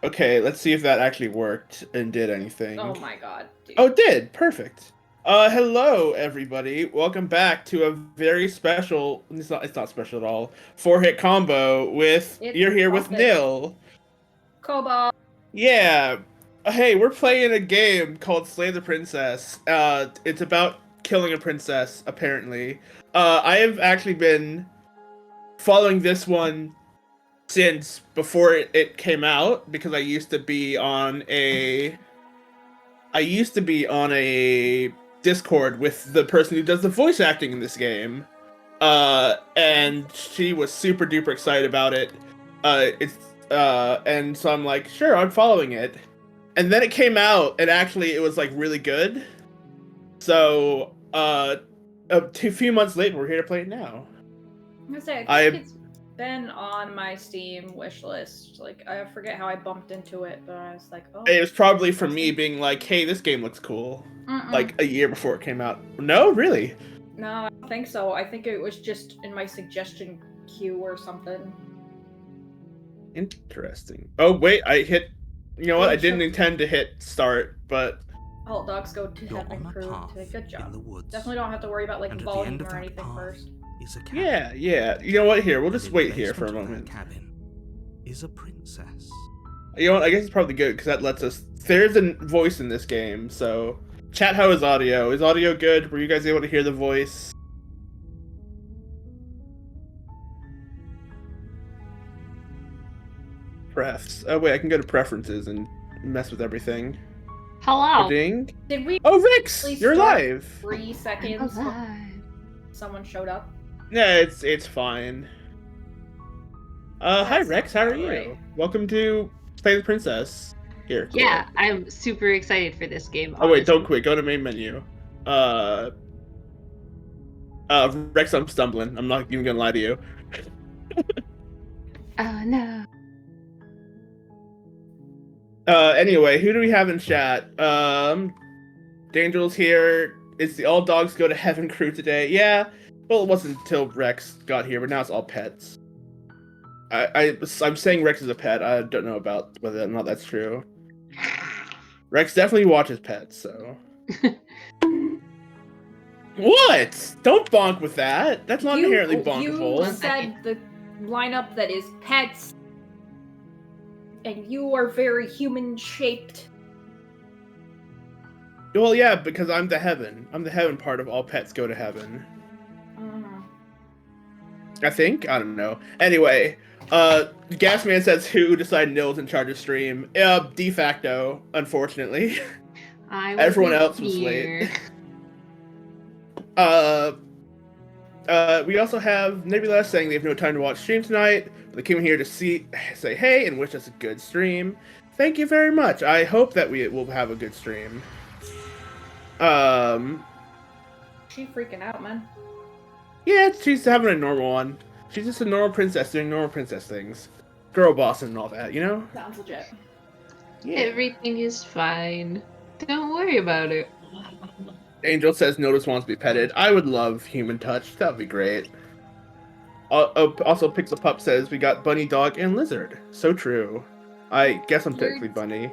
Okay, let's see if that actually worked and did anything. Oh my god, dude. Oh, it did. Perfect. Hello everybody. Welcome back to a very special. It's not special at all. 4-hit combo with you're here with Cupid. Nil. Koba. Yeah. Hey, we're playing a game called Slay the Princess. It's about killing a princess, apparently. I have actually been following this one since before it came out because I used to be on a Discord with the person who does the voice acting in this game. And she was super duper excited about it. And so I'm like, sure, I'm following it. And then it came out, and actually it was like really good. So, a few months later, we're here to play it now. I'm gonna say, I think it's been on my Steam wish list. Like, I forget how I bumped into it, but I was like, oh. It was probably from me being like, hey, this game looks cool. Like a year before it came out. No, really? No, I don't think so. I think it was just in my suggestion queue or something. Interesting. Oh, wait, I hit... You know what? I didn't intend to hit start, but... Alt dogs go to heaven crew. Good job. Definitely don't have to worry about like volume or anything first. Yeah. You know what? Here, we'll just wait here for a moment. Cabin is a princess. You know what? I guess it's probably good because that lets us... There's a voice in this game, so... Chat, how is audio? Is audio good? Were you guys able to hear the voice? Prefs. Oh wait, I can go to preferences and mess with everything. Hello. Ding. Did we? Oh, Rix, you're alive. 3 seconds. Someone showed up. Yeah, it's fine. Hi Rex, how are you? Right. Welcome to Slay the Princess. Here. Cool. Yeah, I'm super excited for this game. Oh wait, don't quit. Go to main menu. Rex, I'm stumbling. I'm not even gonna lie to you. Oh no. Anyway, who do we have in chat? Dangel's here. It's the All Dogs Go to Heaven crew today. Yeah. Well, it wasn't until Rex got here, but now it's all pets. I'm saying Rex is a pet. I don't know about whether or not that's true. Rex definitely watches pets, so. What? Don't bonk with that. That's not inherently bonkable. You said the lineup that is pets. And you are very human-shaped. Well, yeah, because I'm the heaven. I'm the heaven part of all pets go to heaven. I think? I don't know. Anyway, Gasman says who decided Nil's in charge of stream. De facto, unfortunately. Everyone else was late. We also have Nebula saying they have no time to watch stream tonight. They came here to say hey and wish us a good stream. Thank you very much. I hope that we will have a good stream. She freaking out, man. Yeah, she's having a normal one. She's just a normal princess doing normal princess things. Girl boss and all that, you know? Sounds legit. Yeah. Everything is fine. Don't worry about it. Angel says Notice wants to be petted. I would love human touch. That would be great. Also, Pixel Pup says we got bunny, dog, and lizard. So true. I guess I'm technically bunny.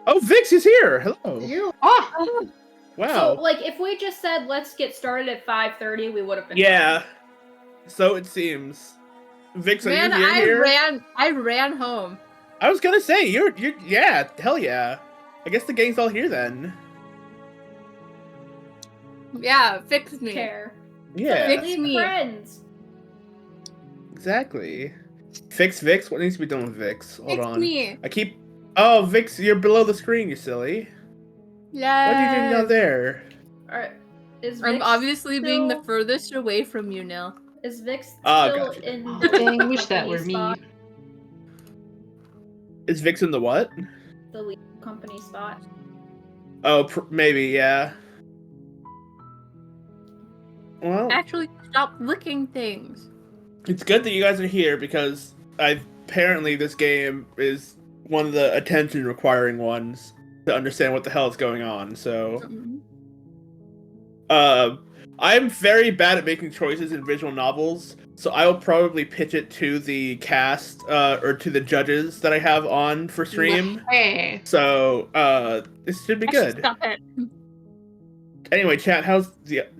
Oh, Vix is here! Hello! You? Oh! Wow. So, like, if we just said, let's get started at 5:30, we would have been Yeah. So it seems. Vix, are Man, you here? I ran home. I was gonna say, you're, yeah, hell yeah. I guess the gang's all here then. Yeah, fix me. care. Yeah. Fix me. Friends. Exactly. Fix Vix? What needs to be done with Vix? Hold Fix on. me. Oh, Vix, you're below the screen, you silly. Yeah. What are you doing down there? Alright. Is I'm Vix obviously still... being the furthest away from you now. Is Vix still Gotcha. in Oh, the dang, wish that company were me. spot? Is Vix in the what? The lead company spot? Oh, maybe, yeah. Well, Actually, stop licking things. it's good that you guys are here because apparently this game is one of the attention requiring ones to understand what the hell is going on, so... I'm very bad at making choices in visual novels, so I will probably pitch it to the cast or to the judges that I have on for stream. Hey. So this should be good. Stop it. Anyway, chat,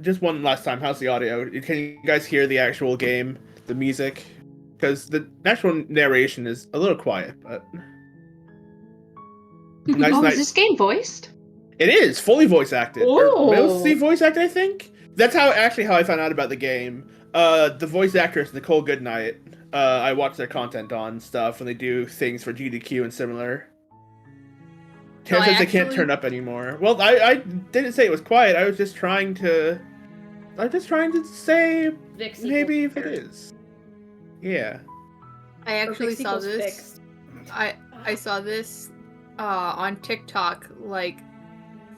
just one last time, how's the audio? Can you guys hear the actual game, the music? Because the actual narration is a little quiet, but... Is this game voiced? It is fully voice acted. Or Ooh. mostly voice acted, I think. That's how I found out about the game. The voice actress Nicole Goodnight. I watch their content on stuff when they do things for GDQ and similar. Tam says they can't turn up anymore. Well, I didn't say it was quiet. I was just trying to say Vix maybe if it equals is. Yeah. I actually Vix saw equals this. fixed. I saw this on TikTok like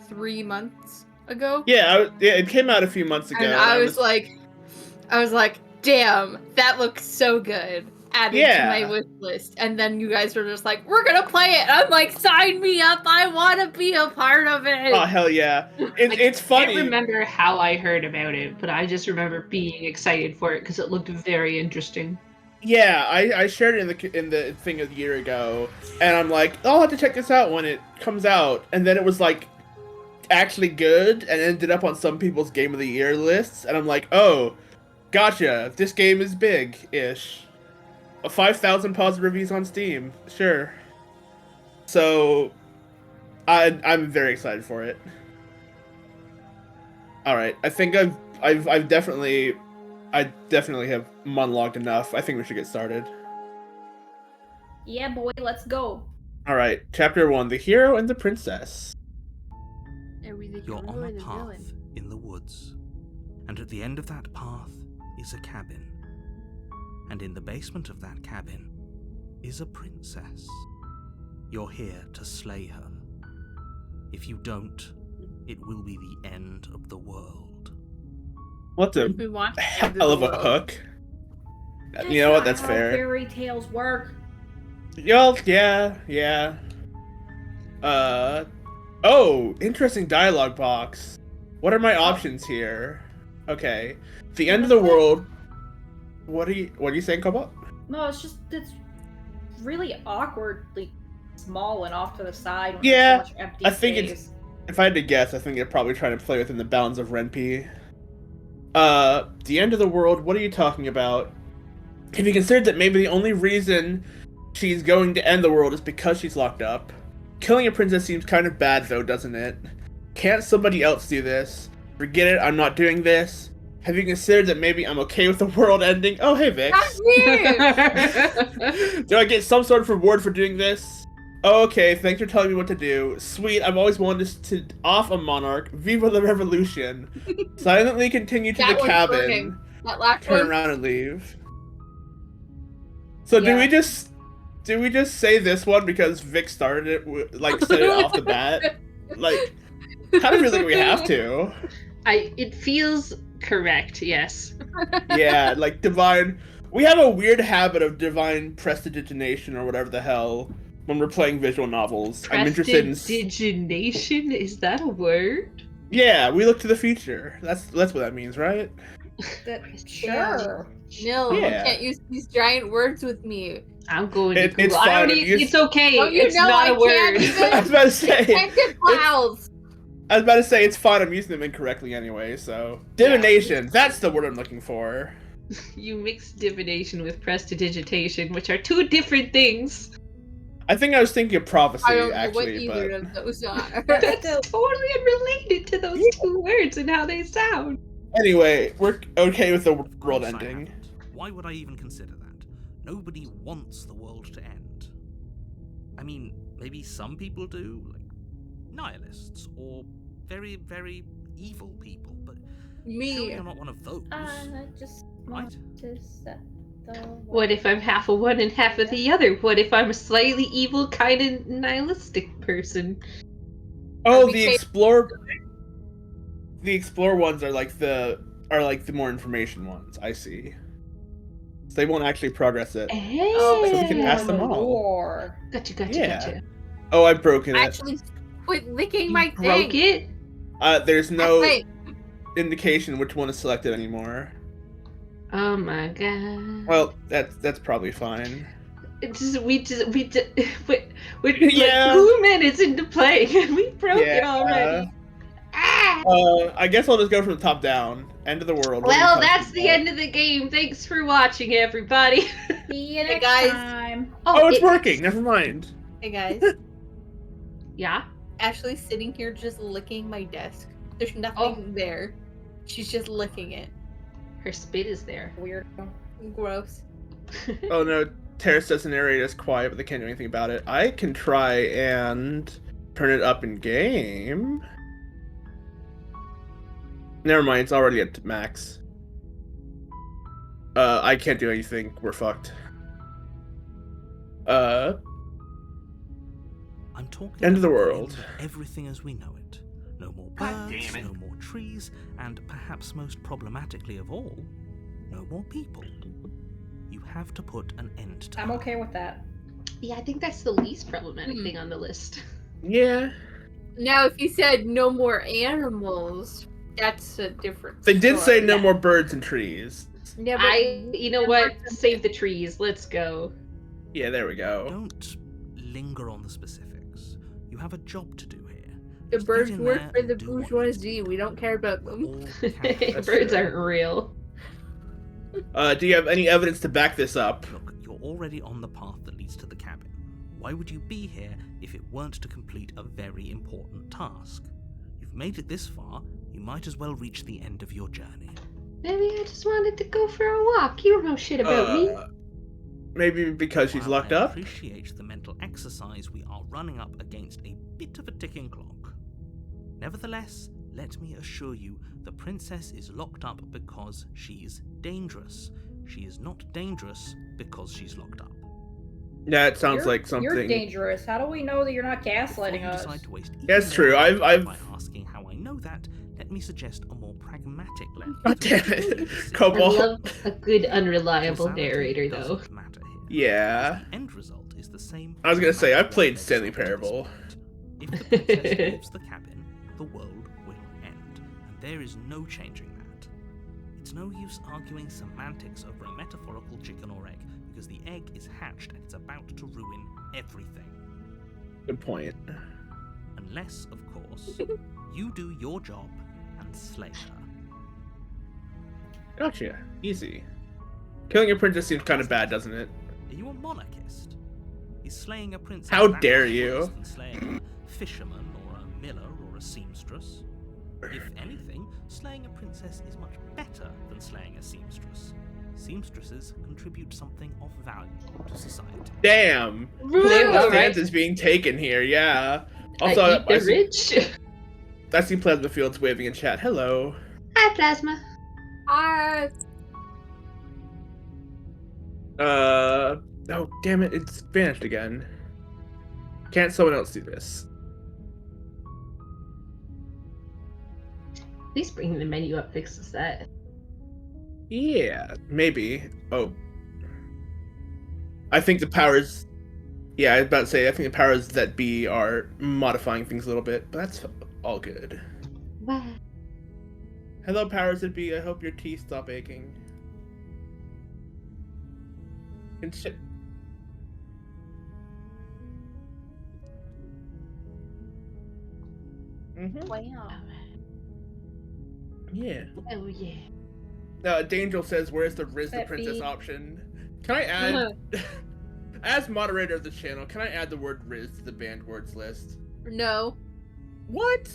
3 months ago. Yeah, it came out a few months ago. And I was like, damn, that looks so good. Added to my wish list. And then you guys were just like, we're gonna play it. I'm like, sign me up. I want to be a part of it. Oh, hell yeah. It's funny. I can't remember how I heard about it, but I just remember being excited for it because it looked very interesting. Yeah, I shared it in the thing a year ago, and I'm like, oh, I'll have to check this out when it comes out. And then it was like actually good and ended up on some people's Game of the Year lists, and I'm like, oh, gotcha, this game is big-ish. 5,000 positive reviews on Steam, sure. So, I'm very excited for it. All right, I think I definitely have monologued enough. I think we should get started. Yeah, boy, let's go. All right, chapter 1: The Hero and the Princess. You're on a path in the woods, and at the end of that path is a cabin. And in the basement of that cabin is a princess. You're here to slay her. If you don't, it will be the end of the world. What a We want hell of a hook. You know what? That's fair. Fairy tales work. Well, yeah. Oh, interesting dialogue box. What are my options here? Okay. The end of the world. What are you saying, Cobalt? No, it's really awkwardly small and off to the side. When Yeah, there's so much empty I think space. if I had to guess, I think they're probably trying to play within the bounds of Ren'Py. The end of the world, what are you talking about? Have you considered that maybe the only reason she's going to end the world is because she's locked up? Killing a princess seems kind of bad though, doesn't it? Can't somebody else do this? Forget it, I'm not doing this. Have you considered that maybe I'm okay with the world ending? Oh, hey, Vix. Do I get some sort of reward for doing this? Oh, okay, thanks for telling me what to do. Sweet, I've always wanted to off a monarch. Viva the revolution. Silently continue to the cabin. Working. That last Turn one. around and leave. So Yeah. do we just say this one because Vic started it, said it off the bat? Like, I don't really think we have to. It feels correct, yes. Yeah, like divine. We have a weird habit of divine prestidigitation or whatever the hell when we're playing visual novels. I'm interested in. Prestidigitation? Is that a word? Yeah, we look to the future. That's what that means, right? Sure. No, Yeah. you can't use these giant words with me. I'm going to It's Google. fine, I don't I'm need, used- it's okay. Oh, you it's know not I a word. can't even- I was about to say. Detective clouds. I was about to say it's fine. I'm using them incorrectly anyway. So divination. That's the word I'm looking for. You mix divination with prestidigitation, which are two different things. I think I was thinking of prophecy I don't know what actually, either but of those are. That's totally unrelated to those two words and how they sound. anyway, we're okay with the world Of course I ending. haven't. Why would I even consider that? Nobody wants the world to end. I mean, maybe some people do, like nihilists or very, very evil people, but surely Me. you're not one of those. I just Right. want to set the What if I'm half of one and half of the other? What if I'm a slightly evil, kind of nihilistic person? Oh, we the ca- explore ones are like the more information ones. I see. So they won't actually progress it. Oh, so we can pass them all. War. Gotcha, Yeah. gotcha. Oh, I've broken it. Actually, quit licking my Broke thing. it? There's no. Wait, indication which one is selected anymore. Oh my god. Well, that's probably fine. We're Yeah. like 2 minutes into playing and we broke it already. I guess I'll just go from the top down. End of the world. Well, that's the end of the game. Thanks for watching, everybody. See you next time. Oh, it's working. Never mind. Hey guys. Yeah? Ashley's sitting here just licking my desk. There's nothing there. She's just licking it. Her spit is there. Weird. Gross. Oh no, Terrace says the narrator is quiet, but they can't do anything about it. I can try and turn it up in game. Never mind, it's already at max. I can't do anything. We're fucked. I'm talking End of the about world. Everything as we know it. No more birds, no more trees, and perhaps most problematically of all, no more people. You have to put an end to I'm okay with that. Yeah, I think that's the least problematic thing on the list. Yeah. Now, if you said no more animals, that's a different They did story. say no more birds and trees. Yeah, but you know what? Save the trees. Let's go. Yeah, there we go. Don't linger on the specifics. You have a job to do here. the Just birds get in work there for the and do what bourgeoisie. We don't care about them. all can. Birds aren't real. Do you have any evidence to back this up? Look, you're already on the path that leads to the cabin. Why would you be here if it weren't to complete a very important task? You've made it this far, you might as well reach the end of your journey. Maybe I just wanted to go for a walk. You don't know shit about me. Maybe because she's While locked I up? appreciate the mental exercise, we are running up against a bit of a ticking clock. Nevertheless, let me assure you, the princess is locked up because she's dangerous. She is not dangerous because she's locked up. Yeah, it sounds like something. You're dangerous. How do we know that you're not gaslighting Before you us? decide to waste even That's true. more time I've- by asking how I know that, let me suggest a more pragmatic lens. God damn it. I Cobalt. love a good unreliable Causality narrator, though. doesn't matter here. Yeah. The end result is the same. I was gonna say, I've played Based Stanley on Parable. If the princess leaves the cabin, the world will end, and there is no changing that. It's no use arguing semantics over a metaphorical chicken or egg, because the egg is hatched and it's about to ruin everything. Good point. Unless, of course, you do your job and slay her. Gotcha. Easy. Killing a princess seems kind of bad, doesn't it? Are you a monarchist? Is slaying a princess How that dare much you. worse than slaying a fisherman or a miller or a seamstress? If anything, slaying a princess is much better than slaying a seamstress. Seamstresses contribute something of value to society. Damn. They will, Stance right? is being taken here, yeah. I Also, eat the rich. I see Plasma Fields waving in chat. Hello. Hi, Plasma. Oh, damn it, it's vanished again. Can't someone else do this? At least bringing the menu up fixes that. Yeah, maybe. Oh. I think the powers... Yeah, I was about to say, I think the powers that be are modifying things a little bit, but that's all good. Wow. Hello, powers that be, I hope your teeth stop aching. And shit. Mm-hmm. Wow. Yeah. Oh, yeah. Dangel says, where's the Riz the That Princess be- option? Can I add... As moderator of the channel, can I add the word Riz to the banned words list? No. What?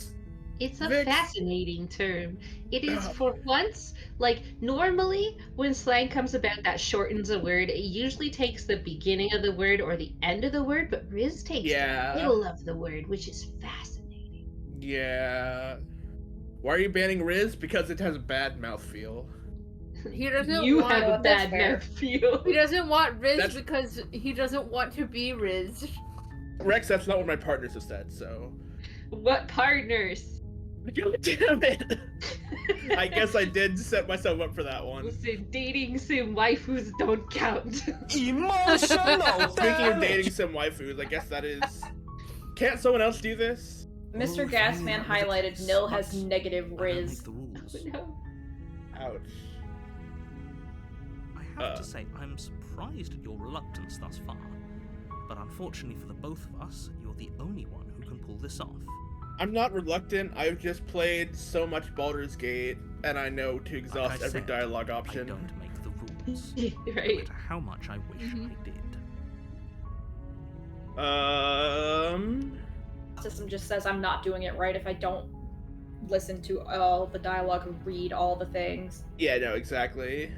It's a Vix. fascinating term. It is for once, like, normally when slang comes about that shortens a word, it usually takes the beginning of the word or the end of the word, but Riz takes Yeah. the middle of the word, which is fascinating. Yeah. Why are you banning Riz? Because it has a bad mouthfeel. He doesn't You want have a that's bad fair. mouthfeel. He doesn't want Riz That's- because he doesn't want to be Riz. Rex, that's not what my partners have said, so... What partners? God damn it! I guess I did set myself up for that one. Listen, dating sim waifus don't count. Emotional Speaking of dating some waifus, I guess that is... Can't someone else do this? Mr. Gasman highlighted Nil has negative I don't Riz. make the rules. rules. No. Ouch. I have to say, I'm surprised at your reluctance thus far. But unfortunately for the both of us, you're the only one who can pull this off. I'm not reluctant. I've just played so much Baldur's Gate, and I know to exhaust every dialogue option. I don't make the rules. Right. No matter how much I wish I did. System just says I'm not doing it right if I don't listen to all the dialogue and read all the things. Yeah, no, exactly.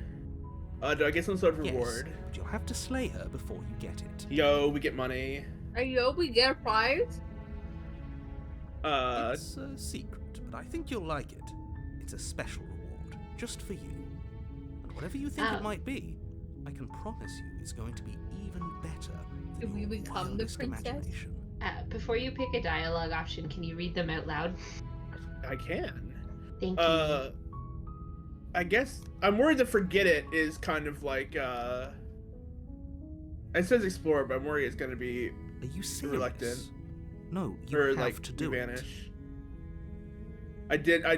Do I get some sort of reward? Yes, but you'll have to slay her before you get it. Yo, we get money. Yo, we get a prize? It's a secret, but I think you'll like it. It's a special reward, just for you. And whatever you think it might be, I can promise you it's going to be even better Do we become the princess? Imagination. Before you pick a dialogue option, can you read them out loud? I can. Thank you. I guess I'm worried to forget it is kind of like it says explore, but I'm worried it's gonna be Are you serious? reluctant. No, you or have like to do vanish. It. I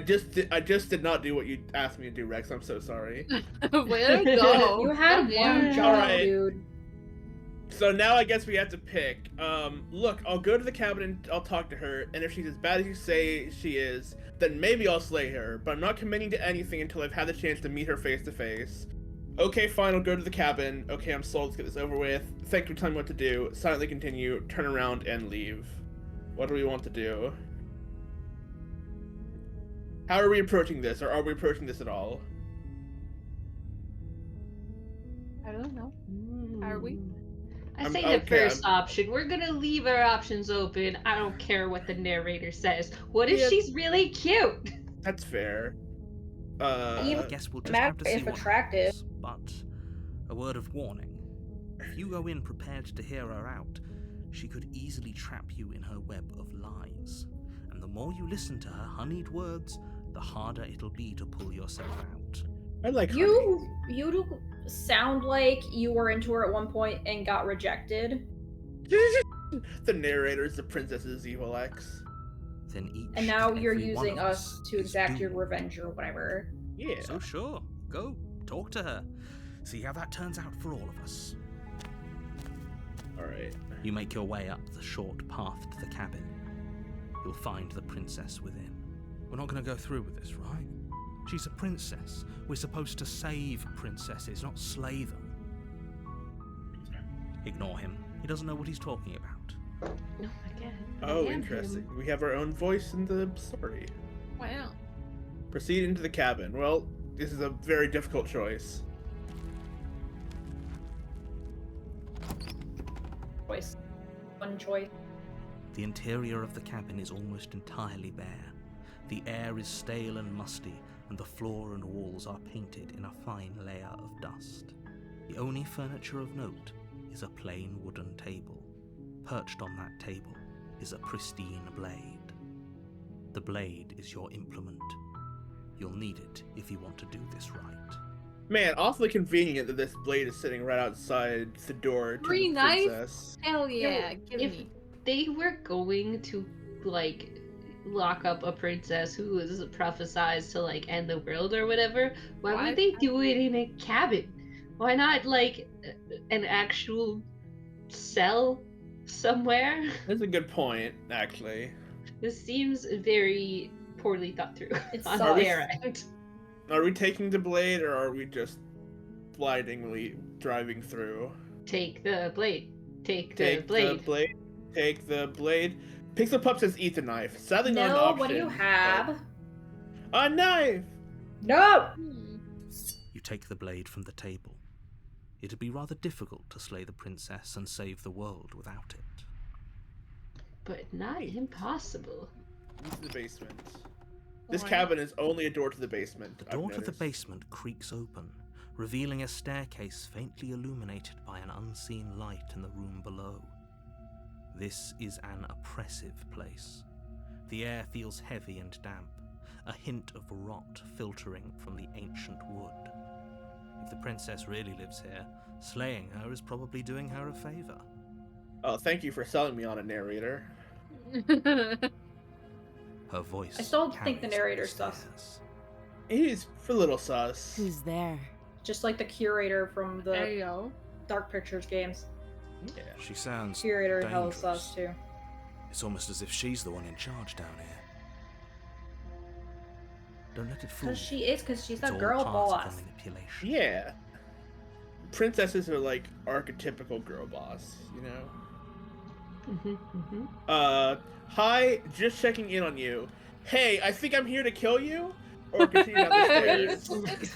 just did not do what you asked me to do, Rex. I'm so sorry. Way to go. You had one job, Alright. dude. So now I guess we have to pick. Look, I'll go to the cabin and I'll talk to her, and if she's as bad as you say she is, then maybe I'll slay her, but I'm not committing to anything until I've had the chance to meet her face to face. Okay, fine, I'll go to the cabin. Okay, I'm sold, let's get this over with. Thank you for telling me what to do. Silently continue, turn around, and leave. What do we want to do? How are we approaching this, or are we approaching this at all? I don't know. Are we? I say the first option. We're gonna leave our options open. I don't care what the narrator says. What if she's really cute? That's fair. I guess we'll just have to see if what attractive. happens. But a word of warning. If you go in prepared to hear her out, she could easily trap you in her web of lies. And the more you listen to her honeyed words, the harder it'll be to pull yourself out. I like you do sound like you were into her at one point and got rejected. The narrator is the princess's evil ex. Then each And now and you're every one using of us to is exact your doomed. revenge or whatever. Yeah. So sure, go, talk to her. See how that turns out for all of us. Alright. You make your way up the short path to the cabin. You'll find the princess within. We're not going to go through with this, right? She's a princess. We're supposed to save princesses, not slay them. Ignore him. He doesn't know what he's talking about. Oh my god. Oh, interesting. We have our own voice in the story. Wow. Proceed into the cabin. Well, this is a very difficult choice. Choice. One choice. The interior of the cabin is almost entirely bare. The air is stale and musty, and the floor and walls are painted in a fine layer of dust. The only furniture of note is a plain wooden table. Perched on that table is a pristine blade. The blade is your implement. You'll need it if you want to do this right. Man, awfully convenient that this blade is sitting right outside the door to Free the knife? princess. Hell yeah. Give If me. they were going to, like, lock up a princess who was prophesized to, like, end the world or whatever, why would they do it in a cabin? Why not, like, an actual cell somewhere? That's a good point, actually. This seems very poorly thought through It's on so- their end. Are we taking the blade, or are we just blindingly driving through? Take the blade. Take the Take blade. the blade. Take the blade. Pixel Pup says eat the knife. Sadly not an No, option. what do you have? A knife! No! You take the blade from the table. It'd be rather difficult to slay the princess and save the world without it. But not impossible. Into the basement. This Why? cabin is only a door to the basement. The I've door to the noticed. basement creaks open, revealing a staircase faintly illuminated by an unseen light in the room below. This is an oppressive place. The air feels heavy and damp, a hint of rot filtering from the ancient wood. If the princess really lives here, slaying her is probably doing her a favor. Oh, thank you for selling me on a narrator. Her voice I still think the carries up narrator's the sus. stairs. He's a little sus. Who's there? Just like the curator from There the you go. Dark Pictures games. Yeah. She sounds Curator hella dangerous. sus too. It's almost as if she's the one in charge down here. Don't let it fool you. Because she's It's a all girl part boss. of her manipulation. Yeah. Princesses are like archetypical girl boss, you know? Hi, just checking in on you. Hey, I think I'm here to kill you? Or continue down the stairs?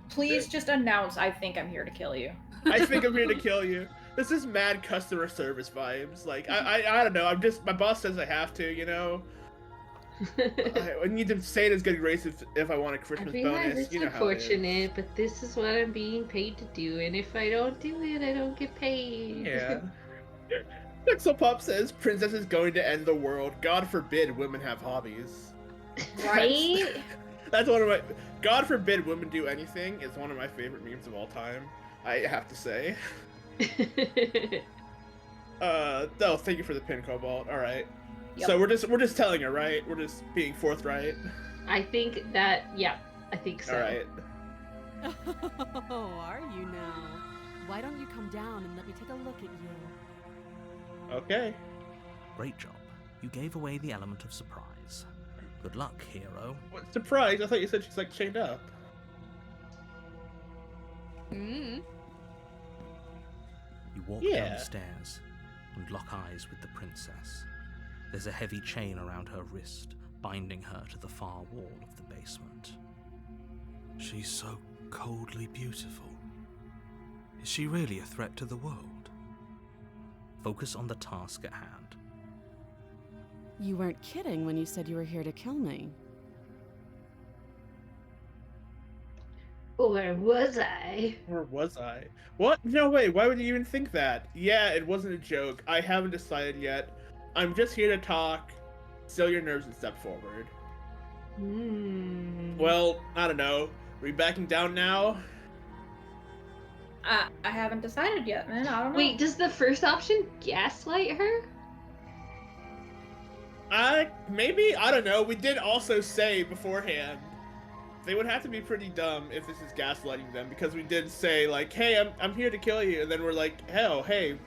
Please just announce I think I'm here to kill you. I think I'm here to kill you. This is mad customer service vibes. Like, I don't know, my boss says I have to, you know? I need to say it as good grace if I want a Christmas bonus. It's You know how it is. unfortunate, but this is what I'm being paid to do, and if I don't do it, I don't get paid. Yeah. Pixelpop says, Princess is going to end the world. God forbid women have hobbies. Right? That's one of my... God forbid women do anything is one of my favorite memes of all time. I have to say. No, thank you for the pin, Cobalt. Alright. Yep. So we're just telling her, right? We're just being forthright. I think that, yeah, I think so. Alright. Oh, are you now? Why don't you come down and let me take a look at you? Okay. Great job. You gave away the element of surprise. Good luck, hero. What surprise? I thought you said she's like chained up. Mm. You walk Yeah. down the stairs and lock eyes with the princess. There's a heavy chain around her wrist, binding her to the far wall of the basement. She's so coldly beautiful. Is she really a threat to the world? Focus on the task at hand. You weren't kidding when you said you were here to kill me. Or was I? Or was I? What? No way, why would you even think that? Yeah, it wasn't a joke. I haven't decided yet. I'm just here to talk, still your nerves and step forward. Well, I don't know. Are we backing down now? I haven't decided yet, man. I don't know. Wait, does the first option gaslight her? Maybe? I don't know. We did also say beforehand they would have to be pretty dumb if this is gaslighting them, because we did say, like, hey, I'm here to kill you, and then we're like, hell, hey,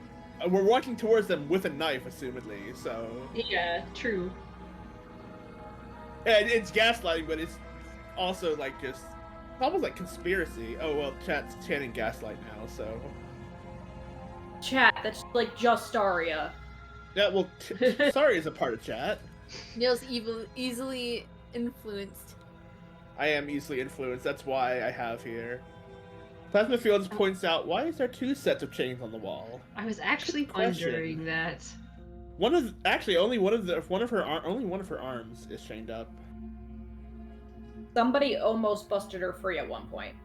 we're walking towards them with a knife, assumedly, so... Yeah, true. Yeah, it's gaslighting, but it's also, like, just... almost like conspiracy. Oh, well, chat's chanting gaslight now, so... Chat, that's like just Daria. Yeah, well, sorry is a part of chat. Neil's easily influenced. I am easily influenced, that's why I have here. Plasma Fields points out, why is there 2 sets of chains on the wall? I was actually Good question. wondering that. Only one of her arms is chained up. Somebody almost busted her free at one point.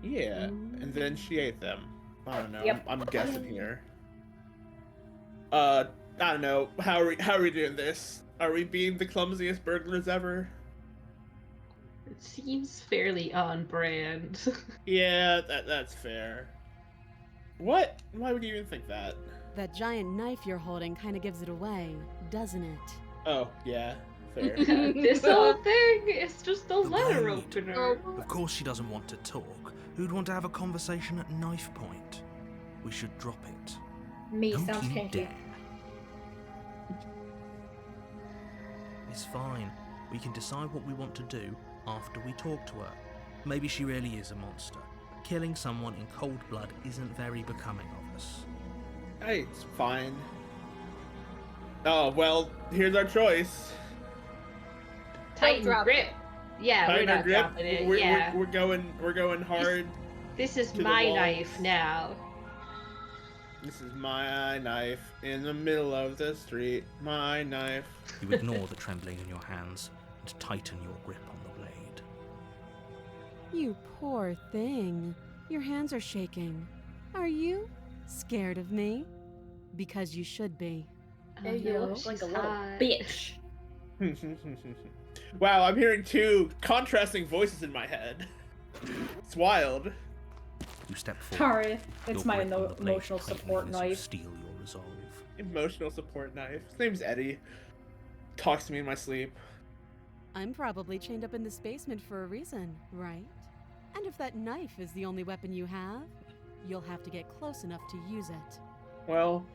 Yeah, and then she ate them. I don't know. Yep. I'm guessing here. I don't know. How are we doing this? Are we being the clumsiest burglars ever? It seems fairly on brand. Yeah, that's fair. What? Why would you even think that? That giant knife you're holding kind of gives it away, doesn't it? Oh, yeah, fair. This whole thing is just a The letter blade. opener. Of course she doesn't want to talk. Who'd want to have a conversation at knife point? We should drop it. Me Don't sounds you kinky. dare. It's fine. We can decide what we want to do after we talk to her. Maybe she really is a monster. Killing someone in cold blood isn't very becoming of us. Hey, it's fine. Oh, well, here's our choice. Tighten drop grip. Yeah, Tighten we're our not grip. dropping it. We're, Yeah. we're going hard. This is to the my walls. knife now. This is my knife in the middle of the street. My knife. You ignore the trembling in your hands and tighten your grip on the blade. You poor thing. Your hands are shaking. Are you scared of me? Because you should be. Hey, you look like a little hot. bitch. Wow, I'm hearing 2 contrasting voices in my head. It's wild. You step forward. Sorry, it's Your my grip on the blade emotional tightening support as you knife. steel your resolve. Emotional support knife. His name's Eddie. Talks to me in my sleep. I'm probably chained up in this basement for a reason, right? And if that knife is the only weapon you have, you'll have to get close enough to use it. Well,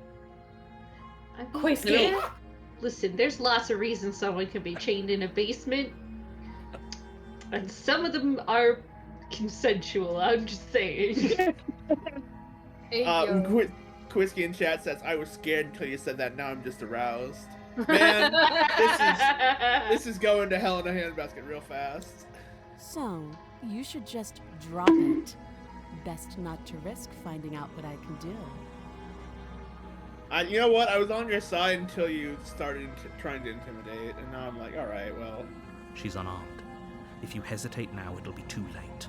Whiskey. Listen, there's lots of reasons someone can be chained in a basement. And some of them are consensual, I'm just saying. Whiskey in chat says, I was scared until you said that, now I'm just aroused. Man, this is going to hell in a handbasket real fast. So, you should just drop it. Best not to risk finding out what I can do. You know what? I was on your side until you started trying to intimidate, and now I'm like, alright, well. She's unarmed. If you hesitate now, it'll be too late.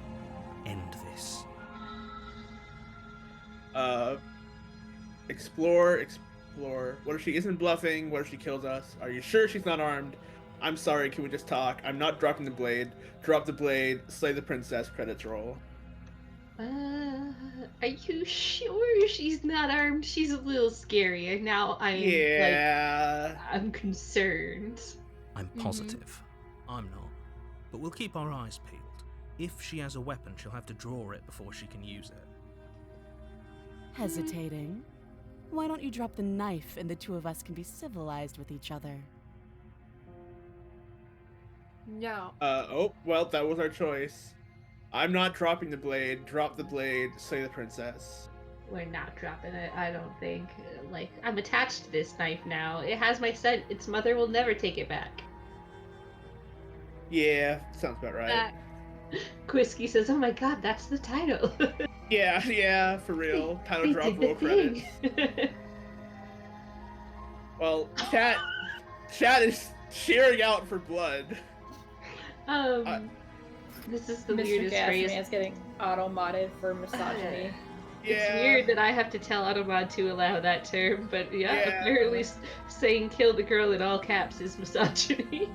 End this. Explore. What if she isn't bluffing? What if she kills us? Are you sure she's not armed? I'm sorry, can we just talk? I'm not dropping the blade. Drop the blade, slay the princess, credits roll. Are you sure she's not armed? She's a little scary, and now I'm concerned. I'm positive. I'm not. But we'll keep our eyes peeled. If she has a weapon, she'll have to draw it before she can use it. Hesitating? Why don't you drop the knife and the two of us can be civilized with each other? No. Well, that was our choice. I'm not dropping the blade. Drop the blade, slay the princess. We're not dropping it, I don't think. Like, I'm attached to this knife now. It has my scent. Its mother will never take it back. Yeah, sounds about right. Quisky says, oh my god, that's the title. Yeah, for real. Title drop, roll credits. Well, chat is cheering out for blood. This is the Mr. weirdest phrase. Gasman is getting auto-modded for misogyny. It's weird that I have to tell Automod to allow that term, but apparently saying kill the girl in all caps is misogyny.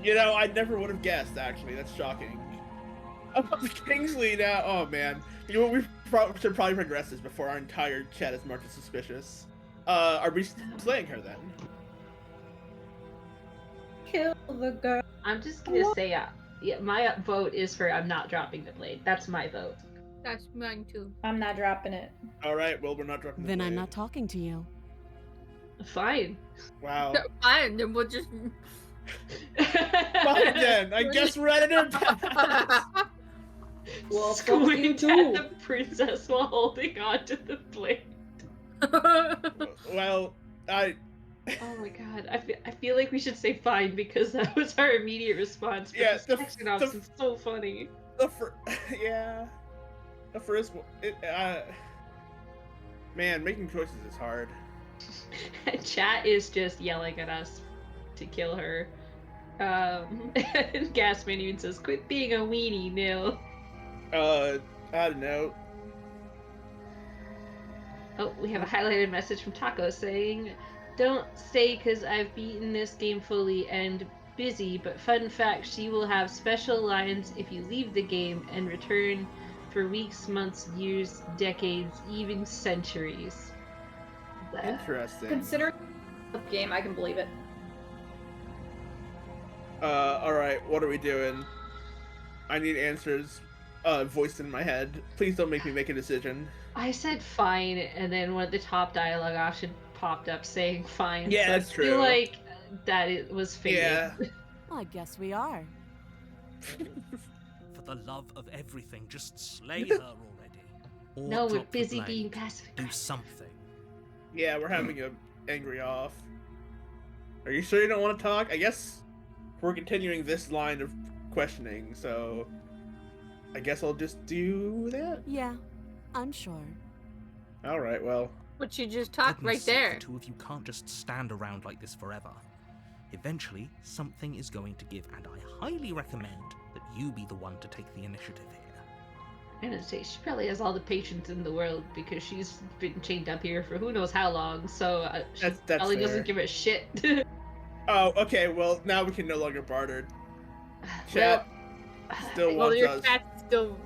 You know, I never would have guessed, actually. That's shocking. Kingsley now. Oh, man. You know what? We should probably progress this before our entire chat is marked as suspicious. Are we slaying her, then? Kill the girl. I'm just gonna say, my vote is for I'm not dropping the blade. That's my vote. That's mine too. I'm not dropping it. Alright, well, we're not dropping the Then blade. I'm not talking to you. Fine. Wow. Fine, then we'll just... Fine, then. I guess we're at an impasse. Well, squint at the princess while holding on to the blade. Well, Oh my god, I feel like we should say fine because that was our immediate response. But yeah, the section ops is so funny. The first one, man, making choices is hard. Chat is just yelling at us to kill her. And Gasman even says, quit being a weenie, Nil. I don't know. Oh, we have a highlighted message from Taco saying, don't stay cause I've beaten this game fully and busy, but fun fact, she will have special lines if you leave the game and return for weeks, months, years, decades, even centuries. Interesting. Considering the game, I can believe it. Alright, what are we doing? I need answers voiced in my head. Please don't make me make a decision. I said fine, and then when the top dialogue option popped up saying fine. Yeah, so that's true. I feel like that it was faded. Yeah. I guess we are. For the love of everything, just slay her already. Or No, we're drop the busy blade. being passive. Do something. Yeah, we're having a angry off. Are you sure you don't want to talk? I guess we're continuing this line of questioning, so I guess I'll just do that. Yeah, I'm sure. Alright, well. But you just talked Goodness right sake, there. The two of you can't just stand around like this forever. Eventually, something is going to give, and I highly recommend that you be the one to take the initiative here. I'm gonna say she probably has all the patience in the world because she's been chained up here for who knows how long, so she That's probably fair. doesn't give a shit. Oh, okay, well, now we can no longer barter. Chat still Well, wants your us. cat's still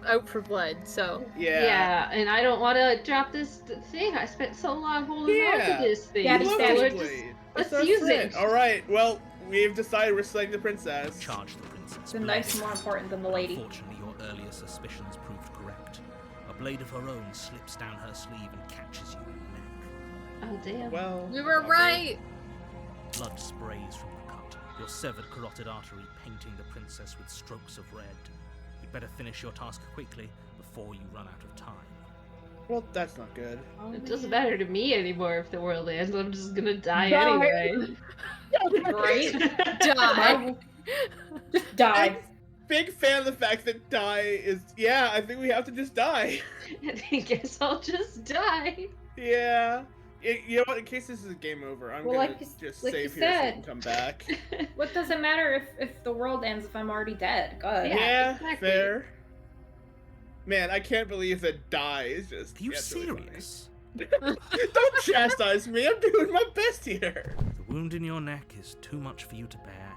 out for blood, so... Yeah, and I don't want to drop this thing. I spent so long holding on to this thing. Yeah, We just love stand this it. blade. Let's It's our use friend. it. Alright, well, we've decided we're slaying the princess. Charge the princess. The knife's more important than the lady. Unfortunately, your earlier suspicions proved correct. A blade of her own slips down her sleeve and catches you in the neck. Oh damn. Well, We were right. Blood sprays from the cut, your severed carotid artery painting the princess with strokes of red. You'd better finish your task quickly before you run out of time. Well, that's not good. It doesn't matter to me anymore if the world ends. I'm just gonna die anyway. Right? Die. Just die. Big fan of the fact that die is. Yeah, I think we have to just die. I guess I'll just die. Yeah. You know what? In case this is a game over, I'm gonna just save here so you can come back. What does it matter if the world ends if I'm already dead? God. Yeah, exactly. fair. Man, I can't believe that die is just. Are you that's really serious? Don't chastise me. I'm doing my best here. The wound in your neck is too much for you to bear,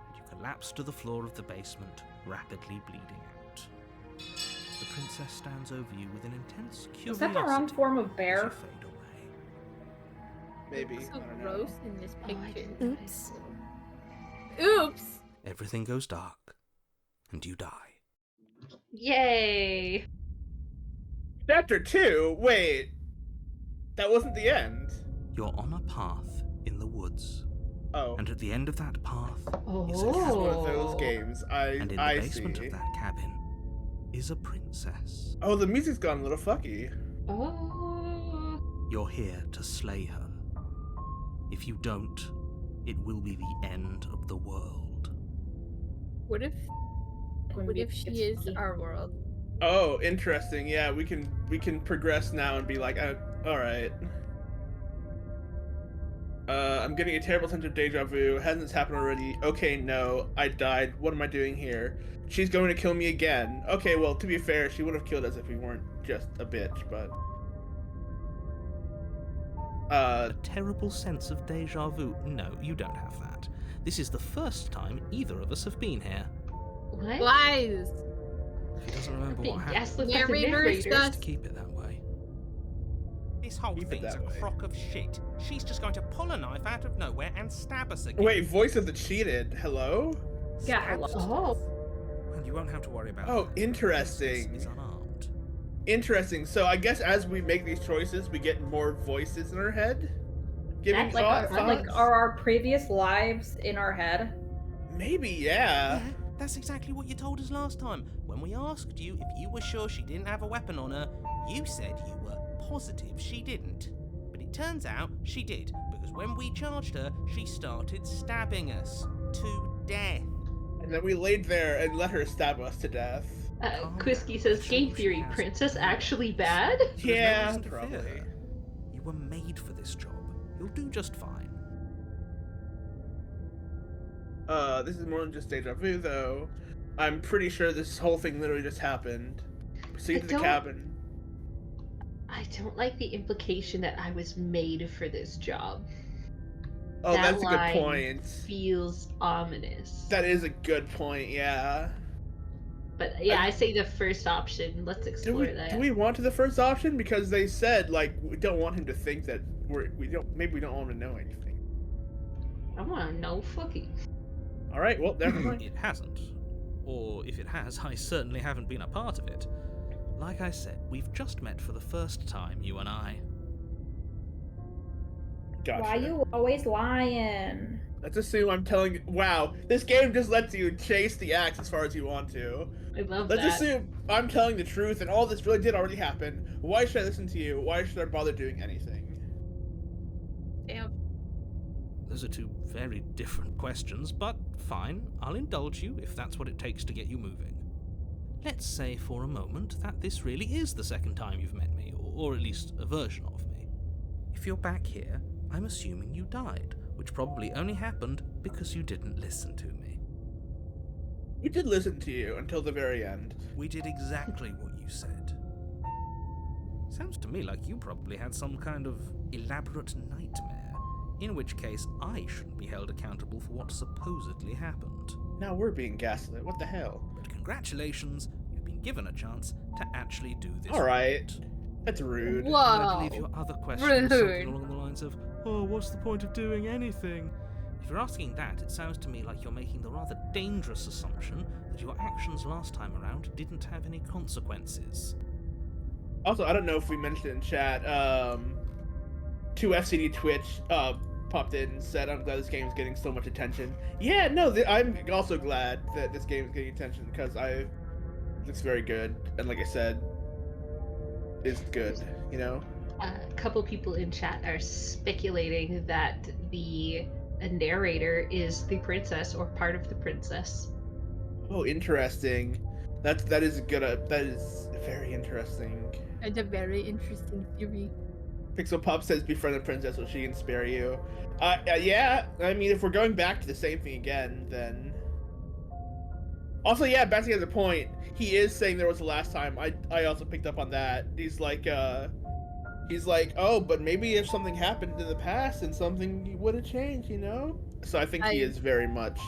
and you collapse to the floor of the basement, rapidly bleeding out. The princess stands over you with an intense curiosity. Is that the wrong form of bear? as you fade away. Maybe. So I don't know. gross in this Oh, I picture. didn't Oops. notice. Oops. Everything goes dark, and you die. Yay! Chapter 2? Wait. That wasn't the end. You're on a path in the woods, Oh. and at the end of that path is a Oh. It's one of cabin. those games. And in the I basement see. of that cabin is a princess. Oh, the music's gone a little fucky. Oh. You're here to slay her. If you don't, it will be the end of the world. What if she is our world? Oh, interesting. Yeah, we can progress now and be like, all right. I'm getting a terrible sense of deja vu. Hasn't this happened already? Okay, no, I died. What am I doing here? She's going to kill me again. Okay, well, to be fair, she would have killed us if we weren't just a bitch, but. A terrible sense of deja vu? No, you don't have that. This is the first time either of us have been here. What? Lies. If he doesn't remember what happened, Gaslit by the Narrators narrator. does- just keep it that way. This whole Keep it thing's that a way. crock of shit. She's just going to pull a knife out of nowhere and stab us again. Wait, voice of the cheated. Hello? Yeah, Stabs hello. us. Oh. And you won't have to worry about Oh, that. The interesting. princess is unarmed. Interesting. So I guess as we make these choices, we get more voices in our head? Giving That's thoughts? Are our previous lives in our head? Maybe, yeah. Yeah, that's exactly what you told us last time. When we asked you if you were sure she didn't have a weapon on her, you said you were positive she didn't. But it turns out she did, because when we charged her, she started stabbing us to death. And then we laid there and let her stab us to death. Quisky says, game theory, princess actually bad? There's no Yeah, reason to fear probably. her. You were made for this job. You'll do just fine. This is more than just deja vu, though. I'm pretty sure this whole thing literally just happened. Proceed to the cabin. I don't like the implication that I was made for this job. Oh, That that's a good line point. Feels ominous. That is a good point, yeah. But yeah, I say the first option. Let's explore that. Do we want to the first option? Because they said, like, we don't want him to think that we don't want him to know anything. I want to know fucking. Alright, well, never mind. It hasn't. Or if it has, I certainly haven't been a part of it. Like I said, we've just met for the first time, you and I. Gotcha. Why you always lying? Let's assume I'm telling you. Wow, this game just lets you chase the axe as far as you want to. I love Let's that. assume I'm telling the truth and all this really did already happen. Why should I listen to you? Why should I bother doing anything? Damn. Those are two very different questions, but fine, I'll indulge you if that's what it takes to get you moving. Let's say for a moment that this really is the second time you've met me, or at least a version of me. If you're back here, I'm assuming you died, which probably only happened because you didn't listen to me. We did listen to you until the very end. We did exactly what you said. Sounds to me like you probably had some kind of elaborate nightmare, in which case I shouldn't be held accountable for what supposedly happened. Now we're being gaslit. What the hell? But congratulations, you've been given a chance to actually do this. Alright. That's rude. I Whoa. believe your other question was something Rude. along the lines of, oh, what's the point of doing anything? If you're asking that, it sounds to me like you're making the rather dangerous assumption that your actions last time around didn't have any consequences. Also, I don't know if we mentioned in chat, 2FCD Twitch popped in and said, I'm glad this game is getting so much attention. Yeah, no, I'm also glad that this game is getting attention because it looks very good. And like I said, it's good, you know? A couple people in chat are speculating that the narrator is the princess or part of the princess. Oh, interesting. That is very interesting. It's a very interesting theory. Pixel Pop says befriend the princess so she can spare you. Yeah, I mean, if we're going back to the same thing again, then... Also, yeah, Betsy has a point. He is saying there was the last time. I also picked up on that. He's like, oh, but maybe if something happened in the past and something would have changed, you know? So I think he is very much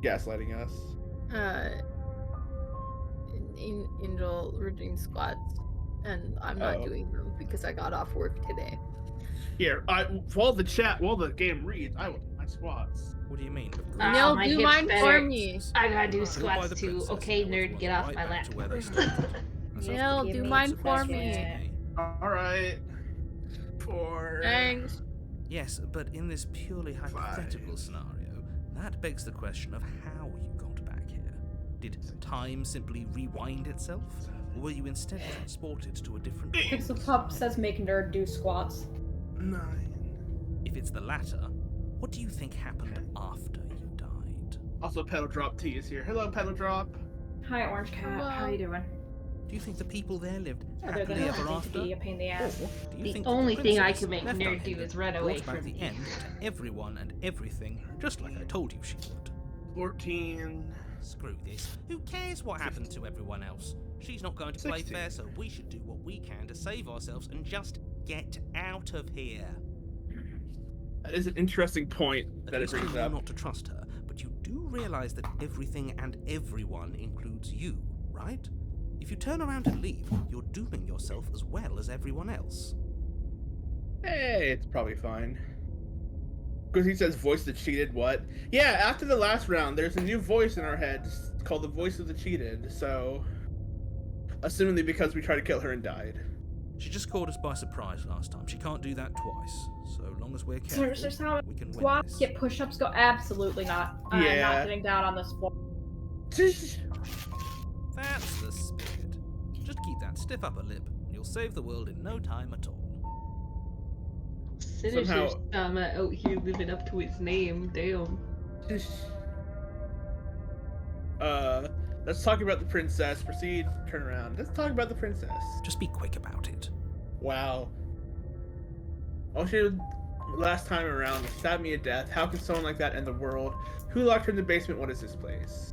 gaslighting us. Angel, we're doing squats, and I'm not doing them because I got off work today. Here, while the game reads, I will do my squats. What do you mean? No, do mine for me. I gotta do squats too. Okay, nerd, get off my lap. No, do mine for me. Alright. Thanks. Yes, but in this purely hypothetical scenario, that begs the question of how you got back here. Did time simply rewind itself? Or were you instead transported to a different point? Pixel Pup says make nerd do squats. 9. If it's the latter, what do you think happened after you died? Also, Pedal Drop T is here. Hello, Pedal Drop. Hi, Orange Cat. How you doing? Do you think the people there lived Other than happily ever to after? be a pain in the ass. The only thing I can make nerd do is run away from from the end to everyone and everything, just like I told you she would. 14. Screw this. Who cares what happened to everyone else? She's not going to play 16. fair, so we should do what we can to save ourselves and just get out of here. That is an interesting point that it brings up. Not to trust her, but you do realize that everything and everyone includes you, right? If you turn around and leave, you're dooming yourself as well as everyone else. Hey, it's probably fine. Because he says voice the cheated, what? Yeah, after the last round, there's a new voice in our heads called the voice of the cheated, so... Assumingly because we tried to kill her and died. She just caught us by surprise last time. She can't do that twice. So long as we're careful, So is this how we can win squats this. get push-ups go? Absolutely not. I'm not getting down on this floor. That's the spirit. Just keep that stiff upper lip, and you'll save the world in no time at all. Sinister Sama out here living up to its name. Damn. Let's talk about the princess. Proceed, turn around. Let's talk about the princess. Just be quick about it. Wow. Oh, she last time around stabbed me to death. How can someone like that end the world? Who locked her in the basement? What is this place?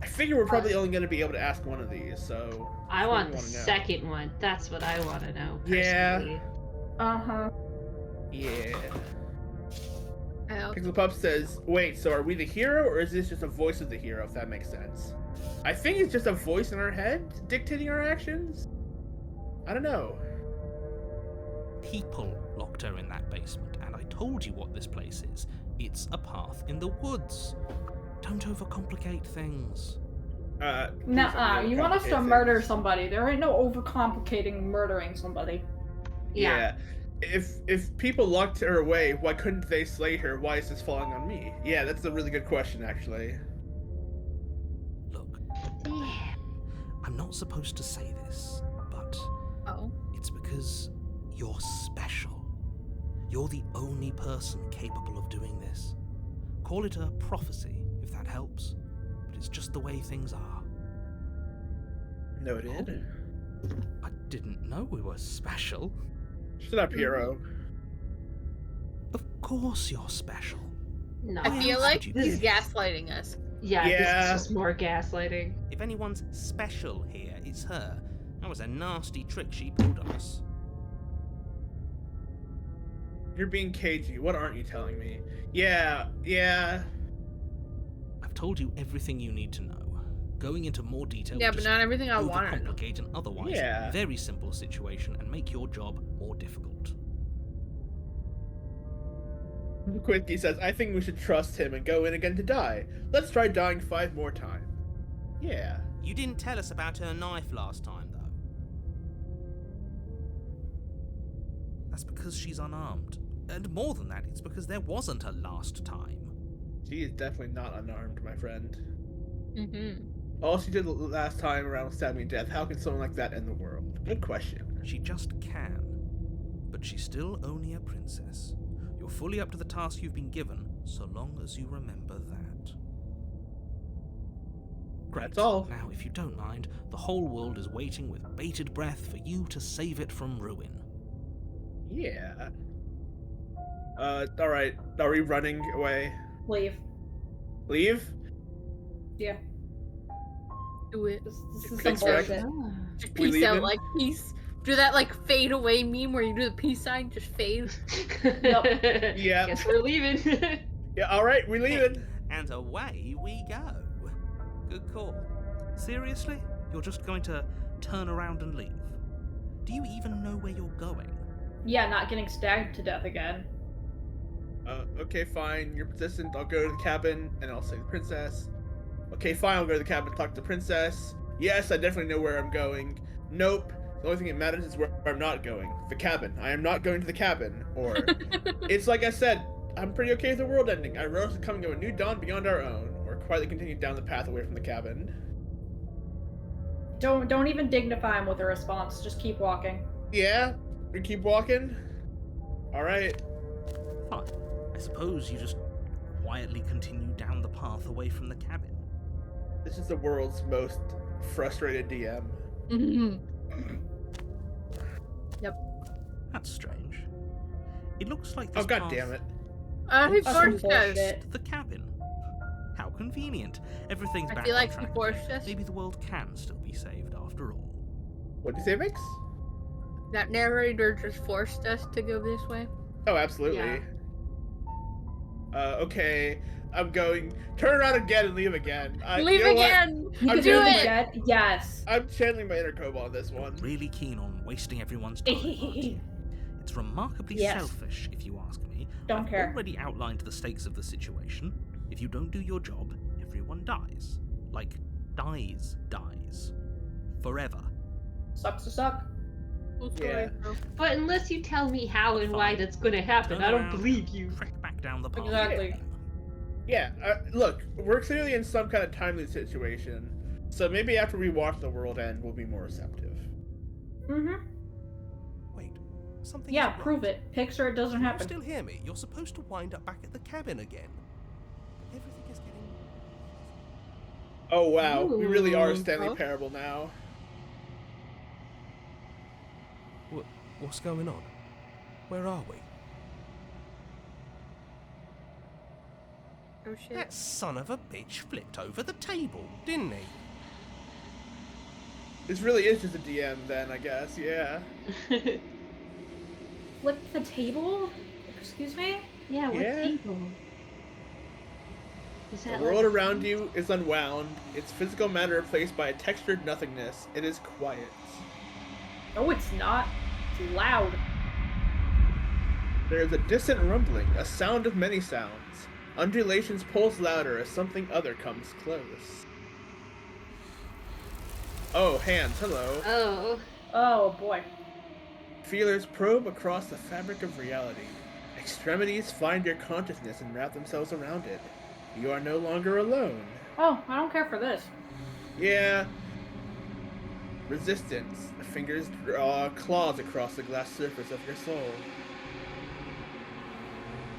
I figure we're probably only going to be able to ask one of these, so... I want the second one. That's what I want to know, personally. Yeah. Uh-huh. Yeah. Pixel Pup says, wait, so are we the hero, or is this just a voice of the hero, if that makes sense? I think it's just a voice in our head dictating our actions? I don't know. People locked her in that basement, and I told you what this place is. It's a path in the woods. Don't overcomplicate things. Nuh-uh, you want us to murder somebody. There ain't no overcomplicating murdering somebody. Yeah. If people locked her away, why couldn't they slay her? Why is this falling on me? Yeah, that's a really good question, actually. Look, I'm not supposed to say this, but it's because you're special. You're the only person capable of doing this. Call it a prophecy, if that helps, but it's just the way things are. Noted. I didn't know we were special. Shut up, hero. Of course you're special. No. I feel like he's gaslighting us. Yeah, this is just more gaslighting. If anyone's special here, it's her. That was a nasty trick she pulled on us. You're being cagey. What aren't you telling me? Yeah. I've told you everything you need to know. Going into more detail but not everything I want to know. Complicate an otherwise very simple situation and make your job more difficult. Quinky says, I think we should trust him and go in again to die. Let's try dying 5 more times. Yeah. You didn't tell us about her knife last time, though. That's because she's unarmed. And more than that, it's because there wasn't a last time. She is definitely not unarmed, my friend. Mm-hmm. All she did last time around stabbing me to death, how can someone like that end the world? Good question. She just can. But she's still only a princess. You're fully up to the task you've been given, so long as you remember that. Great. That's all. Now, if you don't mind, the whole world is waiting with bated breath for you to save it from ruin. Yeah. Alright. Are we running away? Leave. Leave? Yeah. Do it. This is some Thanks, Greg. bullshit. Just We peace out, leaving? like peace. Do that like fade away meme where you do the peace sign, just fade. Yep. Yeah. Guess we're leaving. Yeah, alright, we leaving. And away we go. Good call. Seriously? You're just going to turn around and leave? Do you even know where you're going? Yeah, not getting stabbed to death again. Okay, fine. You're persistent. I'll go to the cabin and I'll save the princess. Okay, fine. I'll go to the cabin and talk to the princess. Yes, I definitely know where I'm going. Nope. The only thing that matters is where I'm not going. The cabin. I am not going to the cabin. Or, it's like I said, I'm pretty okay with the world ending. I rose to come to a new dawn beyond our own. Or quietly continue down the path away from the cabin. Don't even dignify him with a response. Just keep walking. Yeah? We keep walking? Alright. Fine. I suppose you just quietly continue down the path away from the cabin. This is the world's most frustrated DM. Mm-hmm. That's strange. It looks like this Oh, god path damn it. He That's forced some us. bullshit. the cabin. How convenient. Everything's I back feel on like he track forced again. us. Maybe the world can still be saved after all. What did you say, Vix? That narrator just forced us to go this way. Oh, absolutely. Yeah. Okay. I'm going. Turn around again and leave again. Leave you know what? again! You I'm can doing do it. it, Jet. Yes. I'm channeling my inner kobold on this one. Really keen on wasting everyone's time, aren't you? It's remarkably Yes. selfish, if you ask me. Don't I've care. already outlined the stakes of the situation. If you don't do your job, everyone dies. Like, dies. Forever. Sucks to suck. Yeah. But unless you tell me how and why Fine. that's gonna happen, Turn I don't around, believe you. Trek back down the path. Exactly. Yeah, look, we're clearly in some kind of timely situation, so maybe after we watch the world end, we'll be more receptive. Mm-hmm. Wait, something. Yeah, isn't prove right. it. Picture it doesn't You happen. still hear me? You're supposed to wind up back at the cabin again. Everything is getting. Oh wow, we really are Ooh, Stanley huh? Parable now. What's going on? Where are we? Oh shit. That son of a bitch flipped over the table, didn't he? This really is just a DM then, I guess, yeah. Flip the table? Excuse me? Yeah, what Yeah. table? Is The that world like- around you is unwound, its physical matter replaced by a textured nothingness. It is quiet. No, it's not. It's loud. There is a distant rumbling, a sound of many sounds. Undulations pulse louder as something other comes close. Oh, hands, hello. Oh. Oh boy. Feelers probe across the fabric of reality. Extremities find your consciousness and wrap themselves around it. You are no longer alone. Oh, I don't care for this. Yeah. Resistance. The fingers draw claws across the glass surface of your soul.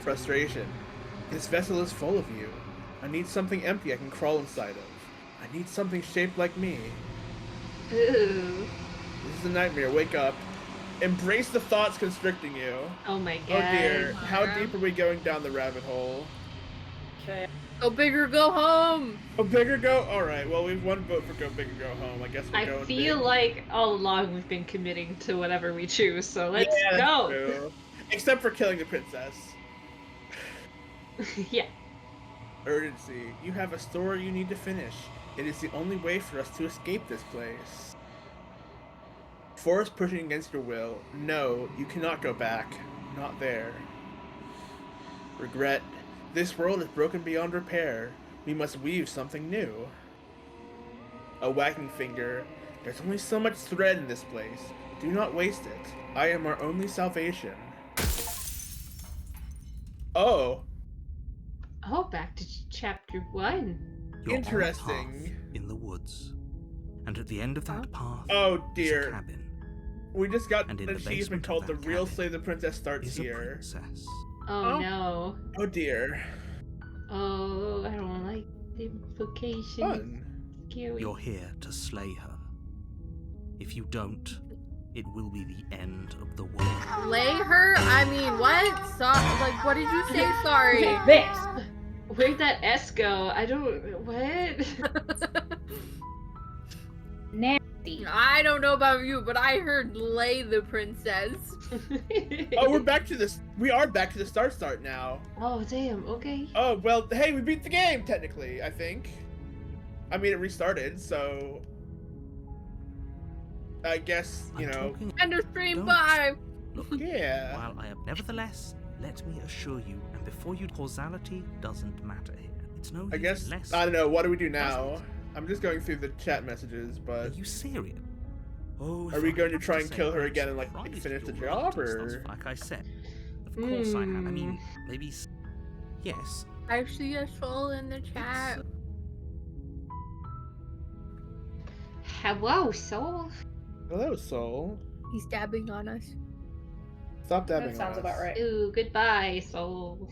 Frustration. This vessel is full of you. I need something empty I can crawl inside of. I need something shaped like me. Ooh. This is a nightmare. Wake up. Embrace the thoughts constricting you. Oh my god. Oh dear. How deep are we going down the rabbit hole? Okay. Go big or go home! Go big or go? Alright, well, we've one vote for go big or go home. I guess we're I going feel big. like all along we've been committing to whatever we choose, so let's Yeah, that's go. true. Except for killing the princess. Yeah. Urgency. You have a story you need to finish. It is the only way for us to escape this place. Force pushing against your will. No, you cannot go back. Not there. Regret. This world is broken beyond repair. We must weave something new. A wagging finger. There's only so much thread in this place. Do not waste it. I am our only salvation. Oh. Oh, back to chapter 1. You're Interesting. on a path in the woods, and at the end of that path Oh is a dear. cabin. We just got And an in the achievement basement of called The that Real cabin Slay the Princess starts Is a here. princess. Oh no. Oh dear. Oh, I don't like the implications. Fun. Scary. You're here to slay her. If you don't, it will be the end of the world. Slay her? I mean, what? Like, what did you say? Sorry. This. Where'd that S go? I don't. What? Nasty. I don't know about you, but I heard lay the princess. Oh, we're back to this. We are back to the start now. Oh, damn. Okay. Oh, well, hey, we beat the game, technically, I think. I mean, it restarted, so... I guess, you know... End of stream, Don't. bye! Look, Yeah. while I am nevertheless, let me assure you, and before you, causality doesn't matter here. It's no I use guess, unless... I don't know, what do we do now? Doesn't. I'm just going through the chat messages, Are but... you serious? Oh, Are if we I going to have try and say kill her I'm again and, like, surprised finish the your job, relatives or...? does, like I said. Of course I have. I mean, maybe... Yes. I see a soul in the chat. Hello, soul. Hello, Soul. He's dabbing on us. Stop dabbing That sounds on us. about right. Ooh, goodbye, soul.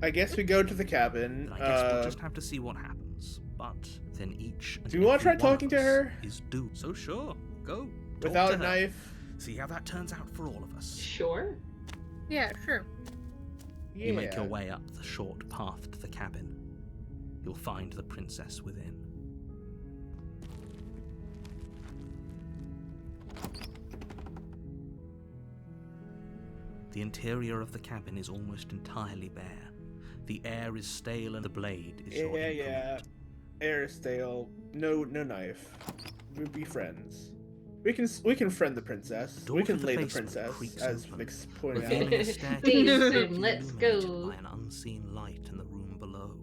I guess we go to the cabin. I guess we'll just have to see what happens. But then each and Do you wanna every try one talking of to us her? Is due. So sure, go. Talk Without to a her. knife. See how that turns out for all of us. Sure. Yeah, sure. Yeah. You make your way up the short path to the cabin. You'll find the princess within. The interior of the cabin is almost entirely bare. The air is stale and the blade is your Yeah. implement. Air is stale. No knife. We'll be friends. We can friend the princess. door We to can the lay the basement princess, creaks as open, Vix pointed revealing out. a staircase Jason, let's illuminated go. by an unseen light in the room below.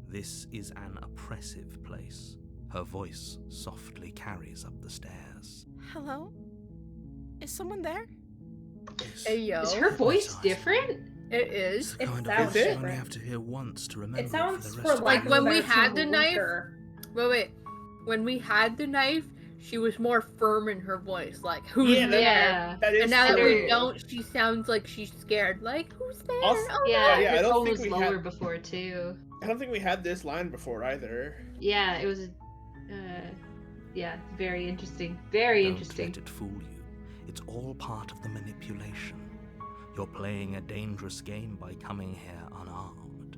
This is an oppressive place. Her voice softly carries up the stairs. Hello? Is someone there? Hey, yo. Is her voice different? It is. It's the kind It of sounds voice you only different. have to hear once to remember It sounds for the for rest of like lack your of when a we better had term, the knife. weaker. Wait. When we had the knife, she was more firm in her voice. Like, who's Yeah, there? Yeah. That is And now that true. we don't, she sounds like she's scared. Like, who's there? Also- Oh, Yeah, yeah, I her don't tone think was we lower had- before too. I don't think we had this line before either. Yeah, it was. Yeah, very interesting. Very Don't interesting. let it fool you. It's all part of the manipulation. You're playing a dangerous game by coming here unarmed.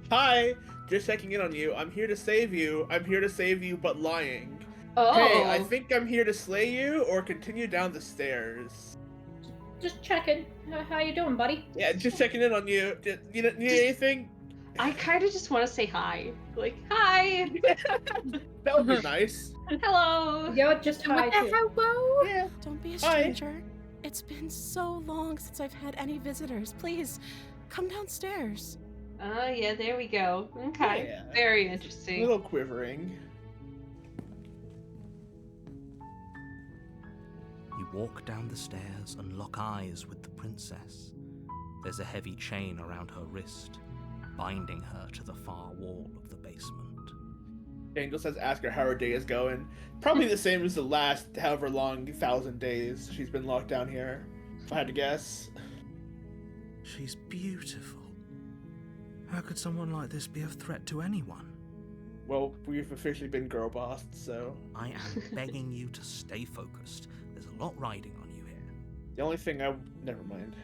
Hi! Just checking in on you. I'm here to save you. I'm here to save you, but lying. Oh. Hey, I think I'm here to slay you or continue down the stairs. Just checking. How you doing, buddy? Yeah, just checking in on you. You need anything? I kind of just want to say hi. Like, hi. That would be nice. Hello. Yo, just hi What the too. hello? Yeah. Don't be a Hi. stranger. It's been so long since I've had any visitors. Please, come downstairs. Oh, yeah, there we go. Okay. Yeah. Very A interesting. little quivering. You walk down the stairs and lock eyes with the princess. There's a heavy chain around her wrist, binding her to the far wall of the basement. Angel says ask her how her day is going. Probably the same as the last however long 1,000 days she's been locked down here, if I had to guess. She's beautiful. How could someone like this be a threat to anyone? Well, we've officially been girl bossed, so... I am begging you to stay focused. There's a lot riding on you here. The only thing I... Never mind.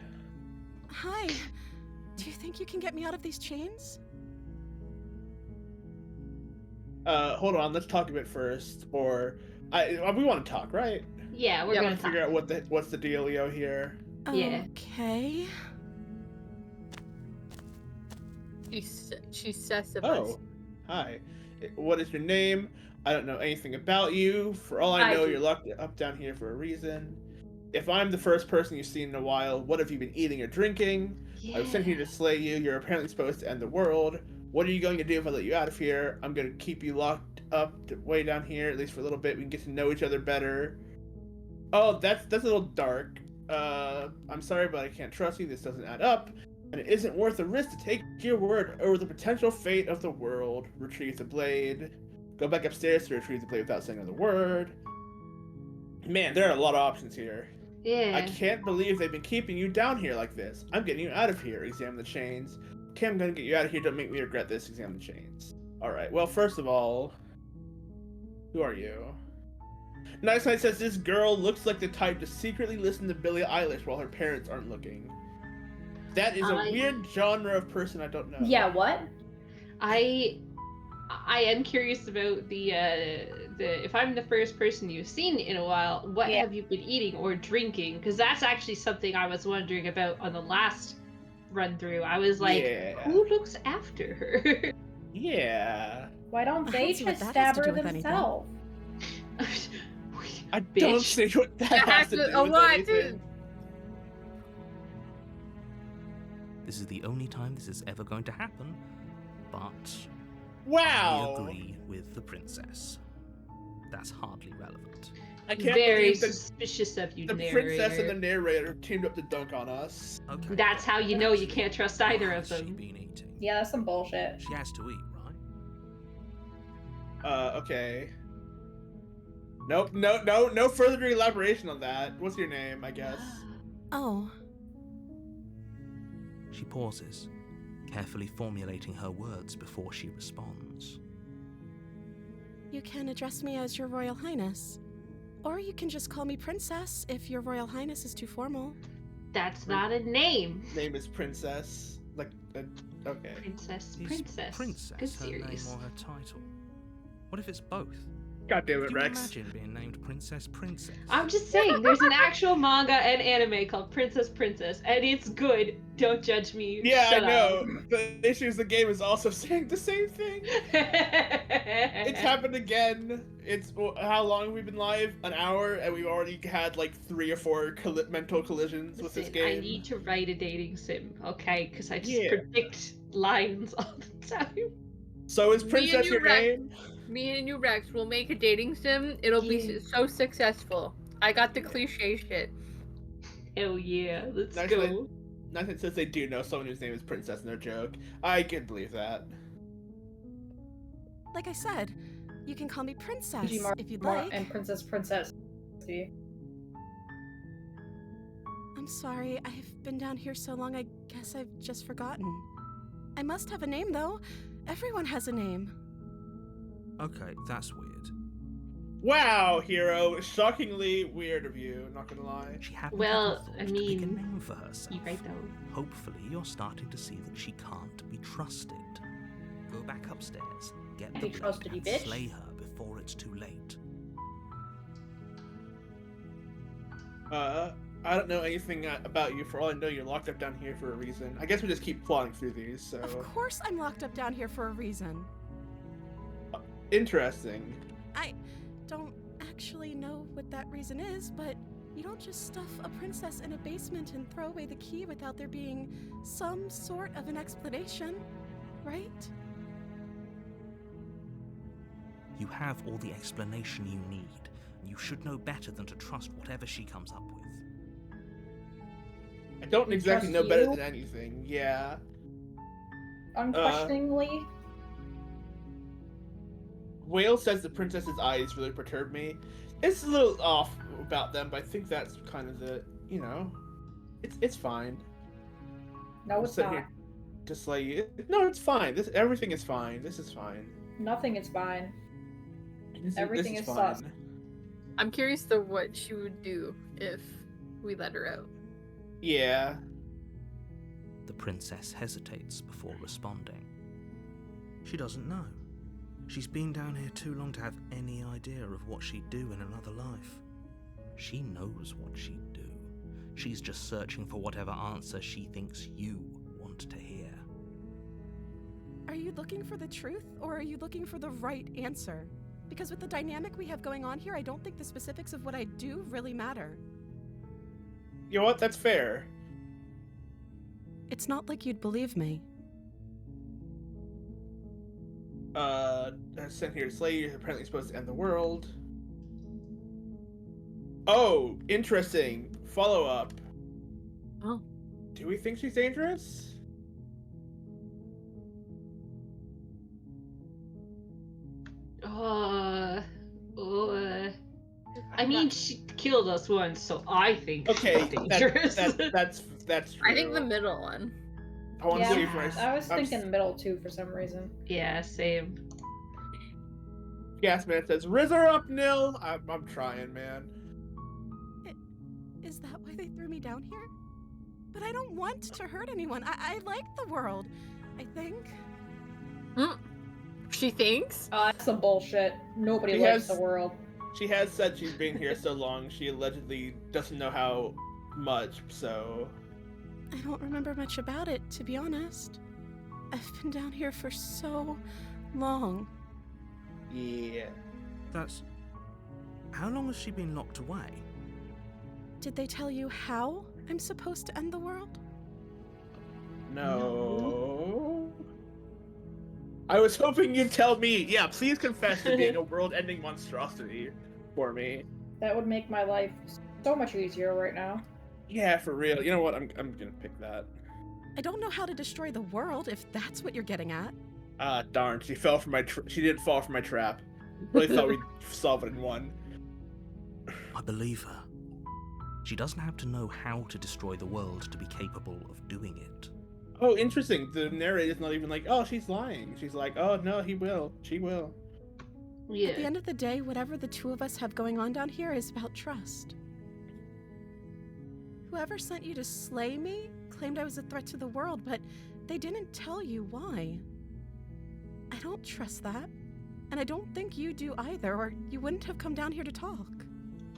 Hi. Do you think you can get me out of these chains? Hold on, let's talk a bit first, or... we want to talk, right? Yeah, we're Yeah, I gonna want to figure talk. out what's the dealio here. Yeah. Okay. She's sus of us. Oh, hi. What is your name? I don't know anything about you. For all I know, you're locked up down here for a reason. If I'm the first person you've seen in a while, what have you been eating or drinking? I was sent here to slay you. You're apparently supposed to end the world. What are you going to do if I let you out of here? I'm going to keep you locked up way down here, at least for a little bit. We can get to know each other better. Oh, that's a little dark. I'm sorry, but I can't trust you. This doesn't add up. And it isn't worth the risk to take your word over the potential fate of the world. Retrieve the blade. Go back upstairs to retrieve the blade without saying another word. Man, there are a lot of options here. Yeah. I can't believe they've been keeping you down here like this. I'm getting you out of here. Examine the chains. Okay, I'm gonna get you out of here. Don't make me regret this. Examine the chains. Alright, well, first of all, who are you? Nice Night says this girl looks like the type to secretly listen to Billie Eilish while her parents aren't looking. That is a weird genre of person I don't know. Yeah, what? I am curious about the if I'm the first person you've seen in a while, what have you been eating or drinking? Because that's actually something I was wondering about on the last run through. I was like, who looks after her? Yeah. Why don't they just stab her themselves? I don't see what that has to do with anything. This is the only time this is ever going to happen, but wow, I agree with the princess. That's hardly relevant. I can't Very believe the, suspicious of you, the narrator. princess and the narrator teamed up to dunk on us. Okay. That's how you know you can't trust either of them. She been eating? Yeah, that's some bullshit. She has to eat, right? Okay. Nope, no further elaboration on that. What's your name, I guess? Oh. She pauses, carefully formulating her words before she responds. You can address me as Your Royal Highness. Or you can just call me Princess if Your Royal Highness is too formal. That's not a name. Name is Princess. Like, okay. Princess. Princess, Good her series. name or her title? What if it's both? God damn it, Can Rex. you imagine being named Princess? I'm just saying, there's an actual manga and anime called Princess, and it's good. Don't judge me. Yeah, Shut I know. up. The issue is the game is also saying the same thing. It's happened again. It's how long have we been live? An hour, and we've already had like 3 or 4 mental collisions with this game. I need to write a dating sim, okay? Because I just predict lines all the time. So is Princess your name? Me and you, Rex, will make a dating sim. It'll be so successful. I got the cliche shit. Hell yeah, let's go. Nothing says they do know someone whose name is Princess in their joke. I can believe that. Like I said, you can call me Princess if you'd like. And Princess. I'm sorry, I've been down here so long I guess I've just forgotten. I must have a name though. Everyone has a name. Okay, that's weird. Wow, Hero. Shockingly weird of you, not gonna lie. She hadn't well, I mean, to pick a name for herself. You're right though. Hopefully you're starting to see that she can't be trusted. Go back upstairs, get the blade, and slay her before it's too late. I don't know anything about you. For all I know, you're locked up down here for a reason. I guess we just keep plotting through these, so... Of course I'm locked up down here for a reason. Interesting. I don't actually know what that reason is, but you don't just stuff a princess in a basement and throw away the key without there being some sort of an explanation, right? You have all the explanation you need. You should know better than to trust whatever she comes up with. I don't exactly know better than anything, yeah. Unquestioningly? Whale says the princess's eyes really perturb me. It's a little off about them, but I think that's kind of the, you know, it's fine. No, it's not. Just like, no, it's fine. Everything is fine. This is fine. Nothing is fine. Everything is fine. sus. I'm curious to what she would do if we let her out. Yeah. The princess hesitates before responding. She doesn't know. She's been down here too long to have any idea of what she'd do in another life. She knows what she'd do. She's just searching for whatever answer she thinks you want to hear. Are you looking for the truth, or are you looking for the right answer? Because with the dynamic we have going on here, I don't think the specifics of what I do really matter. You know what? That's fair. It's not like you'd believe me. Sent here to Slayin is apparently supposed to end the world. Oh, interesting. Follow up. Oh. Do we think she's dangerous? I mean, she killed us once, so I think okay, she's dangerous. That's true. I think the middle one. I want to see first. I was thinking the middle too for some reason. Yeah, same. Gasman says, "Riz her up, Nil." I'm trying, man. Is that why they threw me down here? But I don't want to hurt anyone. I like the world, I think. She thinks? Oh, that's some bullshit. Nobody likes the world. She has said she's been here so long, she allegedly doesn't know how much, so... I don't remember much about it, to be honest. I've been down here for so long. Yeah. That's... How long has she been locked away? Did they tell you how I'm supposed to end the world? No. I was hoping you'd tell me. Yeah, please confess to being a world-ending monstrosity for me. That would make my life so much easier right now. Yeah, for real. You know what? I'm gonna pick that. I don't know how to destroy the world, if that's what you're getting at. Ah, darn. She fell for my. She did fall for my trap. Really thought we'd solve it in one. I believe her. She doesn't have to know how to destroy the world to be capable of doing it. Oh, interesting. The narrator's not even like, oh, she's lying. She's like, oh, no, he will. She will. Yeah. At the end of the day, whatever the two of us have going on down here is about trust. Whoever sent you to slay me claimed I was a threat to the world, but they didn't tell you why. I don't trust that. And I don't think you do either, or you wouldn't have come down here to talk.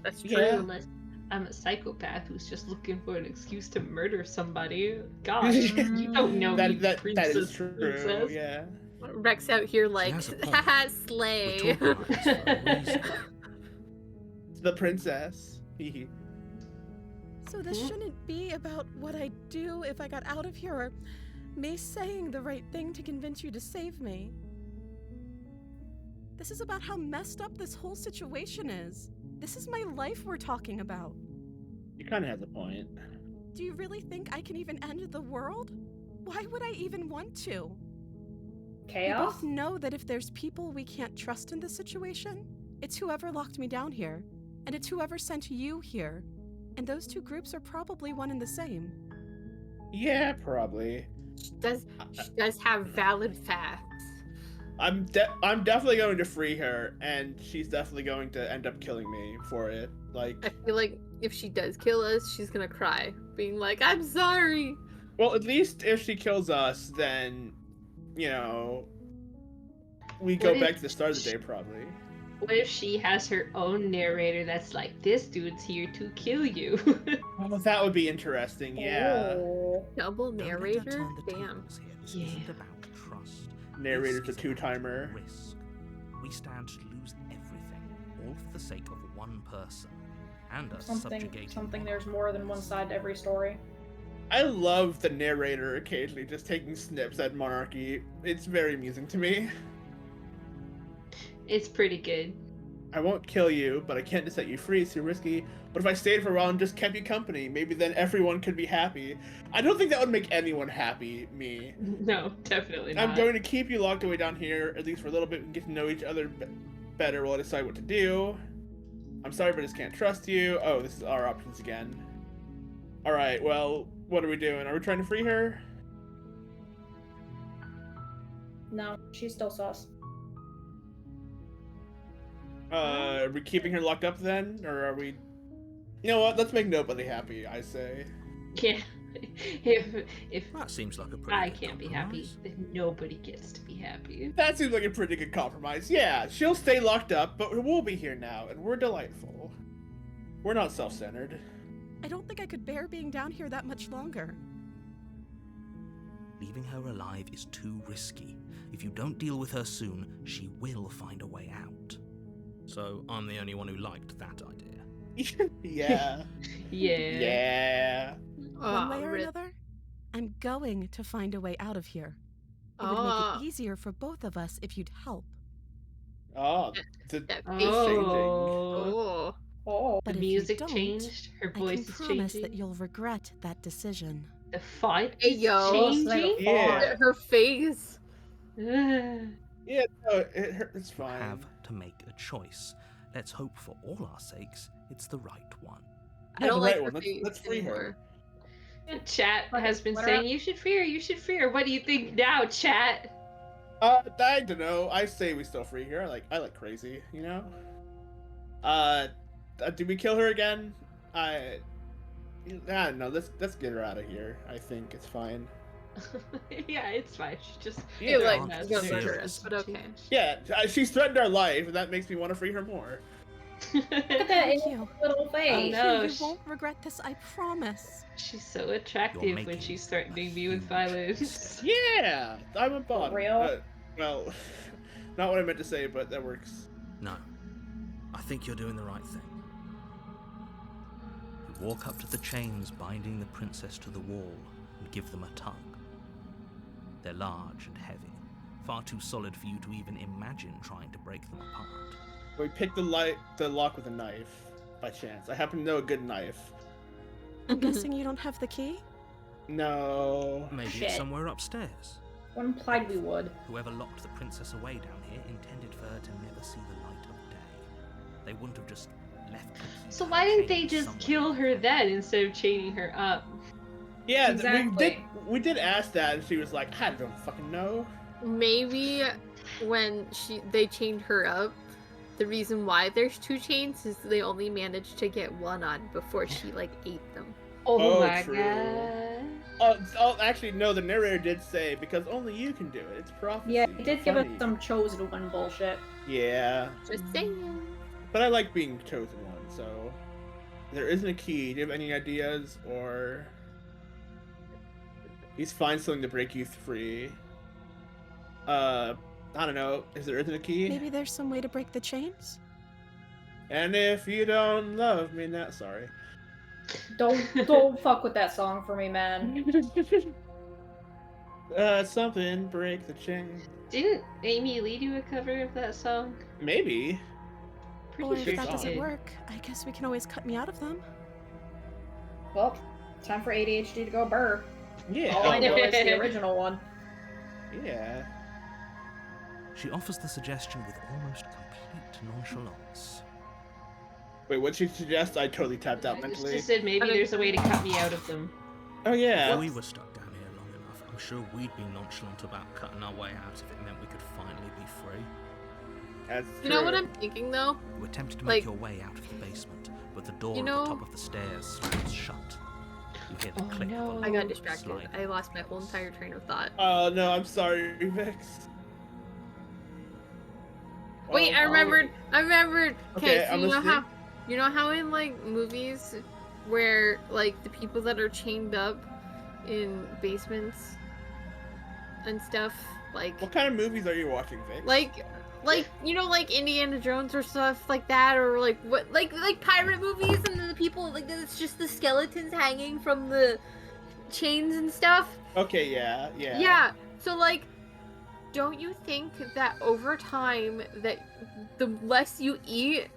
That's true. Yeah. Unless I'm a psychopath who's just looking for an excuse to murder somebody. Gosh, you don't know me, that is true. princess. Yeah. Rex out here like, haha, slay. The princess. So this shouldn't be about what I'd do if I got out of here, or me saying the right thing to convince you to save me. This is about how messed up this whole situation is. This is my life we're talking about. You kind of have a point. Do you really think I can even end the world? Why would I even want to? Chaos? We both know that if there's people we can't trust in this situation, it's whoever locked me down here, and it's whoever sent you here. And those two groups are probably one and the same. Yeah, probably. She does have valid facts. I'm definitely going to free her, and she's definitely going to end up killing me for it. Like, I feel like if she does kill us, she's gonna cry, being like, I'm sorry. well, at least if she kills us, then, you know, we go back to the start of the day, probably. What if she has her own narrator that's like, this dude's here to kill you? Well, that would be interesting, yeah. Oh. Double Don't let her narrator? turn the Damn. tables here. This Yeah. isn't about trust. Narrator's This a is two-timer. about risk. We stand to lose everything, all for the sake of one person, and us subjugating Something one. there's more than one side to every story. I love the narrator occasionally just taking snips at monarchy. It's very amusing to me. It's pretty good. I won't kill you, but I can't just set you free, it's too risky. But if I stayed for a while and just kept you company, maybe then everyone could be happy. I don't think that would make anyone happy, me. No, definitely not. I'm going to keep you locked away down here, at least for a little bit, and get to know each other better while I decide what to do. I'm sorry, but I just can't trust you. Oh, this is our options again. Alright, well, what are we doing? Are we trying to free her? No, she's still sus. Are we keeping her locked up then? Or are we... You know what? Let's make nobody happy, I say. Yeah. If That seems like a pretty I good can't be happy, compromise. then nobody gets to be happy. That seems like a pretty good compromise. Yeah, she'll stay locked up, but we'll be here now, and we're delightful. We're not self-centered. I don't think I could bear being down here that much longer. Leaving her alive is too risky. If you don't deal with her soon, she will find a way out. So I'm the only one who liked that idea. Yeah. Yeah. One way or another, I'm going to find a way out of here. It would make it easier for both of us if you'd help. Oh, But the if music you don't, changed. Her voice is I can promise changing. that you'll regret that decision. The font Hey, is yo. changing. Yeah. Her face. Yeah, no, it's You fine. have to make a choice. Let's hope for all our sakes it's the right one. I don't like the right her one. face Let's free her. And chat has been what saying, you should free her, you should free her. What do you think now, chat? I don't know. I say we still free her. I like crazy, you know? Did we kill her again? I don't know. Let's get her out of here. I think it's fine. Yeah, it's fine. She just Yeah, like, mess go with for her. it, but okay. Yeah, she's threatened our life, and that makes me want to free her more. Look at that Thank you. little face. no, You she- won't regret this, I promise. She's so attractive when making she's threatening me a with huge violence. mistake. Yeah, I'm a bot. real? Well, not what I meant to say, but that works. No, I think you're doing the right thing. You walk up to the chains binding the princess to the wall and give them a tug. They're large and heavy, far too solid for you to even imagine trying to break them apart. We picked the lock with a knife, by chance. I happen to know a good knife. I'm guessing you don't have the key? No. Maybe Shit. it's somewhere upstairs. What implied we would? Whoever locked the princess away down here intended for her to never see the light of day. They wouldn't have just left the key So to why her didn't they chained just somewhere. kill her then instead of chaining her up? Yeah, Exactly. we did ask that, and she was like, I don't fucking know. Maybe when they chained her up, the reason why there's two chains is they only managed to get one on before she ate them. Oh, Oh, my true. god. Actually, no, the narrator did say, because only you can do it. It's prophecy. Yeah, he did give us Funny. some chosen one bullshit. Yeah. Just saying. But I like being chosen one, so... There isn't a key. Do you have any ideas, or... He's find something to break you free. I don't know. Is there isn't a key? Maybe there's some way to break the chains? And if you don't love me now... Sorry. Don't fuck with that song for me, man. Something break the chain. Didn't Amy Lee do a cover of that song? Maybe. Pretty Or sure if good that she doesn't did. work, I guess we can always cut me out of them. Well, time for ADHD to go burr. Yeah. All I know is the original one. Yeah. She offers the suggestion with almost complete nonchalance. Wait, what'd she suggest? I totally tapped out I just mentally. said maybe there's a way to cut me out of them. Oh yeah. If we were stuck down here long enough, I'm sure we'd be nonchalant about cutting our way out if it meant we could finally be free. That's You know what true. I'm thinking though? You attempted to Like- make your way out of the basement, but the door You at know- the top of the stairs slams shut. You hear the Oh, click no. of a I got lock distracted. sliding. I lost my whole entire train of thought. Oh no, I'm sorry, Vix. Wait, Oh, I remembered. Okay, Okay, so I'm you know how in movies where the people that are chained up in basements and stuff, What kind of movies are you watching, Vix? Indiana Jones or stuff like that, or what pirate movies, and then the people it's just the skeletons hanging from the chains and stuff. Okay, yeah. Yeah. So don't you think that over time that the less you eat,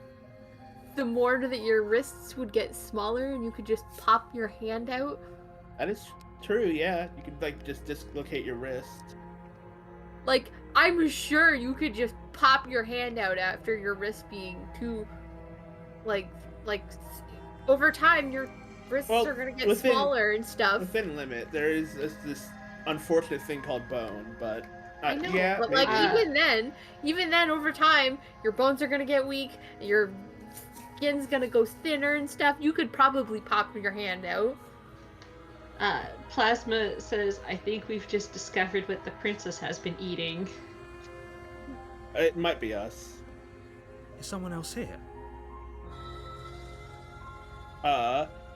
the more that your wrists would get smaller and you could just pop your hand out? That is true, yeah. You could just dislocate your wrist. I'm sure you could just pop your hand out after your wrist being too over time your wrists Well, are gonna get within- smaller and stuff. Within limit, there is this unfortunate thing called bone, but I know, yeah, but maybe. even then, over time, your bones are gonna get weak, your skin's gonna go thinner and stuff. You could probably pop your hand out. Plasma says, I think we've just discovered what the princess has been eating. It might be us. Is someone else here?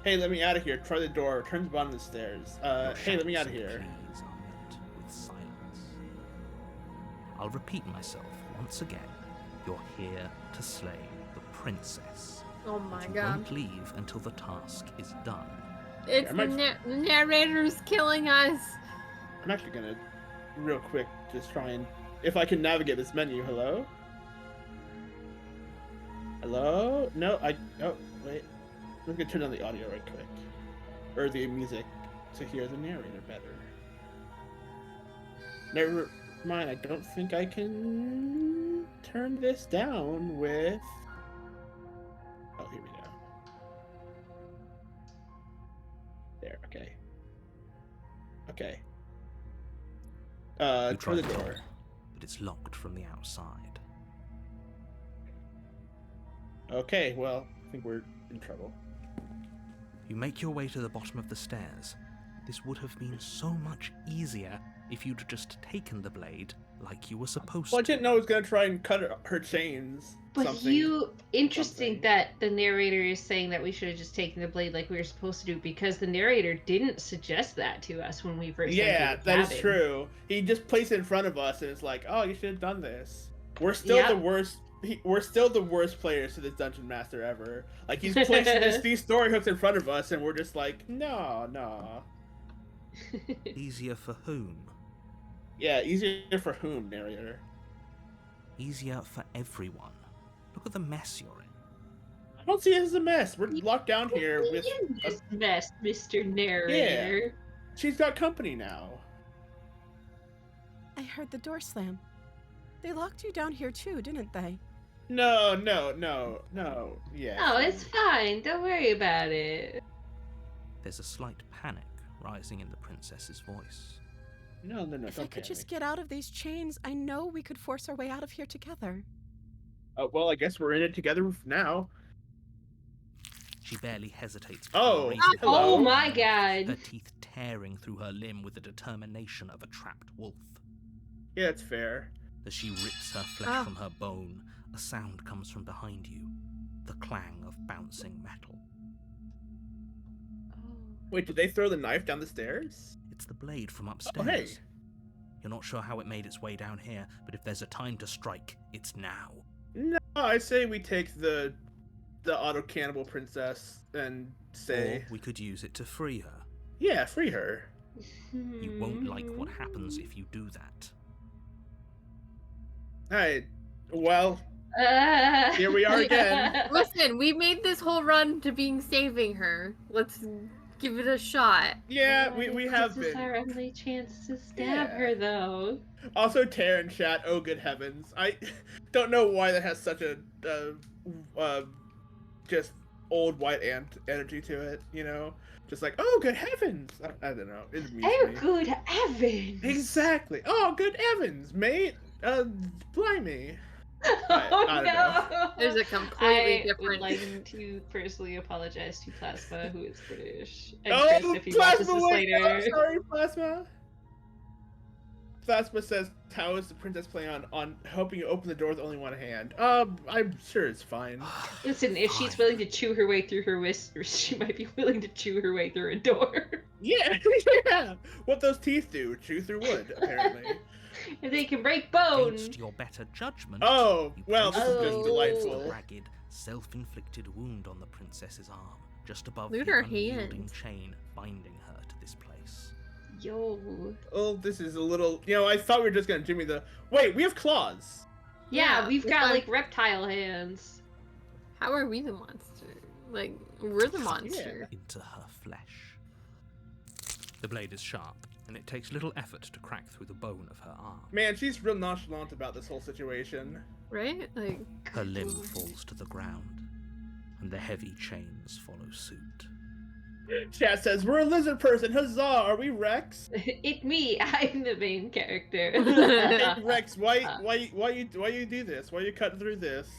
Hey, let me out of here. Try the door. Turns bottom of the stairs. Your Hey, let me out of shouts and here. pleas are met I'll repeat myself once again. You're here to slay the princess. Oh my You god. won't leave until the task is done. It's the narrator's killing us. I'm actually gonna, real quick, just try and, if I can navigate this menu. Hello? Hello? No, oh, wait. I'm gonna turn on the audio right quick. Or the music to hear the narrator better. Never mind, I don't think I can turn this down with... Oh, here we go. There, okay. Okay. You Try the the door. but it's locked from the outside. Okay, well, I think we're in trouble. You make your way to the bottom of the stairs. This would have been so much easier if you'd just taken the blade like you were supposed Well, I to. didn't know I was gonna try and cut her chains. But interesting that the narrator is saying that we should have just taken the blade like we were supposed to do, because the narrator didn't suggest that to us when we first entered the that cabin. is true. He just placed it in front of us, and it's like, oh, you should have done this. We're still the worst. We're still the worst players to this dungeon master ever. Like, he's placing these story hooks in front of us, and we're just like, no. Easier for whom? Yeah, easier for whom, narrator? Easier for everyone. Look at the mess you're in. I don't see it as a mess. We're locked down here with this mess, Mr. Narrator. Yeah. She's got company now. I heard the door slam. They locked you down here too, didn't they? No. Yeah. No, it's fine. Don't worry about it. There's a slight panic rising in the princess's voice. No, If I could just get out of these chains, I know we could force our way out of here together. Well, I guess we're in it together now. She barely hesitates. Oh, oh my god. Her teeth tearing through her limb with the determination of a trapped wolf. Yeah, it's fair. As she rips her flesh from her bone, a sound comes from behind you. The clang of bouncing metal. Wait, did they throw the knife down the stairs? It's the blade from upstairs. Oh, hey. You're not sure how it made its way down here, but if there's a time to strike, it's now. No, I say we take the auto-cannibal princess and say... Or we could use it to free her. Yeah, free her. You won't like what happens if you do that. Alright, well, here we are again. Listen, we made this whole run to saving her. Let's give it a shot. Yeah, we have been. This is our only chance to stab her, though. Also, Terran chat, oh good heavens. I don't know why that has such a, just old white ant energy to it, you know? Just like, oh good heavens! I don't know. It amused me. Good heavens! Exactly! Oh good heavens, mate! Blimey. Oh no! There's a completely I different... would like to personally apologize to Plasma, who is British. And Oh, Chris, if he watches Plasma! this later. I'm sorry, Plasma. Plasma says, "How is the princess playing on helping you open the door with only one hand?" I'm sure it's fine. Listen, if she's willing to chew her way through her whiskers, she might be willing to chew her way through a door. Yeah, yeah. What those teeth do? Chew through wood, apparently. And they can break bone. Against your better judgment. Oh, you well, this is place just a delightful. ragged, self-inflicted wound on the princess's arm, just above Look at the her unyielding hand. chain binding her to this place. Yo. Oh, this is a little... You know, I thought we were just gonna Jimmy the... Wait, we have claws! Yeah, we've got, like- like, reptile hands. How are we the monster? Like, we're the monster. Into her flesh. The blade is sharp, and it takes little effort to crack through the bone of her arm. Man, she's real nonchalant about this whole situation. Right? Like... Her limb falls to the ground, and the heavy chains follow suit. Chat says, "We're a lizard person, huzzah! Are we Rex?" It me, I'm the main character. Hey, Rex, why you do this? Why you cut through this?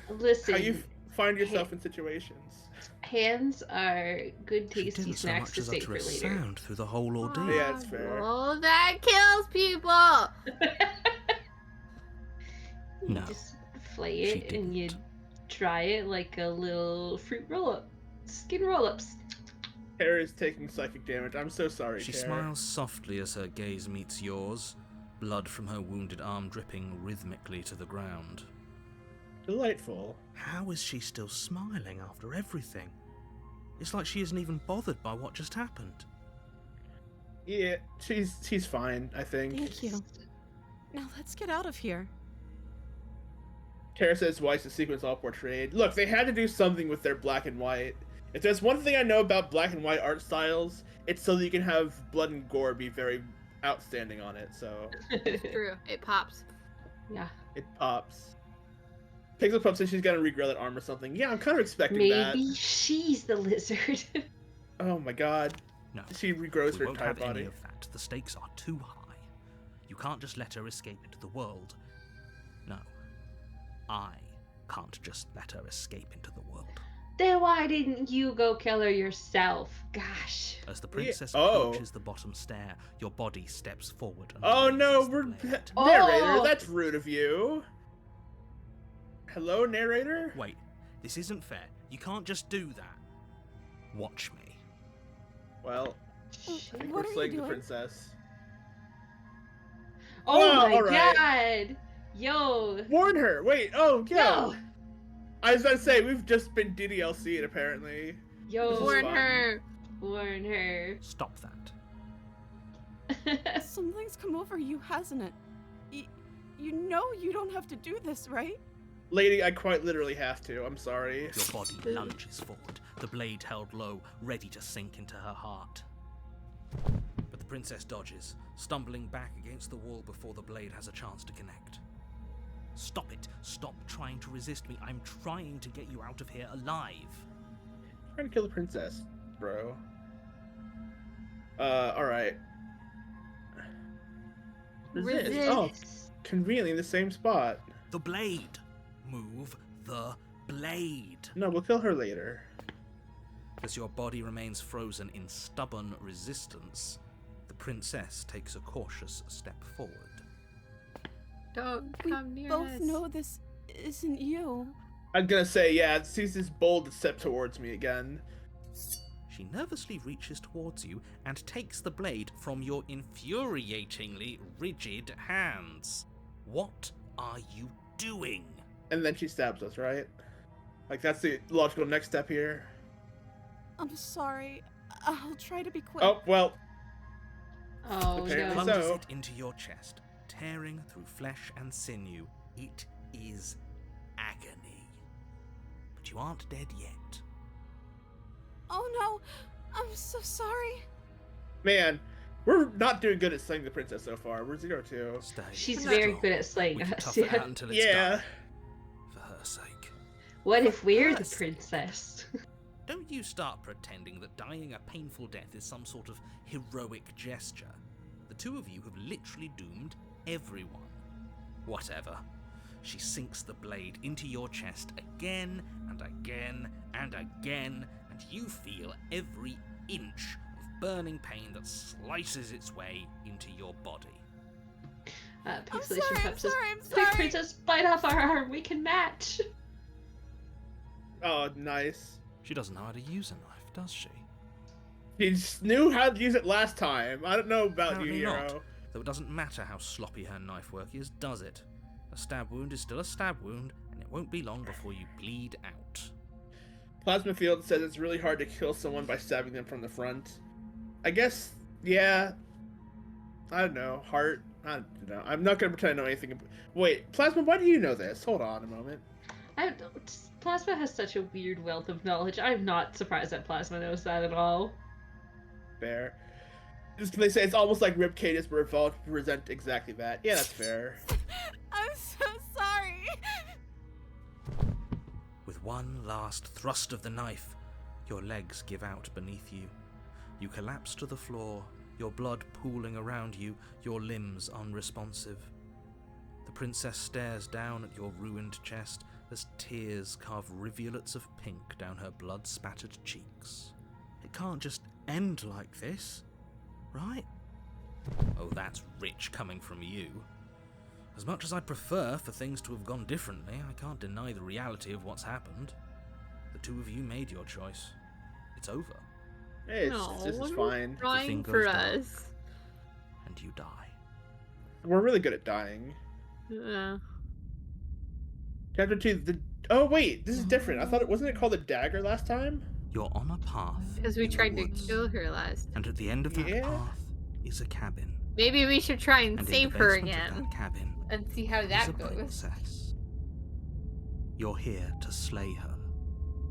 Listen, How you find yourself in situations? hands are good She tasty didn't so snacks much to as save utter for a later. sound through the whole ordeal. Yeah, it's fair. Oh, that kills people! You No, just flay she it and you didn't. try it like a little fruit roll-up. Skin roll-ups. Tara is taking psychic damage. I'm so sorry, She Tara. smiles softly as her gaze meets yours, blood from her wounded arm dripping rhythmically to the ground. Delightful. How is she still smiling after everything? It's like she isn't even bothered by what just happened. Yeah, she's fine, I think. Thank you. Now let's get out of here. Tara says, why is the sequence all portrayed? Look, they had to do something with their black and white. If there's one thing I know about black and white art styles, it's so that you can have blood and gore be very outstanding on it, so... It's true. It pops. Yeah. It pops. Pixel Pup says she's gonna regrow that arm or something. Yeah, I'm kind of expecting that. Maybe she's the lizard. Oh my god. No, she regrows we her won't entire have body. any of that. The stakes are too high. You can't just let her escape into the world. No, I can't just let her escape into the world. Then why didn't you go kill her yourself? Gosh. As the princess Yeah. approaches the bottom stair, your body steps forward. And Oh no, raises the we're... blade. Narrator, that's rude of you. Hello, narrator? Wait, this isn't fair. You can't just do that. Watch me. Well, I think What we're are slaying you the doing? princess. Oh Wow, my alright. god! Yo! Warn her! Wait, oh, yo! No! I was about to say, we've just been DDLC'd, apparently. Yo! This is Warn fun. her. Warn her. Stop that. Something's come over you, hasn't it? You know you don't have to do this, right? Lady, I quite literally have to. I'm sorry. Your body lunges forward, the blade held low, ready to sink into her heart. But the princess dodges, stumbling back against the wall before the blade has a chance to connect. Stop it. Stop trying to resist me. I'm trying to get you out of here alive. Trying to kill the princess, bro. Alright. Resist. Oh, conveniently in the same spot. The blade. Move the blade. No, we'll kill her later. As your body remains frozen in stubborn resistance, the princess takes a cautious step forward. Don't We come near both us. know this isn't you. I'm gonna say, yeah, sees this bold step towards me again. She nervously reaches towards you and takes the blade from your infuriatingly rigid hands. What are you doing? And then she stabs us, right? Like, that's the logical next step here. I'm sorry. I'll try to be quick. Oh, well, Oh Apparently no. Plunges so. it into your chest, tearing through flesh and sinew. It is agony. But you aren't dead yet. Oh no, I'm so sorry. man, we're not doing good at slaying the princess so far. We're 0-2. Stay She's strong. very good at slaying We can us. tough it Yeah. out until it's Yeah. done. For her sake. What if we're the Us. princess? Don't you start pretending that dying a painful death is some sort of heroic gesture. The two of you have literally doomed everyone. Whatever. She sinks the blade into your chest again and again and again, and you feel every inch of burning pain that slices its way into your body. Pixelation sorry, Cup says, I'm quick, sorry. princess, bite off our arm. We can match. Oh, nice. She doesn't know how to use a knife, does she? He just knew how to use it last time. I don't know about you, Apparently Hero. not. Though it doesn't matter how sloppy her knife work is, does it? A stab wound is still a stab wound, and it won't be long before you bleed out. Plasma Field says it's really hard to kill someone by stabbing them from the front. I guess, yeah. I don't know. Heart. I don't know. I'm not gonna pretend I know anything. Wait, Plasma, why do you know this? Hold on a moment. Plasma has such a weird wealth of knowledge. I'm not surprised that Plasma knows that at all. Fair. Just they say it's almost like Rip Cadis were evolved to present exactly that. Yeah, that's fair. I'm so sorry. With one last thrust of the knife, your legs give out beneath you. You collapse to the floor, your blood pooling around you, your limbs unresponsive. The princess stares down at your ruined chest as tears carve rivulets of pink down her blood-spattered cheeks. It can't just end like this, right? Oh, that's rich coming from you. As much as I'd prefer for things to have gone differently, I can't deny the reality of what's happened. The two of you made your choice. It's over. Hey, No, this is we're fine. Trying goes for dark. us. And you die. We're really good at dying. Yeah. Chapter 2, oh wait, this is different. I thought wasn't it called the dagger last time? You're on a path. Because we in the tried to woods, kill her last. and at the end of that path is a cabin. Maybe we should try and save her In the basement again. of that cabin And see how is that a goes. princess. You're here to slay her.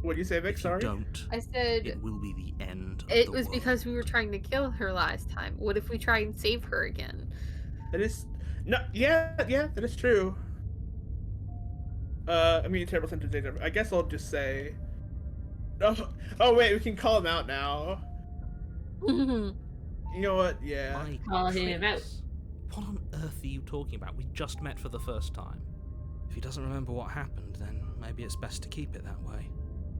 What did you say, Vic? If Sorry. you don't, I said it will be the end of it the was world. because we were trying to kill her last time. What if we try and save her again? That is yeah, that is true. I mean, terrible sentence. I guess I'll just say. Oh wait, we can call him out now. You know what? Yeah. Call him out. What on earth are you talking about? We just met for the first time. If he doesn't remember what happened, then maybe it's best to keep it that way.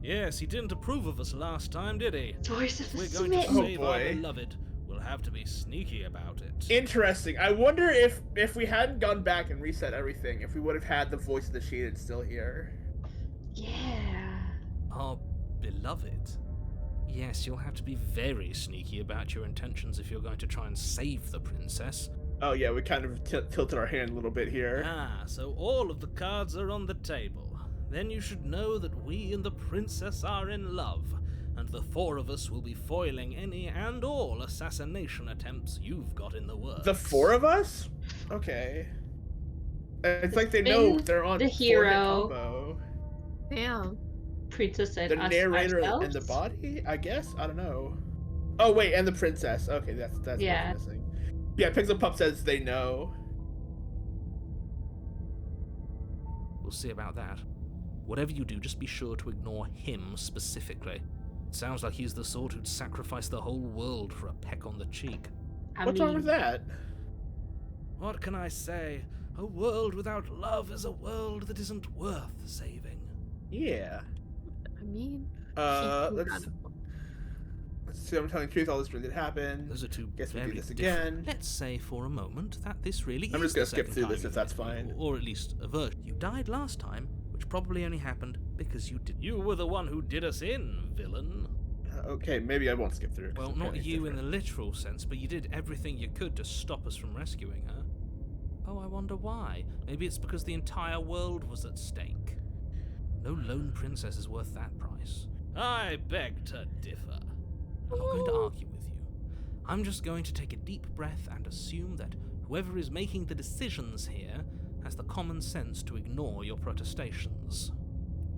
Yes, he didn't approve of us last time, did he? Voice of the We're going to Smith. save our beloved. We'll have to be sneaky about it. Interesting. I wonder if we hadn't gone back and reset everything, if we would have had the voice of the shaded still here. Yeah. Our beloved? Yes, you'll have to be very sneaky about your intentions if you're going to try and save the princess. Oh yeah, we kind of tilted our hand a little bit here. Ah, so all of the cards are on the table. Then you should know that we and the princess are in love, and the four of us will be foiling any and all assassination attempts you've got in the works. The four of us? Okay. It's like they know they're on the hero. combo. Damn. Princess and The us narrator ourselves? and the body, I guess. I don't know. Oh wait, and the princess. Okay, that's Yeah. what's missing. Yeah, Pixel Pup says they know. We'll see about that. Whatever you do, just be sure to ignore him specifically. It sounds like he's the sort who'd sacrifice the whole world for a peck on the cheek. What's wrong with that? What can I say? A world without love is a world that isn't worth saving. Yeah. I mean, let's see. I'm telling the truth. All this really did happen. Those are two Guess we very do this different. again. Let's say for a moment that this really I'm is just gonna the skip second through time this if you've that's met me, fine. or at least a version. You died last time, which probably only happened because you did. You were the one who did us in, villain. Okay, maybe I won't skip through. Well, not you in the literal sense, but you did everything you could to stop us from rescuing her. Oh, I wonder why. Maybe it's because the entire world was at stake. No lone princess is worth that price. I beg to differ. I'm not going to argue with you. I'm just going to take a deep breath and assume that whoever is making the decisions here has the common sense to ignore your protestations.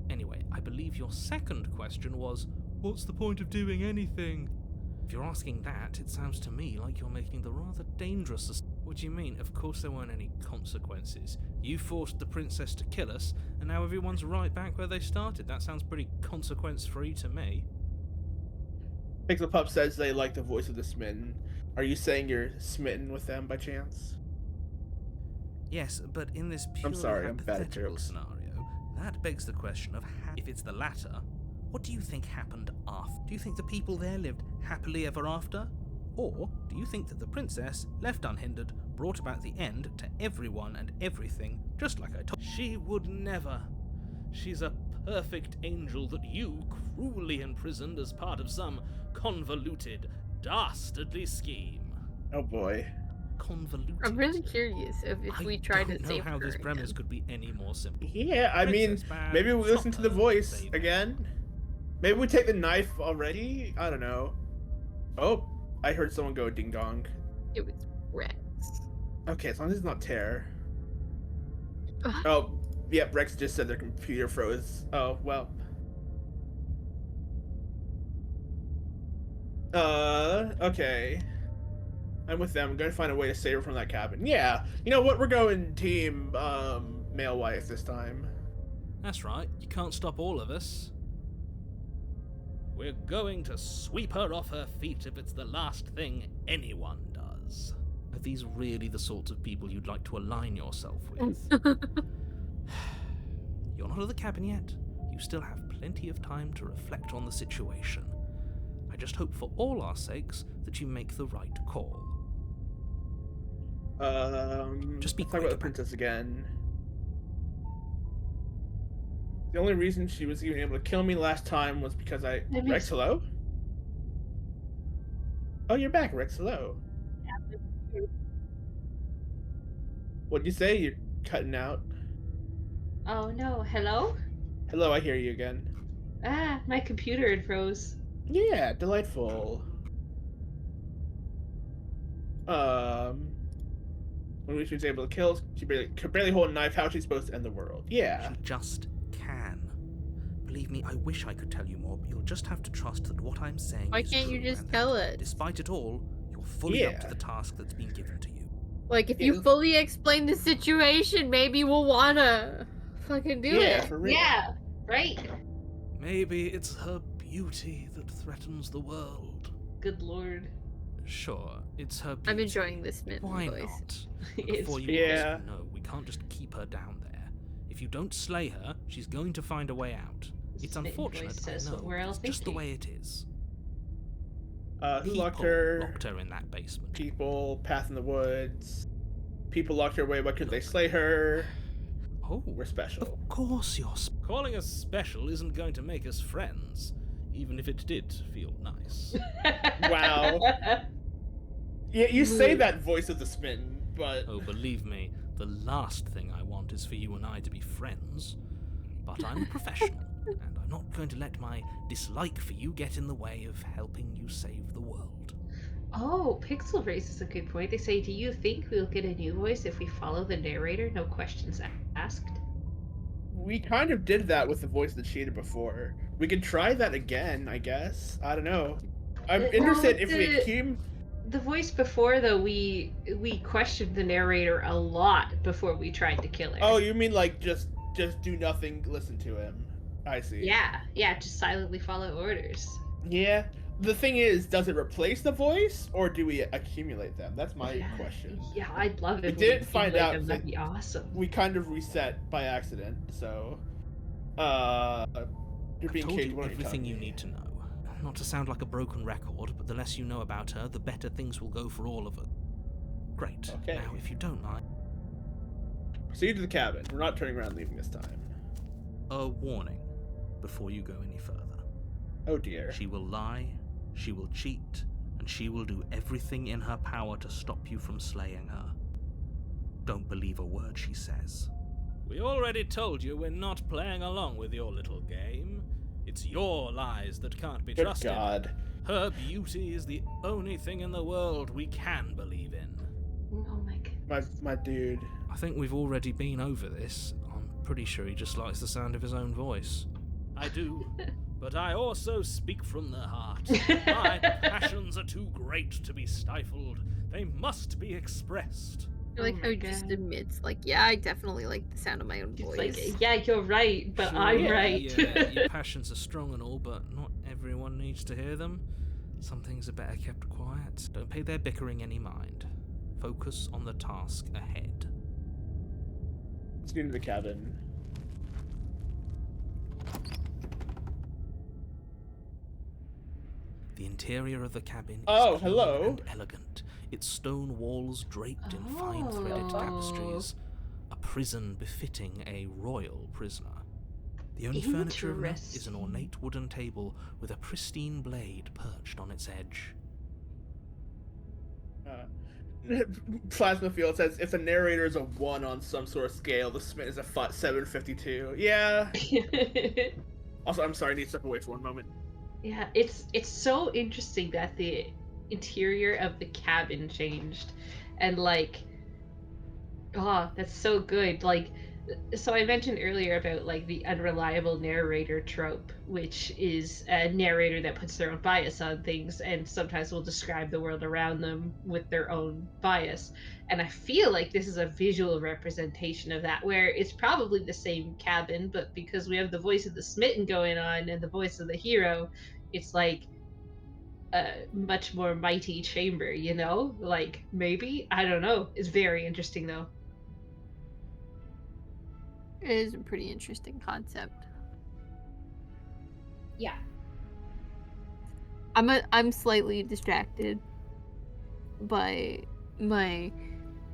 Anyway, I believe your second question was, what's the point of doing anything? If you're asking that, it sounds to me like you're making the rather dangerous... What do you mean? Of course there weren't any consequences. You forced the princess to kill us, and now everyone's right back where they started. That sounds pretty consequence-free to me. Pixel Pup says they like the voice of the smitten. Are you saying you're smitten with them by chance? Yes, but in this purely I'm bad at hypothetical jokes. scenario, that begs the question of if it's the latter, what do you think happened after? Do you think the people there lived happily ever after? Or do you think that the princess, left unhindered, brought about the end to everyone and everything, just like I told? She would never. She's a perfect angel that you cruelly imprisoned as part of some convoluted, dastardly scheme. Oh boy. Convoluted. I'm really curious if we try to I don't save know how her this premise again. could be any more simple. Yeah, I mean, Princess bad, maybe we listen to the stop her, voice save again. Maybe we take the knife already? I don't know. Oh, I heard someone go ding dong. It was Rex. Okay, as long as it's not Terror. Oh, yep, Rex just said their computer froze. Oh, well. Okay. I'm with them. I'm gonna find a way to save her from that cabin. Yeah, you know what? We're going team, male wife this time. That's right, you can't stop all of us. We're going to sweep her off her feet if it's the last thing anyone does. Are these really the sorts of people you'd like to align yourself with? You're not at the cabin yet. You still have plenty of time to reflect on the situation. I just hope for all our sakes that you make the right call. Just be talk quick about the about princess again. The only reason she was even able to kill me last time was because Rex, hello? Oh, you're back, Rex, hello. What'd you say? You're cutting out. Oh no, hello? Hello, I hear you again. Ah, my computer had froze. Yeah, delightful. When she's able to kill, she could barely hold a knife. How is she supposed to end the world? Yeah. She just can. Believe me, I wish I could tell you more, but you'll just have to trust that what I'm saying Why is can't true. you just and tell that, us? Despite it all, you're fully up to the task that's been given to you. Like, if you fully explain the situation, maybe we'll wanna fucking do it. For real. Yeah, right? Maybe it's her beauty that threatens the world. Good lord. Sure, it's her beauty. I'm enjoying this Mitten Why voice. not? But It's before you ask, no, we can't just keep her down there. If you don't slay her, she's going to find a way out. It's Smitten unfortunate, voice I says know, what we're but all it's just the thinking. way it is. Who locked People her? locked her in that basement. People, Path in the Woods. People locked her away. Why couldn't they slay her? Oh, we're special. Of course you're Calling us special isn't going to make us friends, even if it did feel nice. Wow. Yeah, you say that voice of the Smitten, but... Oh, believe me, the last thing I want is for you and I to be friends. But I'm a professional, and I'm not going to let my dislike for you get in the way of helping you save the world. Oh, Pixel raises a good point. They say, do you think we'll get a new voice if we follow the narrator? No questions asked. We kind of did that with the voice that cheated before. We could try that again, I guess. I don't know. I'm interested if we keep... The voice before, though, we questioned the narrator a lot before we tried to kill her. Oh, you mean like just do nothing, listen to him. I see. Yeah, just silently follow orders. Yeah. The thing is, does it replace the voice, or do we accumulate them? That's my question. Yeah, I'd love it. We didn't find out. Them. That'd be awesome. We kind of reset by accident, so... You're being told caged. you What everything you need to know. Not to sound like a broken record, but the less you know about her, the better things will go for all of us. Great. Okay. Now, if you don't mind... Proceed to the cabin. We're not turning around and leaving this time. A warning before you go any further. Oh dear. She will lie, she will cheat, and she will do everything in her power to stop you from slaying her. Don't believe a word she says. We already told you we're not playing along with your little game. It's your lies that can't be trusted. Good God. Her beauty is the only thing in the world we can believe in. Oh my goodness. My dude. I think we've already been over this. I'm pretty sure he just likes the sound of his own voice. I do, but I also speak from the heart. My passions are too great to be stifled. They must be expressed. I like how he just admits, like, yeah, I definitely like the sound of my own voice. Like, yeah, you're right, but Sure, I'm right. Yeah, your passions are strong and all, but not everyone needs to hear them. Some things are better kept quiet. Don't pay their bickering any mind. Focus on the task ahead. Let's get into the cabin. The interior of the cabin is clean hello. And elegant. Its stone walls draped in fine threaded tapestries. A prison befitting a royal prisoner. The only furniture of note is an ornate wooden table with a pristine blade perched on its edge. Plasma Field says if the narrator is a 1 on some sort of scale, the Smith is a 752. Yeah. Also, I'm sorry, I need to step away for one moment. Yeah, it's so interesting that the interior of the cabin changed, and like, that's so good. Like, so I mentioned earlier about like the unreliable narrator trope, which is a narrator that puts their own bias on things and sometimes will describe the world around them with their own bias. And I feel like this is a visual representation of that, where it's probably the same cabin, but because we have the voice of the Smitten going on and the voice of the hero, it's like a much more mighty chamber, you know? Like, maybe? I don't know. It's very interesting though. It is a pretty interesting concept. Yeah. I'm slightly distracted by my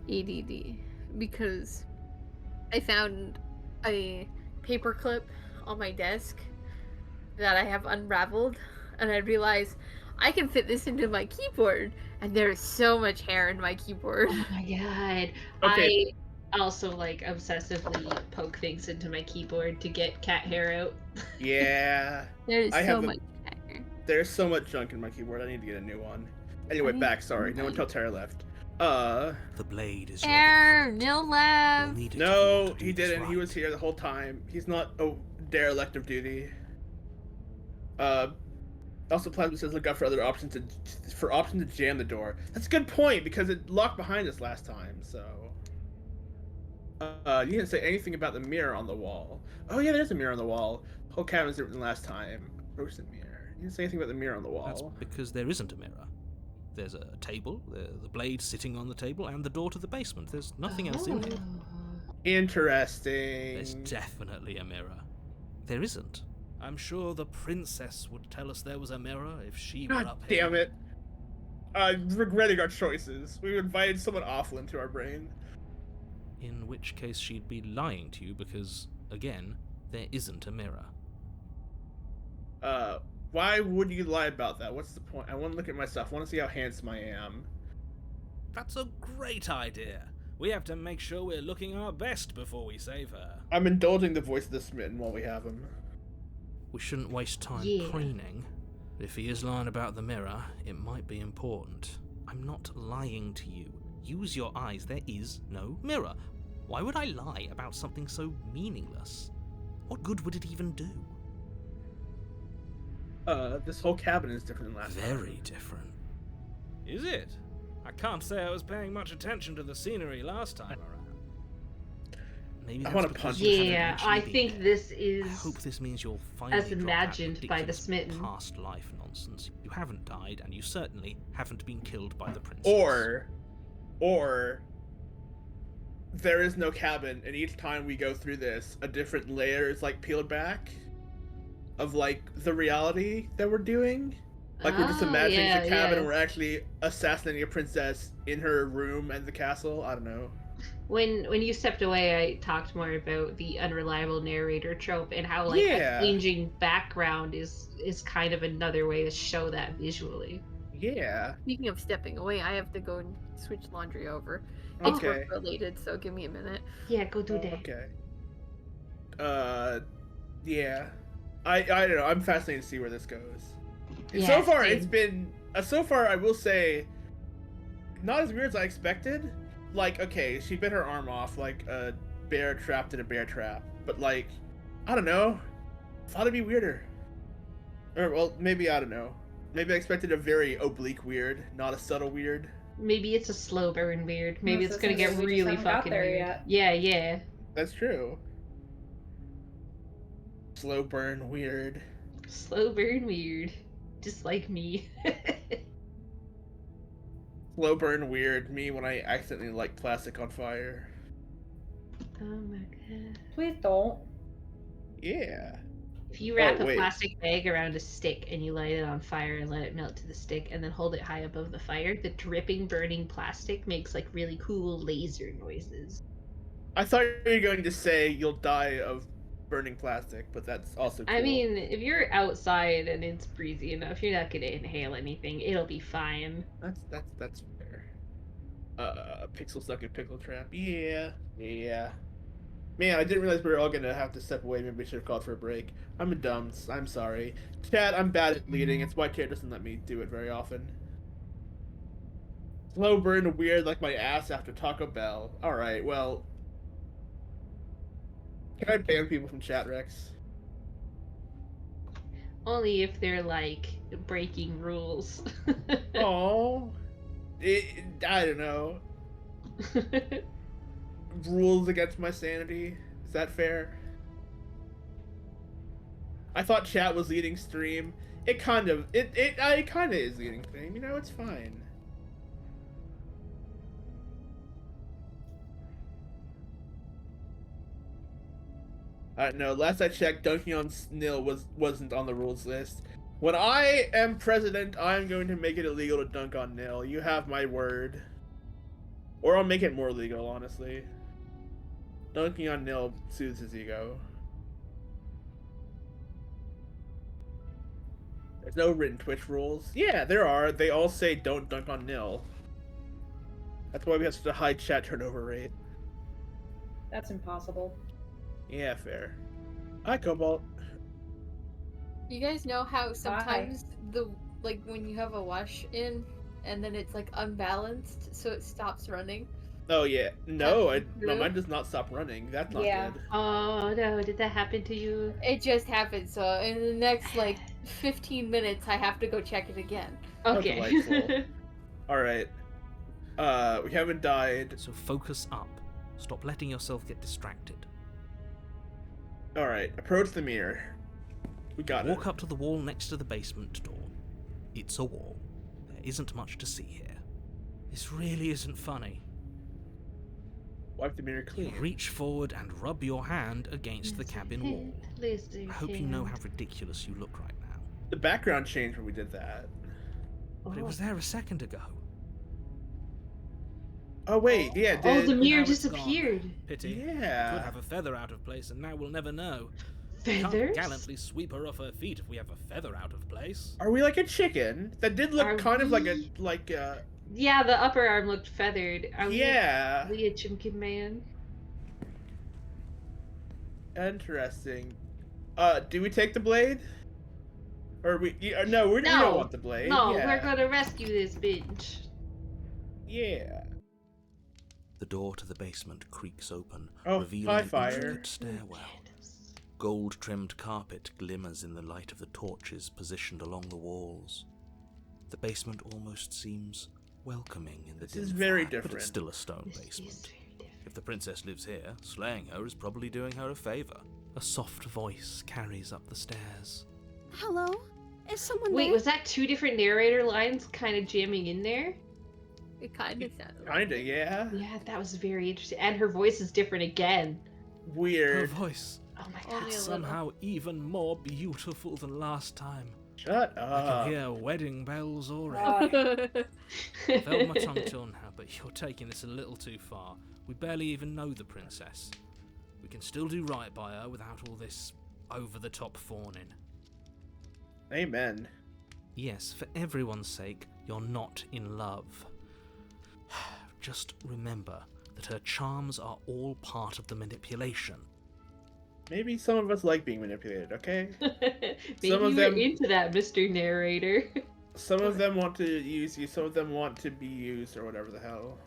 ADD because I found a paperclip on my desk that I have unraveled, and I realized I can fit this into my keyboard, and there is so much hair in my keyboard. Oh my god. Okay. also like obsessively poke things into my keyboard to get cat hair out. Yeah. There's so much hair. There's so much junk in my keyboard. I need to get a new one. Anyway, back. Sorry, no one tell Tara left. The blade is your Nil left. No, he didn't. Right. He was here the whole time. He's not a derelict of duty. Also, Plasma says look out for other options to jam the door. That's a good point because it locked behind us last time. So, you didn't say anything about the mirror on the wall. Oh yeah, there's a mirror on the wall. The whole cabin's different than last time. Roasted mirror. You didn't say anything about the mirror on the wall. That's because there isn't a mirror. There's a table, the blade sitting on the table, and the door to the basement. There's nothing else in here. Interesting. There's definitely a mirror. There isn't. I'm sure the princess would tell us there was a mirror if she were up here. Damn it. Regretting our choices. We invited someone awful into our brain. In which case she'd be lying to you because, again, there isn't a mirror. Why would you lie about that? What's the point? I want to look at myself. I want to see how handsome I am. That's a great idea. We have to make sure we're looking our best before we save her. I'm indulging the voice of the smitten while we have him. We shouldn't waste time preening. If he is lying about the mirror, it might be important. I'm not lying to you. Use your eyes. There is no mirror. Why would I lie about something so meaningless? What good would it even do? This whole cabin is different than last time. Very different. Is it? I can't say I was paying much attention to the scenery last time around. Maybe I want to punch you. Yeah, I think this is. I hope this means you'll finally as imagined by the smitten. Past life nonsense. You haven't died, and you certainly haven't been killed by the princess. Or there is no cabin, and each time we go through this, a different layer is like peeled back of like the reality that we're doing. Like we're just imagining the cabin and we're actually assassinating a princess in her room and the castle. I don't know. When you stepped away, I talked more about the unreliable narrator trope and how like a changing background is kind of another way to show that visually. Yeah. Speaking of stepping away, I have to go and switch laundry over. It's work related, so give me a minute. Yeah, go do that. Okay. Yeah. I don't know. I'm fascinated to see where this goes. Yeah, so far, it's been so far. I will say, not as weird as I expected. Like, okay, she bit her arm off like a bear trapped in a bear trap. But like, I don't know. Thought it'd be weirder. Or well, maybe I don't know. Maybe I expected a very oblique weird, not a subtle weird. Maybe it's a slow burn weird. Maybe it's gonna get really fucking weird. Yeah. That's true. Slow burn weird. Slow burn weird. Just like me. Slow burn weird. Me when I accidentally light plastic on fire. Oh my god. Please don't. Yeah. If you wrap a plastic bag around a stick and you light it on fire and let it melt to the stick and then hold it high above the fire, the dripping, burning plastic makes like really cool laser noises. I thought you were going to say you'll die of burning plastic, but that's also cool. I mean, if you're outside and it's breezy enough, you're not gonna inhale anything. It'll be fine. That's fair. Pixel stuck in pickle trap. Yeah. Man, I didn't realize we were all gonna have to step away. Maybe we should have called for a break. I'm a dumps. I'm sorry. Chat, I'm bad at leading. It's why Kate doesn't let me do it very often. Slow burn weird like my ass after Taco Bell. Alright, well. Can I ban people from chat, Rex? Only if they're like breaking rules. Oh, I don't know. Rules against my sanity. Is that fair? I thought chat was leading stream. It kind of is leading stream. You know, it's fine. No, last I checked, dunking on Nil wasn't on the rules list. When I am president, I'm going to make it illegal to dunk on Nil. You have my word. Or I'll make it more legal, honestly. Dunking on Nil soothes his ego. There's no written Twitch rules. Yeah, there are. They all say don't dunk on Nil. That's why we have such a high chat turnover rate. That's impossible. Yeah, fair. Hi, Cobalt. You guys know how sometimes when you have a wash in and then it's like unbalanced, so it stops running? Oh yeah, no, mine does not stop running. That's not good. Oh no, did that happen to you? It just happened. So in the next 15 minutes, I have to go check it again. Okay. Oh, delightful. All right. We haven't died. So focus up. Stop letting yourself get distracted. All right. Approach the mirror. We got it. Walk up to the wall next to the basement door. It's a wall. There isn't much to see here. This really isn't funny. Wipe the mirror clean. Reach forward and rub your hand against the cabin wall. I hope you know how ridiculous you look right now. The background changed when we did that. But it was there a second ago. Oh wait, yeah. Oh, the mirror Now it's disappeared. gone. Pity. Yeah. Could have a feather out of place, and now we'll never know. Feathers? Can't gallantly sweep her off her feet if we have a feather out of place. Are we like a chicken? That did look kind of like a Yeah, the upper arm looked feathered. Are yeah. we a chimkin man? Interesting. Do we take the blade? Or we no, we don't want the blade. No, yeah. we're gonna rescue this bitch. Yeah. The door to the basement creaks open, Oh, revealing an fire. intricate stairwell. Gold-trimmed carpet glimmers in the light of the torches positioned along the walls. The basement almost seems welcoming in the dim is very fire, but different. it's still a stone basement. If the princess lives here, slaying her is probably doing her a favor. A soft voice carries up the stairs. Hello? Is someone Wait, there? was that two different narrator lines kind of jamming in there? It kind of sounded Kinda, yeah. Yeah, that was very interesting. And her voice is different again. Her Weird. voice, Oh my Only god. a Somehow even more beautiful than last time. Shut I up. can hear wedding bells already. I've held my tongue till now, but you're taking this a little too far. We barely even know the princess. We can still do right by her without all this over-the-top fawning. Amen. yes, for everyone's sake, you're not in love. Just remember that her charms are all part of the manipulation. Maybe some of us like being manipulated, okay? Maybe Some of you're them- into that, Mr. Narrator. Some of them want to use you, some of them want to be used, or whatever the hell.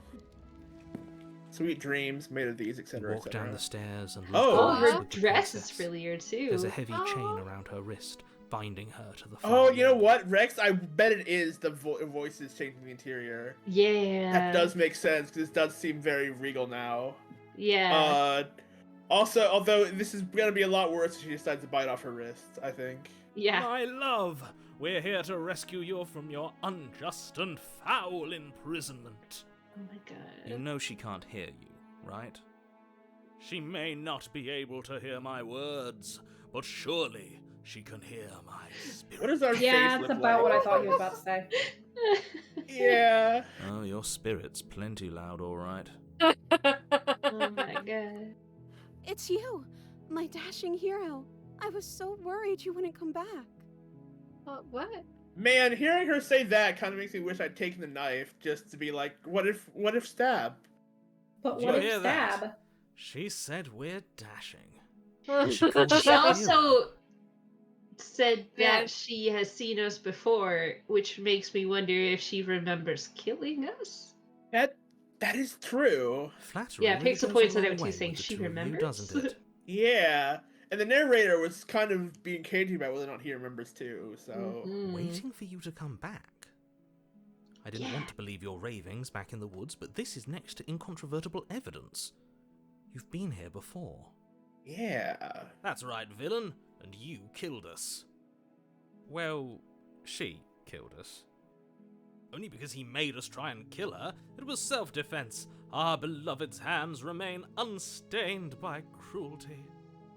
Sweet dreams made of these, You etc. walk down the stairs and Oh. look Oh, eyes her with the dress is princess. frillier too. There's a heavy chain around her wrist, binding her to the Oh, fire. you know what, Rex? I bet it is the voices changing the interior. Yeah. That does make sense, because it does seem very regal now. Yeah. Also, although this is gonna be a lot worse if she decides to bite off her wrist, I think. Yeah. My love, we're here to rescue you from your unjust and foul imprisonment. Oh my god. You know she can't hear you, right? She may not be able to hear my words, but surely she can hear my spirit. What does our Yeah, face that's look about like? what I thought you were about to say. Yeah. Oh, your spirit's plenty loud, all right. Oh my god. It's you, my dashing hero. I was so worried you wouldn't come back. What? Man, hearing her say that kind of makes me wish I'd taken the knife just to be like, what if stab? But Did what you if hear that? stab? She said we're dashing. She also said Yeah. that she has seen us before, which makes me wonder if she remembers killing us. That is true. Flattery Yeah, really Pixel goes points a out long what way he's saying. with the She two of you, remembers? doesn't it? Yeah. And the narrator was kind of being cagey about whether or not he remembers too, so... Mhm. Waiting for you to come back. I didn't want to believe your ravings back in the woods, but this is next to incontrovertible evidence. You've been here before. Yeah. That's right, villain, and you killed us. Well, she killed us. Only because he made us try and kill her. It was self-defense. Our beloved's hands remain unstained by cruelty.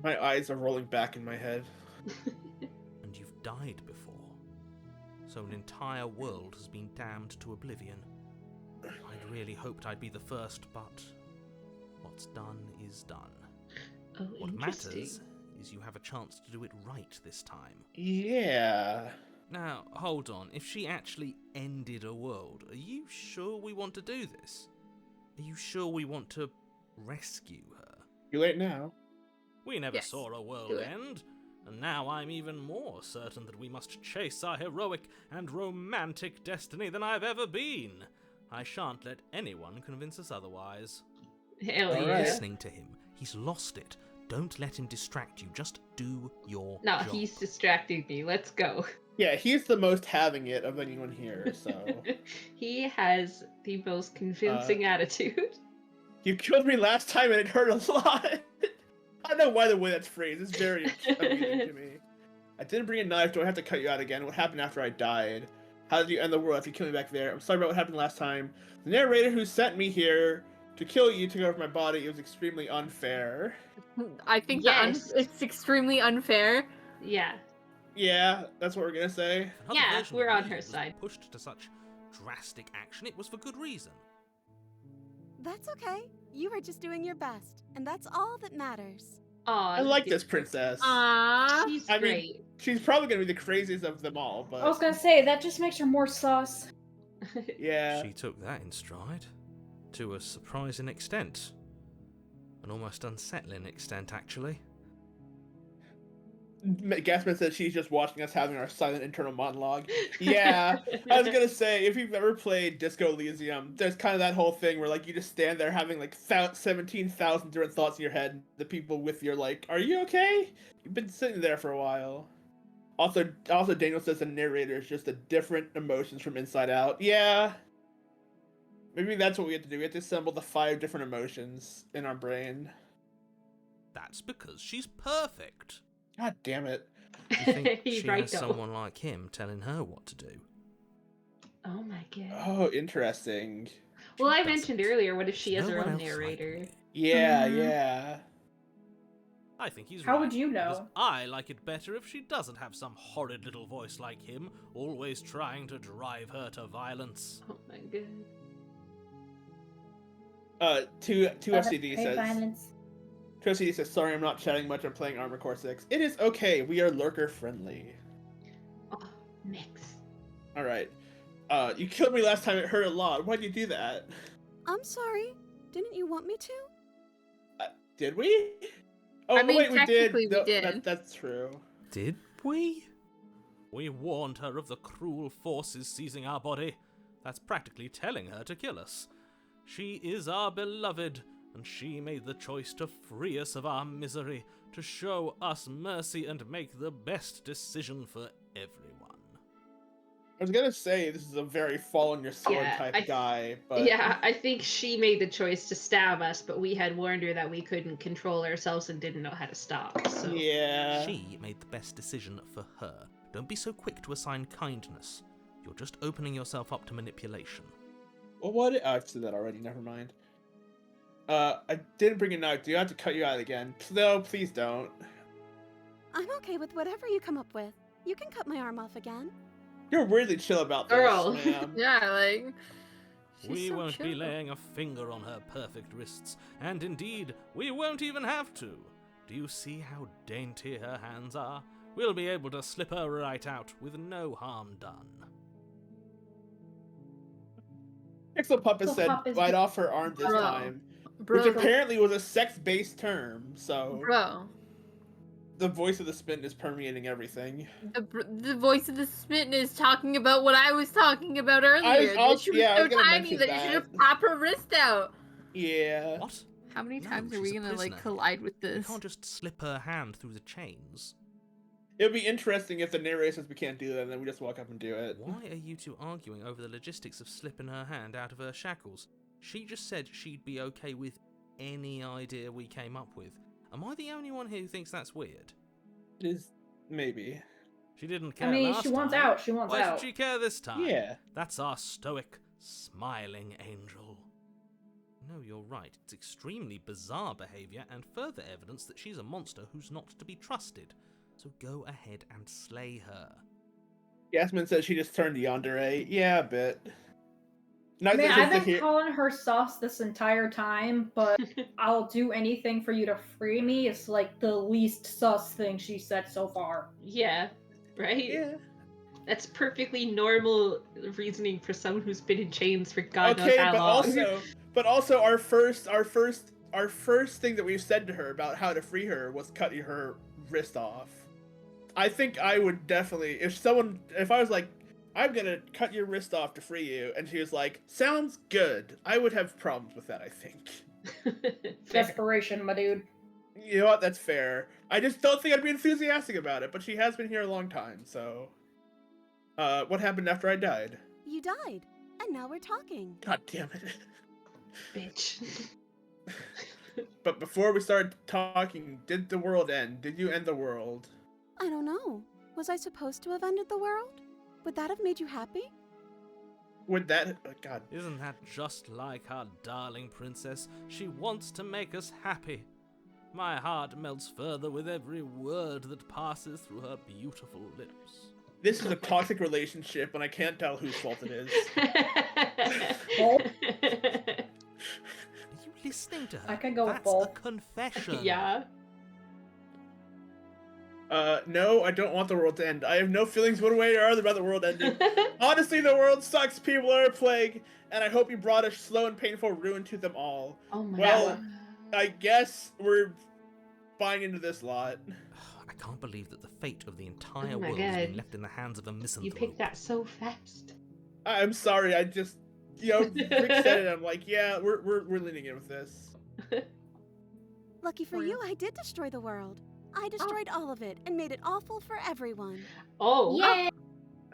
My eyes are rolling back in my head. And you've died before. So an entire world has been damned to oblivion. I'd really hoped I'd be the first, but what's done is done. Oh, What interesting. matters is you have a chance to do it right this time. Yeah. Now, hold on. If she actually ended a world, are you sure we want to do this? Are you sure we want to rescue her? Too late now. We never Yes, saw a world do it. end, and now I'm even more certain that we must chase our heroic and romantic destiny than I've ever been. I shan't let anyone convince us otherwise. Hell All yeah. right. Listening to him. He's lost it. Don't let him distract you. Just do your No, job. he's distracting me. Let's go. Yeah, he's the most having it of anyone here, so... He has the most convincing attitude. You killed me last time and it hurt a lot! I don't know why the way that's phrased. It's very amusing to me. I didn't bring a knife. Do I have to cut you out again? What happened after I died? How did you end the world after you killed me back there? I'm sorry about what happened last time. The narrator who sent me here to kill you took over my body. It was extremely unfair. I think Yes. it's extremely unfair. Yeah. Yeah, that's what we're gonna say. If another Yeah, version we're of on me her was side. Pushed to such drastic action, it was for good reason. That's okay. You were just doing your best, and that's all that matters. Aw, I like this princess. Aww. She's I mean, great. she's probably gonna be the craziest of them all, but I was gonna say, that just makes her more sus. yeah. She took that in stride. To a surprising extent. An almost unsettling extent, actually. Gasman says she's just watching us having our silent internal monologue. Yeah, I was gonna say, if you've ever played Disco Elysium, there's kind of that whole thing where like you just stand there having like 17,000 different thoughts in your head. The people with you are like, "Are you okay? You've been sitting there for a while." Also, Daniel says the narrator is just the different emotions from inside out. Yeah, maybe that's what we have to do. We have to assemble the 5 different emotions in our brain. That's because she's perfect. God damn it. Do you think He's she right, has though. someone like him telling her what to do? Oh my god. Oh, interesting. Well, I Doesn't. mentioned earlier, what if she has No her one own else like narrator? me. Yeah, Mhm. yeah. I think he's How right. would you Because know? I like it better if she doesn't have some horrid little voice like him, always trying to drive her to violence. Oh my god. Two FCD Hey, says. violence. 2 FCD says, sorry, I'm not chatting much. I'm playing Armored Core 6. It is okay. We are lurker friendly. Oh, mix. All right. You killed me last time. It hurt a lot. Why'd you do that? I'm sorry. Didn't you want me to? Did we? Oh, I mean, wait, we did. technically we did. That's true. Did we? We warned her of the cruel forces seizing our body. That's practically telling her to kill us. She is our beloved, and she made the choice to free us of our misery, to show us mercy and make the best decision for everyone. I was gonna say this is a very fall on your sword Yeah, type guy, but Yeah, I think she made the choice to stab us, but we had warned her that we couldn't control ourselves and didn't know how to stop. So yeah. She made the best decision for her. Don't be so quick to assign kindness. You're just opening yourself up to manipulation. Well, what? Oh, I've said that already. Never mind. I didn't bring a knife. Do I have to cut you out again? No, please don't. I'm okay with whatever you come up with. You can cut my arm off again. You're weirdly chill about this, Girl. ma'am. Yeah, like. she's We so won't be chill. laying a finger on her perfect wrists, and indeed, we won't even have to. Do you see how dainty her hands are? We'll be able to slip her right out with no harm done. Pixel Puppet Pixel said Puppet's bite off her arm this Bro. time, Bro, which apparently was a sex-based term. So bro. the voice of the spin is permeating everything. The voice of the smitten is talking about what I was talking about earlier. I That was she was gonna so tiny mention that you should have that. popped her wrist out. Yeah. What? How many No, times are she's we a gonna like prisoner. collide with You this? can't just slip her hand through the chains. It would be interesting if the narrator says we can't do that, and then we just walk up and do it. Why are you two arguing over the logistics of slipping her hand out of her shackles? She just said she'd be okay with any idea we came up with. Am I the only one here who thinks that's weird? It is maybe. She didn't care I mean, last she wants time. out. She wants Why out. should she care this time? Yeah. That's our stoic, smiling angel. No, you're right. It's extremely bizarre behavior and further evidence that she's a monster who's not to be trusted. So go ahead and slay her. Yasmin says she just turned yandere. Yeah, a bit. I mean, Neither I've does been the calling her sus this entire time, but I'll do anything for you to free me. It's like the least sus thing she said so far. yeah, right? Yeah. That's perfectly normal reasoning for someone who's been in chains for God knows Okay, how long. but also our first our first thing that we said to her about how to free her was cutting her wrist off. I think I would definitely, if I was like, I'm gonna cut your wrist off to free you, and she was like, sounds good, I would have problems with that, I think. Desperation, my dude. You know what, that's fair. I just don't think I'd be enthusiastic about it, but she has been here a long time, so... what happened after I died? You died, and now we're talking. God damn it. Bitch. But before we started talking, did the world end? Did you end the world? I don't know. Was I supposed to have ended the world? Would that have made you happy? Would that... Oh, God. Isn't that just like our darling princess? She wants to make us happy. My heart melts further with every word that passes through her beautiful lips. This is a toxic relationship, and I can't tell whose fault it is. Both? Are you listening to her? I can go with That's both. a confession. Yeah. No, I don't want the world to end. I have no feelings one way or other about the world ending. Honestly, the world sucks, people are a plague, and I hope you brought a slow and painful ruin to them all. Oh my Well, god. I guess we're buying into this lot. I can't believe that the fate of the entire Oh my world has been God. left in the hands of a You misanthrope. picked that so fast. I'm sorry, I just, Rick said it, I'm like, yeah, we're leaning in with this. Lucky for you, I did destroy the world. I destroyed all of it and made it awful for everyone. Oh. Yay!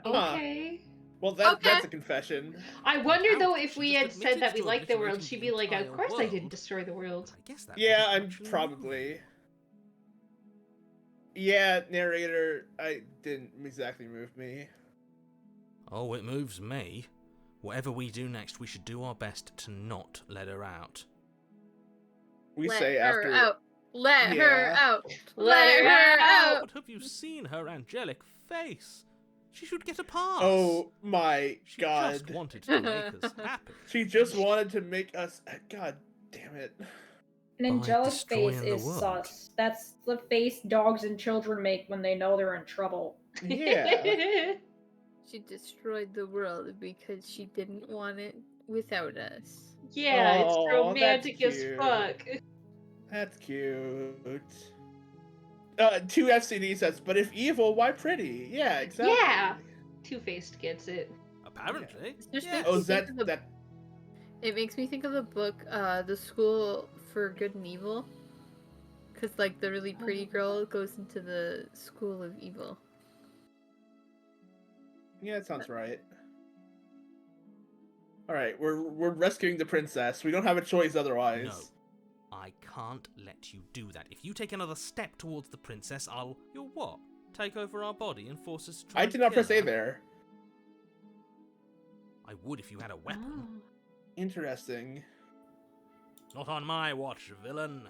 Okay. Well, Okay. that's a confession. I wonder though Ouch, if she we just had said admitted that we to liked the world, obliterating she'd the be like, of entire course I didn't world. destroy the world. I guess that Yeah, would I'm actually probably. Yeah, narrator, I didn't exactly move me. Oh, it moves me. Whatever we do next, we should do our best to not let her out. We Let say her after. out. Let her Yeah. out. Let her out. But have you seen her angelic face? She should get a pass. Oh my She god. just wanted to make us happy. She just wanted to make us. God damn it. An By angelic face destroying the is world. sus. That's the face dogs and children make when they know they're in trouble. Yeah. She destroyed the world because she didn't want it without us. Yeah, it's Aw, romantic that's as cute. fuck. That's cute. 2 FCD says, but if evil, why pretty? Yeah, exactly. Yeah. Two-Faced gets it. Apparently. It just Yes. makes Oh, me is think of the, that? It makes me think of the book, The School for Good and Evil. Because, like, the really pretty girl goes into the School of Evil. Yeah, that sounds right. All right, we're rescuing the princess. We don't have a choice otherwise. No. I can't let you do that. If you take another step towards the princess, You'll what? Take over our body and force us to try I and did not kill press A her? there. I would if you had a weapon. Oh. Interesting. Not on my watch, villain.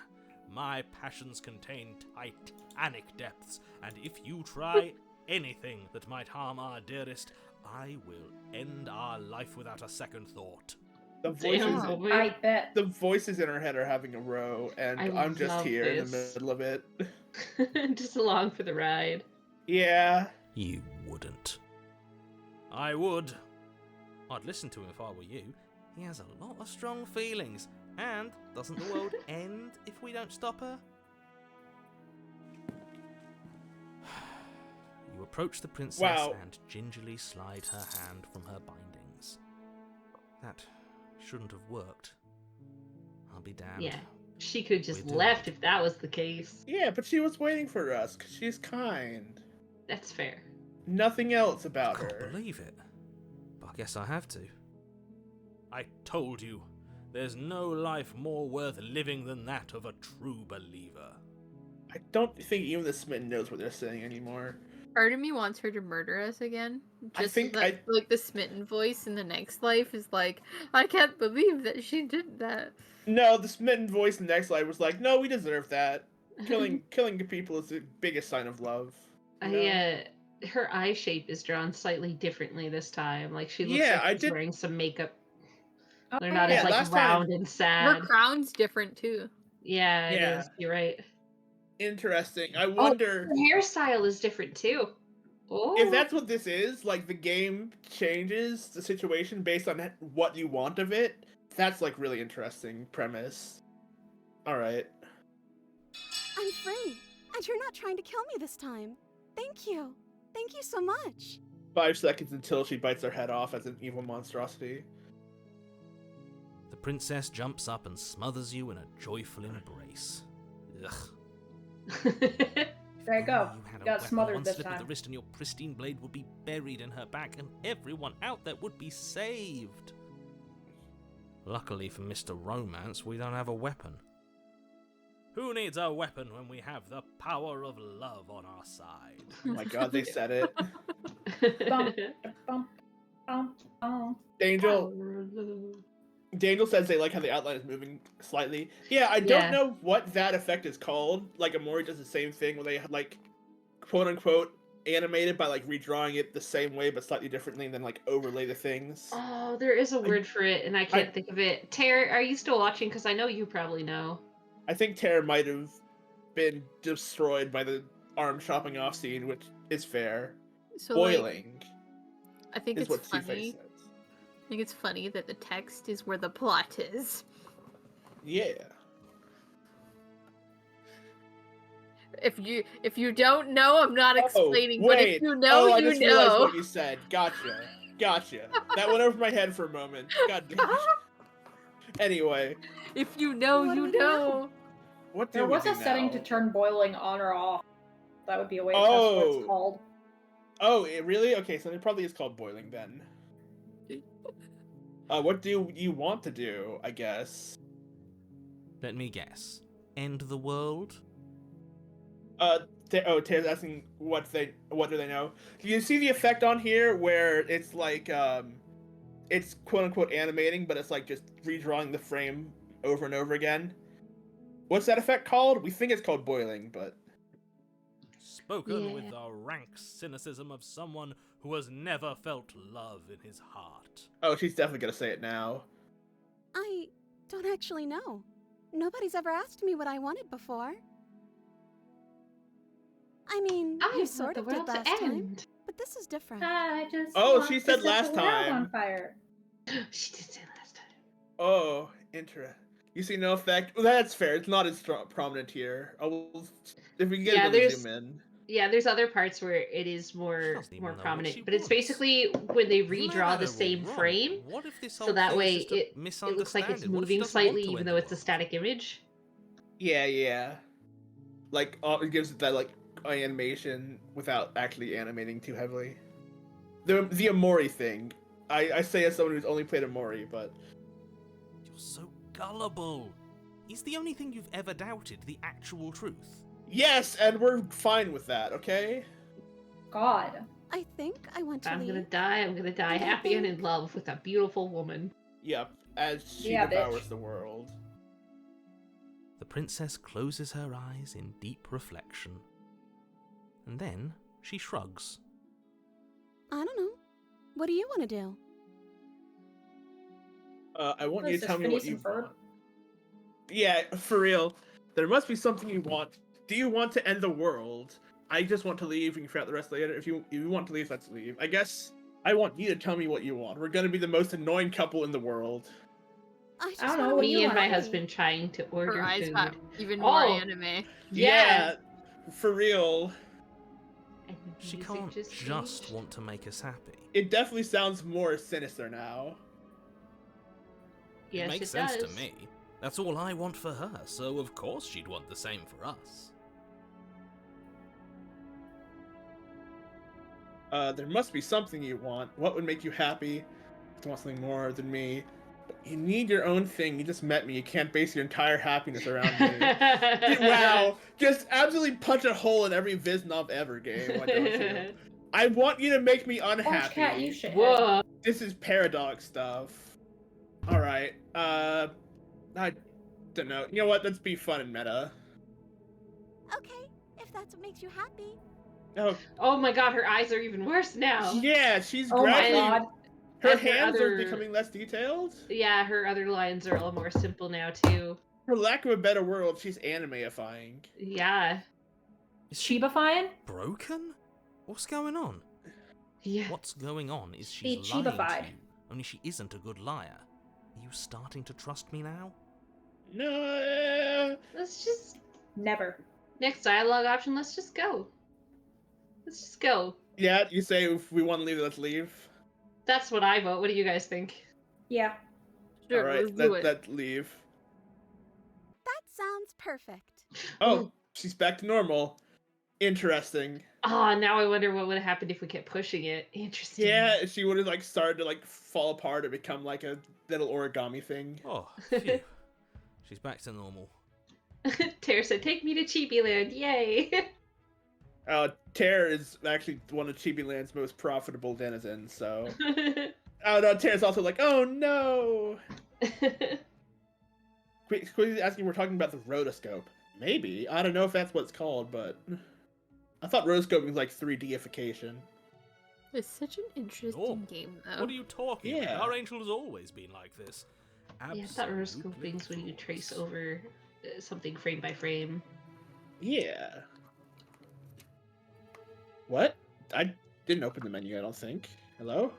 My passions contain titanic depths, and if you try anything that might harm our dearest, I will end our life without a second thought. The voices, Damn, boy. I bet. the voices in her head are having a row, and I I'm just love here in the this. middle of it. Just along for the ride. Yeah. You wouldn't. I would. I'd listen to him if I were you. He has a lot of strong feelings. And doesn't the world end if we don't stop her? You approach the princess Wow. and gingerly slide her hand from her bindings. That shouldn't have worked. I'll be damned. Yeah. She could just We do left it. if that was the case. Yeah, but she was waiting for us, because she's kind. That's fair. Nothing else I about can't her. believe it. But I guess I have to. I told you, there's no life more worth living than that of a true believer. I don't think even the Smitten knows what they're saying anymore. Part of me wants her to murder us again. I Just think so that, like, the smitten voice in the next life is like, I can't believe that she did that. No, the Smitten voice in the next life was like, no, we deserve that. Killing people is the biggest sign of love. you know? Her eye shape is drawn slightly differently this time. Like she looks Yeah, I like she's did- wearing some makeup. Oh, They're not yeah, as like last time- round and sad. Her crown's different too. Yeah, it Yeah. is. You're right. Interesting. I Oh, wonder her hairstyle is different too. Oh, if that's what this is. Like the game changes the situation based on what you want of it. That's like really interesting premise. Alright. I'm free, and you're not trying to kill me this time. Thank you. Thank you so much. 5 seconds until she bites her head off as an evil monstrosity. The princess jumps up and smothers you in a joyful embrace. Ugh. There you go. You had a Got weapon, smothered one this slip of the time. wrist and your pristine blade would be buried in her back, and everyone out there would be saved. Luckily for Mr. Romance, we don't have a weapon. Who needs a weapon when we have the power of love on our side? Oh my god, they said it. Bump, bump, bump, bump. Angel says they like how the outline is moving slightly. Yeah, I don't know what that effect is called. Like, Amori does the same thing where they, like, quote-unquote, animate it by, like, redrawing it the same way but slightly differently and then, like, overlay the things. Oh, there is a word for it, and I can't think of it. Tara, are you still watching? Because I know you probably know. I think Tara might have been destroyed by the arm chopping off scene, which is fair. So, Boiling. Like, I think is it's what funny. Two-Face says. I think it's funny that the text is where the plot is. Yeah. If you don't know, I'm not explaining. But if you know, I you just realized know. what you said. Gotcha. That went over my head for a moment. God damn it. Anyway. If you know, you know. What do There we was do a setting now? to turn boiling on or off. That would be a way to test what it's called. Oh, it really? Okay, so it probably is called boiling then. What do you want to do, I guess? Let me guess. End the world? Tara's asking what do they know? Do you see the effect on here where it's like, it's quote-unquote animating, but it's like just redrawing the frame over and over again? What's that effect called? We think it's called boiling, but... Spoken with the rank cynicism of someone who has never felt love in his heart. Oh, she's definitely gonna say it now. I don't actually know. Nobody's ever asked me what I wanted before. I mean, you sort of did last time, but this is different. I just she said last time. On fire. She did say last time. Oh, interesting. You see no effect? Well, that's fair. It's not as prominent here. If we can get a zoom in. Yeah, there's other parts where it is more prominent, but it's basically when they redraw the same frame, so that way it looks like it's moving slightly, even though it's a static image. Yeah. Like, it gives it that, like, animation without actually animating too heavily. The Amori thing. I say as someone who's only played Amori, but... You're so gullible. Is the only thing you've ever doubted the actual truth? Yes, and we're fine with that, okay? God. I think I want to I'm leave. I'm gonna die happy and in love with a beautiful woman. Yep, as she devours the world. The princess closes her eyes in deep reflection. And then she shrugs. I don't know. What do you want to do? I want you to tell me what you want. Yeah, for real. There must be something you want. Do you want to end the world? I just want to leave. We can figure out the rest later. If you want to leave, let's leave. I guess I want you to tell me what you want. We're gonna be the most annoying couple in the world. I don't know. Me and my husband trying to order Her eyes food. got even more anime. Yeah, for real. She can't just want to make us happy. It definitely sounds more sinister now. Yes, it makes sense to me. That's all I want for her, so of course she'd want the same for us. There must be something you want. What would make you happy? You want something more than me. But you need your own thing. You just met me. You can't base your entire happiness around me. Wow. Just absolutely punch a hole in every Viznov ever game. Why don't you? I want you to make me unhappy. Cat, you should. Whoa. This is paradox stuff. Alright. I don't know. You know what? Let's be fun and meta. Okay, if that's what makes you happy. Oh my god, her eyes are even worse now. Yeah, she's gradually... my god. Her hands other... are becoming less detailed? Yeah, her other lines are a little more simple now, too. For lack of a better word, she's anime-ifying. Yeah. Is she Chiba-fying? broken? What's going on? Yeah. What's going on is she's lying to you, only she isn't a good liar. Are you starting to trust me now? No, Let's just Never. next dialogue option. Let's just go. Let's just go. Yeah, you say if we want to leave, let's leave. That's what I vote. What do you guys think? Yeah. Sure, All right, let's do it. let's leave. That sounds perfect. Oh, she's back to normal. Interesting. Oh, now I wonder what would have happened if we kept pushing it. Interesting. Yeah, she would have like started to like fall apart or become like a little origami thing. Oh, phew. She's back to normal. Tara said, "Take me to Chibi Land, yay!" Terra is actually one of Chibi Land's most profitable denizens, so... Oh no, Terra's also like, oh no! Squeezy's asking if we're talking about the rotoscope. Maybe. I don't know if that's what it's called, but... I thought rotoscoping was like 3D-ification. It's such an interesting game, though. What are you talking Yeah. about? Our Angel has always been like this. Yeah, I thought Absolutely rotoscoping's when you flawless. trace over something frame by frame. Yeah. What? I didn't open the menu, I don't think. Hello?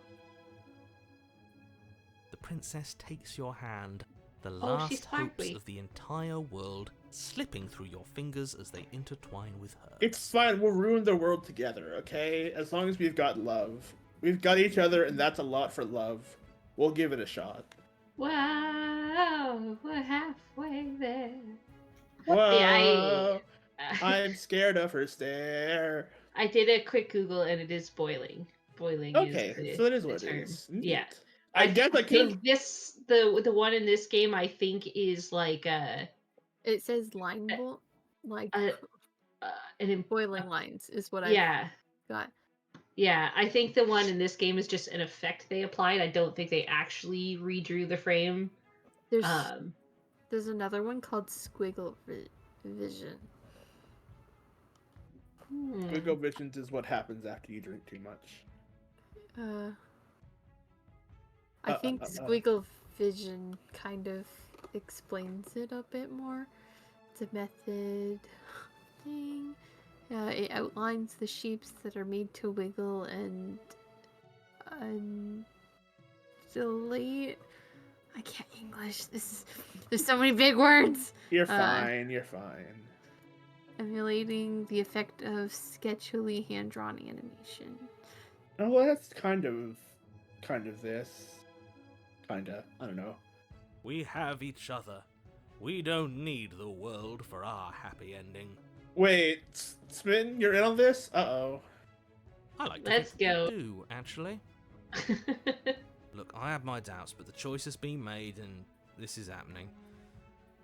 The princess takes your hand, the Oh, she's last hopes sparkly. of the entire world slipping through your fingers as they intertwine with hers. It's fine, we'll ruin the world together, okay? As long as we've got love. We've got each other, and that's a lot for love. We'll give it a shot. Wow, we're halfway there. Whoa! Yeah, I'm scared of her stare. I did a quick Google and it is boiling. Boiling Okay, is the, so it is the what it term. is. Yeah. I guess I could. think this the one in this game I think is like It says line like an boiling lines is what yeah. I've got. Yeah, I think the one in this game is just an effect they applied. I don't think they actually redrew the frame. There's another one called Squiggle Vision. Squiggle visions is what happens after you drink too much. I think Squiggle Vision kind of explains it a bit more. It's a method thing. It outlines the shapes that are made to wiggle and delete. I can't English. There's so many big words. You're fine. You're fine. Emulating the effect of sketchily hand-drawn animation. Oh, well, that's kind of this. Kinda. I don't know. We have each other. We don't need the world for our happy ending. Wait, Smitten, you're in on this? Uh-oh. I like to Let's think go. you do, actually. Look, I have my doubts, but the choice has been made and this is happening.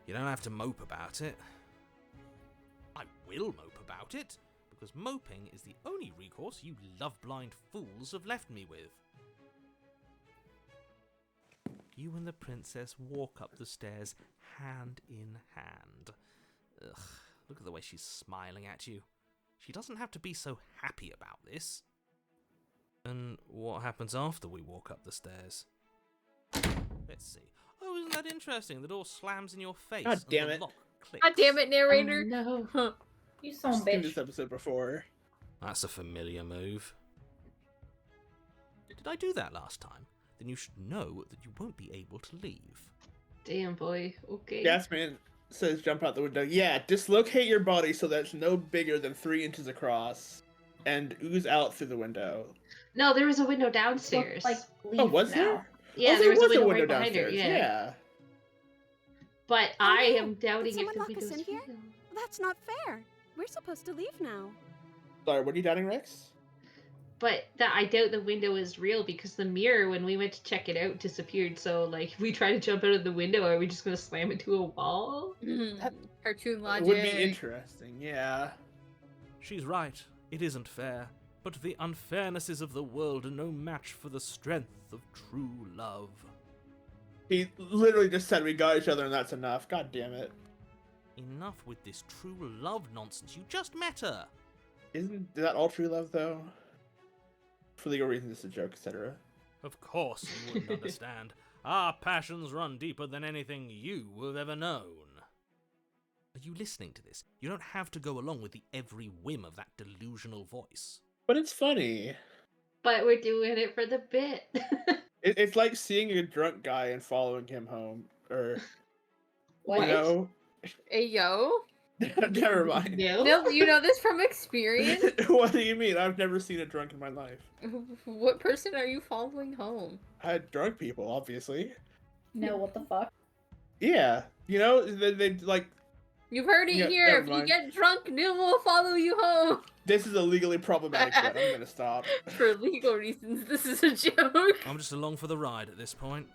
You don't have to mope about it. I will mope about it, because moping is the only recourse you love-blind fools have left me with. You and the princess walk up the stairs hand in hand. Ugh, look at the way she's smiling at you. She doesn't have to be so happy about this. And what happens after we walk up the stairs? Let's see. Oh, isn't that interesting? The door slams in your face. God damn and it. the lock clicks. God damn it, narrator! No. You son I've of a seen bitch. this episode before. That's a familiar move. Did I do that last time? Then you should know that you won't be able to leave. Damn boy. Okay. Gasman says jump out the window. Yeah, dislocate your body so that it's no bigger than 3 inches across. And ooze out through the window. No, there was a window downstairs. Like, leave Oh, was now. there? Yeah, Oh, there was a window right behind downstairs. her. Yeah. But Oh, I no. am doubting Did if someone the lock us window's in here? real. That's not fair. We're supposed to leave now. Sorry, what are you doubting, Rex? But I doubt the window is real because the mirror, when we went to check it out, disappeared. So, like, if we try to jump out of the window, are we just going to slam into a wall? Cartoon It logic. would be interesting, yeah. She's right. It isn't fair. But the unfairnesses of the world are no match for the strength of true love. He literally just said we got each other and that's enough. God damn it. Enough with this true love nonsense. You just met her. Isn't that all true love, though? For legal reasons, it's a joke, etc. Of course you wouldn't understand. Our passions run deeper than anything you have ever known. Are you listening to this? You don't have to go along with the every whim of that delusional voice. But it's funny. But we're doing it for the bit. It's like seeing a drunk guy and following him home. Or, What? you know? Hey, yo. Never mind. No, you know this from experience? What do you mean? I've never seen a drunk in my life. What person are you following home? I had drunk people, obviously. No, what the fuck? Yeah, you know, they like. You've heard it here. Never If you mind. get drunk, Neil will follow you home. This is a legally problematic bit. I'm gonna stop. For legal reasons, this is a joke. I'm just along for the ride at this point.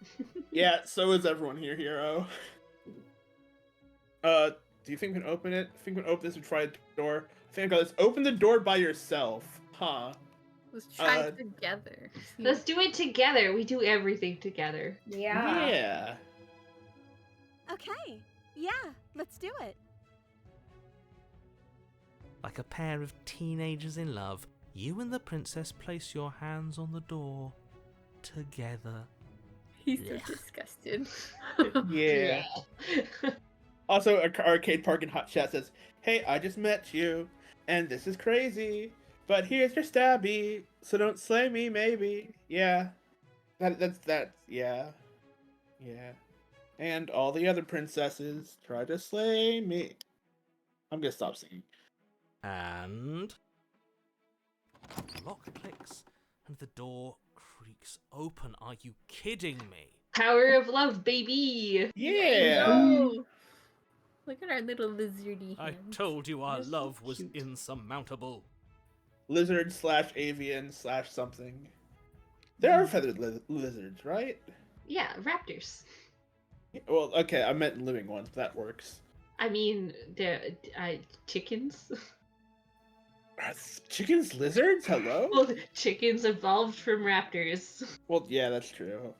Yeah, so is everyone here, Hero. Do you think we can open it? Think we can open this and try the door? I think I got this. Open the door by yourself. Huh. Let's try it together. Let's do it together. We do everything together. Yeah. Yeah. Okay. Yeah, let's do it. Like a pair of teenagers in love, you and the princess place your hands on the door together. He's so disgusted. Yeah. Also, Arcade Park in Hot Chat says, "Hey, I just met you, and this is crazy, but here's your stabby, so don't slay me, maybe." Yeah. That's yeah. Yeah. And all the other princesses try to slay me. I'm gonna stop singing. And the lock clicks and the door creaks open. Are you kidding me? Power of love, baby! Yeah. No. Look at our little lizardy I hands. told you our They're so love was cute. insurmountable. Lizard/avian/something. There are feathered lizards, right? Yeah, raptors. Well, okay, I meant living ones, but that works. I mean, they're chickens. Are chickens lizards? Hello? Well, chickens evolved from raptors. Well, yeah, that's true.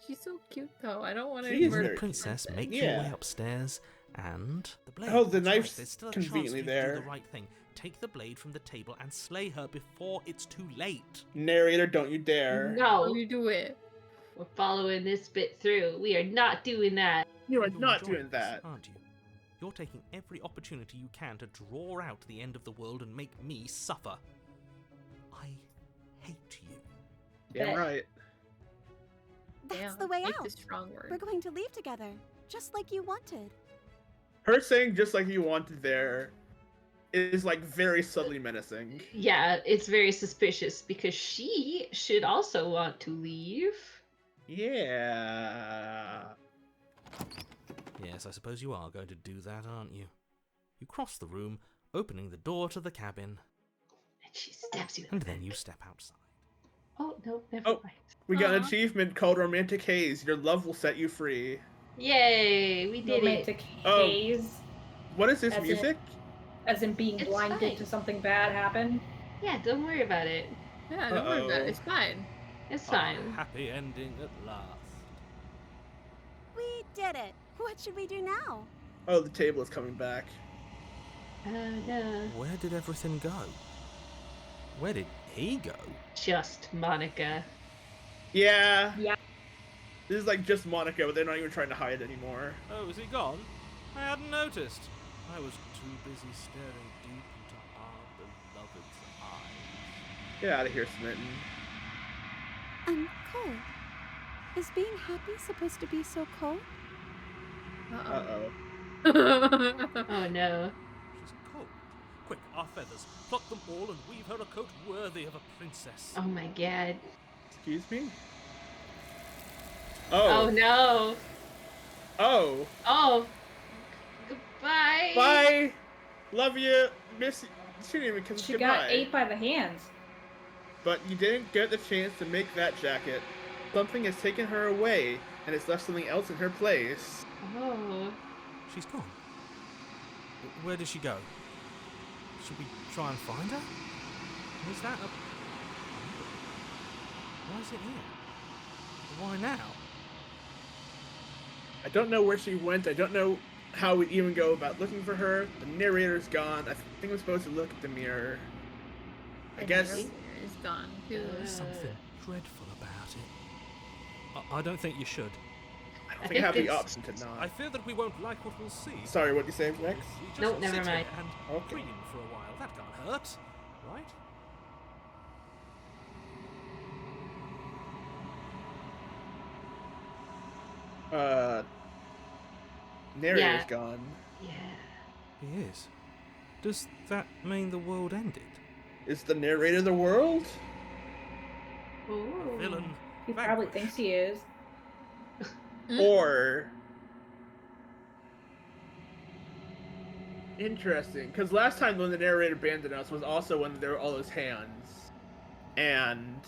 She's so cute, though. I don't want to She is murder very Princess, Princess. make your way Yeah. upstairs and the blade. Oh, the That's right, knife's there's still a chance conveniently for you to there. do the right thing. Take the blade from the table and slay her before it's too late. Narrator, don't you dare. How No, you do it? we're following this bit through. We are not doing that. You are You're not enjoying doing this, that. aren't you? You're taking every opportunity you can to draw out the end of the world and make me suffer. I hate you. Yeah, right. That's Damn, the way make out. a strong word. We're going to leave together, just like you wanted. Her saying just like you wanted there is like very subtly menacing. Yeah, it's very suspicious because she should also want to leave. Yeah. Yes, I suppose you are going to do that, aren't you? You cross the room, opening the door to the cabin, And she stabs you. and then you step outside. Oh, no, never Oh. mind. We got an Aw. achievement called Romantic Haze. Your love will set you free. Yay, we did Romantic Oh. haze, What is this As in- music? as in being It's blinded fine. to something bad happen. it. Yeah, don't worry about it. Yeah, don't worry about Uh-oh. it. It's fine. It's A fine. happy ending at last. We did it. What should we do now? Oh, the table is coming back. No. Where did everything go? Where did he go? Just Monica. Yeah. Yeah. This is like just Monica, but they're not even trying to hide anymore. Oh, is he gone? I hadn't noticed. I was too busy staring deep into our beloved's eyes. Get out of here, Smitten. Cole. Is being happy supposed to be so cold? Uh-oh. Uh-oh. Oh no. She's cold. Quick, our feathers. Pluck them all and weave her a coat worthy of a princess. Oh my god. Excuse me? Oh Oh. no. Oh. Oh. Goodbye. Bye. Love you. Miss you. She didn't even kiss us She goodbye. got ate by the hands. But you didn't get the chance to make that jacket. Something has taken her away, and it's left something else in her place. Oh. She's gone. Where did she go? Should we try and find her? Is that a... Why is it here? Why now? I don't know where she went. I don't know how we even go about looking for her. The narrator's gone. I think I'm supposed to look at the mirror. I guess. It's gone. There's something dreadful about it. I don't think you should. I don't think I have the it's- option to I not. fear that we won't like what we'll see. Sorry, what'd you say, Rex? We just Nope, never sit here mind. And Okay. dream for a while. That can't hurt, right? Narrator's gone. Yeah. He is. Does that mean the world ended? Is the narrator the world? Ooh. Villain. He probably thinks he is. Or... Interesting, because last time when the narrator abandoned us was also when there were all those hands. And...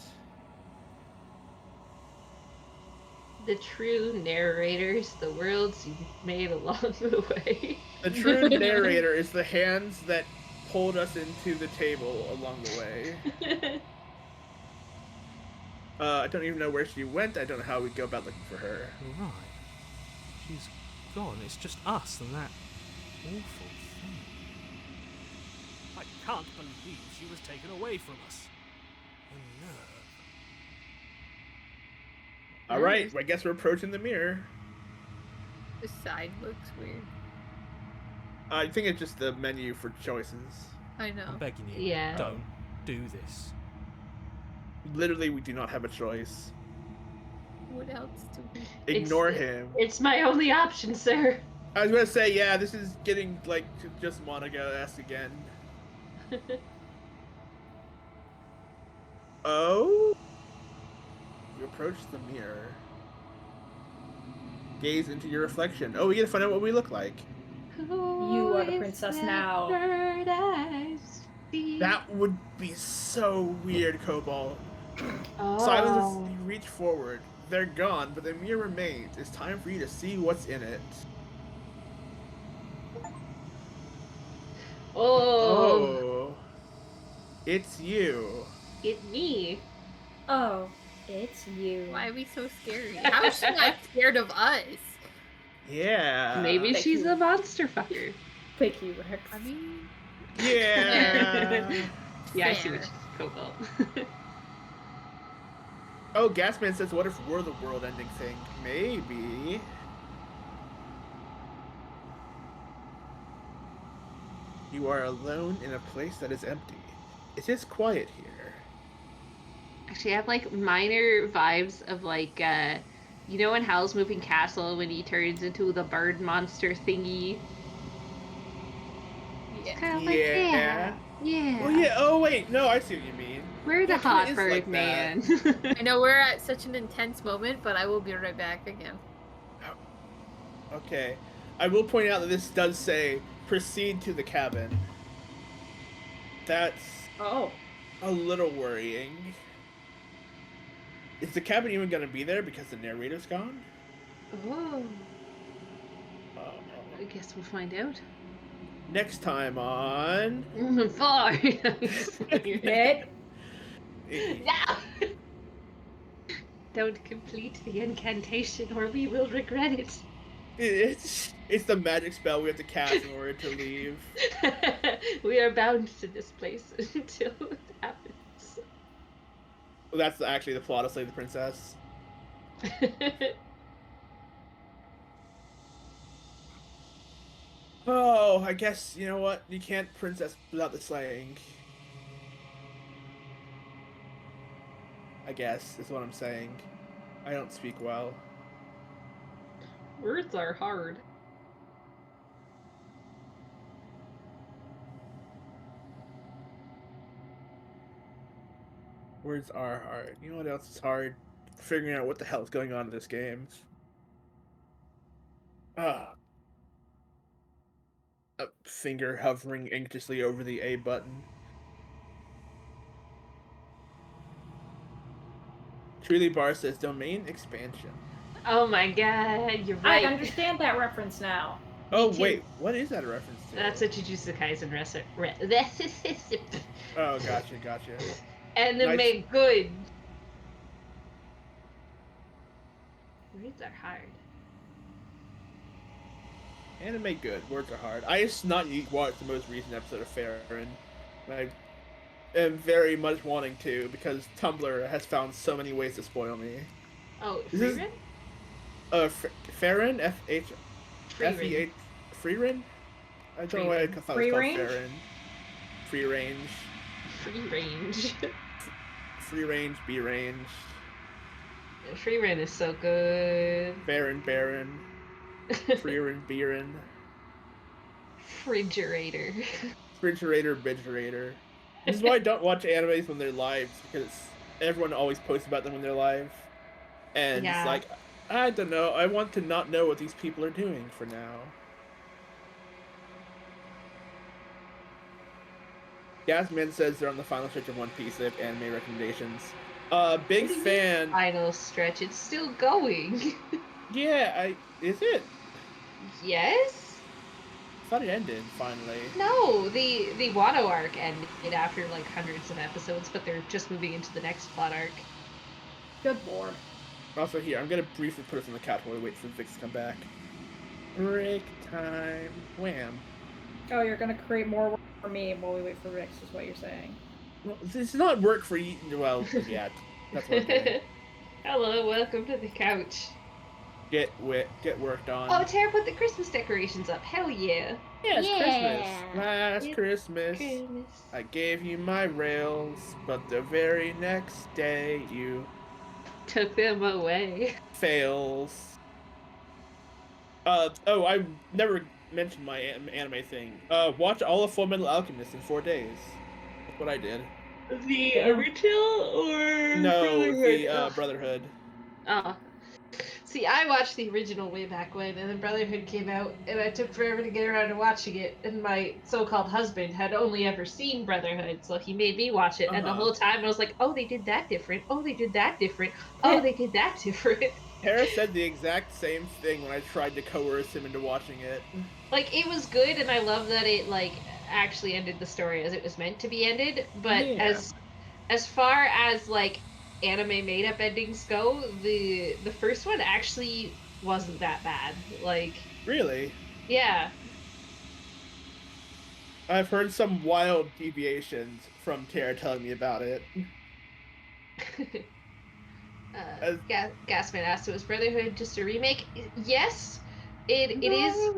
The true narrators, the worlds you made along the way. The true narrator is the hands that pulled us into the table along the way. I don't even know where she went. I don't know how we go about looking for her. Right. She's gone. It's just us and that awful thing. I can't believe she was taken away from us. The nerve. Alright, I guess we're approaching the mirror. The side looks weird. I think it's just the menu for choices. I know. I'm begging you. Yeah. Don't do this. Literally, we do not have a choice. What else do we... Ignore him. It's my only option, sir. I was gonna say, yeah, this is getting, like, to just wanna go ask again. Oh? You approach the mirror. Gaze into your reflection. Oh, we gotta find out what we look like. You are the princess now. That would be so weird, Cobalt. Oh. Silence, you reach forward. They're gone, but the mirror remains. It's time for you to see what's in it. Oh. It's you. It's me. Oh, it's you. Why are we so scary? How is she not scared of us? Yeah. Maybe Thank she's you. a monster fucker. Thank you, Rex. I mean... Yeah. Yeah, I see Fair. what she's Cobalt. Oh, Gasman says, what if we're the world-ending thing? Maybe. You are alone in a place that is empty. It is quiet here. Actually, I have like minor vibes of like, you know in Howl's Moving Castle when he turns into the bird monster thingy? Yeah. Kind of like, yeah. Oh, yeah. Oh, wait. No, I see what you mean. We're the Yeah, it kinda hot is bird like man. I know we're at such an intense moment, but I will be right back again. Okay. I will point out that this does say, proceed to the cabin. That's Oh. a little worrying. Is the cabin even going to be there because the narrator's gone? Oh. I guess we'll find out. Next time on... Far. Hit. No! Don't complete the incantation or we will regret it. It's the magic spell we have to cast in order to leave. We are bound to this place until it happens. Well, that's actually the plot of Slay the Princess. Oh, I guess, you know what? You can't princess without the slaying. I guess, is what I'm saying. I don't speak well. Words are hard. Words are hard. You know what else is hard? Figuring out what the hell is going on in this game. A finger hovering anxiously over the A button. Truly Bar says domain expansion. Oh my god, you're right. I understand that reference now. Oh too. wait, what is that a reference to? That's a Jujutsu Kaisen Oh, gotcha. Anime Nice. good. Words are hard. Anime good, words are hard. I just not watched the most recent episode of Farron. I am very much wanting to because Tumblr has found so many ways to spoil me. Oh, This is- Freeman? Farron? F-H... F-E-H... Freerin? I don't know why I thought it was called Free range? Farron. Free range. Free range. Free range, B range. Free range is so good. Baron. Freerin, Beerin. Refrigerator. Refrigerator. This is why I don't watch animes when they're live, because everyone always posts about them when they're live. And it's like, I don't know, I want to not know what these people are doing for now. Gasman says they're on the final stretch of One Piece. They have anime recommendations. Big fan. Final stretch. It's still going. Yeah, is it? Yes. I thought it ended finally. No, the Wano arc ended after like hundreds of episodes, but they're just moving into the next plot arc. Good lord. Also here, I'm gonna briefly put us on the couch while we wait for Vix to come back. Break time. Wham. Oh, you're gonna create more work for me while we wait for Rix, is what you're saying. Well, this is not work for you. Well, yeah, that's what I'm saying. Hello, welcome to the couch. Get worked on. Oh, Tara put the Christmas decorations up. Hell yeah. Yeah, it's Christmas. Last Christmas, Christmas, I gave you my rails, but the very next day you took them away. Fails. Oh, I never mentioned my anime thing. Watch all of Fullmetal Alchemist in 4 days. That's what I did. The original or No, Brotherhood? the Brotherhood. Oh. See, I watched the original way back when, and then Brotherhood came out, and I took forever to get around to watching it, and my so-called husband had only ever seen Brotherhood, so he made me watch it, and the whole time I was like, oh, they did that different, oh, they did that different, oh, they did that different. Harris said the exact same thing when I tried to coerce him into watching it. Like, it was good, and I love that it, like, actually ended the story as it was meant to be ended, but as far as, like, anime made-up endings go, the first one actually wasn't that bad. Like, really? Yeah. I've heard some wild deviations from Tara telling me about it. Gasman asked, "Was Brotherhood just a remake?" Yes, it is.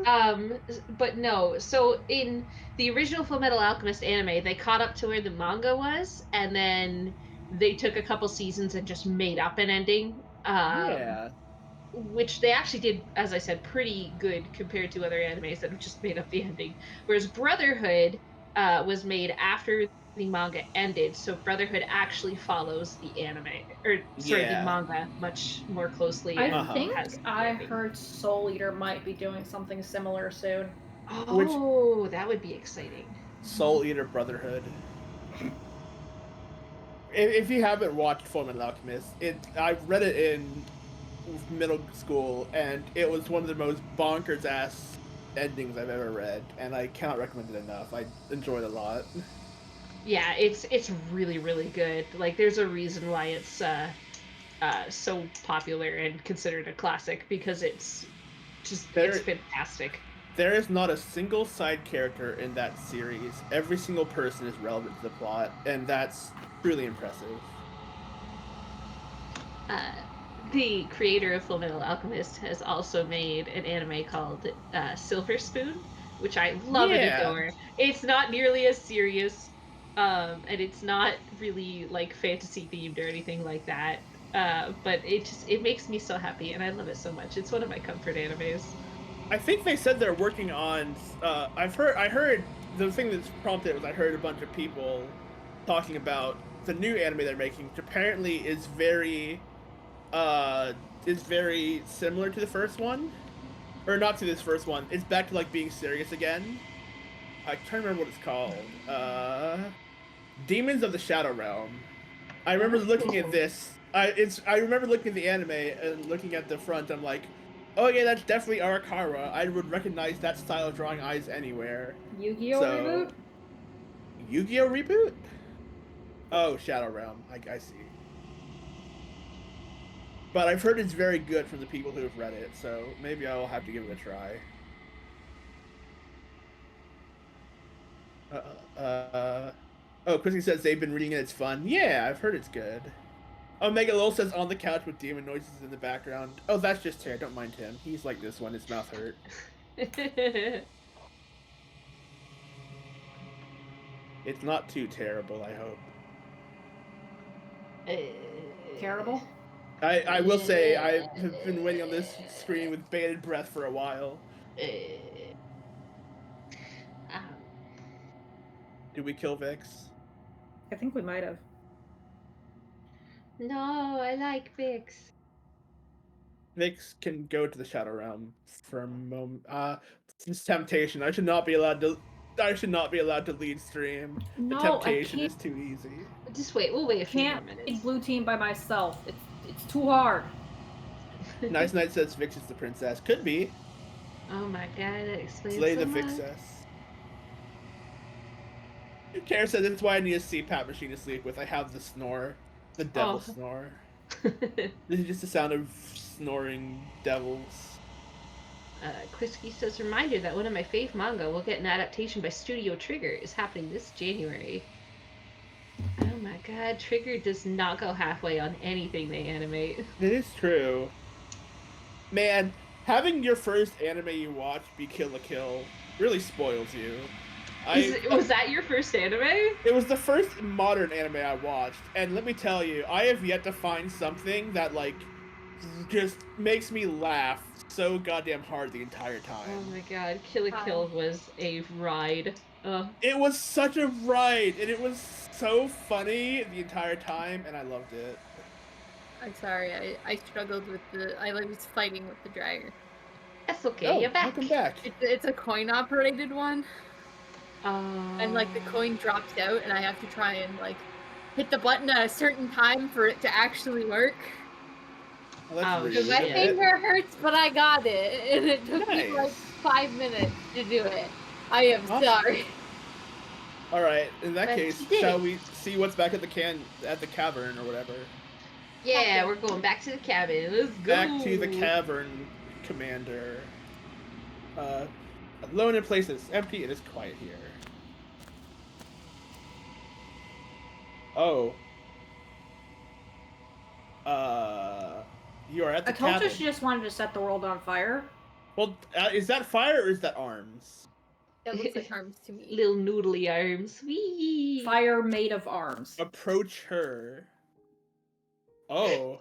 But no. So in the original Fullmetal Alchemist anime, they caught up to where the manga was, and then they took a couple seasons and just made up an ending. Yeah. Which they actually did, as I said, pretty good compared to other animes that have just made up the ending. Whereas Brotherhood was made after the manga ended, so Brotherhood actually follows the anime, or sorry, the manga much more closely. I think I heard Soul Eater might be doing something similar soon. Oh, that would be exciting. Soul Eater Brotherhood. If you haven't watched Fullmetal Alchemist, I've read it in middle school, and it was one of the most bonkers ass endings I've ever read, and I cannot recommend it enough. I enjoyed it a lot. Yeah, it's really, really good. Like, there's a reason why it's so popular and considered a classic, because it's fantastic. There is not a single side character in that series. Every single person is relevant to the plot, and that's really impressive. The creator of Fullmetal Alchemist has also made an anime called Silver Spoon, which I love and adore. It's not nearly as serious, and it's not really like fantasy themed or anything like that. But it makes me so happy, and I love it so much. It's one of my comfort animes. I think they said they're working on. I heard the thing that's prompted was I heard a bunch of people talking about the new anime they're making, which apparently is very similar to the first one, or not to this first one. It's back to like being serious again. I can't remember what it's called. Demons of the Shadow Realm. I remember looking at this. I remember looking at the anime and looking at the front. I'm like, oh yeah, that's definitely Arakawa. I would recognize that style of drawing eyes anywhere. Yu-Gi-Oh reboot? Yu-Gi-Oh reboot? Oh, Shadow Realm. I see. But I've heard it's very good from the people who have read it, so maybe I'll have to give it a try. Oh, Chrissy says they've been reading it, it's fun. Yeah, I've heard it's good. Oh, Mega Lol says on the couch with demon noises in the background. Oh, that's just Terry, don't mind him. He's like this one, his mouth hurt. It's not too terrible, I hope. Terrible? I will say I have been waiting on this screen with bated breath for a while. Did we kill Vix? I think we might have. No, I like Vix. Vix can go to the Shadow Realm for a moment. It's temptation. I should not be allowed to. I should not be allowed to lead stream. No, the temptation is too easy. Just wait. We'll wait a few more Can't minutes. lead blue team by myself. It's too hard. Nice Knight says Vix is the princess. Could be. Oh my god, that explains Slay so the much. Vixess. Kara said that's why I need a CPAP machine to sleep with. I have the snore. The devil snore. This is just the sound of snoring devils. Quisky says, reminder that one of my fave manga will get an adaptation by Studio Trigger is happening this January. Oh my god, Trigger does not go halfway on anything they animate. It is true. Man, having your first anime you watch be Kill la Kill really spoils you. Was that your first anime? It was the first modern anime I watched, and let me tell you, I have yet to find something that, like, just makes me laugh so goddamn hard the entire time. Oh my god, Kill la Kill was a ride. It was such a ride, and it was so funny the entire time, and I loved it. I'm sorry, I struggled with I was fighting with the dragger. That's okay, you're back. Welcome back. It's a coin-operated one. And like the coin drops out, and I have to try and like hit the button at a certain time for it to actually work. Because my finger hurts, but I got it, and it took me like 5 minutes to do it. I am sorry. All right, in that case, shall we see what's back at the cavern or whatever? Yeah, we're going back to the cabin. Let's go. Back to the cavern, Commander. Alone in places, empty. It is quiet here. Oh. You are at the cabin. I told you she just wanted to set the world on fire. Well, is that fire or is that arms? It looks like arms to me. Little noodly arms. Whee! Fire made of arms. Approach her. Oh.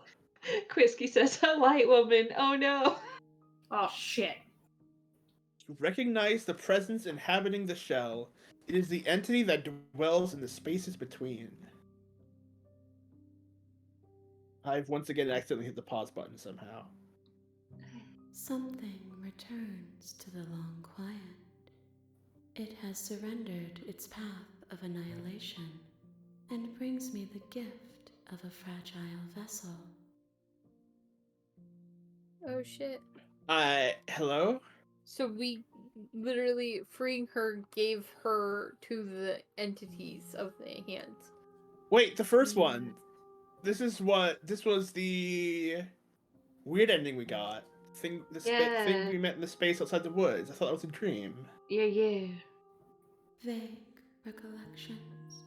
Quisky says, a light woman. Oh no. Oh shit. You recognize the presence inhabiting the shell. It is the entity that dwells in the spaces between. I've once again accidentally hit the pause button somehow. Something returns to the long quiet. It has surrendered its path of annihilation and brings me the gift of a fragile vessel. Oh shit. Hello? So we literally freeing her gave her to the entities of the hands. Wait, the first one. This was the weird ending we got. Thing we met in the space outside the woods. I thought that was a dream. Yeah. Vague recollections,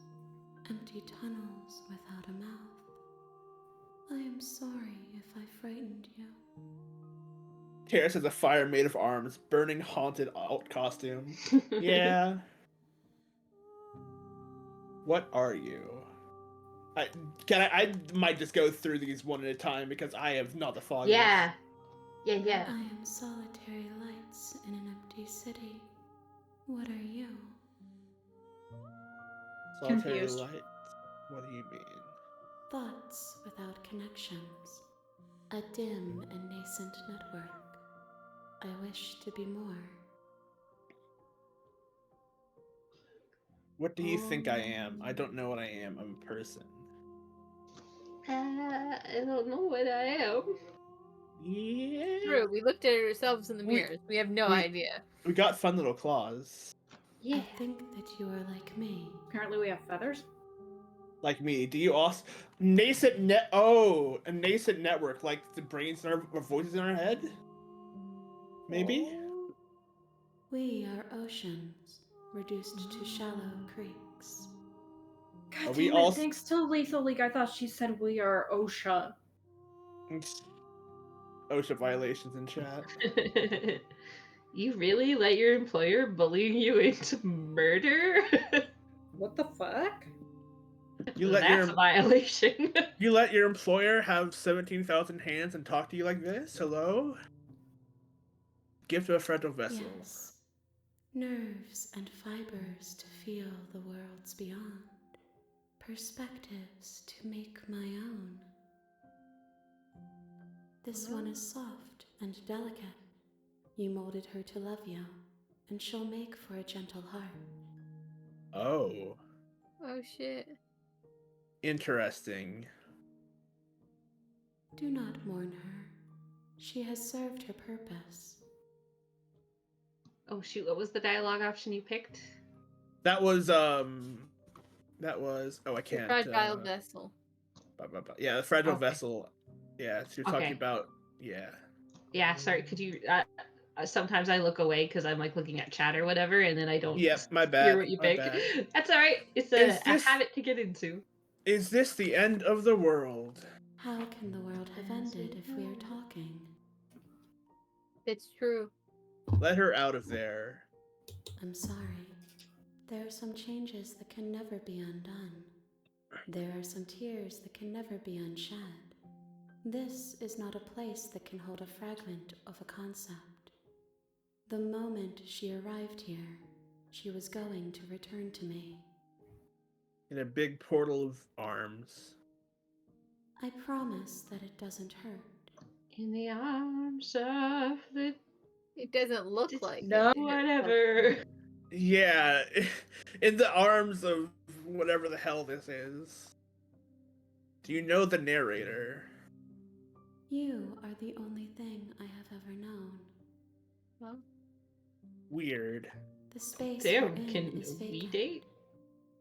empty tunnels without a mouth. I am sorry if I frightened you. Terrace has a fire made of arms, burning haunted alt costume. Yeah. What are you? I might just go through these one at a time because I have not the foggiest. Yeah. I am solitary lights in an empty city. What are you? Solitary Confused. lights? What do you mean? Thoughts without connections. A dim and nascent network. I wish to be more. What do you think I am? I don't know what I am. I'm a person. I don't know what I am. Yeah. True, we looked at ourselves in the mirrors. We have no idea. We got fun little claws. Yeah. I think that you are like me. Apparently we have feathers. Like me. Do you also a nascent network, like the brains in our voices in our head? Maybe? We are oceans, reduced to shallow creeks. God Are damn we it, all thanks to Lethal League, I thought she said we are OSHA. OSHA violations in chat. You really let your employer bully you into murder? What the fuck? You let That's a violation. You let your employer have 17,000 hands and talk to you like this? Hello? Gift of a fragile vessel. Yes. Nerves and fibers to feel the worlds beyond. Perspectives to make my own. This one is soft and delicate. You molded her to love you, and she'll make for a gentle heart. Oh. Oh shit. Interesting. Do not mourn her. She has served her purpose. Oh shoot, what was the dialogue option you picked? That was I can't. Fragile vessel. Yeah, the fragile vessel. Yeah, she was talking about. Yeah. Yeah, sorry. Could you? Sometimes I look away because I'm like looking at chat or whatever, and then I don't. Yep, my bad. Hear what you my pick. bad. That's all right. It's a habit to get into. Is this the end of the world? How can the world have ended if we are talking? It's true. Let her out of there. I'm sorry. There are some changes that can never be undone. There are some tears that can never be unshed. This is not a place that can hold a fragment of a concept. The moment she arrived here, she was going to return to me. In a big portal of arms. I promise that it doesn't hurt. In the arms of the... It doesn't look like no, it. Whatever. Yeah, in the arms of whatever the hell this is. Do you know the narrator? You are the only thing I have ever known. Well, weird. The space Damn, we're in can is we vacant. date?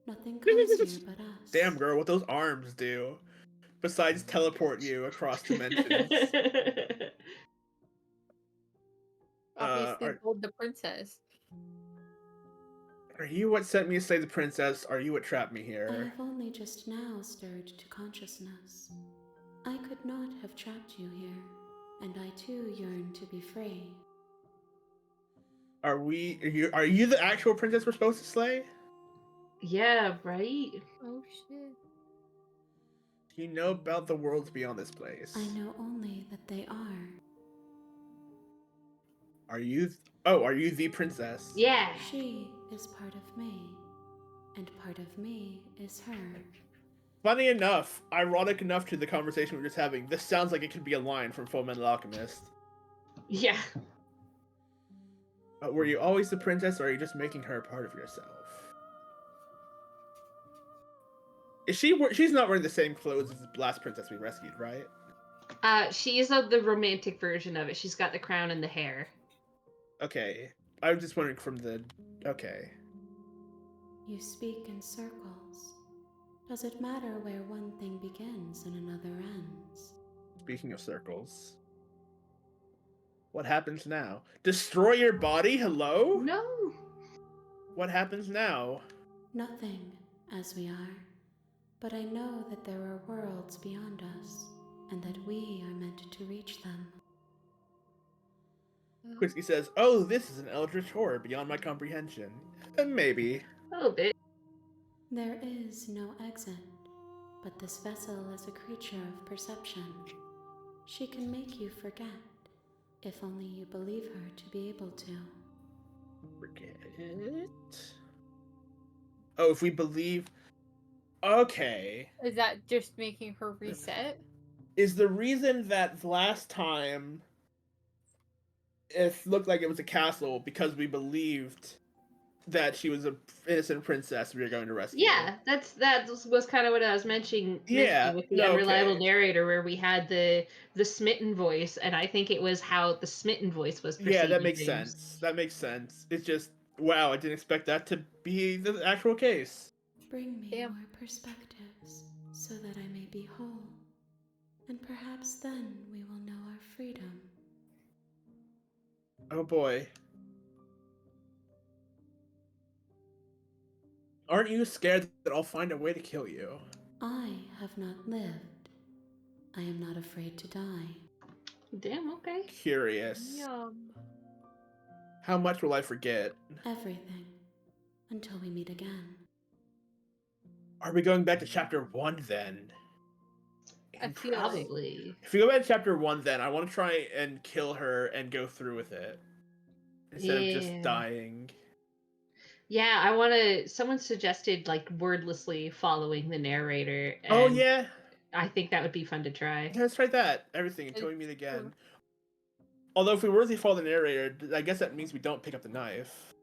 Nothing comes here but us. Damn, girl, what those arms do? Besides teleport you across dimensions. Obviously, hold the princess. Are you what sent me to slay the princess? Are you what trapped me I here? have only just now stirred to consciousness. I could not have trapped you here, and I too yearn to be free. Are you the actual princess we're supposed to slay? Yeah, right? Oh shit. Do you know about the worlds beyond this place? I know only that they are. Are you the princess? Yeah. She is part of me, and part of me is her. Funny enough, ironic enough to the conversation we were just having, this sounds like it could be a line from Fullmetal Alchemist. Yeah. Were you always the princess, or are you just making her a part of yourself? She's not wearing the same clothes as the last princess we rescued, right? She's the romantic version of it. She's got the crown and the hair. Okay. I was just wondering from the... Okay. You speak in circles. Does it matter where one thing begins and another ends? Speaking of circles... What happens now? Destroy your body? Hello? No! What happens now? Nothing, as we are. But I know that there are worlds beyond us, and that we are meant to reach them. Quisky says, oh, this is an eldritch horror beyond my comprehension. Maybe. A little bit. There is no exit, but this vessel is a creature of perception. She can make you forget, if only you believe her to be able to. Forget? Oh, if we believe... Okay. Is that just making her reset? Is the reason that last time it looked like it was a castle because we believed that she was an innocent princess we were going to rescue? Yeah, that was kind of what I was mentioning with the no, unreliable okay. narrator, where we had the smitten voice, and I think it was how the smitten voice was perceiving Yeah, that makes things. sense. That makes sense. It's just, wow, I didn't expect that to be the actual case. Bring me more perspectives, so that I may be whole. And perhaps then we will know our freedom. Oh boy. Aren't you scared that I'll find a way to kill you? I have not lived. I am not afraid to die. Damn, okay. Curious. Yum. How much will I forget? Everything. Until we meet again. Are we going back to chapter 1 then? I feel like Probably. If we go back to chapter 1 then, I want to try and kill her and go through with it. Instead of just dying. Yeah, I want to. Someone suggested like wordlessly following the narrator. And Oh, yeah. I think that would be fun to try. Yeah, let's try that. Everything until we meet again. Although if we wordlessly follow the narrator, I guess that means we don't pick up the knife.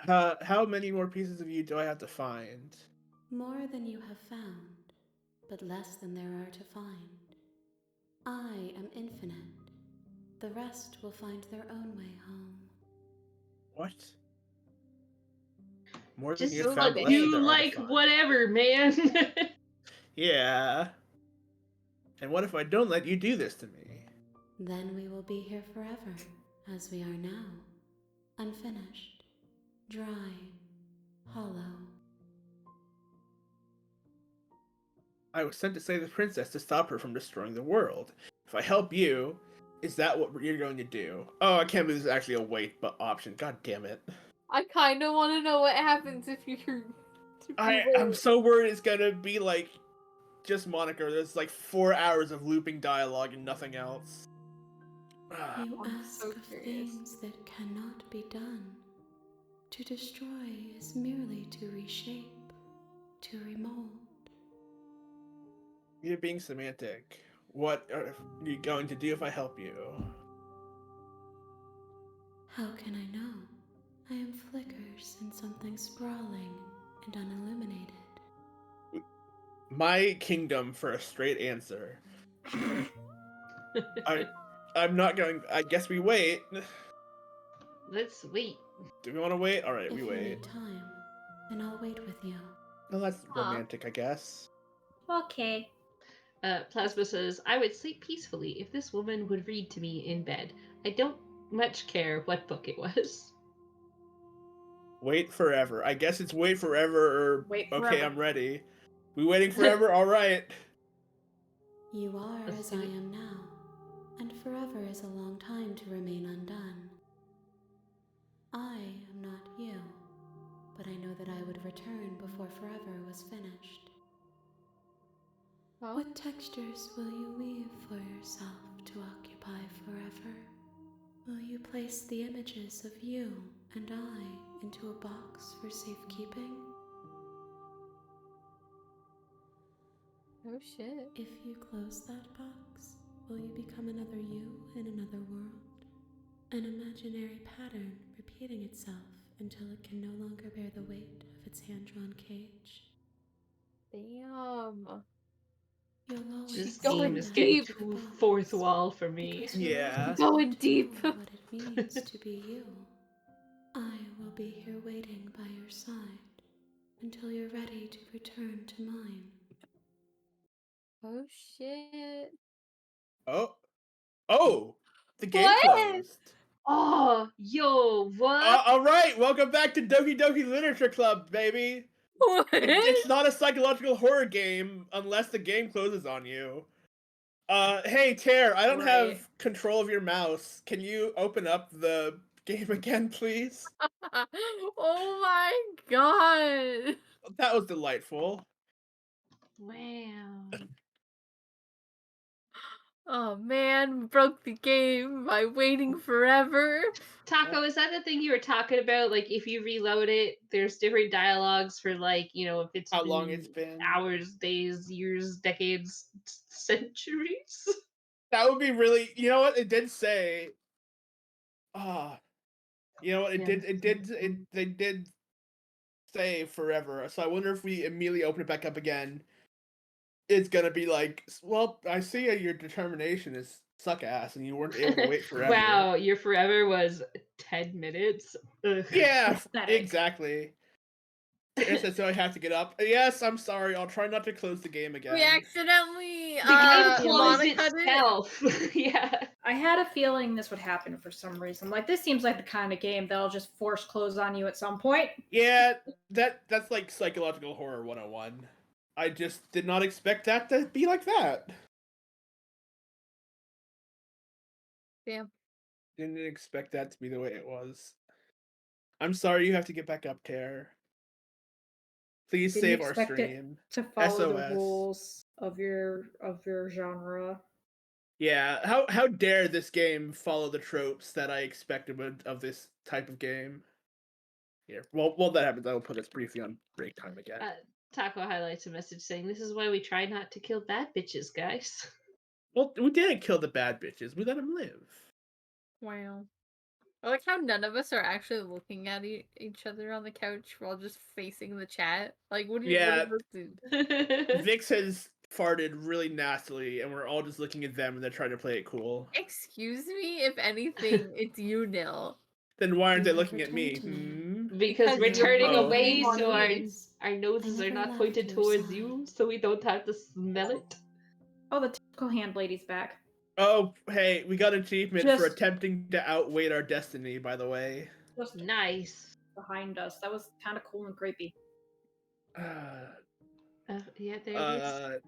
How many more pieces of you do I have to find? More than you have found, but less than there are to find. I am infinite. The rest will find their own way home. What? More than Just you have found, look, less than you there are to like find. whatever, man. Yeah. And what if I don't let you do this to me? Then we will be here forever, as we are now. Unfinished, dry, hollow. I was sent to save the princess to stop her from destroying the world. If I help you, is that what you're going to do? Oh, I can't believe this is actually a wait but option. God damn it. I kind of want to know what happens if you. I'm so worried it's gonna be like just moniker. There's like 4 hours of looping dialogue and nothing else. You I'm ask so of curious. things that cannot be done. To destroy is merely to reshape, to remold. You're being semantic. What are you going to do if I help you? How can I know? I am flickers in something sprawling and unilluminated. My kingdom for a straight answer. I'm not going. I guess we wait. Let's wait. Do we want to wait? All right, If we you wait. need time, then I'll wait with you. Well, that's romantic, I guess. Okay. Plasma says, I would sleep peacefully if this woman would read to me in bed. I don't much care what book it was. Wait forever. I guess it's wait forever or Wait okay, forever. I'm ready. We waiting forever? All right. You are Let's as do I it. am now, and forever is a long time to remain undone. I am not you, but I know that I would return before forever was finished. Huh? What textures will you weave for yourself to occupy forever? Will you place the images of you and I into a box for safekeeping? Oh shit. If you close that box, will you become another you in another world? An imaginary pattern repeating itself until it can no longer bear the weight of its hand-drawn cage? Damn. You'll always This She's going game see is that getting deep. empty too box, fourth wall for me. because you Yeah. always Going want to deep. know what it means to be you. I will be here waiting by your side until you're ready to return to mine. Oh shit. Oh, the game What? closed. Oh, yo, what? All right, welcome back to Doki Doki Literature Club, baby. What? It's not a psychological horror game unless the game closes on you. Hey, Tare, I don't Right. have control of your mouse. Can you open up the game again, please? Oh my god. That was delightful. Wow. Oh man, broke the game by waiting forever. Taco, is that the thing you were talking about? Like, if you reload it, there's different dialogues for, like, you know, if it's How been long it's been. hours, days, years, decades, centuries. That would be really. You know what? It did say. You know what? They did say forever. So I wonder if we immediately open it back up again, it's gonna be like, well, I see your determination is suck ass, and you weren't able to wait forever. Wow, your forever was 10 minutes. Ugh. Yeah, Pathetic. exactly. So I have to get up. Yes, I'm sorry. I'll try not to close the game again. We accidentally The game closed Monica did. itself. Yeah. I had a feeling this would happen for some reason. Like, this seems like the kind of game that'll just force close on you at some point. Yeah, that's like psychological horror 101. I just did not expect that to be like that. Damn. Didn't expect that to be the way it was. I'm sorry you have to get back up, Tare. Please Didn't save our expect it stream. to follow the SOS. rules of your genre. Yeah, how dare this game follow the tropes that I expected of this type of game? Here, well, that happens. I will put us briefly on break time again. Taco highlights a message saying, "This is why we try not to kill bad bitches, guys." Well, we didn't kill the bad bitches. We let them live. Wow. I like how none of us are actually looking at each other on the couch. We're all just facing the chat. Like, what do you? Yeah. What does this do? Vix has farted really nastily, and we're all just looking at them, and they're trying to play it cool. Excuse me. If anything, it's you, Nil. Then why aren't they You looking never at me? turned to me. Because we're Because you're turning Oh. away, on so knees. our noses I are never not left pointed your towards side. you, so we don't have to smell it. Oh, the typical hand lady's back. Oh, hey, we got an achievement for Just- attempting to outweight our destiny, by the way. Just Nice. behind us. That was kind of cool and creepy. Yeah, there it is.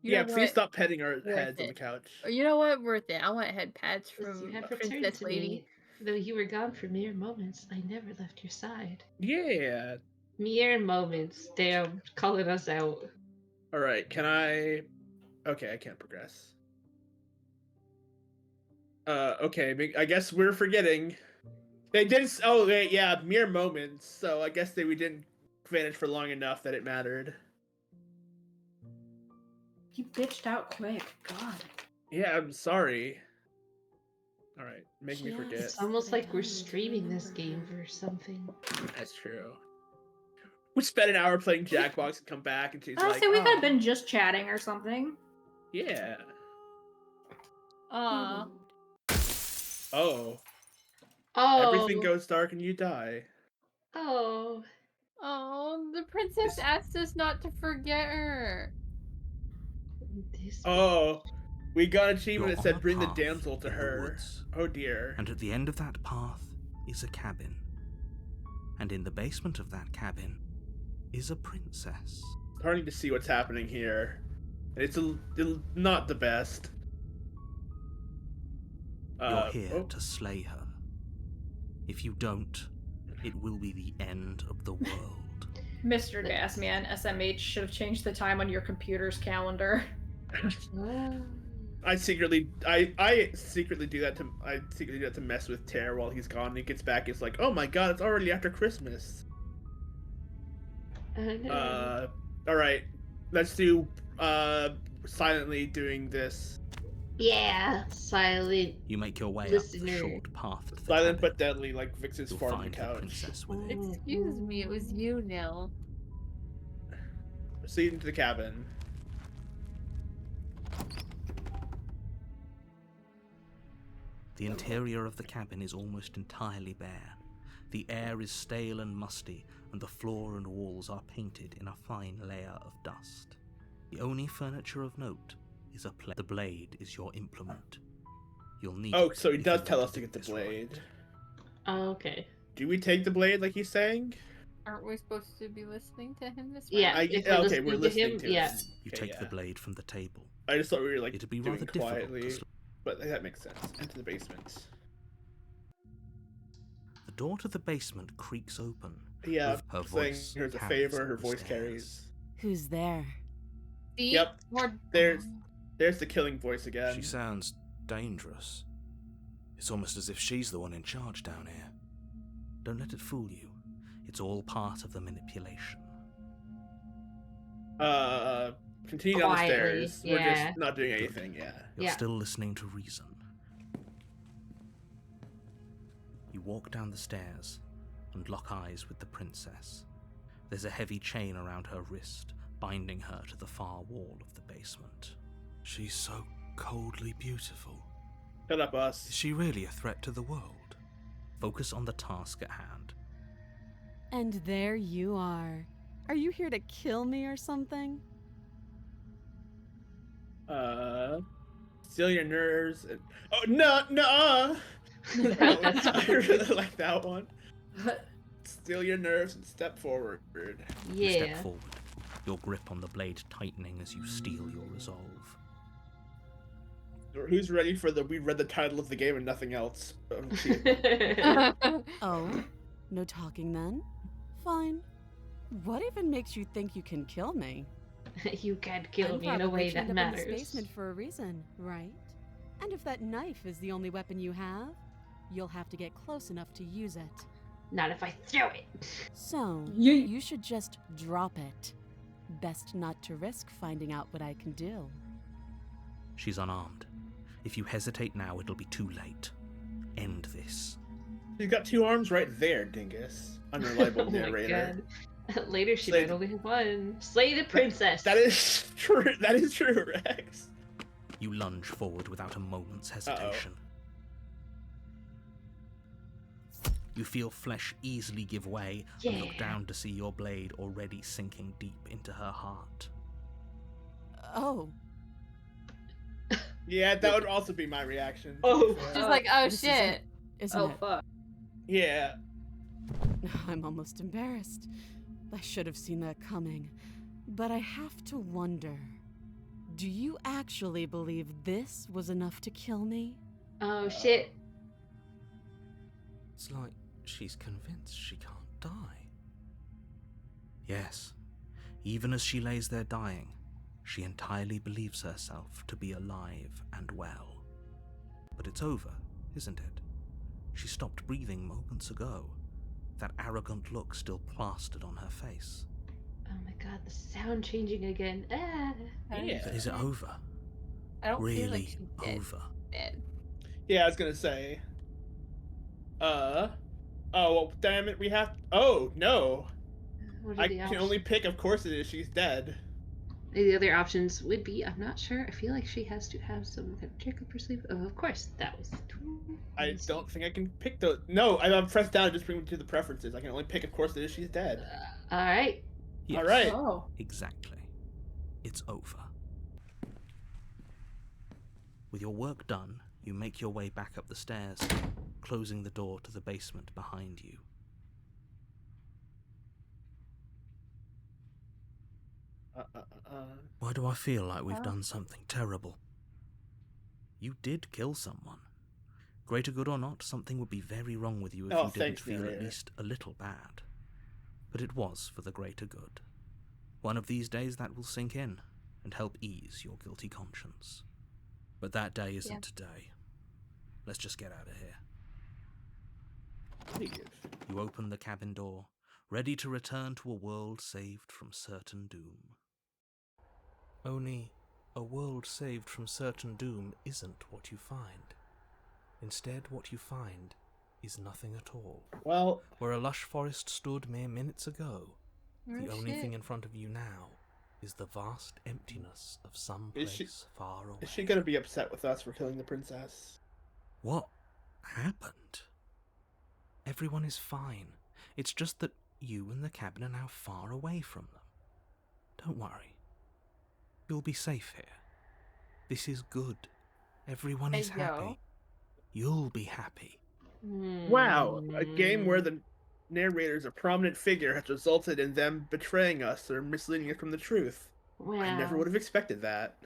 You Yeah, know please what? stop petting our Worth heads on the it. couch. You know what? Worth it. I want head pats Yes, from you have returned Princess to Lady. me. Though you were gone for mere moments, I never left your side. Yeah. Mere moments. Damn, calling us out. Alright, can I... Okay, I can't progress. Okay, I guess we're forgetting. They did... Oh, wait, yeah, mere moments. So I guess we didn't vanish for long enough that it mattered. You bitched out quick. God. Yeah, I'm sorry. Alright, make me She forget. It's almost But I like we're don't streaming this remember game her. or something. That's true. We spent an hour playing Jackbox and come back and she's like, Honestly, we could have "Oh, been just chatting or something. yeah. Aw. Oh. Oh. Everything goes dark and you die." Oh. Oh, the princess asked us not to forget her. This Oh. We got an You're achievement that on said a bring the path damsel to in the her. woods. Oh dear. And at the end of that path is a cabin. And in the basement of that cabin is a princess. Starting to see what's happening here. It's not the best. You're here to slay her. If you don't, it will be the end of the world. Mr. Gasman, SMH should have changed the time on your computer's calendar. I secretly do that to mess with Tare while he's gone. And he gets back, it's like, oh my god, it's already after Christmas. Alright. Let's do silently doing this. Yeah, silent. You make your way up Listener. the short path to the Silent cabin. but deadly, like Vix's You'll fart on the find the couch. princess within. Excuse me, it was you, Nil. Proceed into the cabin. The interior of the cabin is almost entirely bare. The air is stale and musty, and the floor and walls are painted in a fine layer of dust. The only furniture of note is a blade. The blade is your implement. You'll need Oh, it so he if does you tell want us to get the do this right. blade. Oh, okay. Do we take the blade like he's saying? Aren't we supposed to be listening to him this Yeah, way? Okay, we're listening to yeah. him. You Okay, take the yeah. blade from the table. I just thought we were like It'd be doing rather it difficult to quietly, but that makes sense. Into the basement. The door to the basement creaks open. Yeah, Her saying voice here's a carries favor. up Her the voice stairs. carries. Who's there? See? Yep. More... There's the killing voice again. She sounds dangerous. It's almost as if she's the one in charge down here. Don't let it fool you. It's all part of the manipulation. Continue down the Quietly, stairs. We're yeah. just not doing anything. Yeah. You're Yeah. still listening to reason. You walk down the stairs and lock eyes with the princess. There's a heavy chain around her wrist, binding her to the far wall of the basement. She's so coldly beautiful. Shut up, us. Is she really a threat to the world? Focus on the task at hand. And there you are. Are you here to kill me or something? Steal your nerves. Oh no! I really like that one. Steal your nerves and step forward. You step Yeah. forward, your grip on the blade tightening as you steel your resolve. Who's ready for we read the title of the game and nothing else? Oh, no talking then? Fine. What even makes you think you can kill me? You can't kill I'm me in a way that probably matters. in this basement for a reason, right? And if that knife is the only weapon you have, you'll have to get close enough to use it. Not if I throw it. So, you should just drop it. Best not to risk finding out what I can do. She's unarmed. If you hesitate now, it'll be too late. End this. You've got 2 arms right there, dingus. Unreliable narrator. Later she might only have one. Slay the princess! That is true. That is true, Rex. You lunge forward without a moment's hesitation. You feel flesh easily give way and look down to see your blade already sinking deep into her heart. Oh. Yeah, that would also be my reaction. Oh. She's like, oh shit. Isn't it? Fuck. Yeah. I'm almost embarrassed. I should have seen that coming. But I have to wonder, do you actually believe this was enough to kill me? Oh shit. It's like she's convinced she can't die. Yes, even as she lays there dying, she entirely believes herself to be alive and well. But it's over, isn't it? She stopped breathing moments ago, that arrogant look still plastered on her face. Oh my god, the sound changing again. Ah. Yeah. But is it over? I don't really feel like she's dead. over? Dead. Yeah, I was gonna say. Oh, well, damn it, we have. Oh, no. What are I the can options? only pick, of course it is, she's dead. The other options would be, I'm not sure. I feel like she has to have some kind of trick up her sleeve. Oh, of course, that was. I don't think I can pick those. No, I'm pressed down and just bring me to the preferences. I can only pick, of course it is, she's dead. Alright. Yes, Alright. Oh. exactly. It's over. With your work done, you make your way back up the stairs, closing the door to the basement behind you. Why do I feel like we've done something terrible? You did kill someone. Greater good or not, something would be very wrong with you if you didn't feel at least a little bad. But it was for the greater good. One of these days that will sink in and help ease your guilty conscience. But that day isn't today. Let's just get out of here. You open the cabin door, ready to return to a world saved from certain doom. Only, a world saved from certain doom isn't what you find. Instead, what you find is nothing at all. Well, where a lush forest stood mere minutes ago, the only thing in front of you now is the vast emptiness of some place far away. Is she gonna be upset with us for killing the princess? What happened? Everyone is fine. It's just that you and the cabin are now far away from them. Don't worry. You'll be safe here. This is good. Everyone is happy. You'll be happy. Wow, a game where the narrator's a prominent figure has resulted in them betraying us or misleading us from the truth. Wow. I never would have expected that.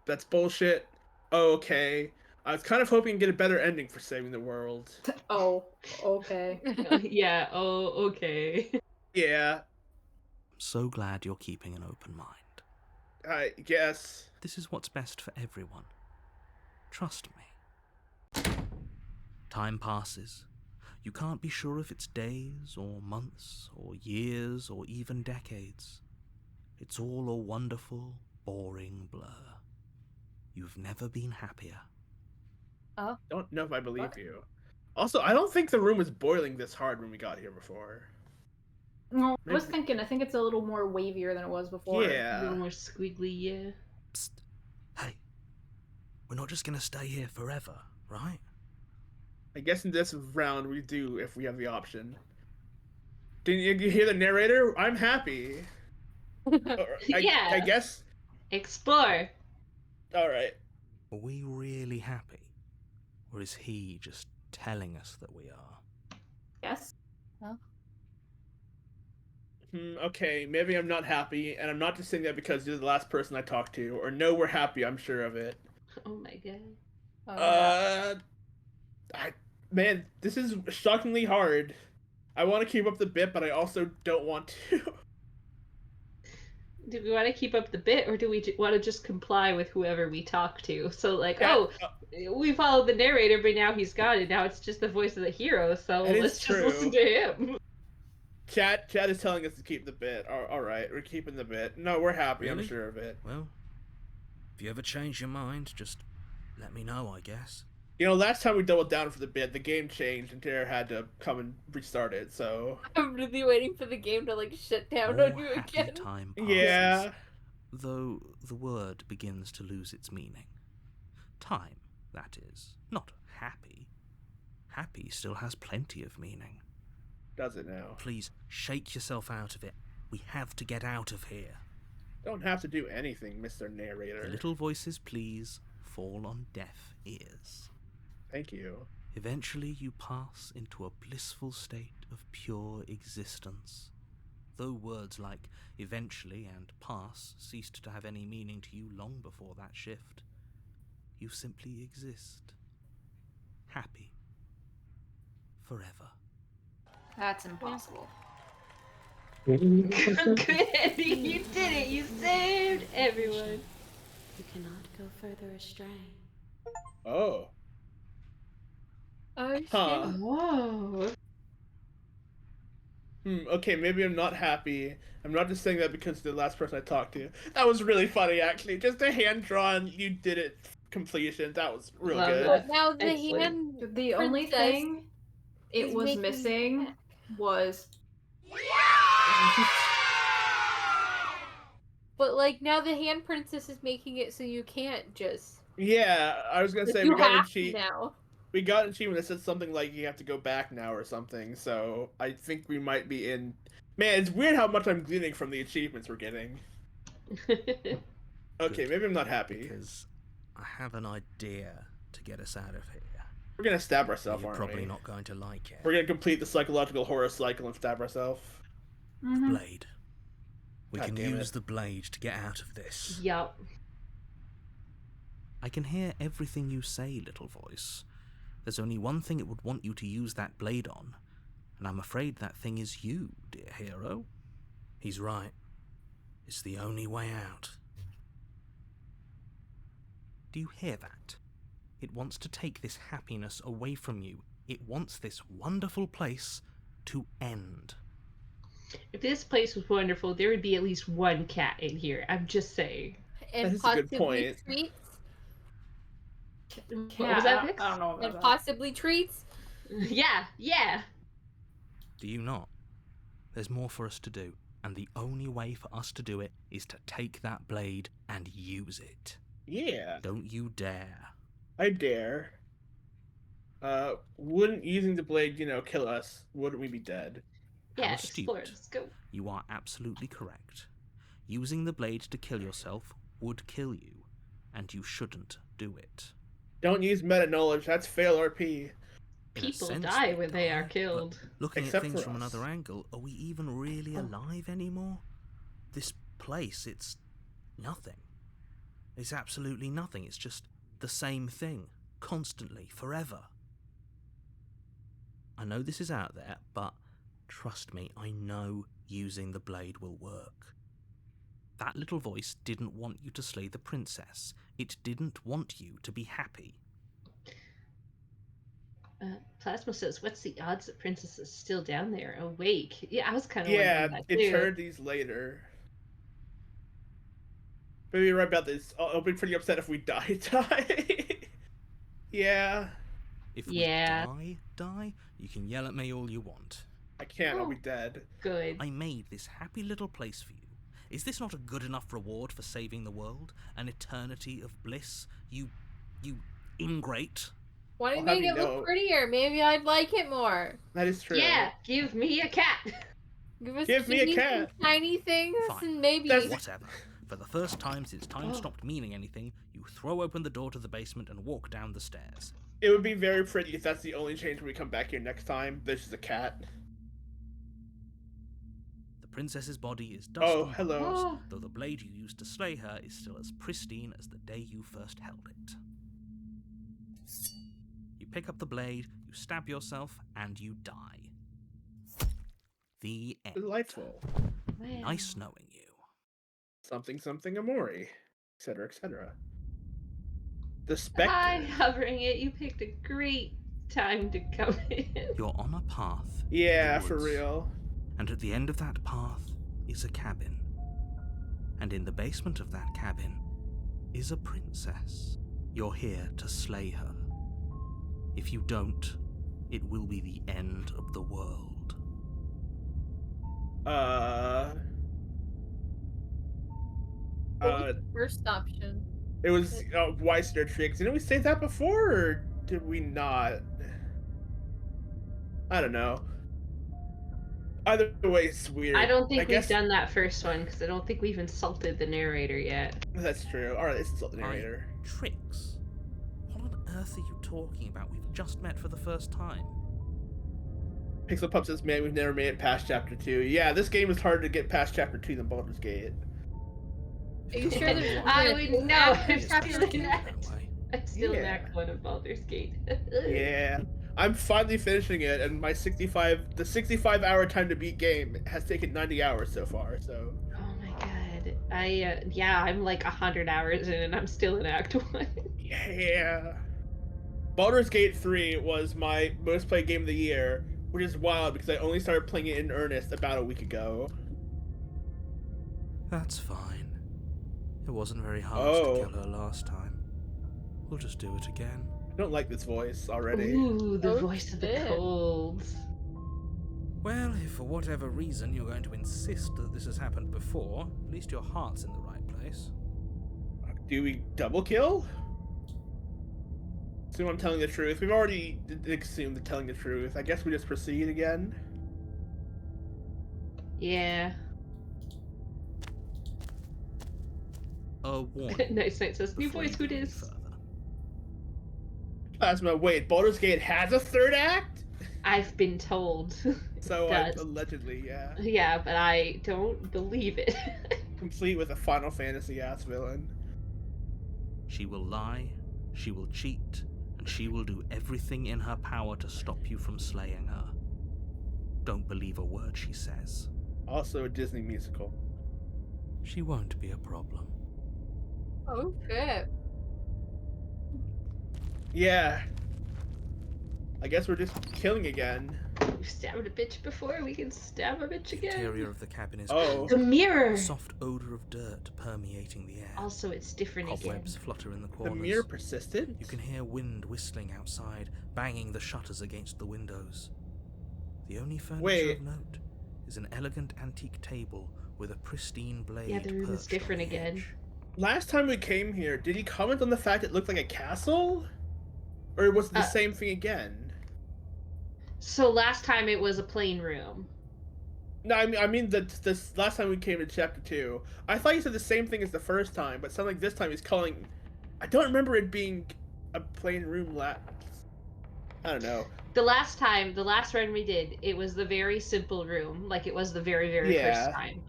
That's bullshit. Okay. I was kind of hoping to get a better ending for saving the world. Oh, okay. Yeah, oh, okay. Yeah. I'm so glad you're keeping an open mind. I guess. This is what's best for everyone. Trust me. Time passes. You can't be sure if it's days, or months, or years, or even decades. It's all a wonderful, boring blur. You've never been happier. Oh. Don't know if I believe you. Also, I don't think the room was boiling this hard when we got here before. No, I was thinking, I think it's a little more wavier than it was before. Yeah. A little more squiggly, yeah. Psst. Hey. We're not just gonna stay here forever, right? I guess in this round we do if we have the option. Didn't you hear the narrator? I'm happy. Yeah. I guess. Explore. Alright. Are we really happy? Or is he just telling us that we are? Yes. Well. Okay, maybe I'm not happy, and I'm not just saying that because you're the last person I talked to, or no, we're happy, I'm sure of it. Oh my god. Oh, Man, this is shockingly hard. I want to keep up the bit, but I also don't want to. Do we want to keep up the bit, or do we want to just comply with whoever we talk to? So, like, Chat, we followed the narrator, but now he's gone, and now it's just the voice of the hero, so let's just listen to him. Chat is telling us to keep the bit. Alright, we're keeping the bit. No, we're happy, Really? I'm sure of it. Well, if you ever change your mind, just let me know, I guess. You know, last time we doubled down for the bit, the game changed and Tara had to come and restart it, so... I'm really waiting for the game to, like, shut down More on you happy again. time passes, Yeah. though the word begins to lose its meaning. Time, that is. Not happy. Happy still has plenty of meaning. Does it now? Please, shake yourself out of it. We have to get out of here. Don't have to do anything, Mr. Narrator. The little voices, please, fall on deaf ears. Thank you. Eventually you pass into a blissful state of pure existence. Though words like eventually and pass ceased to have any meaning to you long before that shift, you simply exist. Happy. Forever. That's impossible. Good, Andy, you did it! You saved everyone! You cannot go further astray. Oh. Oh, shit. Huh. Whoa. Okay, maybe I'm not happy. I'm not just saying that because the last person I talked to. That was really funny, actually. Just a hand-drawn, you did it completion. That was real Love good. that. But now the Excellent. hand The only princess thing it is was making missing back. was But like now the hand princess is making it so you can't just. Yeah, I was gonna Like, say you we got an have to cheat. now. We got an achievement that said something like you have to go back now or something. So I think we might be in. Man, it's weird how much I'm gleaning from the achievements we're getting. Okay, Good, maybe I'm not happy. because I have an idea to get us out of here. We're gonna stab ourselves, You're aren't probably we? not going to like it. We're gonna complete the psychological horror cycle and stab ourselves. The blade. We God can damn use it. the blade to get out of this. Yup. I can hear everything you say, little voice. There's only one thing it would want you to use that blade on, and I'm afraid that thing is you, dear hero. He's right. It's the only way out. Do you hear that? It wants to take this happiness away from you. It wants this wonderful place to end. If this place was wonderful, there would be at least one cat in here. I'm just saying. And That is a good possibly point. treats. What was that, Vix? I don't know about And that. possibly treats. Yeah. Do you not? There's more for us to do, and the only way for us to do it is to take that blade and use it. Yeah, Don't you dare. I dare. Wouldn't using the blade, kill us? Wouldn't we be dead? Yeah, How explore. astute. Let's go. You are absolutely correct. Using the blade to kill yourself would kill you, and you shouldn't do it. Don't use meta knowledge. That's fail RP. In a People sense, die when they are but killed. looking Except at things for from us. another angle, are we even really alive anymore? This place, it's nothing. It's absolutely nothing. It's just the same thing, constantly, forever. I know this is out there, but trust me, I know using the blade will work. That little voice didn't want you to slay the princess. It didn't want you to be happy. Plasma says, what's the odds that Princess is still down there, awake? Yeah, I was kind of Yeah, wondering that it too. turned these later. Maybe you're right about this. I'll be pretty upset if we die. Yeah. If we die, you can yell at me all you want. I can't, I'll be Oh. dead. Good. I made this happy little place for you. Is this not a good enough reward for saving the world? An eternity of bliss? You ingrate. Why don't you I'll make have it you look know- prettier? Maybe I'd like it more. That is true. Yeah, give me a cat. Give me a some cat. tiny things Fine. and maybe. Whatever. For the first time since time stopped meaning anything, you throw open the door to the basement and walk down the stairs. It would be very pretty if that's the only change when we come back here next time. There's just a cat. The princess's body is dust Oh, and hello. bones, though the blade you used to slay her is still as pristine as the day you first held it. You pick up the blade, you stab yourself, and you die. The end. Delightful. Nice knowing you. Something something Amori, etc., etc. The Spectre. Hi, hovering it. You picked a great time to come in. You're on a path. Yeah, in the for woods, real. And at the end of that path is a cabin. And in the basement of that cabin is a princess. You're here to slay her. If you don't, it will be the end of the world. What was the first option? It was Weister Tricks. Didn't we say that before, or did we not? I don't know. Either way, it's weird. I don't think we've done that first one, because I don't think we've insulted the narrator yet. That's true. Alright, let's insult the narrator. Tricks? What on earth are you talking about? We've just met for the first time. Pixel Pup says, man, we've never made it past Chapter 2. Yeah, this game is harder to get past Chapter 2 than Baldur's Gate. Are you sure there's I would know. I'm still in Yeah. Act 1 of Baldur's Gate. Yeah. I'm finally finishing it, and my 65-hour time to beat game has taken 90 hours so far, so... Oh my god. I'm like 100 hours in and I'm still in Act 1. Yeah. Baldur's Gate 3 was my most played game of the year, which is wild because I only started playing it in earnest about a week ago. That's fine. It wasn't very hard to kill her last time. We'll just do it again. I don't like this voice already. Ooh, the voice of the cold. Well, if for whatever reason you're going to insist that this has happened before, at least your heart's in the right place. Do we double kill? Assume I'm telling the truth. We've already assumed that telling the truth. I guess we just proceed again. Yeah. Warning. Nice Night says, new voice, who dis? Plasma, wait, Baldur's Gate has a third act? I've been told. So, allegedly, yeah. Yeah, but I don't believe it. Complete with a Final Fantasy-ass villain. She will lie, she will cheat, and she will do everything in her power to stop you from slaying her. Don't believe a word she says. Also a Disney musical. She won't be a problem. Oh, shit. Yeah. I guess we're just killing again. We've stabbed a bitch before, we can stab a bitch again. The interior of the cabin is the mirror! A soft odor of dirt permeating the air. Also, it's different Cobwebs again. flutter in the corners. The mirror persistent? You can hear wind whistling outside, banging the shutters against the windows. The only furniture of note is an elegant antique table with a pristine blade. Yeah, the room is different again. Last time we came here, did he comment on the fact it looked like a castle? Or was it the same thing again? So last time it was a plain room. No, I mean this last time we came to Chapter 2. I thought you said the same thing as the first time, but it sounded like this time he's calling... I don't remember it being a plain room I don't know. The last run we did, it was the very simple room, like it was the very, very first time.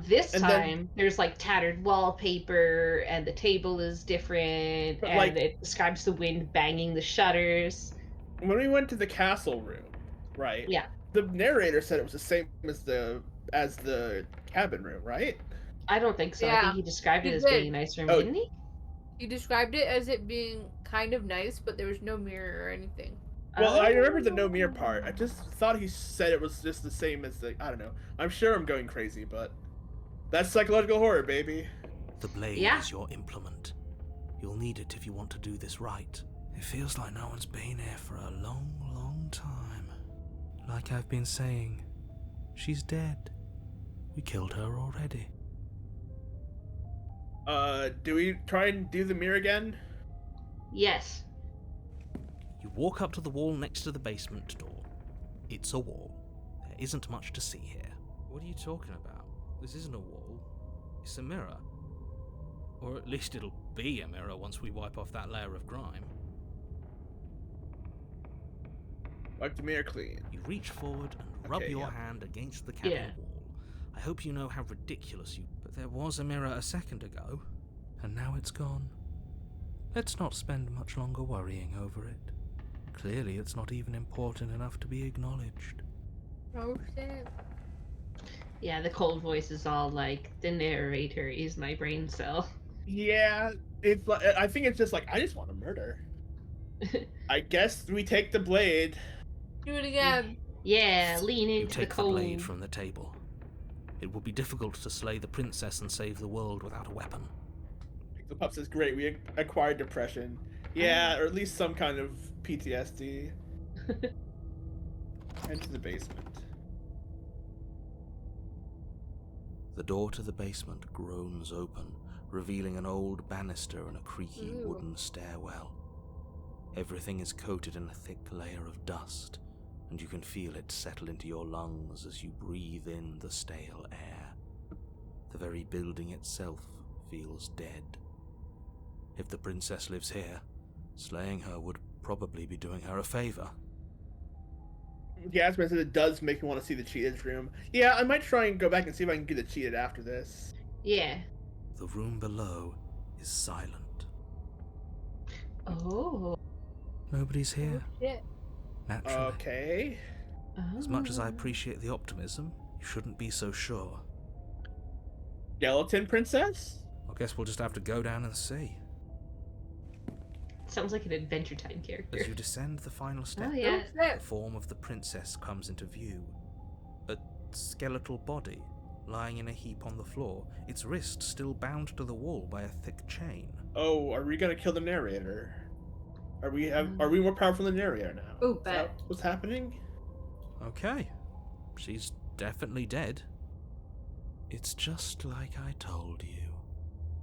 This time, there's like tattered wallpaper, and the table is different, and like, it describes the wind banging the shutters. When we went to the castle room, right? Yeah. The narrator said it was the same as the cabin room, right? I don't think so. Yeah, I think he described it as being a nice room, didn't he? He described it as it being kind of nice, but there was no mirror or anything. Well, I remember the no mirror part. I just thought he said it was just the same as the... I don't know. I'm sure I'm going crazy, but... That's psychological horror, baby. The blade is your implement. You'll need it if you want to do this right. It feels like no one's been here for a long, long time. Like I've been saying, she's dead. We killed her already. Do we try and do the mirror again? Yes. You walk up to the wall next to the basement door. It's a wall. There isn't much to see here. What are you talking about? This isn't a wall. It's a mirror. Or at least it'll be a mirror once we wipe off that layer of grime. Wipe the mirror clean. You reach forward and rub your hand against the cabin wall. I hope you know how ridiculous you... But there was a mirror a second ago, and now it's gone. Let's not spend much longer worrying over it. Clearly it's not even important enough to be acknowledged. Oh shit. Yeah, the cold voice is all like, the narrator is my brain cell. Yeah, it's like, I think it's just like, I just want to murder. I guess we take the blade. Do it again. Yeah, lean You into the take the cold. blade from the table. It would be difficult to slay the princess and save the world without a weapon. The pup says, great, we acquired depression. Yeah, or at least some kind of PTSD. Enter the basement. The door to the basement groans open, revealing an old banister and a creaky wooden stairwell. Everything is coated in a thick layer of dust, and you can feel it settle into your lungs as you breathe in the stale air. The very building itself feels dead. If the princess lives here, slaying her would probably be doing her a favor. Jasmine said it does make me want to see the cheated room. Yeah, I might try and go back and see if I can get it cheated after this. Yeah. The room below is silent. Oh. Nobody's here. Oh, shit. Naturally. Okay. As much as I appreciate the optimism, you shouldn't be so sure. Skeleton princess? I guess we'll just have to go down and see. Sounds like an Adventure Time character. As you descend the final step, Oh, yeah. the form of the princess comes into view. A skeletal body, lying in a heap on the floor, its wrist still bound to the wall by a thick chain. Oh, are we gonna kill the narrator? Are we more powerful than the narrator now? Ooh, Is that bet. what's happening? Okay. She's definitely dead. It's just like I told you.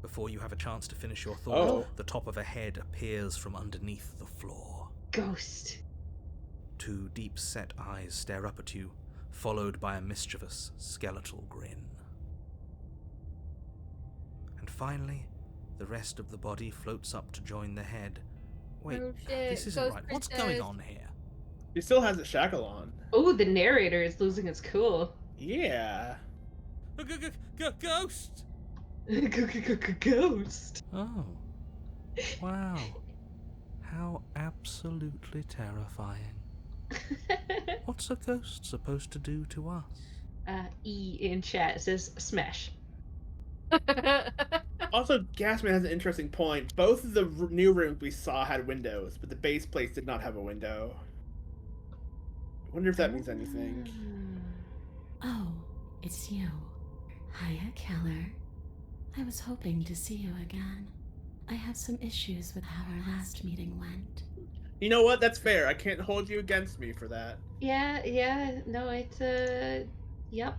Before you have a chance to finish your thought, the top of a head appears from underneath the floor. Ghost. Two deep-set eyes stare up at you, followed by a mischievous, skeletal grin. And finally, the rest of the body floats up to join the head. Wait, Oh, shit. this isn't Ghost right. What's princess. going on here? He still has a shackle on. Oh, the narrator is losing its cool. Yeah. Ghost! Ghost. Oh. Wow. How absolutely terrifying. What's a ghost supposed to do to us? E in chat says smash. Also, Gasman has an interesting point. Both of the new rooms we saw had windows, but the base place did not have a window. I wonder if that means anything. Oh, it's you. Hiya, Keller. I was hoping to see you again. I have some issues with how our last meeting went. You know what? That's fair. I can't hold you against me for that. Yeah, no, it's, yep.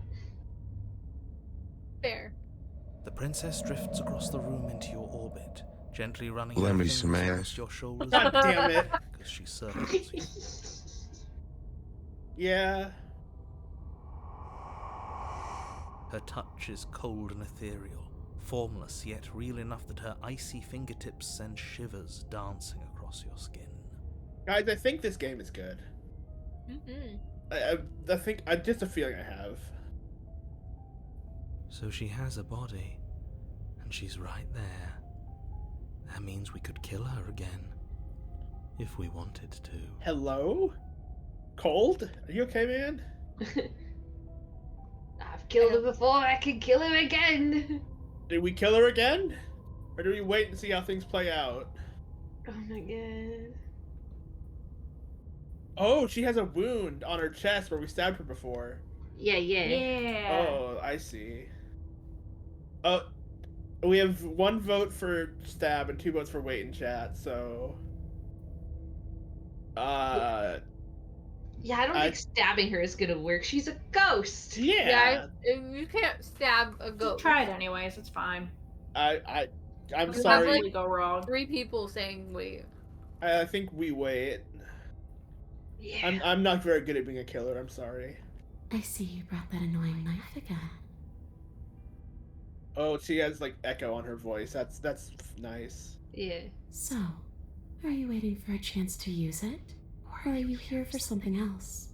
Fair. The princess drifts across the room into your orbit, gently running Let her me fingers smash. across your shoulders. God damn it. Because she circles you. Yeah. Her touch is cold and ethereal, formless yet real enough that her icy fingertips send shivers dancing across your skin. Guys, I think this game is good. I think, just a feeling I have. So she has a body, and she's right there. That means we could kill her again, if we wanted to. Hello? Cold? Are you okay, man? I've killed him before, I can kill him again! Did we kill her again? Or do we wait and see how things play out? Oh my god. Oh, she has a wound on her chest where we stabbed her before. Yeah. Oh, I see. Oh, we have 1 vote for stab and 2 votes for wait in chat, so... Yeah, I don't think stabbing her is gonna work. She's a ghost! Yeah! You can't stab a ghost. Try it anyways, it's fine. I'm You sorry. have, Really go wrong. 3 people saying wait. I think we wait. Yeah. I'm not very good at being a killer, I'm sorry. I see you brought that annoying knife again. Oh, she has, like, echo on her voice. That's nice. Yeah. So, are you waiting for a chance to use it? Or are you here for something else?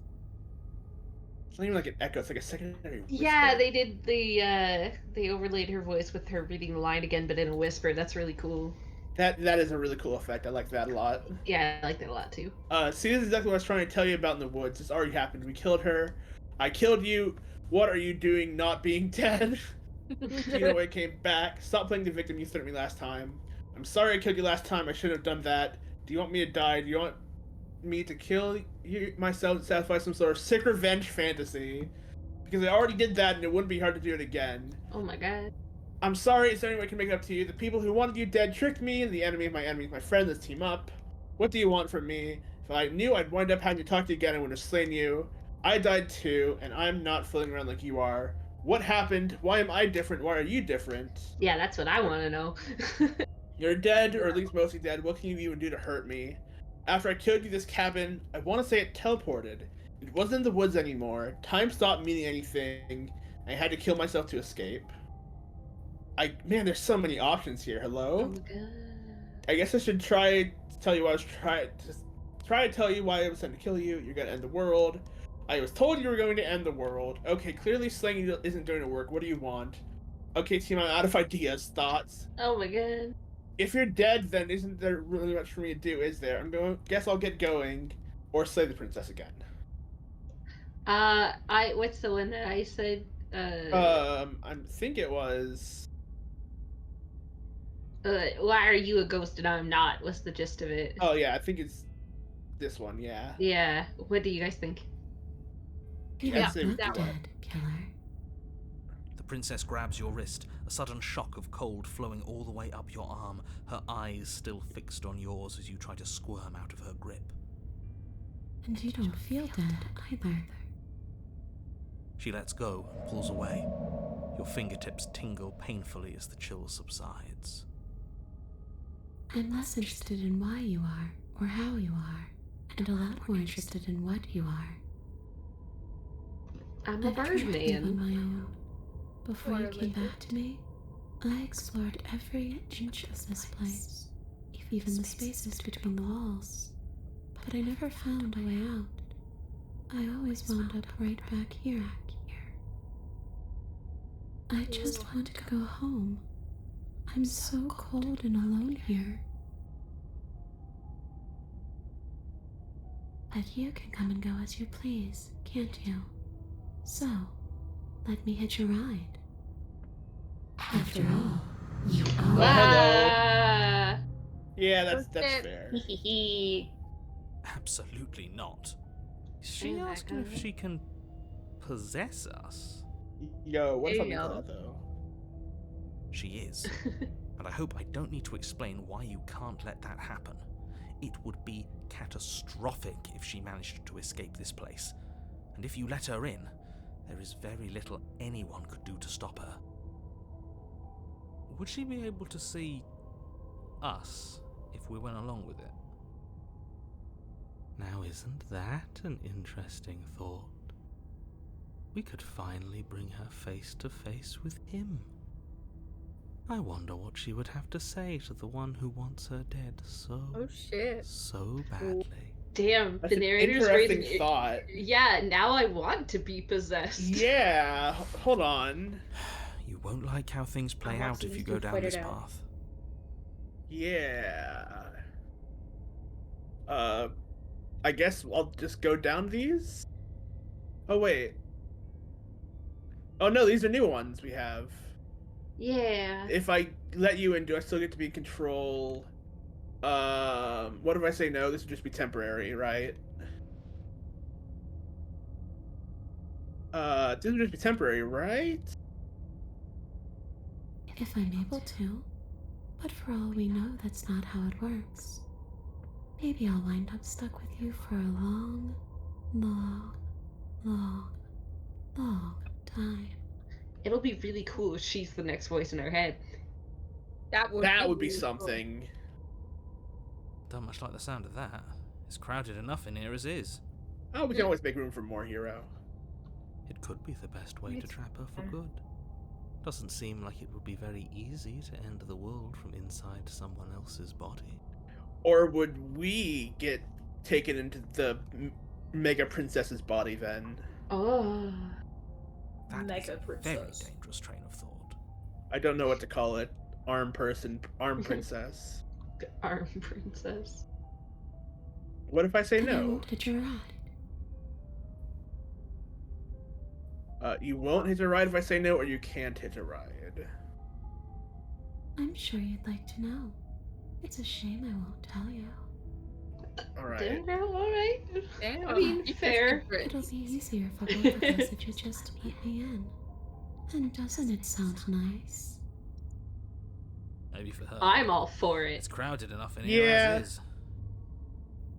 It's not even like an echo, it's like a secondary whisper. Yeah, they did they overlaid her voice with her reading the line again, but in a whisper. That's really cool. That is a really cool effect. I like that a lot. Yeah, I like that a lot too. See, this is exactly what I was trying to tell you about in the woods. It's already happened. We killed her. I killed you. What are you doing not being dead? You know, I came back. Stop playing the victim you threatened me last time. I'm sorry I killed you last time. I shouldn't have done that. Do you want me to die? Do you want me to kill you myself to satisfy some sort of sick revenge fantasy? Because I already did that and it wouldn't be hard to do it again. Oh my god. I'm sorry, is there any way I can make it up to you? The people who wanted you dead tricked me, and the enemy of my friend. Let's team up. What do you want from me? If I knew I'd wind up having to talk to you again, I would have slain you. I died too, and I'm not fooling around like you are. What happened? Why am I different? Why are you different? Yeah, that's what I want to know. You're dead, or at least mostly dead. What can you even do to hurt me? After I killed you, this cabin, I want to say it teleported. It wasn't in the woods anymore. Time stopped meaning anything. I had to kill myself to escape. Man, there's so many options here. Hello? Oh my god. I guess I should try to tell you why I was try to tell you why I was sent to kill you. You're gonna end the world. I was told you were going to end the world. Okay, clearly Slayin isn't doing the work. What do you want? Okay, team, I'm out of ideas. Thoughts? Oh my god. If you're dead, then isn't there really much for me to do, is there? Guess I'll get going. Or slay the princess again. What's the one that I said? I think it was... Why are you a ghost and I'm not? What's the gist of it? Oh yeah, I think it's this one, yeah. Yeah, what do you guys think? Yeah, that dead, killer. The princess grabs your wrist, a sudden shock of cold flowing all the way up your arm, her eyes still fixed on yours as you try to squirm out of her grip. And you don't feel dead either. She lets go and pulls away. Your fingertips tingle painfully as the chill subsides. I'm less interested in why you are, or how you are, and a lot more interested in what you are. I'm a I've tried to live birdman. on my own. Before you came back to me, I explored every inch of this place, even the spaces between the walls. But I never found a way out. I always wound up right back here. I just want to go home. I'm so cold and alone here. But you can come and go as you please, can't you? So, let me hitch a ride. After all, you are. Ah! Yeah, that's fair. Absolutely not. Is she Oh my asking God. if she can possess us? Yo, what if There I'm you into go. that though? She is. And I hope I don't need to explain why you can't let that happen. It would be catastrophic if she managed to escape this place. And if you let her in, there is very little anyone could do to stop her. Would she be able to see us if we went along with it? Now, isn't that an interesting thought? We could finally bring her face to face with him. I wonder what she would have to say to the one who wants her dead so badly. Damn, That's the an narrator's interesting raising. thought. Yeah, now I want to be possessed. Yeah, hold on. You won't like how things play want out to if you use go to down fight this it out. path. Yeah. I guess I'll just go down these? Oh, wait. Oh, no, these are new ones we have. Yeah. If I let you in, do I still get to be in control? What if I say no? This would just be temporary, right? This would just be temporary, right? If I'm able to. But for all we know, that's not how it works. Maybe I'll wind up stuck with you for a long, long, long, long time. It'll be really cool if she's the next voice in her head. That would Be really something. Don't much like the sound of that. It's crowded enough in here as is. Oh, we can always make room for more hero. It could be the best way to trap her for good. Doesn't seem like it would be very easy to end the world from inside someone else's body. Or would we get taken into the Mega Princess's body then? Oh. That is Mega a very Princess. dangerous train of thought. I don't know what to call it. Arm princess. Arm princess. What if I say And I no? won't hitch a ride. You won't hitch a ride if I say no, or you can't hitch a ride. I'm sure you'd like to know. It's a shame I won't tell you. Alright. Damn girl, alright. Damn, I mean, fair. It'll be easier for both of us if you just let me in. And doesn't it sound nice? Maybe for her. I'm all for it. It's crowded enough in here Yeah. as is.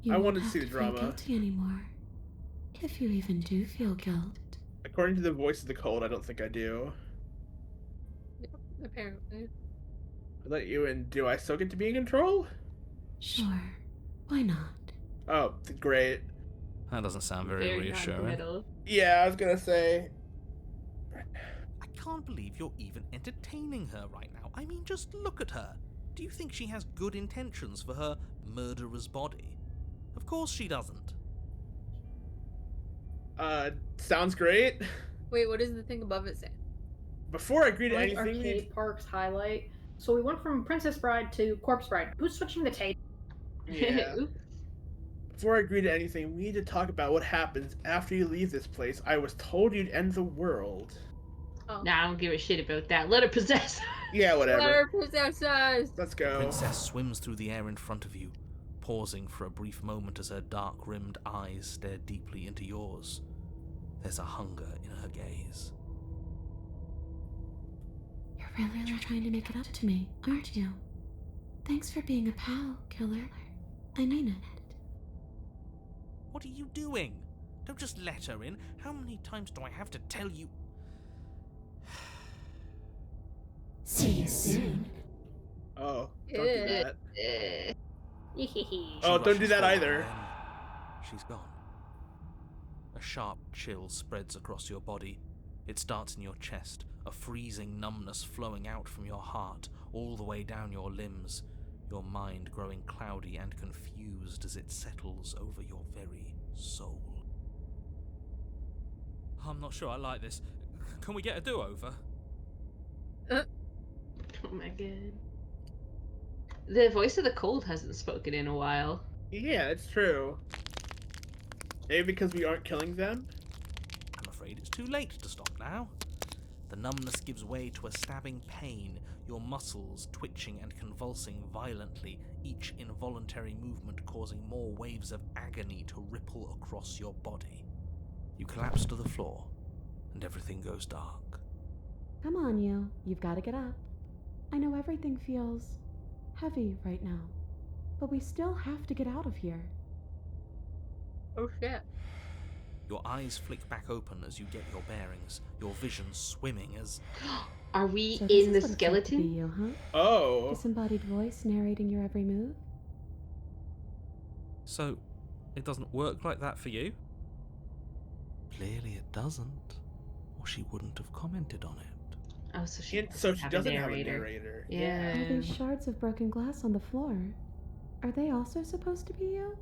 You I won't wanted to have see the feel drama. guilty anymore. If you even do feel guilt. According to the voice of the cold, I don't think I do. Apparently. I let you in. Do I still get to be in control? Sure. Why not? Oh, great. That doesn't sound very reassuring. non-committal. Yeah, I was gonna say. I can't believe you're even entertaining her right now. I mean, just look at her. Do you think she has good intentions for her murderer's body? Of course she doesn't. Sounds great. Wait, what does the thing above it say? Before I agree to Like anything, arcade parks highlight. So we went from Princess Bride to Corpse Bride. Who's switching the tape? yeah. Oops. Before I agree to anything, we need to talk about what happens after you leave this place. I was told you'd end the world. Oh. Nah, I don't give a shit about that. Let her possess. Yeah, whatever. Let her possess us! Let's The go. princess swims through the air in front of you, pausing for a brief moment as her dark-rimmed eyes stare deeply into yours. There's a hunger in her gaze. You're really trying to make it up to me, aren't you? Thanks for being a pal, killer. I mean it. What are you doing? Don't just let her in. How many times do I have to tell you? See you soon. Oh, don't do that. She Oh, don't do rushes that forward either. and then she's gone. A sharp chill spreads across your body. It starts in your chest, a freezing numbness flowing out from your heart, all the way down your limbs, your mind growing cloudy and confused as it settles over your very soul. I'm not sure I like this. Can we get a do-over? Oh my god. The voice of the cold hasn't spoken in a while. Yeah, it's true. Maybe because we aren't killing them? I'm afraid it's too late to stop now. The numbness gives way to a stabbing pain, your muscles twitching and convulsing violently, each involuntary movement causing more waves of agony to ripple across your body. You collapse to the floor, and everything goes dark. Come on, you. You've got to get up. I know everything feels heavy right now, but we still have to get out of here. Oh shit. Your eyes flick back open as you get your bearings, your vision swimming as... Are we So this in is the what it's like to be skeleton? you, huh? Oh. Disembodied voice narrating your every move? So, it doesn't work like that for you? Clearly it doesn't, or she wouldn't have commented on it. Oh, so she So she doesn't have a narrator. narrator. Yeah. All these shards of broken glass on the floor. Are they also supposed to be you?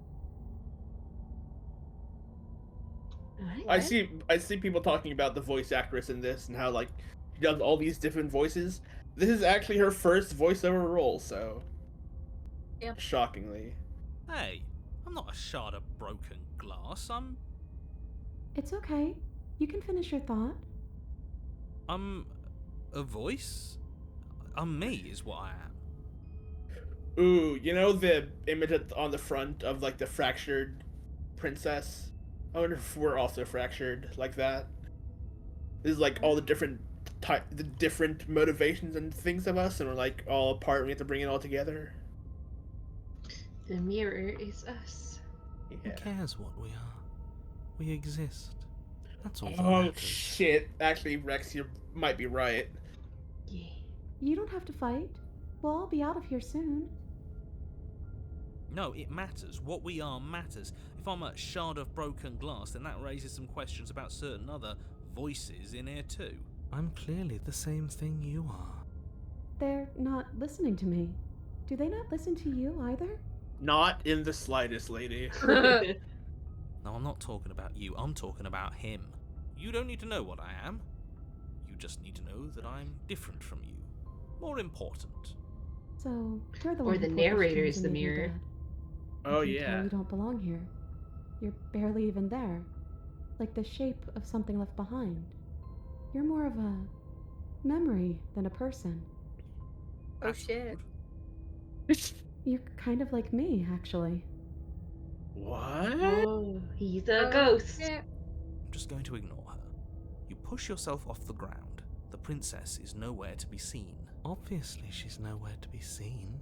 I see people talking about the voice actress in this and how like she does all these different voices. This is actually her first voiceover role, so Yeah. shockingly. Hey, I'm not a shard of broken glass. It's okay. You can finish your thought. I'm a voice? I'm me is what I am. Ooh, you know the image on the front of like the fractured princess? I wonder if we're also fractured like that. This is like all the different the different motivations and things of us, and we're like all apart. And we have to bring it all together. The mirror is us. Yeah. Who cares what we are? We exist. That's all that Oh matters. shit! Actually, Rex, you might be right. Yeah. You don't have to fight. We'll all be out of here soon. No, it matters. What we are matters. If I'm a shard of broken glass, then that raises some questions about certain other voices in here too. I'm clearly the same thing you are. They're not listening to me. Do they not listen to you either? Not in the slightest, lady. No, I'm not talking about you. I'm talking about him. You don't need to know what I am. You just need to know that I'm different from you. More important. So, you're the Or one the who pulled narrator strings is and the made me mirror. dead. Oh I can yeah. tell you don't belong here. You're barely even there. Like the shape of something left behind. You're more of a memory than a person. Oh shit. You're kind of like me, actually. What? Oh, he's a ghost. Shit. I'm just going to ignore her. You push yourself off the ground. The princess is nowhere to be seen. Obviously, she's nowhere to be seen.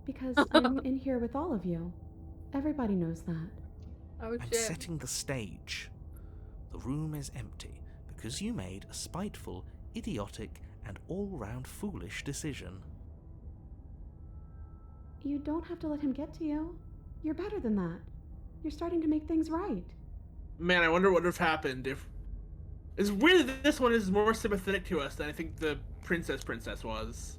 Because I'm in here with all of you. Everybody knows that. Oh I'm shit. setting the stage. The room is empty because you made a spiteful, idiotic, and all-round foolish decision. You don't have to let him get to you. You're better than that. You're starting to make things right. Man, I wonder what would have happened if... It's weird that this one is more sympathetic to us than I think the princess was.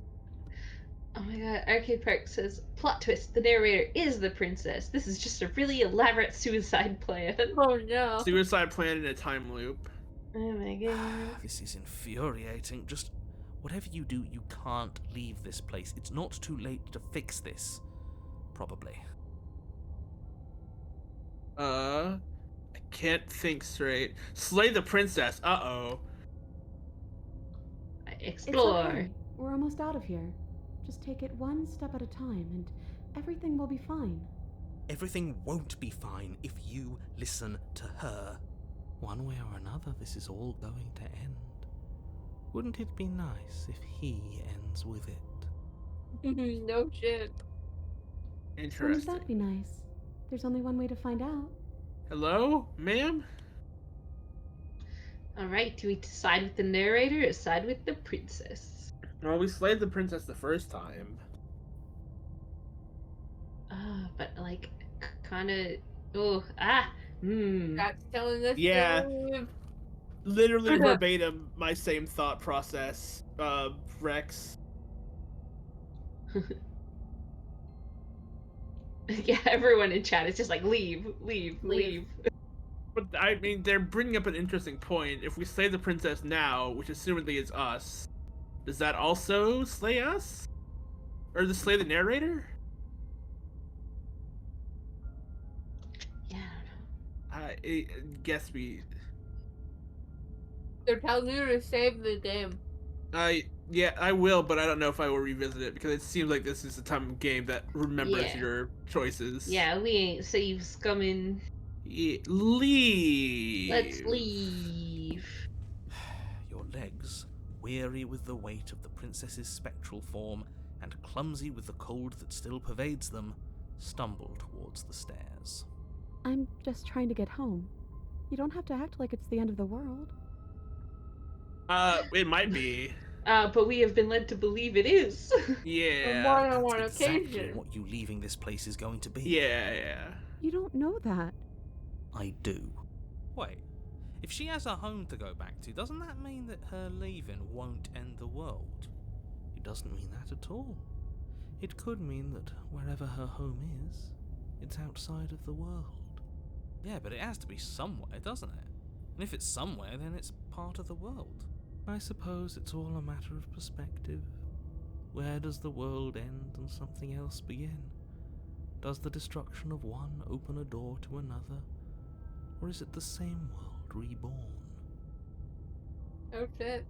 Oh my god, Arcade Park says, plot twist, the narrator is the princess. This is just a really elaborate suicide plan. Oh no. Suicide plan in a time loop. Oh my god. This is infuriating. Just whatever you do, you can't leave this place. It's not too late to fix this. Probably. I can't think straight. Slay the princess. Uh-oh. Explore. It's okay. We're almost out of here. Just take it one step at a time, and everything will be fine. Everything won't be fine if you listen to her. One way or another, this is all going to end. Wouldn't it be nice if he ends with it? No shit. Interesting. Wouldn't that be nice? There's only one way to find out. Hello, ma'am? Alright, do we side with the narrator or side with the princess? Well, we slayed the princess the first time. But like, kinda... That's telling us Yeah. to... Literally verbatim, my same thought process, Rex. Yeah, everyone in chat is just like, leave. But, I mean, they're bringing up an interesting point. If we slay the princess now, which assumedly is us, does that also slay us? Or does slay the narrator? Yeah, I don't know. I guess we... They're telling you to save the game. Yeah, I will, but I don't know if I will revisit it, because it seems like this is the time of game that remembers Yeah. your choices. Yeah, we ain't safe scumming. Yeah, leave! Let's leave. Your legs, weary with the weight of the princess's spectral form and clumsy with the cold that still pervades them, stumble towards the stairs. I'm just trying to get home. You don't have to act like it's the end of the world. It might be. But we have been led to believe it is. Yeah. More than one That's exactly occasion. what you leaving this place is going to be. Yeah. You don't know that. I do. Wait, if she has a home to go back to, doesn't that mean that her leaving won't end the world? It doesn't mean that at all. It could mean that wherever her home is, it's outside of the world. Yeah, but it has to be somewhere, doesn't it? And if it's somewhere, then it's part of the world. I suppose it's all a matter of perspective. Where does the world end and something else begin? Does the destruction of one open a door to another? Or is it the same world reborn? Oh shit.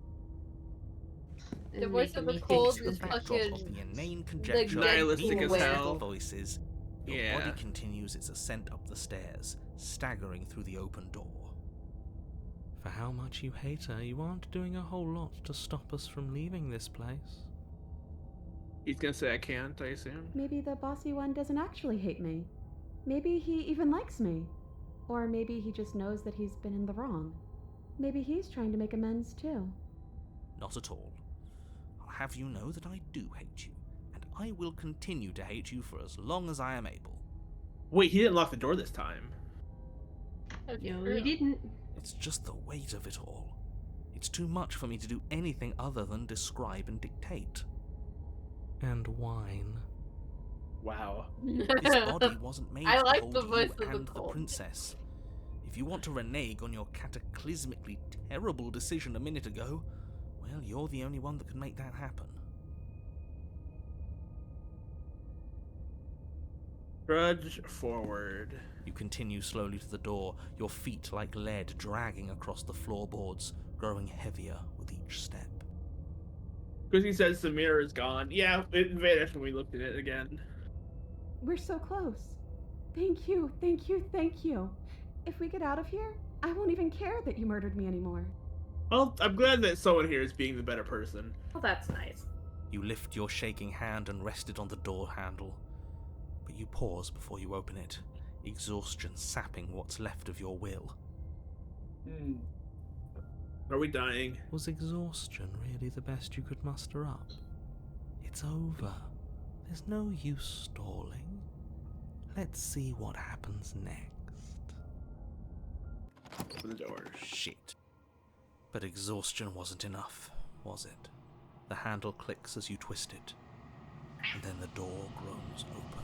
The And voice of making the me cold think is so bad. Backdrop fucking... of the inane conjecture like, Nihilistic of as the hell. voices, your Yeah. body continues its ascent up the stairs, staggering through the open door. For how much you hate her, you aren't doing a whole lot to stop us from leaving this place. He's gonna say I can't, I assume. Maybe the bossy one doesn't actually hate me. Maybe he even likes me. Or maybe he just knows that he's been in the wrong. Maybe he's trying to make amends too. Not at all. I'll have you know that I do hate you, and I will continue to hate you for as long as I am able. Wait, he didn't lock the door this time. No, he didn't. It's just the weight of it all. It's too much for me to do anything other than describe and dictate. And whine. Wow. This body wasn't made I to like hold the you voice of the and the cold. princess. If you want to renege on your cataclysmically terrible decision a minute ago, well, you're the only one that can make that happen. Trudge forward. You continue slowly to the door, your feet like lead dragging across the floorboards, growing heavier with each step. Because he says the mirror is gone. Yeah, it vanished when we looked at it again. We're so close. Thank you, thank you, thank you. If we get out of here, I won't even care that you murdered me anymore. Well, I'm glad that someone here is being the better person. Well, that's nice. You lift your shaking hand and rest it on the door handle, but you pause before you open it, exhaustion sapping what's left of your will. Are we dying? Was exhaustion really the best you could muster up? It's over. There's no use stalling. Let's see what happens next. Open the door. Shit. But exhaustion wasn't enough, was it? The handle clicks as you twist it, and then the door groans open.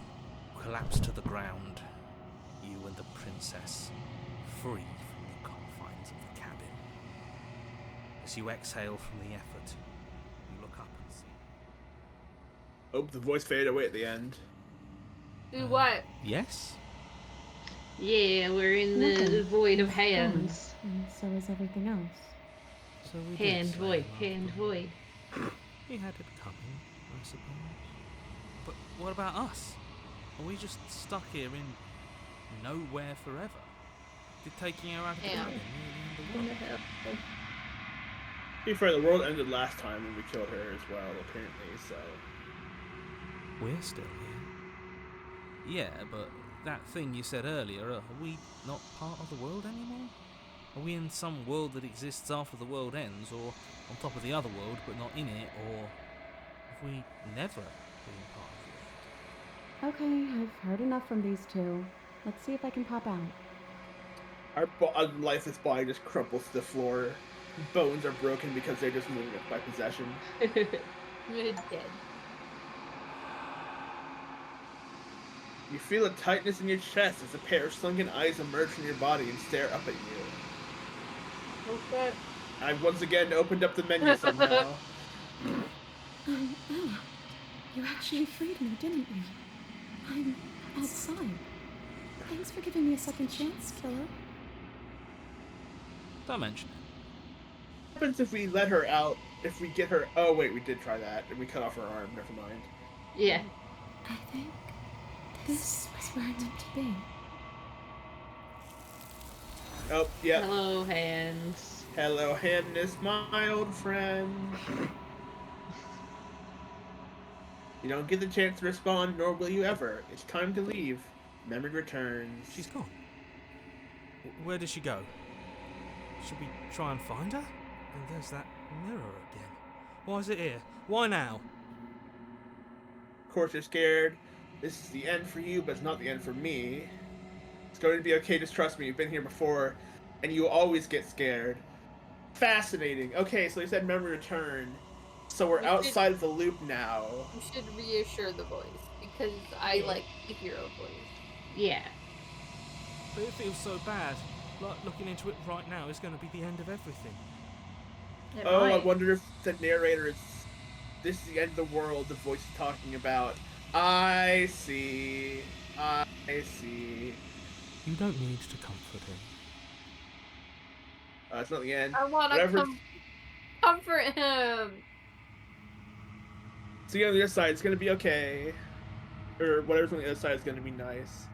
Collapse to the ground, you and the princess, free from the confines of the cabin. As you exhale from the effort, you look up and see... Oh, the voice faded away at the end. Do what? Yes? Yeah, we're in the void of hands. And so is everything else. So we Hand did say void, love hand them. void. We had it coming, I suppose. But what about us? Are we just stuck here in nowhere forever? Did taking her out of the Yeah. cabin really end the world? To be fair, the world ended last time when we killed her as well, apparently, so... We're still here. Yeah, but that thing you said earlier, are we not part of the world anymore? Are we in some world that exists after the world ends, or on top of the other world but not in it, or have we never been part of the world? Okay, I've heard enough from these two. Let's see if I can pop out. Our lifeless body just crumples to the floor. Bones are broken because they're just moving by possession. You're dead. You feel a tightness in your chest as a pair of sunken eyes emerge from your body and stare up at you. Okay. I once again opened up the menu somehow. Ella, you actually freed me, didn't you? I'm outside. Thanks for giving me a second chance, killer. Don't mention it. What happens if we let her out, if we get her... Oh wait, we did try that, and we cut off her arm, never mind. Yeah. I think this is where I meant to be. Oh, yeah. Hello, hands. Hello, Hannes, my old friend. You don't get the chance to respond, nor will you ever. It's time to leave. Memory returns. She's gone. Where did she go? Should we try and find her? And there's that mirror again. Why is it here? Why now? Of course you're scared. This is the end for you, but it's not the end for me. It's going to be okay, just trust me. You've been here before, and you always get scared. Fascinating. Okay, so they said memory return. So we're outside of the loop now. You should reassure the voice, because I like the hero voice. Yeah. But it feels so bad. Like looking into it right now is going to be the end of everything. I wonder if the narrator is... This is the end of the world the voice is talking about. I see. I see. You don't need to comfort him. It's not the end. I want to comfort him. See you on the other side. It's gonna be okay. Or whatever's on the other side is gonna be nice.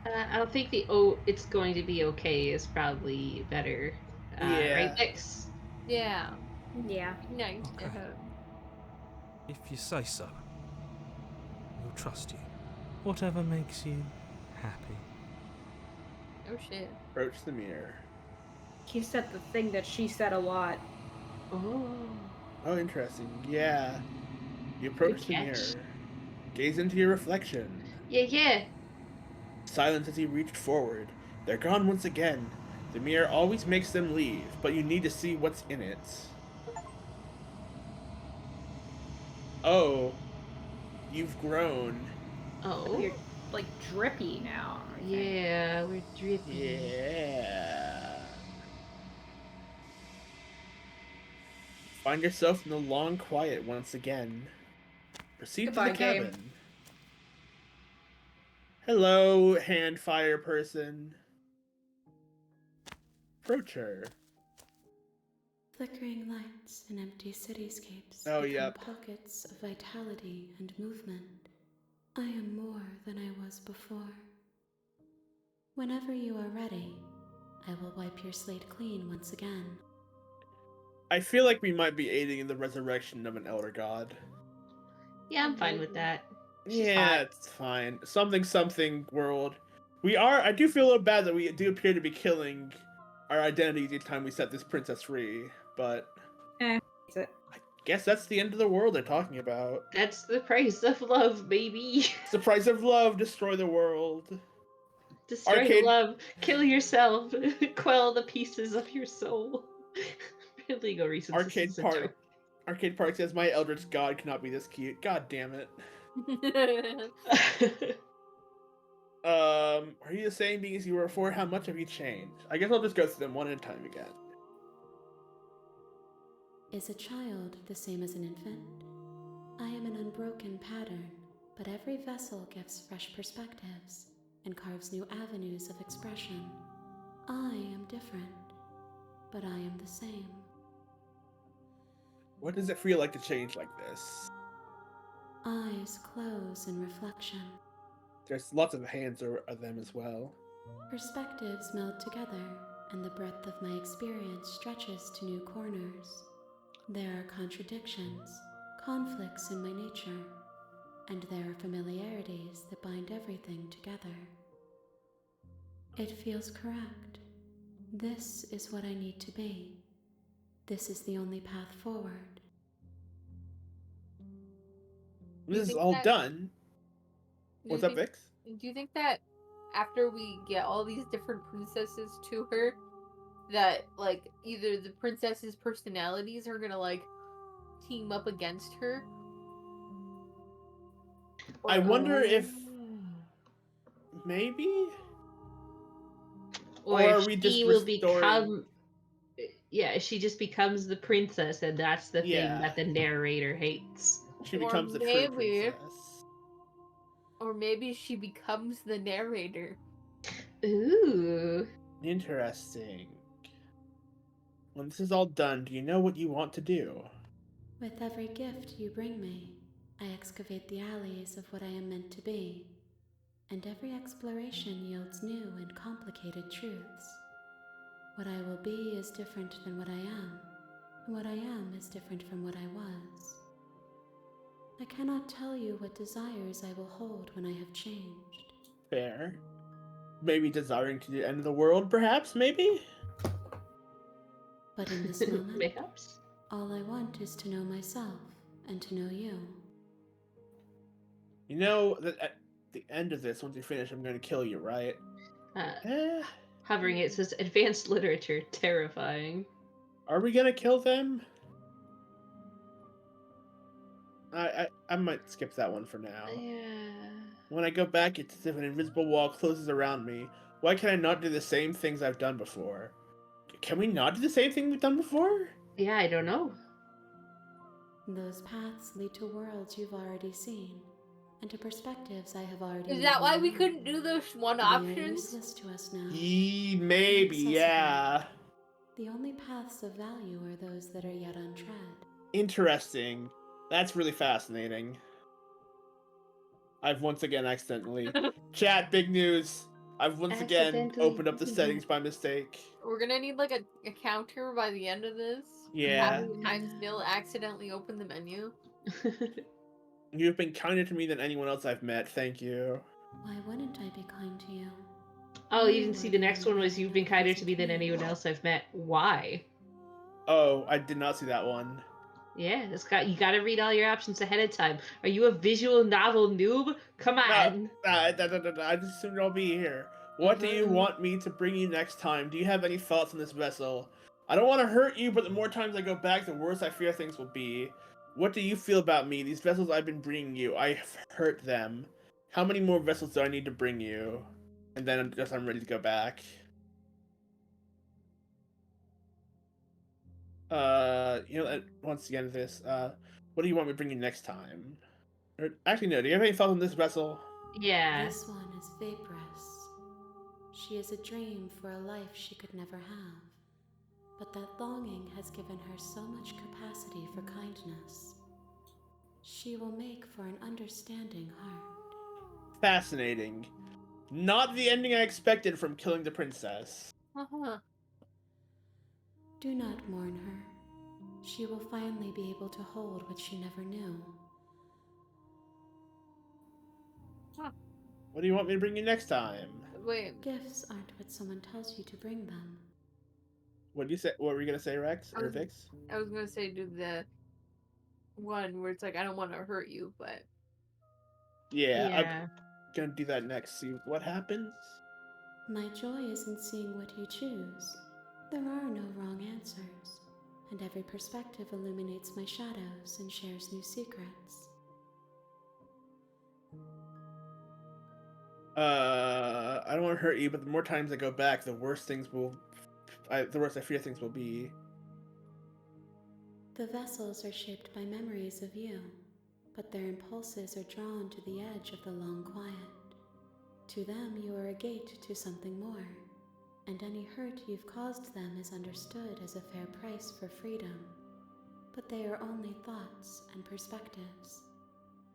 I don't think it's going to be okay is probably better. Yeah. Right, Vix? Yeah. Yeah. Nice. Okay. If you say so, we'll trust you. Whatever makes you happy. Oh shit. Approach the mirror. He said the thing that she said a lot. Oh, interesting. Yeah. You approach the mirror. Gaze into your reflection. Yeah. Silence as you reach forward. They're gone once again. The mirror always makes them leave, but you need to see what's in it. Oh. You've grown. Oh. You're like drippy now. Yeah, we're drippy. Yeah. Find yourself in the long quiet once again. Proceed Goodbye, to the cabin. game. Hello, hand fire person. Approach her. Flickering lights and empty cityscapes Oh, become yep. pockets of vitality and movement. I am more than I was before. Whenever you are ready, I will wipe your slate clean once again. I feel like we might be aiding in the resurrection of an elder god. Yeah, I'm fine with that. She's yeah, hot. it's fine. Something world. I do feel a little bad that we do appear to be killing our identities each time we set this princess free, but I guess that's the end of the world they're talking about. That's the price of love, baby. It's the price of love, destroy the world. Destroy Arcade... love, kill yourself, quell the pieces of your soul. Legal reasons. Arcade Park says my eldritch god cannot be this cute. God damn it. Are you the same being as you were before? How much have you changed? I guess I'll just go through them one at a time again. Is a child the same as an infant? I am an unbroken pattern, but every vessel gives fresh perspectives and carves new avenues of expression. I am different, but I am the same. What does it feel like to change like this? Eyes close in reflection. There's lots of hands of them as well. Perspectives meld together, and the breadth of my experience stretches to new corners. There are contradictions, conflicts in my nature, and there are familiarities that bind everything together. It feels correct. This is what I need to be. This is the only path forward. This is all done. What's up, Vix? Do you think that after we get all these different princesses to her, that, like, either the princesses' personalities are gonna, like, team up against her? I wonder if... maybe? Or are if we she just will restoring... become... Yeah, she just becomes the princess, and that's the thing that the narrator hates. She becomes the true princess. Or maybe she becomes the narrator. Ooh. Interesting. When this is all done, do you know what you want to do? With every gift you bring me, I excavate the alleys of what I am meant to be, and every exploration yields new and complicated truths. What I will be is different than what I am, and what I am is different from what I was. I cannot tell you what desires I will hold when I have changed. Fair. Maybe desiring to end the world, perhaps, maybe? But in this moment, Perhaps. all I want is to know myself and to know you. You know that at the end of this, once you finish, I'm going to kill you, right? Hovering it says advanced literature, terrifying. Are we going to kill them? I might skip that one for now. Yeah. When I go back, it's as if an invisible wall closes around me. Why can I not do the same things I've done before? Can we not do the same thing we've done before? Yeah, I don't know. Those paths lead to worlds you've already seen, and to perspectives I have already. Is that why we couldn't do those one options? They are useless to us now. Maybe, yeah. The only paths of value are those that are yet untread. Interesting. That's really fascinating. I've once again accidentally... Chat, big news! I've once again opened up the settings by mistake. We're gonna need, like, a counter by the end of this. Yeah. Having times Bill accidentally open the menu. You've been kinder to me than anyone else I've met, thank you. Why wouldn't I be kind to you? Oh, you didn't see the next one was you've been kinder to me than anyone else I've met. Why? Oh, I did not see that one. Yeah, you gotta read all your options ahead of time. Are you a visual novel noob? Come on. I just assumed I'll be here. What do you want me to bring you next time? Do you have any thoughts on this vessel? I don't want to hurt you, but the more times I go back, the worse I fear things will be. What do you feel about me? These vessels I've been bringing you, I've hurt them. How many more vessels do I need to bring you? And then I'm ready to go back. Once the end of this, what do you want me to bring you next time? Or, actually, no, do you have any thoughts on this vessel? Yeah. This one is vaporous. She is a dream for a life she could never have. but that longing has given her so much capacity for kindness. She will make for an understanding heart. Fascinating. Not the ending I expected from killing the princess. Do not mourn her. She will finally be able to hold what she never knew. What do you want me to bring you next time? Wait. Gifts aren't what someone tells you to bring them. What did you say? What were you gonna say, Rex or Vix? I was gonna say do the one where it's like I don't want to hurt you, but Yeah, I'm gonna do that next. See what happens. My joy is in seeing what you choose. There are no wrong answers, and every perspective illuminates my shadows and shares new secrets. I don't want to hurt you, but the more times I go back, the worse the worse I fear things will be. The vessels are shaped by memories of you, but their impulses are drawn to the edge of the long quiet. To them, you are a gate to something more, and any hurt you've caused them is understood as a fair price for freedom. But they are only thoughts and perspectives.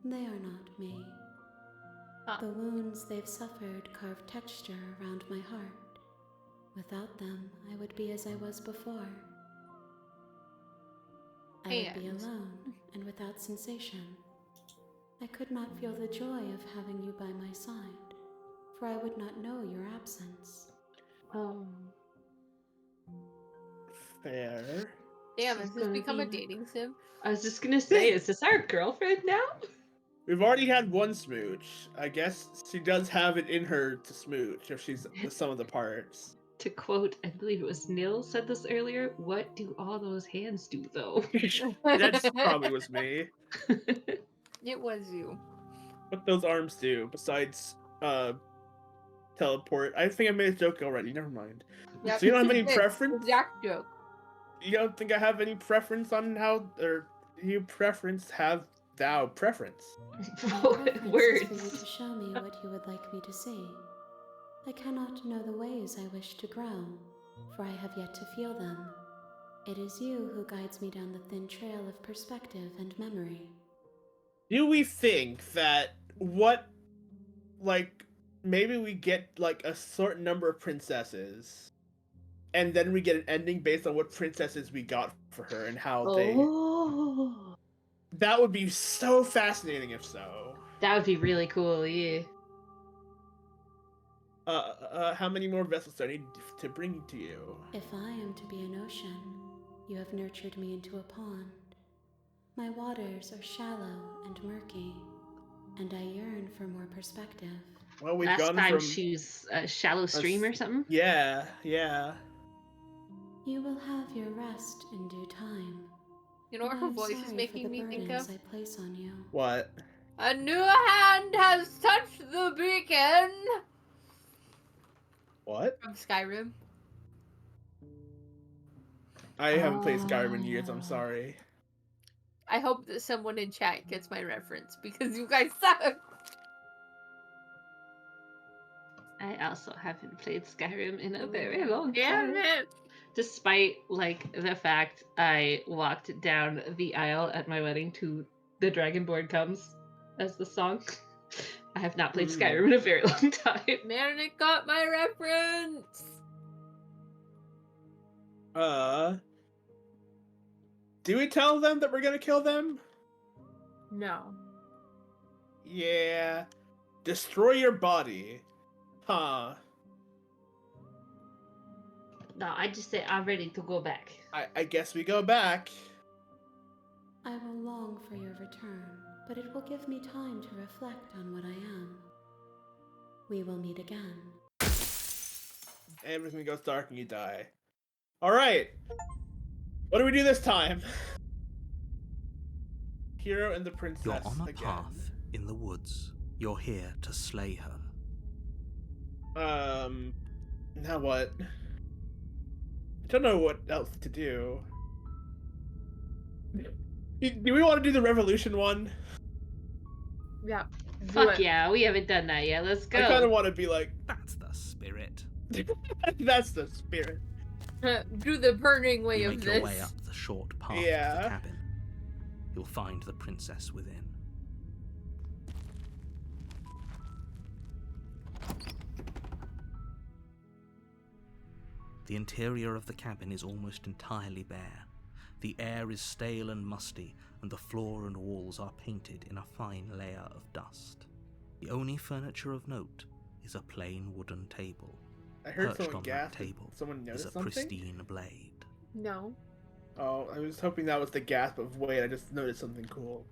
They are not me. The wounds they've suffered carve texture around my heart. Without them, I would be as I was before. I would be alone and without sensation. I could not feel the joy of having you by my side, for I would not know your absence. Fair. Damn, has this become a dating sim? I was just gonna say, is this our girlfriend now? We've already had one smooch. I guess she does have it in her to smooch if she's the sum of the parts. To quote, I believe it was Nil said this earlier, what do all those hands do though? That probably was me. It was you. What those arms do besides teleport? I think I made a joke already. Never mind. Yep. So you don't have any preference? Exact joke. You don't think I have any preference on how, or you preference have thou preference? Words. For you to show me what you would like me to see. I cannot know the ways I wish to grow, for I have yet to feel them. It is you who guides me down the thin trail of perspective and memory. Do we think that maybe we get like a certain number of princesses, and then we get an ending based on what princesses we got for her and how they... That would be so fascinating if so. That would be really cool, yeah. How many more vessels do I need to bring to you? If I am to be an ocean, you have nurtured me into a pond. My waters are shallow and murky, and I yearn for more perspective. Well, we've Last gone time from she's a shallow stream or something? Yeah. You will have your rest in due time. You know what her voice is making me think of? I place on you. What? A new hand has touched the beacon! What? From Skyrim. I haven't played Skyrim in years, I'm sorry. I hope that someone in chat gets my reference, because you guys suck! I also haven't played Skyrim in a very long time. Damn it! Despite, the fact I walked down the aisle at my wedding to The Dragonborn Comes as the song. I have not played Skyrim in a very long time. Meredith got my reference! Do we tell them that we're gonna kill them? No. Yeah. Destroy your body. Huh. No, I just say I'm ready to go back. I guess we go back. I will long for your return, but it will give me time to reflect on what I am. We will meet again. Everything goes dark and you die. Alright. What do we do this time? Hero and the princess You're on a again. path in the woods. You're here to slay her. Now what? I don't know what else to do. Do we want to do the revolution one? Yeah. Fuck yeah, we haven't done that yet. Let's go. I kind of want to be like... That's the spirit. That's the spirit. Do the burning way You of make this. your way up the short path to the cabin. You'll find the princess within. The interior of the cabin is almost entirely bare. The air is stale and musty, and the floor and walls are painted in a fine layer of dust. The only furniture of note is a plain wooden table. I heard Perched someone on gasp. that table Someone is noticed a something? pristine blade. No. Oh, I was hoping that was the gasp of wait, I just noticed something cool.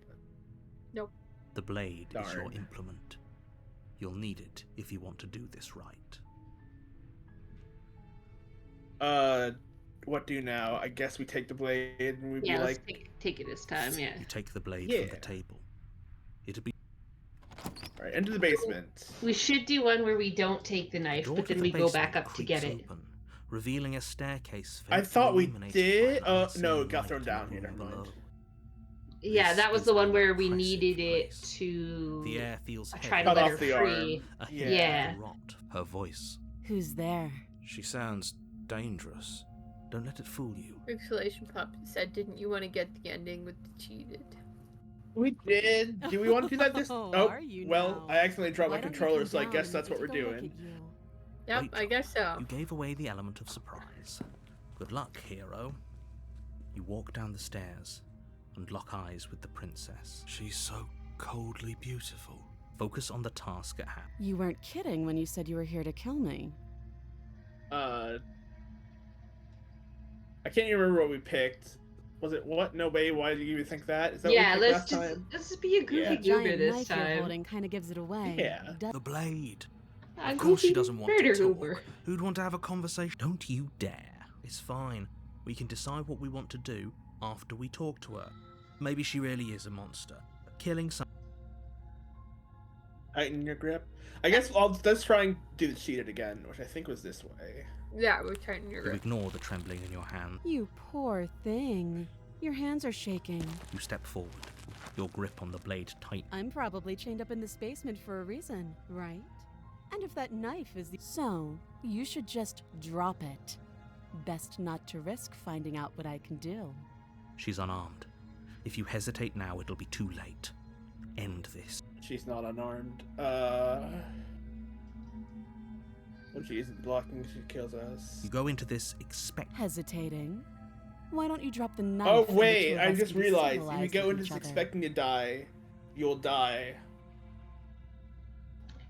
Nope. The blade is your Darn. implement. You'll need it if you want to do this right. What do now? I guess we take the blade and we'd be let's like... take it this time, yeah. You take the blade Yeah. from the table. It'll be Alright, into the basement. We should do one where we don't take the knife, door but to then the we go back basement up to get creaks it. open, revealing a staircase I faintly thought we illuminated did. by an No, unseen it got light thrown in down the here. room Never mind. below. Yeah, This that was is the one an where we oppressive needed it place. to The air feels try heavy. to Cut let off her the free. arm. A Yeah. hint Yeah. of rot. Her voice. Who's there? She sounds dangerous. Don't let it fool you. Exclamation Pop said, didn't you want to get the ending with the cheated? We did. Do we want to do that this? Oh, Oh, are you well, now? I accidentally dropped Why my don't you controller, come so I down guess and that's we what we're can take a look doing. at you? Yep, Wait, I guess so. You gave away the element of surprise. Good luck, hero. You walk down the stairs and lock eyes with the princess. She's so coldly beautiful. Focus on the task at hand. You weren't kidding when you said you were here to kill me. I can't even remember what we picked. Was it what? No way. Why did you even think that? Is that Yeah, what we picked let's last time? just be a goofy Yeah. goober Giant this knife you're time. holding kind of gives it away. Yeah. The blade. I'm Of course she goofy doesn't want murder to talk. goober. Who'd want to have a conversation? Don't you dare. It's fine. We can decide what we want to do after we talk to her. Maybe she really is a monster. But killing some... Tighten your grip. I guess let's try and do the cheated again, which I think was this way. Yeah, we're trying your You grip. ignore the trembling in your hand. You poor thing. Your hands are shaking. You step forward. Your grip on the blade tight. I'm probably chained up in this basement for a reason, right? And if that knife is the... So, you should just drop it. Best not to risk finding out what I can do. She's unarmed. If you hesitate now, it'll be too late. End this. She's not unarmed. Oh, she isn't blocking. She kills us. You go into this Hesitating? Why don't you drop the knife? Oh and the two wait, of I us just can be realized. If you civilized go with into each this other? expecting to die, you'll die.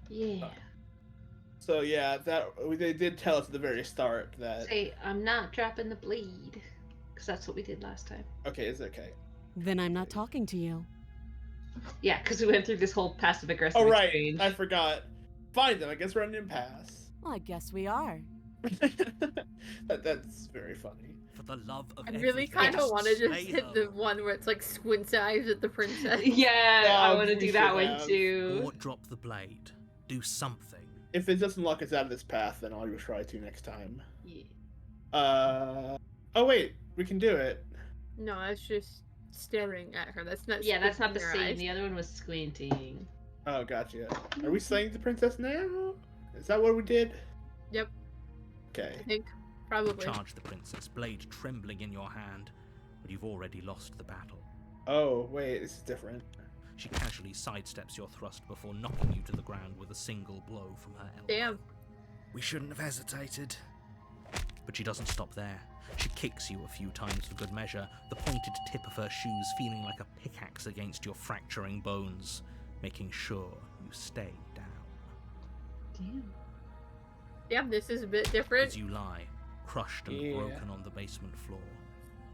Yeah. So yeah, they did tell us at the very start that. Say, I'm not dropping the blade. Because that's what we did last time. Okay, it's okay. Then I'm not talking to you. Yeah, because we went through this whole passive-aggressive Oh right, exchange. I forgot. Find them. I guess we're on an impasse. Well, I guess we are. That's very funny. For the love of I really everything, kind of want to just slay hit her. the one where it's like squint eyes at the princess. Yeah, I want to we do that should one have. too. Or drop the blade. Do something. If it doesn't lock us out of this path, then I'll try to next time. Yeah. Oh wait, we can do it. No, that's just staring at her. That's not. Yeah, that's not the squinting her same. eyes. The other one was squinting. Oh, gotcha. Are we slaying the princess now? Is that what we did? Yep, Okay. I think probably. Charge the princess, blade trembling in your hand, but you've already lost the battle. Oh wait, this is different. She casually sidesteps your thrust before knocking you to the ground with a single blow from her elbow. Damn. We shouldn't have hesitated. But she doesn't stop there. She kicks you a few times for good measure, the pointed tip of her shoes feeling like a pickaxe against your fracturing bones, making sure you stay down. Damn. Yeah, this is a bit different. As you lie, crushed and Yeah. broken on the basement floor,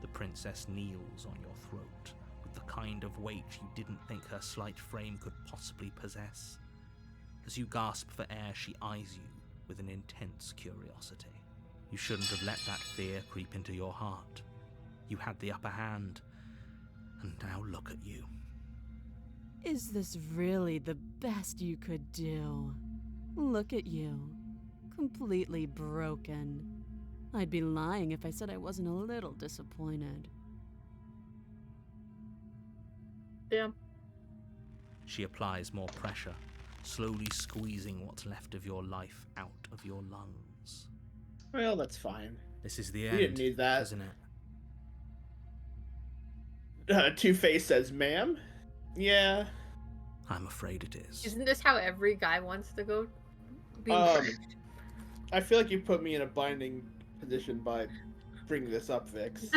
the princess kneels on your throat with the kind of weight you didn't think her slight frame could possibly possess. As you gasp for air, she eyes you with an intense curiosity. You shouldn't have let that fear creep into your heart. You had the upper hand, and now look at you. Is this really the best you could do? Look at you. Completely broken. I'd be lying if I said I wasn't a little disappointed. Damn. She applies more pressure, slowly squeezing what's left of your life out of your lungs. Well, that's fine. This is the We end, didn't need that. isn't it? Two-Face says, ma'am? Yeah. I'm afraid it is. Isn't this how every guy wants to go? I feel like you put me in a binding position by bringing this up, Vix.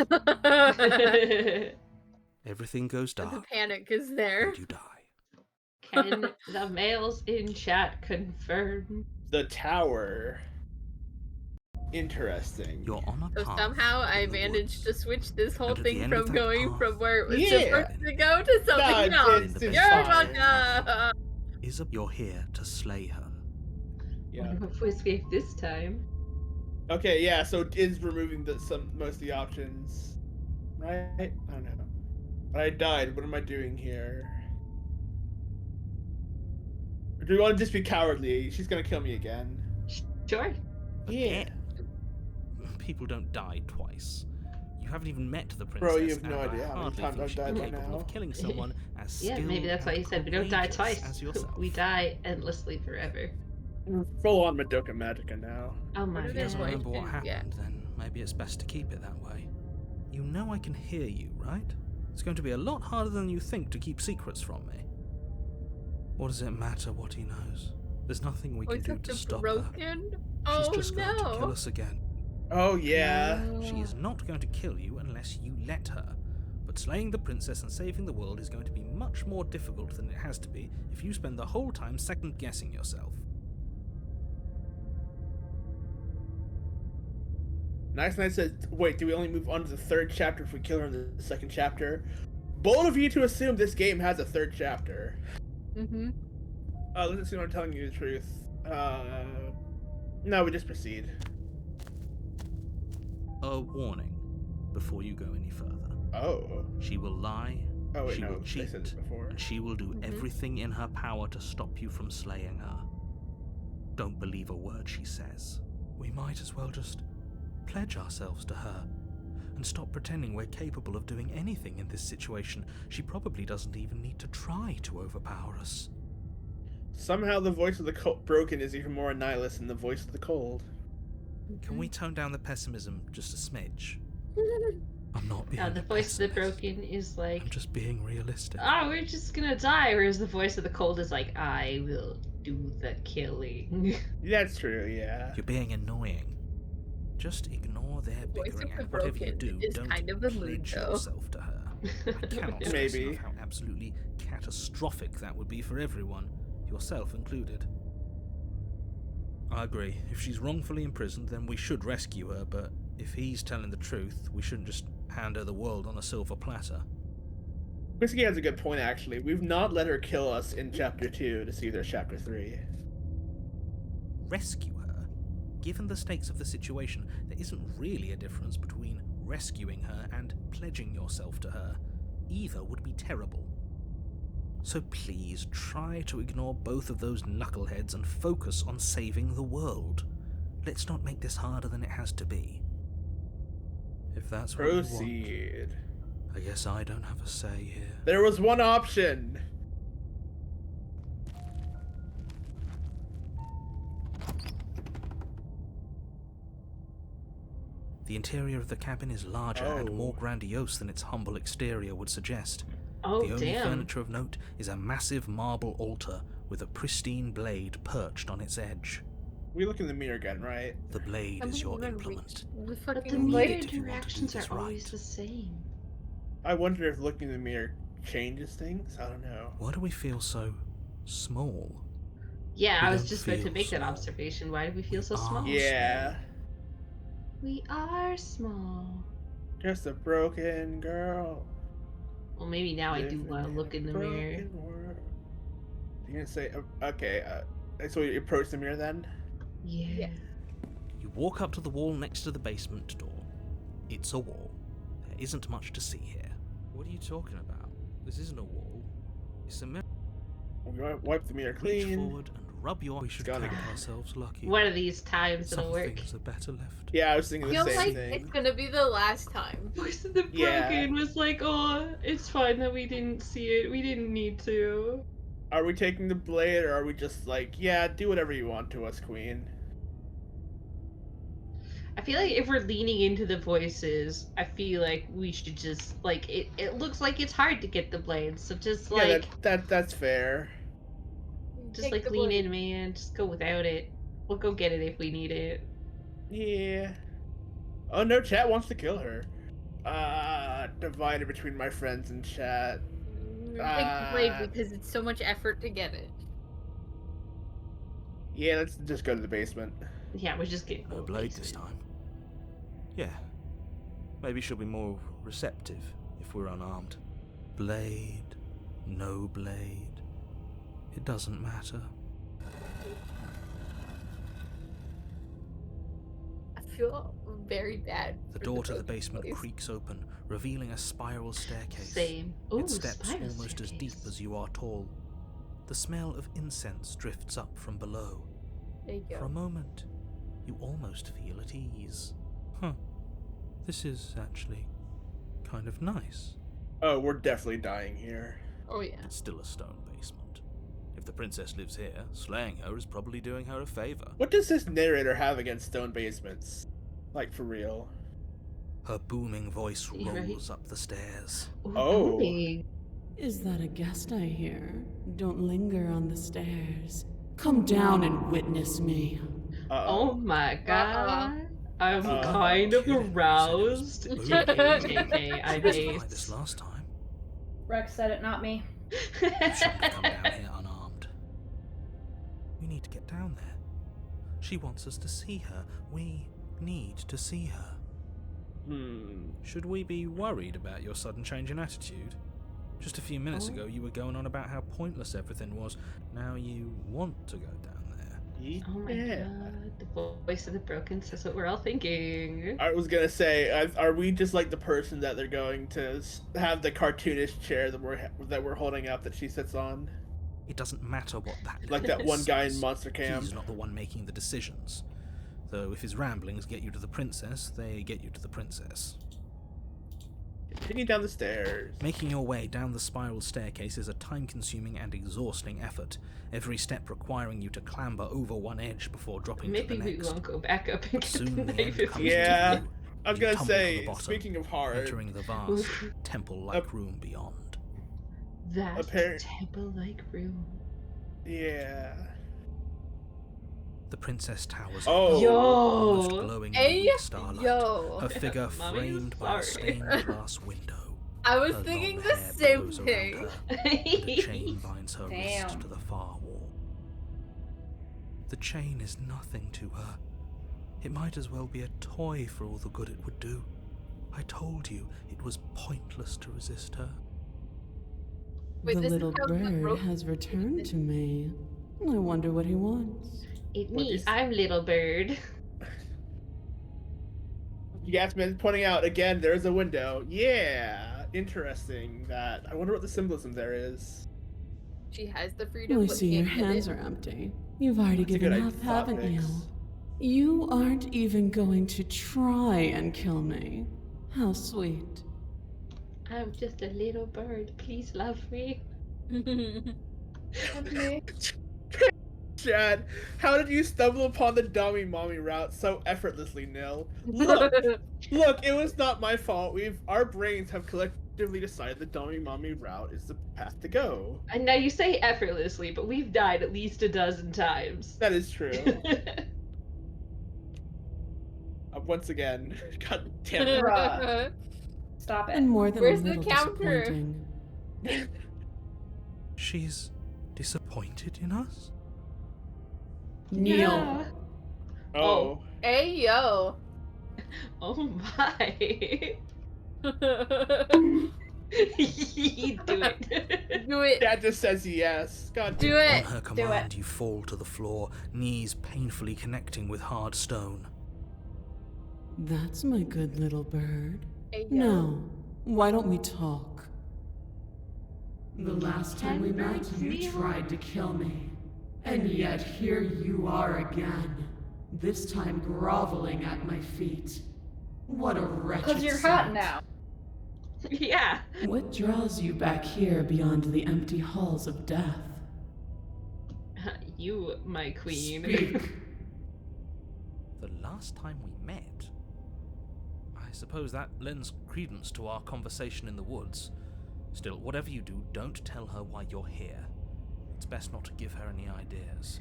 Everything goes dark. The panic is there. And you die. Can the males in chat confirm? The tower. Interesting. You're on a So path somehow I in the managed woods. to switch this whole And at the thing end of from that going path, from where it was Yeah. supposed to go to something No, else. it's You're fine. welcome. You're here to slay her. Yeah. What if we escape this time? Okay, yeah, so it is removing most of the options. Right? I don't know. But I died. What am I doing here? Or do we want to just be cowardly? She's gonna kill me again. Sure. Yeah. People don't die twice. You haven't even met the princess. Bro, you have no and idea I how many hardly times think I've she'd died be by capable now. of killing someone as Yeah, maybe skilled that's why and you said we don't die courageous twice. as yourself. We die endlessly forever. Full on Madoka Magica now. Oh my What are If they he doesn't god. remember what going to- happened, then maybe it's best to keep it that way. You know I can hear you, right? It's going to be a lot harder than you think to keep secrets from me. What does it matter what he knows? There's nothing we can do to stop her. Broken? She's Oh just going to kill no. us again. Oh, yeah. She is not going to kill you unless you let her. But slaying the princess and saving the world is going to be much more difficult than it has to be if you spend the whole time second-guessing yourself. Nice Knight says, wait, do we only move on to the third chapter if we kill her in the second chapter? Bold of you to assume this game has a third chapter. Mm-hmm. Let's assume I'm telling you the truth. No, we just proceed. A warning before you go any further. Oh. She will lie, Oh, wait, she no, will they cheat, said this before. and she will do Mhm. everything in her power to stop you from slaying her. Don't believe a word she says. We might as well just pledge ourselves to her and stop pretending we're capable of doing anything in this situation. She probably doesn't even need to try to overpower us. Somehow the voice of the broken is even more nihilist than the voice of the cold. Can we tone down the pessimism just a smidge? I'm not being Now the a voice of the pessimist. broken is like, I'm just being realistic. oh, we're just gonna die. Whereas the voice of the cold is like, I will do the killing. That's true, yeah. You're being annoying. Just ignore their Voice of bickering, the and whatever you broken do, is don't kind of a mood, pledge though. yourself to her. I cannot stress Maybe. enough how absolutely catastrophic that would be for everyone, yourself included. I agree. If she's wrongfully imprisoned, then we should rescue her, but if he's telling the truth, we shouldn't just hand her the world on a silver platter. Whiskey has a good point, actually. We've not let her kill us in Chapter 2 to see there's Chapter 3. Rescue her? Given the stakes of the situation, there isn't really a difference between rescuing her and pledging yourself to her. Either would be terrible. So please try to ignore both of those knuckleheads and focus on saving the world. Let's not make this harder than it has to be. If that's what you want, Proceed. I guess I don't have a say here. There was one option. The interior of the cabin is larger and Oh. more grandiose than its humble exterior would suggest. Oh, The only damn. furniture of note is a massive marble altar with a pristine blade perched on its edge. We look in the mirror again, right? The blade is your implement. The But fucking the Need mirror it if you want to do interactions this are always right. the same. I wonder if looking in the mirror changes things. I don't know. Why do we feel so small? Yeah, We I was don't just about to feel make that small. observation. Why do we feel so We small? are. Yeah. We are small. Just a broken girl. Well, maybe now I do living want to in look a in the mirror. broken world. You're gonna say, okay, so you approach the mirror then? Yeah. You walk up to the wall next to the basement door. It's a wall. There isn't much to see here. What are you talking about? This isn't a wall. It's a mirror. We wipe the mirror Reach clean. forward and rub your... We should Gonna count go. ourselves lucky. One of these times Some it'll work. things are better left. Yeah, I was thinking I the feel same like thing. it's gonna be the last time. Voice of the Yeah. Broken was like, oh, it's fine that we didn't see it. We didn't need to. Are we taking the blade, or are we just like, yeah, do whatever you want to us, Queen? I feel like if we're leaning into the voices, I feel like we should just like it looks like it's hard to get the blades, so just like that's fair. just like lean in, man. Just go without it. We'll go get it if we need it. Yeah. Oh no, chat wants to kill her. Divided between my friends and chat. Take the blade because it's so much effort to get it. Yeah, let's just go to the basement. Yeah, we just get no blade this time. Yeah. Maybe she'll be more receptive if we're unarmed. Blade, no blade. It doesn't matter. I feel very bad. The door to the basement creaks open, revealing a spiral staircase. Same. Ooh, its steps spiral almost as deep as you are tall. The smell of incense drifts up from below. There you go. For a moment, you almost feel at ease. This is actually kind of nice. Oh, we're definitely dying here. Oh yeah. It's still a stone basement. If the princess lives here, slaying her is probably doing her a favor. What does this narrator have against stone basements? Like, for real. Her booming voice rolls up the stairs. Oh. Is that a guest I hear? Don't linger on the stairs. Come down and witness me. Oh my god. I'm kind of aroused. JK, I like this last time. Rex said it, not me. You shouldn't have come down here unarmed. We need to get down there. She wants us to see her. We need to see her. Should we be worried about your sudden change in attitude? Just a few minutes ago, you were going on about how pointless everything was. Now you want to go down there. Oh my god, the voice of the broken says what we're all thinking. I was gonna say, are we just like the person that they're going to have the cartoonish chair that we're holding up that she sits on? It doesn't matter what that like that one guy in Monster Camp. He's not the one making the decisions. Though if his ramblings get you to the princess, they get you to the princess. Continue down the stairs. Making your way down the spiral staircase is a time-consuming and exhausting effort, every step requiring you to clamber over one edge before dropping to the next. Maybe we won't go back up and get Soon the the knife. end comes yeah, to you. I was You gonna tumble say, to the bottom, speaking of hard, entering the vast, temple-like room beyond. That temple-like room. Yeah. The princess towers almost glowing in the starlight. Her figure Mommy, framed by a stained glass window. I was Her thinking long the hair same blows around thing. her, and a chain binds her Damn. wrist to the far wall. The chain is nothing to her. It might as well be a toy for all the good it would do. I told you it was pointless to resist her. The little bird has returned to me. I wonder what he wants. It's me, I'm Little Bird. Yasmin pointing out again, there's a window. Yeah, interesting. That I wonder what the symbolism there is. She has the freedom. I see your hands are empty. You've already given up, haven't you? You aren't even going to try and kill me. How sweet. I'm just a little bird. Please love me. Love me. Chad, how did you stumble upon the dummy mommy route so effortlessly, Nil? Look, it was not my fault. Our brains have collectively decided the dummy mommy route is the path to go. And now you say effortlessly, but we've died at least a dozen times. That is true. Once again, god damn it. Bruh. Stop it. And more than Where's a the little counter? disappointing. She's disappointed in us? Kneel. Oh. Hey yo. Oh my. Do it. Do it. Dad just says yes. God Do damn it. On her command, you fall to the floor, knees painfully connecting with hard stone. That's my good little bird. Hey, yo. Now, why don't we talk? The last time we met, you tried to kill me. And yet here you are again. This time groveling at my feet. What a wretched Because you're sight. hot now. Yeah. What draws you back here beyond the empty halls of death? You, my queen. Speak. The last time we met? I suppose that lends credence to our conversation in the woods. Still, whatever you do, don't tell her why you're here. It's best not to give her any ideas.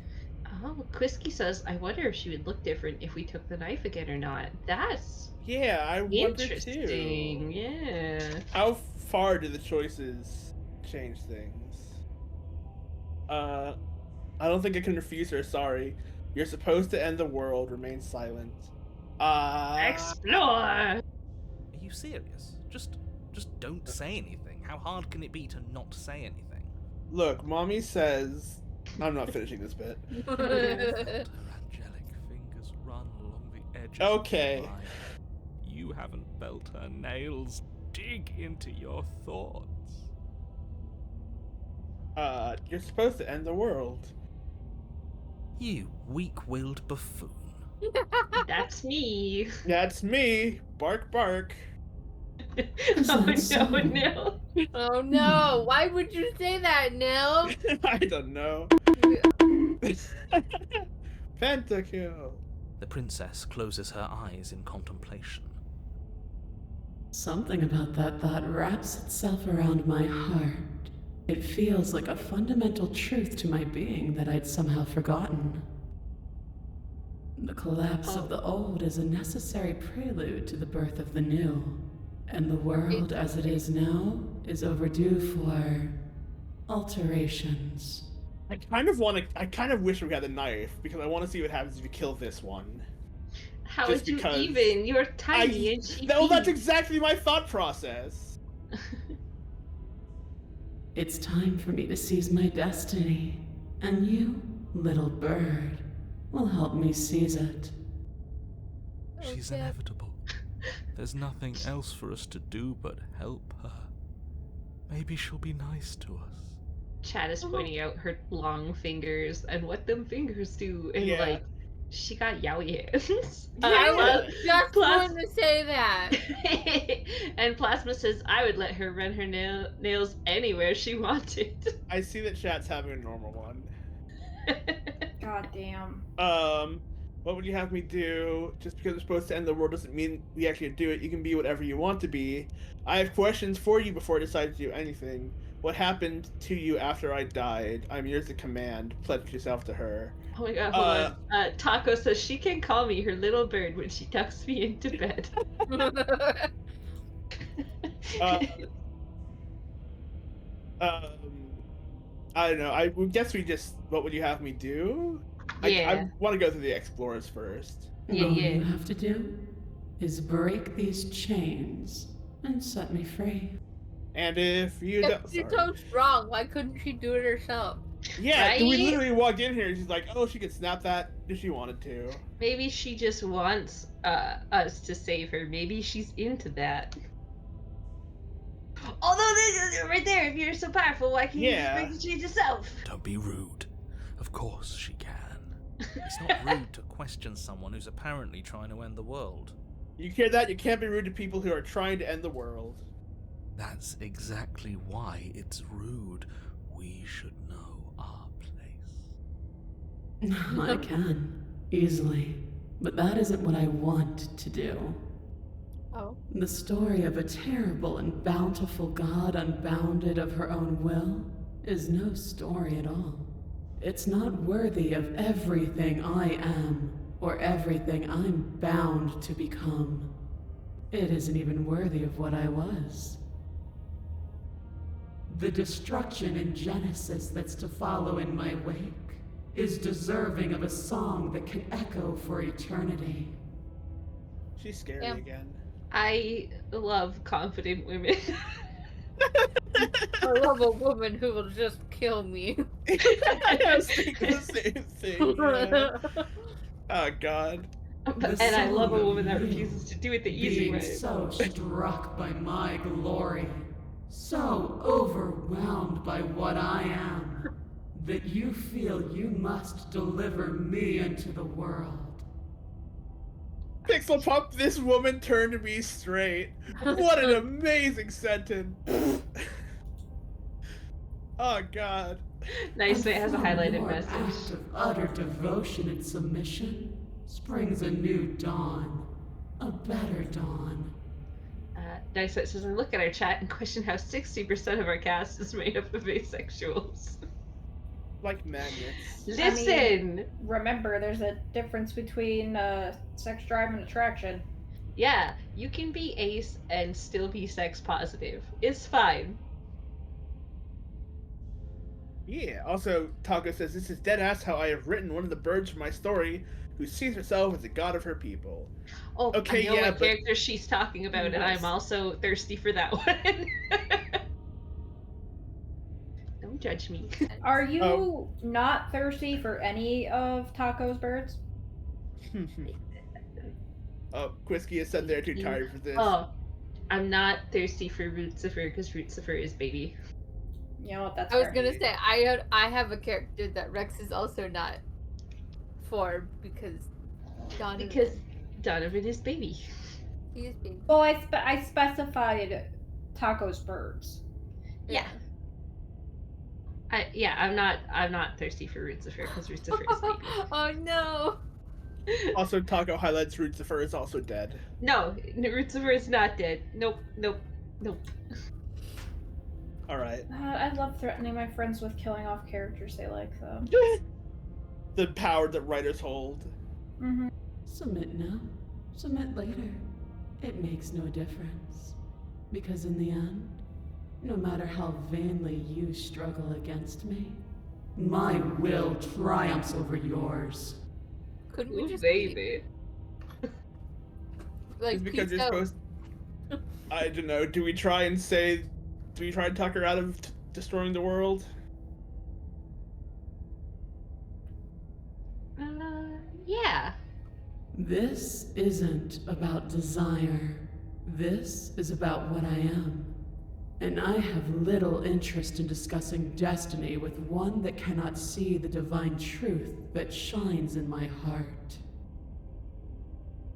Oh, Quisky says, I wonder if she would look different if we took the knife again or not. That's I wonder interesting. too. Yeah. How far do the choices change things? I don't think I can refuse her. Sorry. You're supposed to end the world. Remain silent. Explore! Are you serious? Just don't say anything. How hard can it be to not say anything? Look, Mommy says... I'm not finishing this bit. Her angelic fingers run along the edges of your mind. You haven't felt her nails dig into your thoughts. You're supposed to end the world. You weak-willed buffoon. That's me. That's me. Bark, bark. Oh no, no. Oh no, why would you say that, Nil? I don't know. Pentakill. The princess closes her eyes in contemplation. Something about that thought wraps itself around my heart. It feels like a fundamental truth to my being that I'd somehow forgotten. The collapse of the old is a necessary prelude to the birth of the new, and the world as it is now is overdue for alterations. I kind of wish we had a knife, because I want to see what happens if you kill this one. How would you even? You're tiny and she No, that's exactly my thought process. It's time for me to seize my destiny, and you, little bird, will help me seize it. She's inevitable. There's nothing else for us to do but help her. Maybe she'll be nice to us. Chad is pointing out her long fingers and what them fingers do, and like, she got yaoi hands. I was just going to say that. And Plasma says I would let her run her nails anywhere she wanted. I see that Chat's having a normal one. God damn. What would you have me do? Just because we're supposed to end the world doesn't mean we actually do it. You can be whatever you want to be. I have questions for you before I decide to do anything. What happened to you after I died? I'm yours to command. Pledge yourself to her. Oh my god, hold on. Taco says she can call me her little bird when she tucks me into bed. I don't know. I guess we just... What would you have me do? Yeah. I want to go through the explorers first. All you have to do is break these chains and set me free. And if you don't... She's so strong, why couldn't she do it herself? Yeah, right? we literally walked in here and she's like, oh, she could snap that if she wanted to. Maybe she just wants us to save her. Maybe she's into Although, right there, if you're so powerful, why can't you just break the chains yourself? Don't be rude. Of course she can. It's not rude to question someone who's apparently trying to end the world. You hear that? You can't be rude to people who are trying to end the world. That's exactly why it's rude. We should know our place. I can, easily. But that isn't what I want to do. Oh. The story of a terrible and bountiful god unbounded of her own will is no story at all. It's not worthy of everything I am, or everything I'm bound to become. It isn't even worthy of what I was. The destruction in Genesis that's to follow in my wake is deserving of a song that can echo for eternity. She's scary again. I love confident women. I love a woman who will just kill me. I was thinking the same thing. Yeah. Oh god. And I love a woman that refuses to do it the easy way. So struck by my glory, so overwhelmed by what I am, that you feel you must deliver me into the world. Pixel Pump, this woman turned me straight. What an amazing sentence. Oh god. Nice, it has a highlighted Your message. act of utter devotion and submission, springs a new dawn. A better dawn. Dice says, I look at our chat and question how 60% of our cast is made up of asexuals. Like magnets. Listen! I mean, remember, there's a difference between sex drive and attraction. Yeah, you can be ace and still be sex positive. It's fine. Yeah, also, Taco says, this is deadass how I have written one of the birds from my story who sees herself as the god of her people. Oh, okay, I know yeah, what character she's talking about, and I'm also thirsty for that one. Don't judge me. Are you not thirsty for any of Taco's birds? Quisky has said they're too tired for this. Oh, I'm not thirsty for Rootsifer because Rootsifer is baby. You know what? That's I was fair. gonna say I have a character that Rex is also not for because Donovan is baby. He is baby. Well, I specified Taco's birds. Yeah. I'm not thirsty for Rootsifer because Rootsifer is baby. Oh no. Also, Taco highlights Rootsifer is also dead. No, Rootsifer is not dead. Nope. Alright. I love threatening my friends with killing off characters they like, though. The power that writers hold. Mm-hmm. Submit now, submit later. It makes no difference. Because in the end, no matter how vainly you struggle against me, my will triumphs over yours. Couldn't we just baby? Like, it's because you're supposed. I don't know. Do we try and tuck her out of destroying the world? Yeah. This isn't about desire. This is about what I am. And I have little interest in discussing destiny with one that cannot see the divine truth that shines in my heart.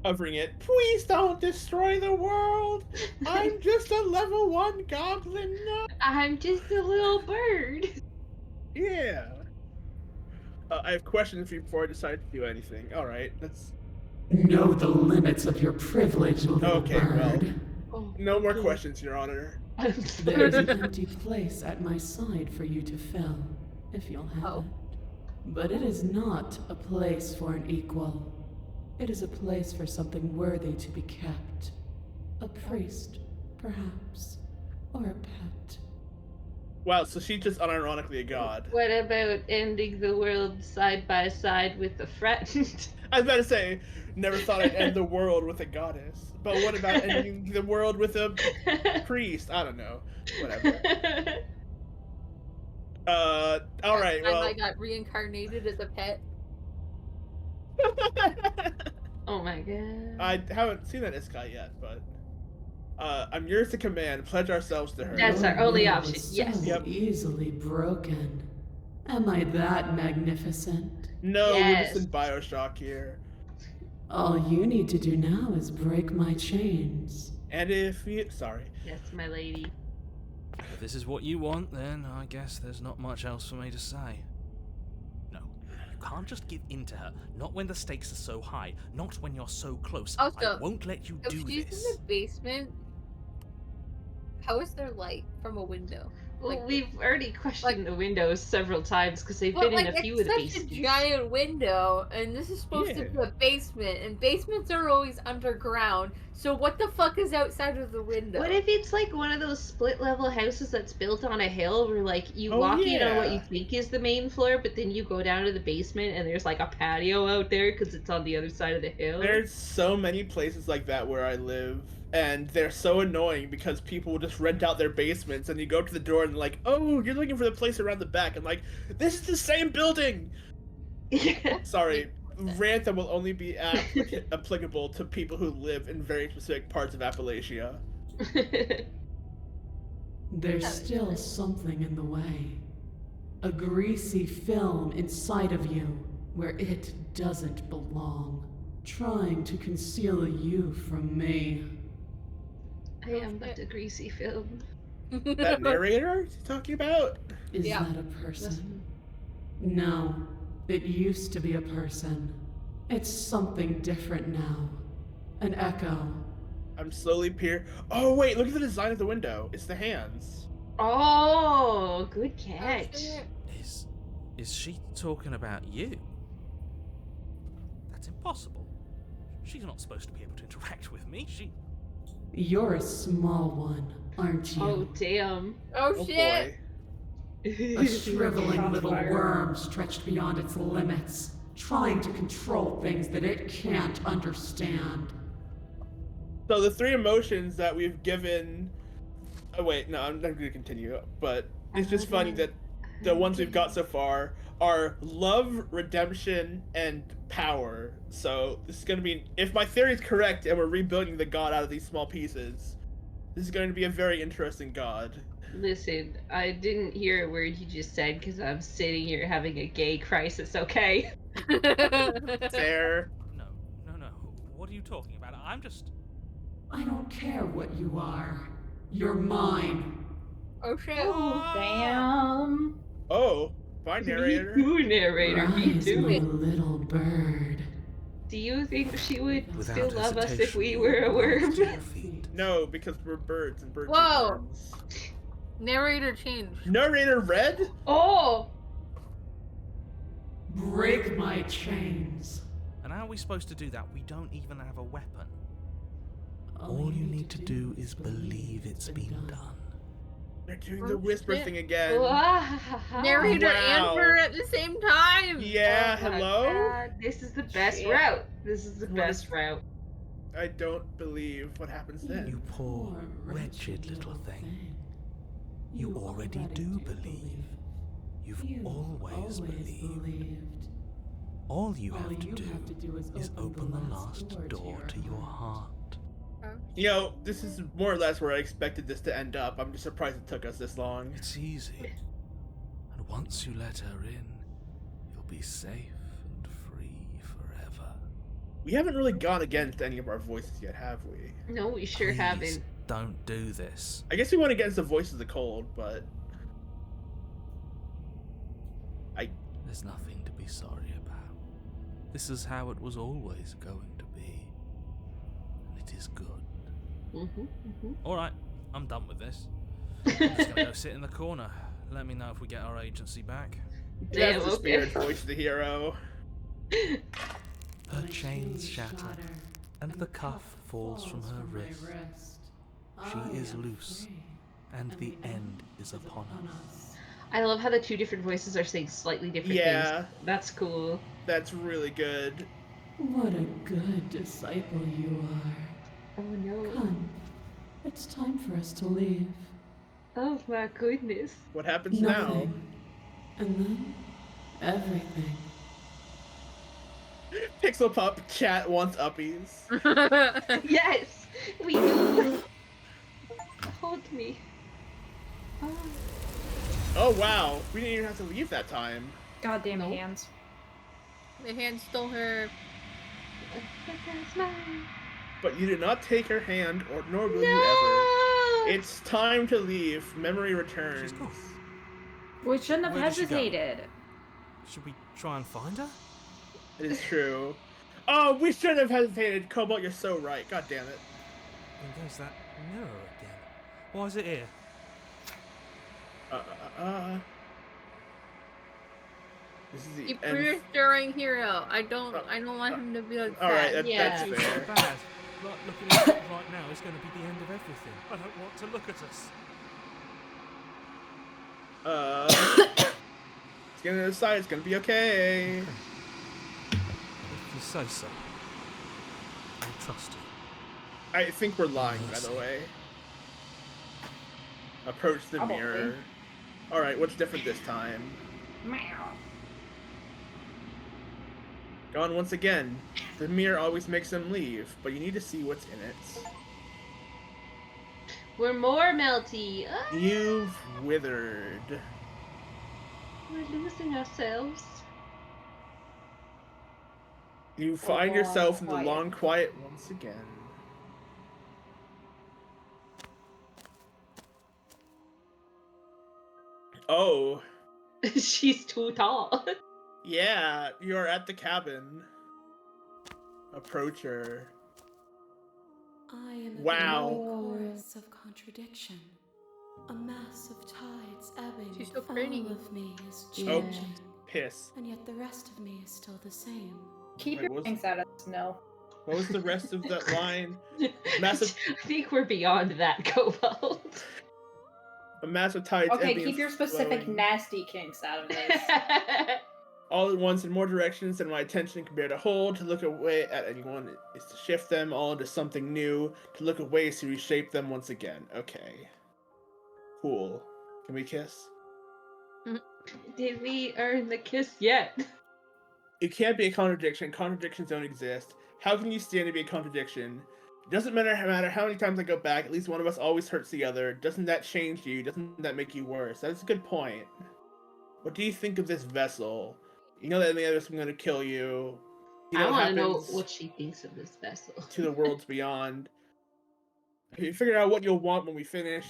Covering it. Please don't destroy the world! I'm just a level 1 goblin. No. I'm just a little bird. Yeah. I have questions for you before I decide to do anything. Alright, let's... Know the limits of your privilege, little okay, bird. Well, no more questions, Your Honor. There's an empty place at my side for you to fill, if you'll have it. But it is not a place for an equal. It is a place for something worthy to be kept. A priest, perhaps, or a pet. Wow, so she's just unironically a god. What about ending the world side by side with a friend? I was about to say, never thought I'd end the world with a goddess. But what about ending the world with a priest? I don't know. Whatever. Alright, well... I got reincarnated as a pet. Oh my god. I haven't seen that Iskai yet, but... I'm yours to command. Pledge ourselves to her. That's our only option, yes. So easily broken. Am I that magnificent? No, we're just in Bioshock here. All you need to do now is break my chains. And if you... Sorry. Yes, my lady. If this is what you want, then I guess there's not much else for me to say. No, you can't just give in to her. Not when the stakes are so high. Not when you're so close. Also, I won't let you do if she's this. in the basement, how is there light from a window? Well, we've already questioned the windows several times because they've been in a few of the basements. It's such a giant window, and this is supposed to be a basement, and basements are always underground. So what the fuck is outside of the window? What if it's like one of those split-level houses that's built on a hill where, like, you walk in on what you think is the main floor, but then you go down to the basement and there's, like, a patio out there because it's on the other side of the hill? There's so many places like that where I live. And they're so annoying because people will just rent out their basements and you go to the door and like, oh, you're looking for the place around the back. I'm like, this is the same building! Sorry, rant that will only be applicable to people who live in very specific parts of Appalachia. There's still something in the way. A greasy film inside of you where it doesn't belong. Trying to conceal you from me. I am but a greasy film. That narrator he's talking about? Is that a person? No, it used to be a person. It's something different now. An echo. I'm slowly Oh, wait, look at the design of the window. It's the hands. Oh, good catch. Is she talking about you? That's impossible. She's not supposed to be able to interact with me. You're a small one, aren't you? Oh, damn. Oh shit! Boy. A shriveling little worm stretched beyond its limits, trying to control things that it can't understand. So the three emotions that we've given... Oh, wait, no, I'm not going to continue. But it's just funny that the ones we've got so far are love, redemption, and power. So this is going to be... If my theory is correct and we're rebuilding the god out of these small pieces, this is going to be a very interesting god. Listen, I didn't hear a word you just said because I'm sitting here having a gay crisis, okay? Fair. No. What are you talking about? I don't care what you are. You're mine. Oh shit! Oh, damn. Oh, bye, narrator. Me too, narrator. Me Rise, too. my little bird. Do you think she would Without still love us if hesitation, we you were a rise worm? to your feet. No, because we're birds and birds Whoa. are birds. Narrator changed. Narrator red? Oh! Break my chains. And how are we supposed to do that? We don't even have a weapon. All you need to do is believe it's been done. They're doing the whisper thing again. Narrator and Wow. her at the same time. Yeah, Oh my hello? God, this is the best Shit. route. This is the What best is- route. I don't believe what happens then. You poor, wretched little thing. You already do believe. You've always believed. All you have to do is open the last door to your heart. You know, this is more or less where I expected this to end up. I'm just surprised it took us this long. It's easy. And once you let her in, you'll be safe and free forever. We haven't really gone against any of our voices yet, have we? No, we sure Please haven't. don't do this. I guess we went against the voice of the cold, but... There's nothing to be sorry about. This is how it was always going to be. And it is good. Alright, I'm done with this. I'm just gonna go sit in the corner. Let me know if we get our agency back. Damn, That's the okay. spirit voice of the hero. Her chains shatter, and the cuff falls from her wrist. She is loose, and the end is upon us. I love how the two different voices are saying slightly different Yeah. things. That's cool. That's really good. What a good disciple you are. Oh no. Come, it's time for us to leave. Oh my goodness. What happens Nothing. And then, everything. now? Pixel Pup chat wants uppies. Yes! We do! Hold me. Oh. Oh wow, we didn't even have to leave that time. Goddamn Nope. hands. The hand stole her. That's mine. But you did not take her hand, or nor will you No! ever. It's time to leave. Memory returns. She's gone. We shouldn't have Where did she go? hesitated. Should we try and find her? It is true. Oh, we shouldn't have hesitated. Cobalt, you're so right. God damn it. And there's that mirror again. Why is it here? This is the Keep end. reassuring hero. I don't want him to be like All right, sad. that's It's fair. so bad. Like, looking at it right now is going to be the end of everything. I don't want to look at us. It's gonna decide. It's gonna be okay. If you say so. I trust you. I think we're lying, by the way. Approach the Probably. mirror. All right, what's different this time? Meow. Gone once again. The mirror always makes them leave, but you need to see what's in it. We're more melty. Ah, You've withered. we're losing ourselves. You find long yourself in the quiet. long quiet once again. Oh, She's too tall. yeah, you're at the cabin. approach her. I am a Wow. chorus of contradiction. A mass of tides ebbing. She's so pretty. All of me is Oh, changing. piss. And yet the rest of me is still the same. Keep your things out of the snow. What was the rest of that line? Massive. I think we're beyond that, Cobalt. A massive tides. Okay, ebbing keep and your specific flowing nasty kinks out of this. all at once in more directions than my attention can bear to hold. To look away at anyone is to shift them all into something new. To look away is to reshape them once again. Okay. Cool. Can we kiss? Did we earn the kiss yet? It can't be a contradiction. Contradictions don't exist. How can you stand to be a contradiction? It doesn't matter how many times I go back, at least one of us always hurts the other. Doesn't that change you? Doesn't that make you worse? That's a good point. What do you think of this vessel? You know that in the other I'm going to kill you. You know I want to know happens what she thinks of this vessel. to the worlds beyond. Have you figured out what you'll want when we finish?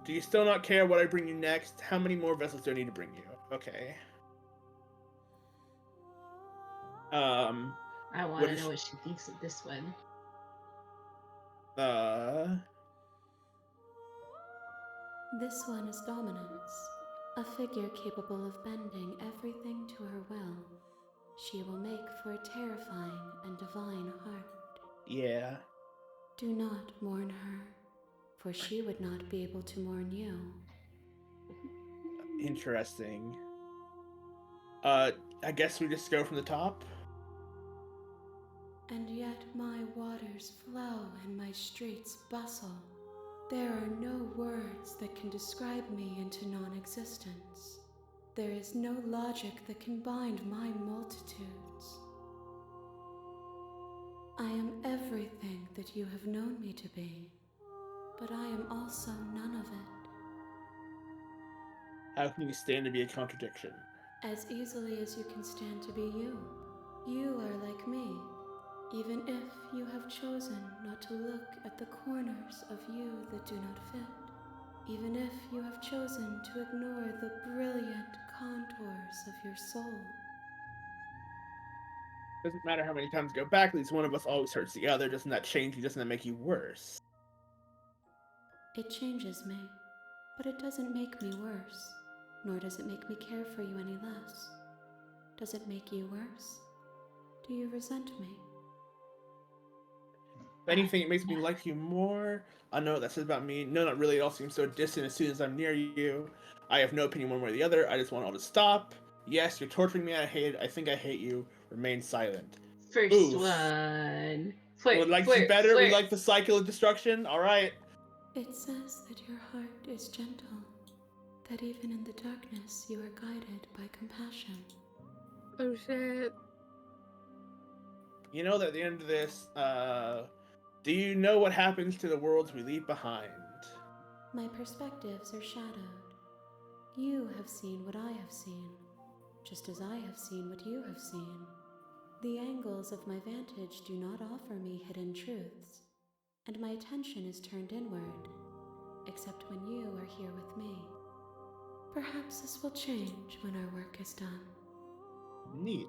Do you still not care what I bring you next? How many more vessels do I need to bring you? Okay. I want to know what she thinks of this one. This one is dominance. A figure capable of bending everything to her will. She will make for a terrifying and divine heart. Yeah. Do not mourn her, for she would not be able to mourn you. Interesting. I guess we just go from the top? And yet my waters flow and my streets bustle. There are no words that can describe me into non-existence. There is no logic that can bind my multitudes. I am everything that you have known me to be, but I am also none of it. How can you stand to be a contradiction? As easily as you can stand to be you. You are like me, even if you have chosen not to look at the corners of you that do not fit. Even if you have chosen to ignore the brilliant contours of your soul. Doesn't matter how many times you go back, at least one of us always hurts the other. Doesn't that change you? Doesn't that make you worse? It changes me, but it doesn't make me worse, nor does it make me care for you any less. Does it make you worse? Do you resent me? If anything, it makes me like you more. I know what that says about me. No, not really. It all seems so distant as soon as I'm near you. I have no opinion one way or the other. I just want it all to stop. Yes, you're torturing me. I hate it. I think I hate you. Remain silent. First Oof. one. Flirt, Would like flirt, you better? flirt. We like the cycle of destruction? Alright. It says that your heart is gentle, that even in the darkness you are guided by compassion. Oh shit. You know that at the end of this, do you know what happens to the worlds we leave behind? My perspectives are shadowed. You have seen what I have seen, just as I have seen what you have seen. The angles of my vantage do not offer me hidden truths, and my attention is turned inward, except when you are here with me. Perhaps this will change when our work is done. Neat.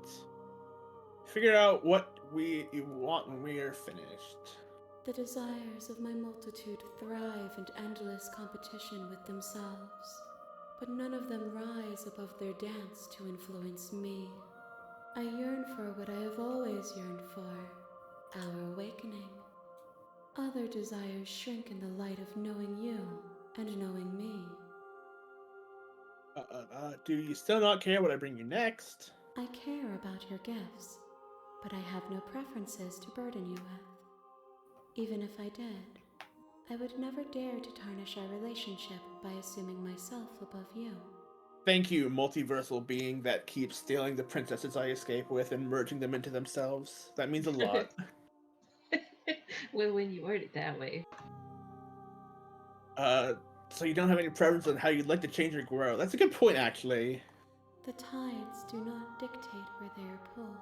Figure out what you want when we are finished. The desires of my multitude thrive in endless competition with themselves, but none of them rise above their dance to influence me. I yearn for what I have always yearned for, our awakening. Other desires shrink in the light of knowing you and knowing me. Do you still not care what I bring you next? I care about your gifts, but I have no preferences to burden you with. Even if I did, I would never dare to tarnish our relationship by assuming myself above you. Thank you, multiversal being that keeps stealing the princesses I escape with and merging them into themselves. That means a lot. Well, when you word it that way. So you don't have any preference on how you'd like to change or grow. That's a good point, actually. The tides do not dictate where they are pulled.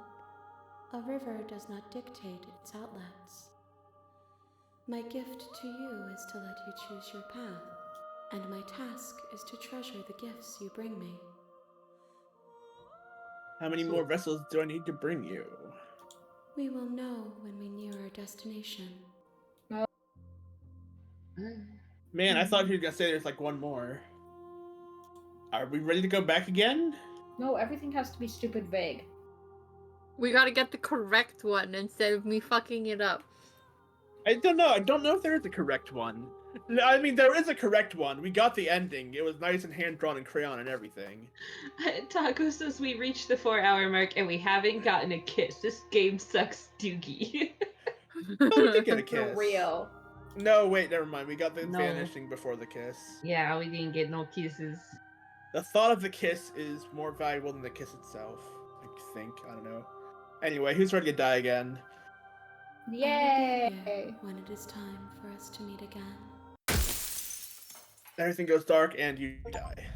A river does not dictate its outlets. My gift to you is to let you choose your path, and my task is to treasure the gifts you bring me. How many more vessels do I need to bring you? We will know when we near our destination. Man, I thought you were gonna say there's like one more. Are we ready to go back again? No, everything has to be stupid vague. We gotta get the correct one instead of me fucking it up. I don't know. I don't know if there is a correct one. No, I mean, there is a correct one. We got the ending. It was nice and hand-drawn in crayon and everything. Taco says we reached the 4-hour mark and we haven't gotten a kiss. This game sucks doogie. Oh, we did get a kiss. For real. No, wait, never mind. We got the No. vanishing before the kiss. Yeah, we didn't get no kisses. The thought of the kiss is more valuable than the kiss itself. I think. I don't know. Anyway, who's ready to die again? Yay! When it is time for us to meet again. Everything goes dark and you die.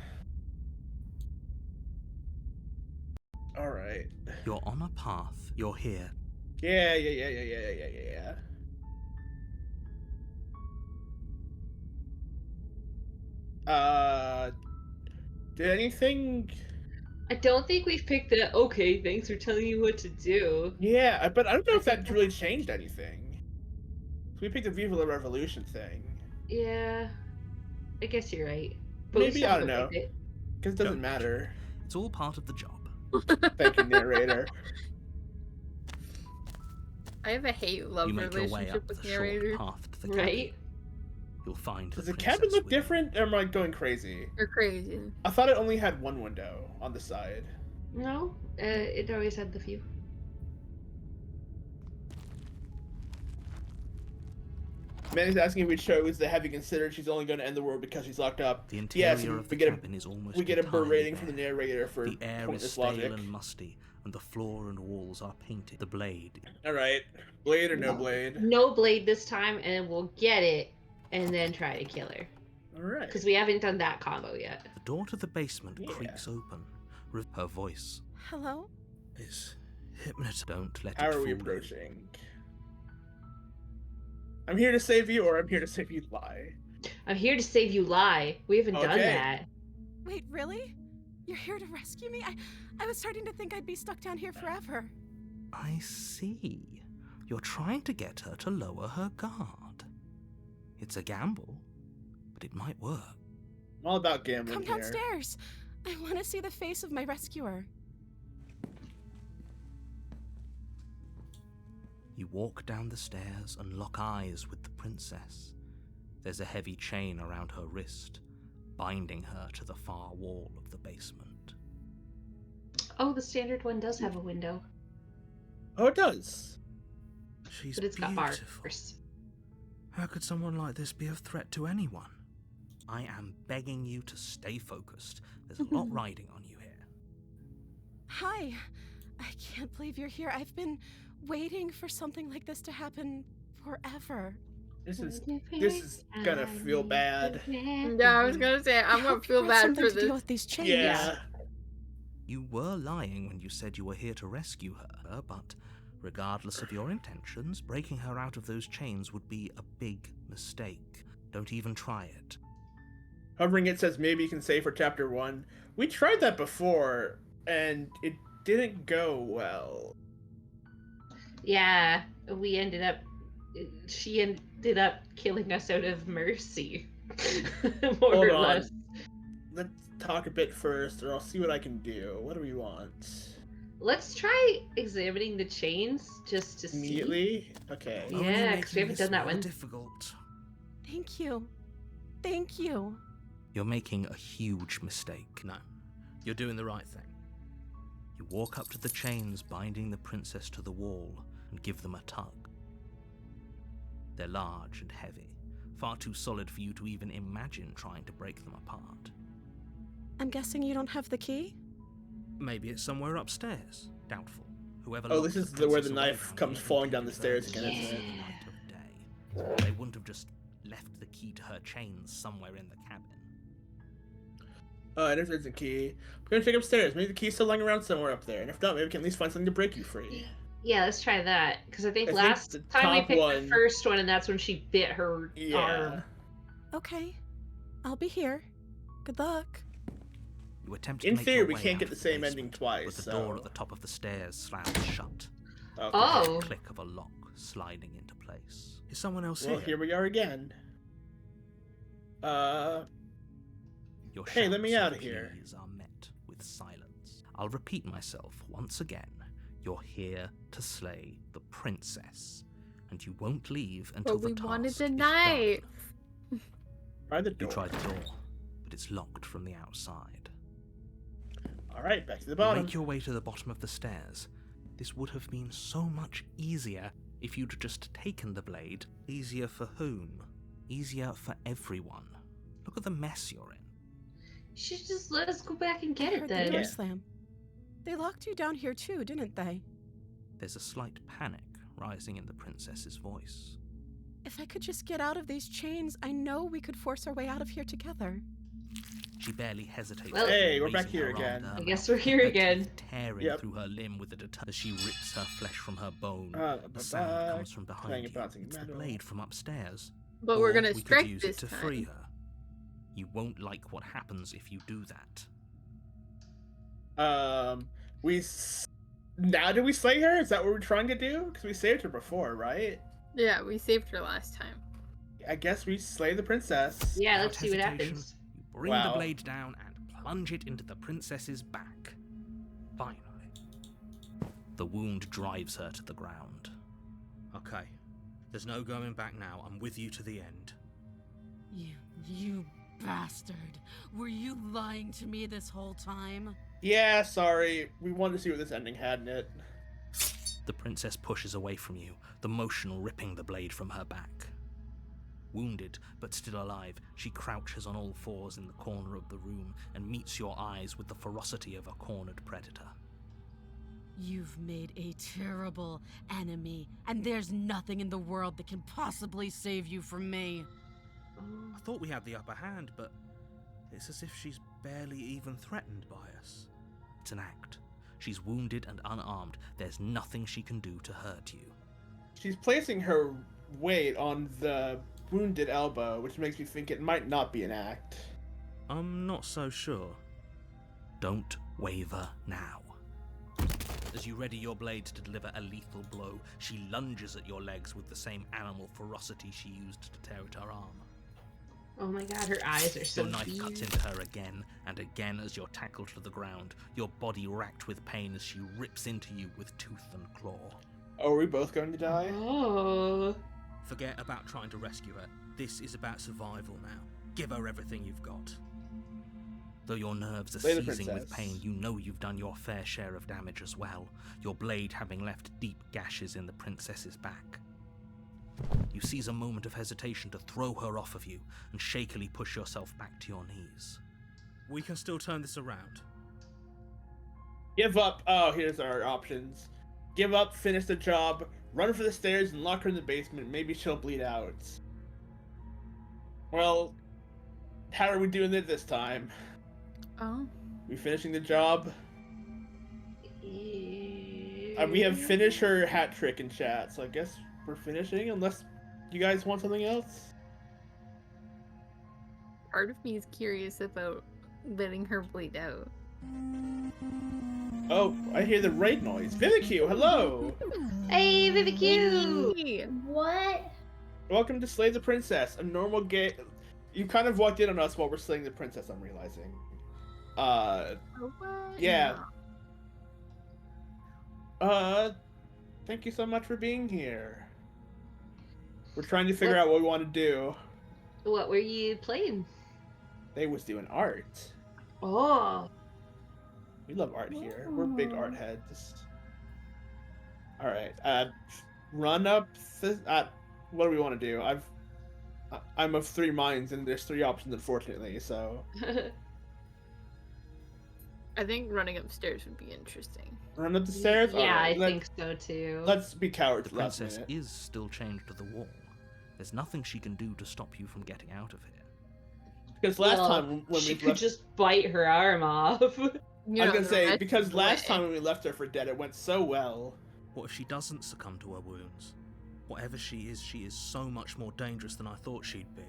Alright. You're on a path. You're here. Yeah. Did anything... I don't think we've picked the okay, thanks for telling you what to do. Yeah, but I don't know if that really changed anything. We picked the Viva la Revolution thing. Yeah, I guess you're right. But Maybe, I don't know. Because it doesn't matter. It's all part of the job. Thank you, narrator. I have a hate-love You make your way relationship up with the narrator. short path to the cabin. Right? You'll find Does the the cabin princess look with you. different, or am I going crazy? You're crazy. I thought it only had one window on the side. No, it always had the view. Manny's asking if we chose the have you considered she's only going to end the world because she's locked up. The interior Yes, of the we get cabin is almost we get a entirely berating from the bare. narrator for The air is pointless stale logic. and musty, and the floor and walls are painted. The blade. Alright. Blade or no blade? No blade this time, and we'll get it, and then try to kill her. Alright. Because we haven't done that combo yet. The door to the basement Yeah. creaks open. Her voice Hello? is hypnotized. Don't let How it are fool we you. approaching? I'm here to save you, or I'm here to save you lie. I'm here to save you, lie. We haven't done Okay. that. Wait, really? You're here to rescue me? I was starting to think I'd be stuck down here forever. I see. You're trying to get her to lower her guard. It's a gamble, but it might work. I'm all about gambling Come here. downstairs. I want to see the face of my rescuer. You walk down the stairs and lock eyes with the princess. There's a heavy chain around her wrist, binding her to the far wall of the basement. Oh, the standard one does have a window, Oh, it does. She's but it's got beautiful. bars. How could someone like this be a threat to anyone? I am begging you to stay focused. There's a lot riding on you here. Hi. I can't believe you're here. I've been waiting for something like this to happen forever. This is gonna feel bad. Yeah, I was gonna say, I'm I gonna hope you feel brought bad something for to deal this. with these chains. Yeah. You were lying when you said you were here to rescue her, but regardless of your intentions, breaking her out of those chains would be a big mistake. Don't even try it. Hovering it says maybe you can save for chapter 1. We tried that before, and it didn't go well. Yeah, we ended up. She ended up killing us out of mercy, more Hold or on. less. Let's talk a bit first, or I'll see what I can do. What do we want? Let's try examining the chains just to see. Immediately? Okay. Yeah, Only 'cause we making haven't this done that more one. difficult. Thank you. Thank you. You're making a huge mistake. No, you're doing the right thing. You walk up to the chains binding the princess to the wall and give them a tug. They're large and heavy, far too solid for you to even imagine trying to break them apart. I'm guessing you don't have the key? Maybe it's somewhere upstairs. Doubtful. Whoever Oh, locked this is the where the princess away knife from comes you falling down the indicated stairs very again, isn't it? early light of day. They wouldn't have just left the key to her chains somewhere in the cabin. There's the key. We're gonna check upstairs. Maybe the key's still lying around somewhere up there. And if not, maybe we can at least find something to break you free. Yeah, let's try that. Because I think I think last the time we top picked one- the first one, and that's when she bit her Yeah. arm. Okay. I'll be here. Good luck. You attempt to In make theory, your we way can't out get of the same basement, ending twice, but the door so- at the top of the stairs slams shut. Okay. Oh. The click of a lock sliding into place. Is someone else Well, here? here we are again. Your Hey, let me shouts out of of here. pleas are met with silence. I'll repeat myself once again. You're here to slay the princess, and you won't leave until But we the wanted task the is knife. done. Try the You door. try the door, but it's locked from the outside. All right, back to the You bottom. make your way to the bottom of the stairs. This would have been so much easier if you'd just taken the blade. Easier for whom? Easier for everyone. Look at the mess you're in. You should just let us go back and get I it heard the then. door slam. They locked you down here too, didn't they? There's a slight panic rising in the princess's voice. If I could just get out of these chains, I know we could force our way out of here together. She barely hesitates. Well- Hey, we're raising back here her arm again. to her I guess mouth, we're here her again. teeth tearing Yep. through her limb with a as she rips her flesh from her bone. Ba-ba-ba. The sound comes from Playing behind a you. bouncing It's the metal. blade from upstairs. But Or we're gonna we could strike use this it to time. free her. You won't like what happens if you do that. Now do we slay her? Is that what we're trying to do? Because we saved her before, right? Yeah, we saved her last time. I guess we slay the princess. Yeah, Without let's see what hesitation, happens. You bring Wow. the blade down and plunge it into the princess's back. Finally. The wound drives her to the ground. Okay. There's no going back now. I'm with you to the end. You bastard. Were you lying to me this whole time? Yeah, sorry. We wanted to see what this ending had in it. The princess pushes away from you, the motion ripping the blade from her back. Wounded, but still alive, she crouches on all fours in the corner of the room and meets your eyes with the ferocity of a cornered predator. You've made a terrible enemy, and there's nothing in the world that can possibly save you from me. I thought we had the upper hand, but it's as if she's barely even threatened by us. It's an act. She's wounded and unarmed. There's nothing she can do to hurt you. She's placing her weight on the wounded elbow, which makes me think it might not be an act. I'm not so sure. Don't waver now. As you ready your blade to deliver a lethal blow, she lunges at your legs with the same animal ferocity she used to tear at her arm. Oh my god, her eyes are so Your knife huge. cuts into her again and again as you're tackled to the ground, your body racked with pain as she rips into you with tooth and claw. Oh, are we both going to die? Oh. Forget about trying to rescue her. This is about survival now. Give her everything you've got. Though your nerves are Slay the seizing with princess. pain, you know you've done your fair share of damage as well, your blade having left deep gashes in the princess's back. You seize a moment of hesitation to throw her off of you and shakily push yourself back to your knees. We can still turn this around. Give up. Oh, here's our options. Give up, finish the job, run for the stairs, and lock her in the basement. Maybe she'll bleed out. Well, how are we doing it this time? Oh. We finishing the job? We have Mm. finished her hat trick in chat, so I guess we're finishing, unless you guys want something else? Part of me is curious about letting her bleed out. Oh, I hear the raid noise. Vivicue, hello! Hey, Vivicue! Hey! What? Welcome to Slay the Princess, a normal game. You kind of walked in on us while we're slaying the princess, I'm realizing. Oh, what? Yeah. Thank you so much for being here. We're trying to figure out what we want to do. What were you playing? They was doing art. Oh. We love art here. We're big art heads. Alright, run up what do we want to do? I'm of three minds and there's three options, unfortunately, so... I think running upstairs would be interesting. Run up the stairs? Yeah, Alright, I think so too. Let's be cowards The last princess minute. is still chained to the wall. There's nothing she can do to stop you from getting out of here. Because last Well, time when she we could left... just bite her arm off. I was gonna say, because last time when we left her for dead, it went so well. What if she doesn't succumb to her wounds? Whatever she is so much more dangerous than I thought she'd be.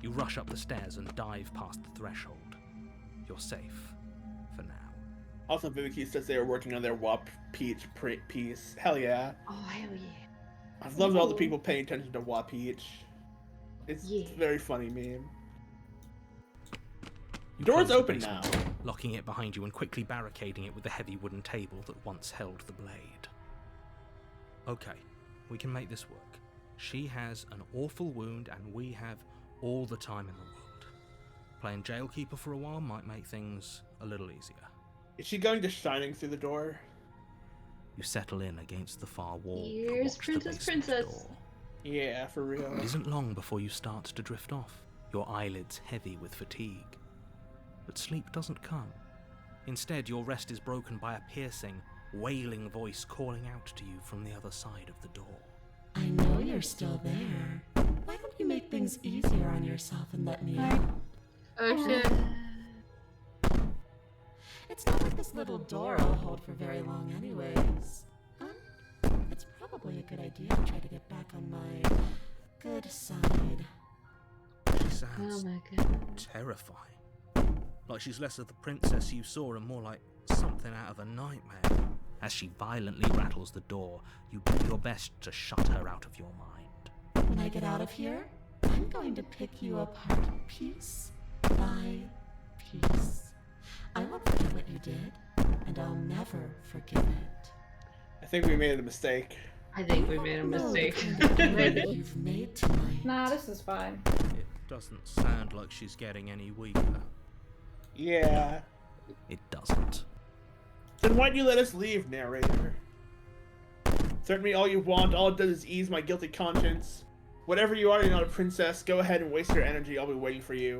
You rush up the stairs and dive past the threshold. You're safe. For now. Also, Vivicky says they were working on their WAP Peach piece. Hell yeah. Oh, hell yeah. I've loved all the people paying attention to WAP Peach. It's a very funny meme. You Door's close the open basement now. door, locking it behind you and quickly barricading it with the heavy wooden table that once held the blade. Okay, we can make this work. She has an awful wound and we have all the time in the world. Playing jailkeeper for a while might make things a little easier. Is she going to shining through the door? You settle in against the far wall Here's to watch the basement door. Yeah, for real. It isn't long before you start to drift off, your eyelids heavy with fatigue. But sleep doesn't come. Instead, your rest is broken by a piercing, wailing voice calling out to you from the other side of the door. I know you're still there. Why don't you make things easier on yourself and let me out? Oh shit. It's not like this little door will hold for very long anyways. It's probably a good idea to try to get back on my good side. She sounds terrifying. Like she's less of the princess you saw and more like something out of a nightmare. As she violently rattles the door, you do your best to shut her out of your mind. When I get out of here, I'm going to pick you apart piece by piece. I won't forget what you did, and I'll never forgive it. I think we made a mistake. I think we made a mistake. You've made tonight. Nah, this is fine. It doesn't sound like she's getting any weaker. Yeah. It doesn't. Then why'd you let us leave, narrator? Threaten me all you want, all it does is ease my guilty conscience. Whatever you are, you're not a princess. Go ahead and waste your energy, I'll be waiting for you.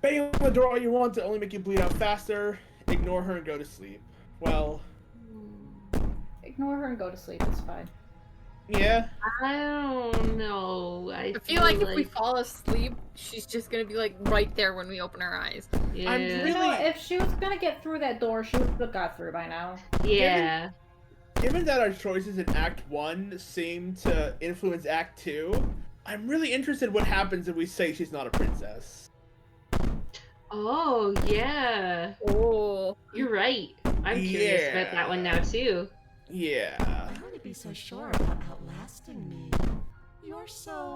Bang on the door all you want to only make you bleed out faster. Ignore her and go to sleep. Well... Ignore her and go to sleep, it's fine. Yeah. I don't know. I feel like if we fall asleep, she's just gonna be like right there when we open our eyes. Yeah. I'm really... You know, if she was gonna get through that door, she would have got through by now. Yeah. Given that our choices in Act 1 seem to influence Act 2, I'm really interested in what happens if we say she's not a princess. Oh, yeah. Oh. You're right. I'm curious about that one now, too. Yeah. I wouldn't be so sure about outlasting me. You're so...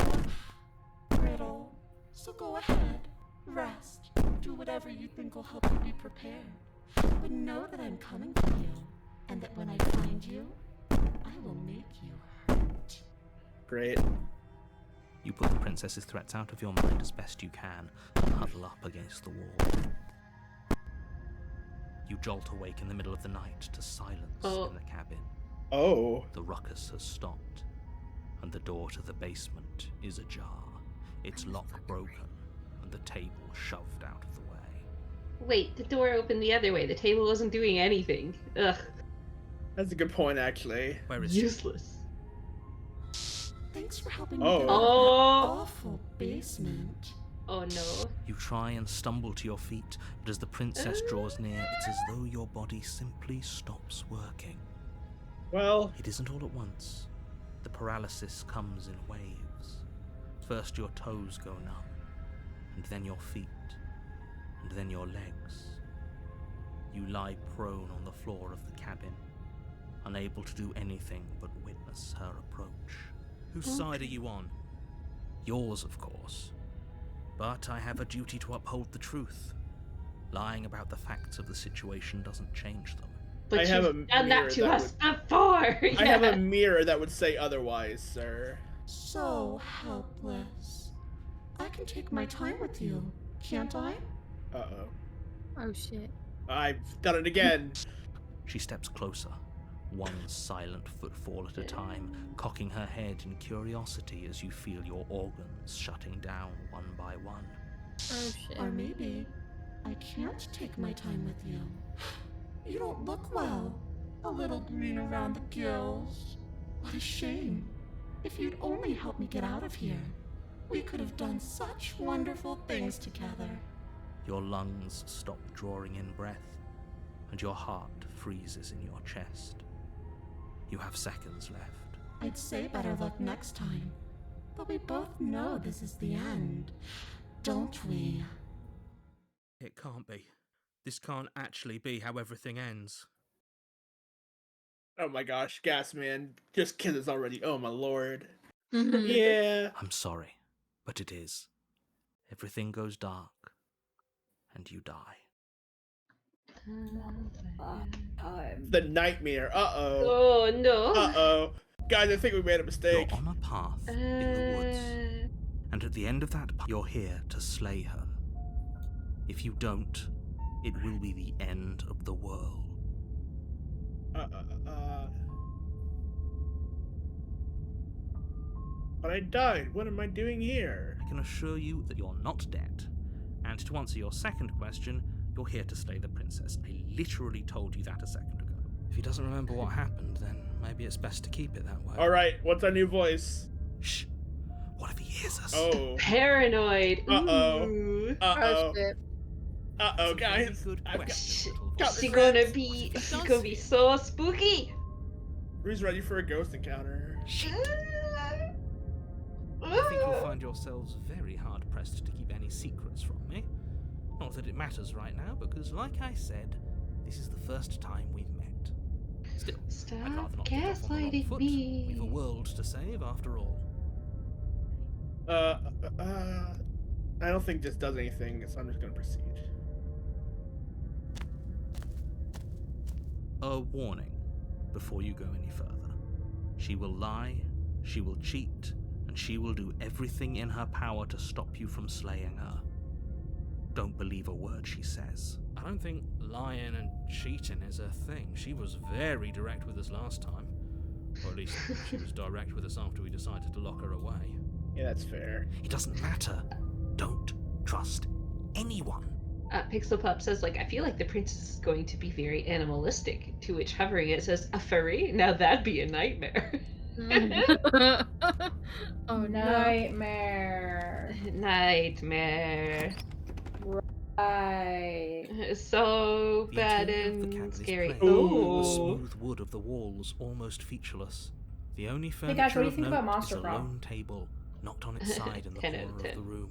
brittle. So go ahead. Rest. Do whatever you think will help you be prepared. But know that I'm coming for you. And that when I find you, I will make you hurt. Great. You put the princess's threats out of your mind as best you can and huddle up against the wall. You jolt awake in the middle of the night to silence in the cabin. Oh. The ruckus has stopped, and the door to the basement is ajar, its lock broken, and the table shoved out of the way. Wait, the door opened the other way. The table wasn't doing anything. Ugh. That's a good point, actually. Where is useless? Thanks for helping me get out of that awful basement. Oh no. You try and stumble to your feet, but as the princess draws near, it's as though your body simply stops working. Well... It isn't all at once. The paralysis comes in waves. First your toes go numb, and then your feet, and then your legs. You lie prone on the floor of the cabin, unable to do anything but witness her approach. Whose side are you on? Yours, of course. But I have a duty to uphold the truth. Lying about the facts of the situation doesn't change them. But you've done that to us before! I have a mirror that would say otherwise, sir. So helpless. I can take my time with you, can't I? Uh-oh. Oh shit. I've done it again. She steps closer, one silent footfall at a time, cocking her head in curiosity as you feel your organs shutting down one by one. Oh shit. Or maybe I can't take my time with you. You don't look well. A little green around the gills. What a shame. If you'd only helped me get out of here, we could have done such wonderful things together. Your lungs stop drawing in breath, and your heart freezes in your chest. You have seconds left. I'd say better luck next time, but we both know this is the end, don't we? It can't be. This can't actually be how everything ends. Oh my gosh, gas man. Just kill us already. Oh my lord. Mm-hmm. Yeah. I'm sorry, but it is. Everything goes dark, and you die. The nightmare. Uh-oh. Oh no. Uh-oh. Guys, I think we made a mistake. You're on a path in the woods, and at the end of that path, you're here to slay her. If you don't, it will be the end of the world. But I died. What am I doing here? I can assure you that you're not dead. And to answer your second question, you're here to slay the princess. I literally told you that a second ago. If he doesn't remember what happened, then maybe it's best to keep it that way. Alright, what's our new voice? Shh. What if he hears us? Oh. Paranoid. Uh-oh. Ooh. Uh-oh. Oh, shit. Uh-oh, guys. Good question, little got voice. She's the gonna friends. be. What if he She's does gonna be hear? so spooky. Who's ready for a ghost encounter? I think you'll find yourselves very hard-pressed to keep any secrets from me. Not that it matters right now, because like I said, this is the first time we've met. Still, Stop I'd rather not get off on the wrong gaslighting foot. me. We've a world to save, after all. I don't think this does anything, so I'm just gonna proceed. A warning before you go any further. She will lie, she will cheat, and she will do everything in her power to stop you from slaying her. Don't believe a word she says. I don't think lying and cheating is her thing. She was very direct with us last time. Or at least she was direct with us after we decided to lock her away. Yeah, that's fair. It doesn't matter. Don't trust anyone. Pixel Pup says, like, I feel like the princess is going to be very animalistic. To which Hovering it says, a furry? Now that'd be a nightmare. Oh, Nightmare. Nightmare. Right. So The bad interior of the and cabin is scary. plain. The Ooh. smooth wood of the walls almost featureless. The only Hey furniture guys, what do you of think note about Monster is a Prom? lone table, knocked on its side in the 10 out corner of 10. of the room.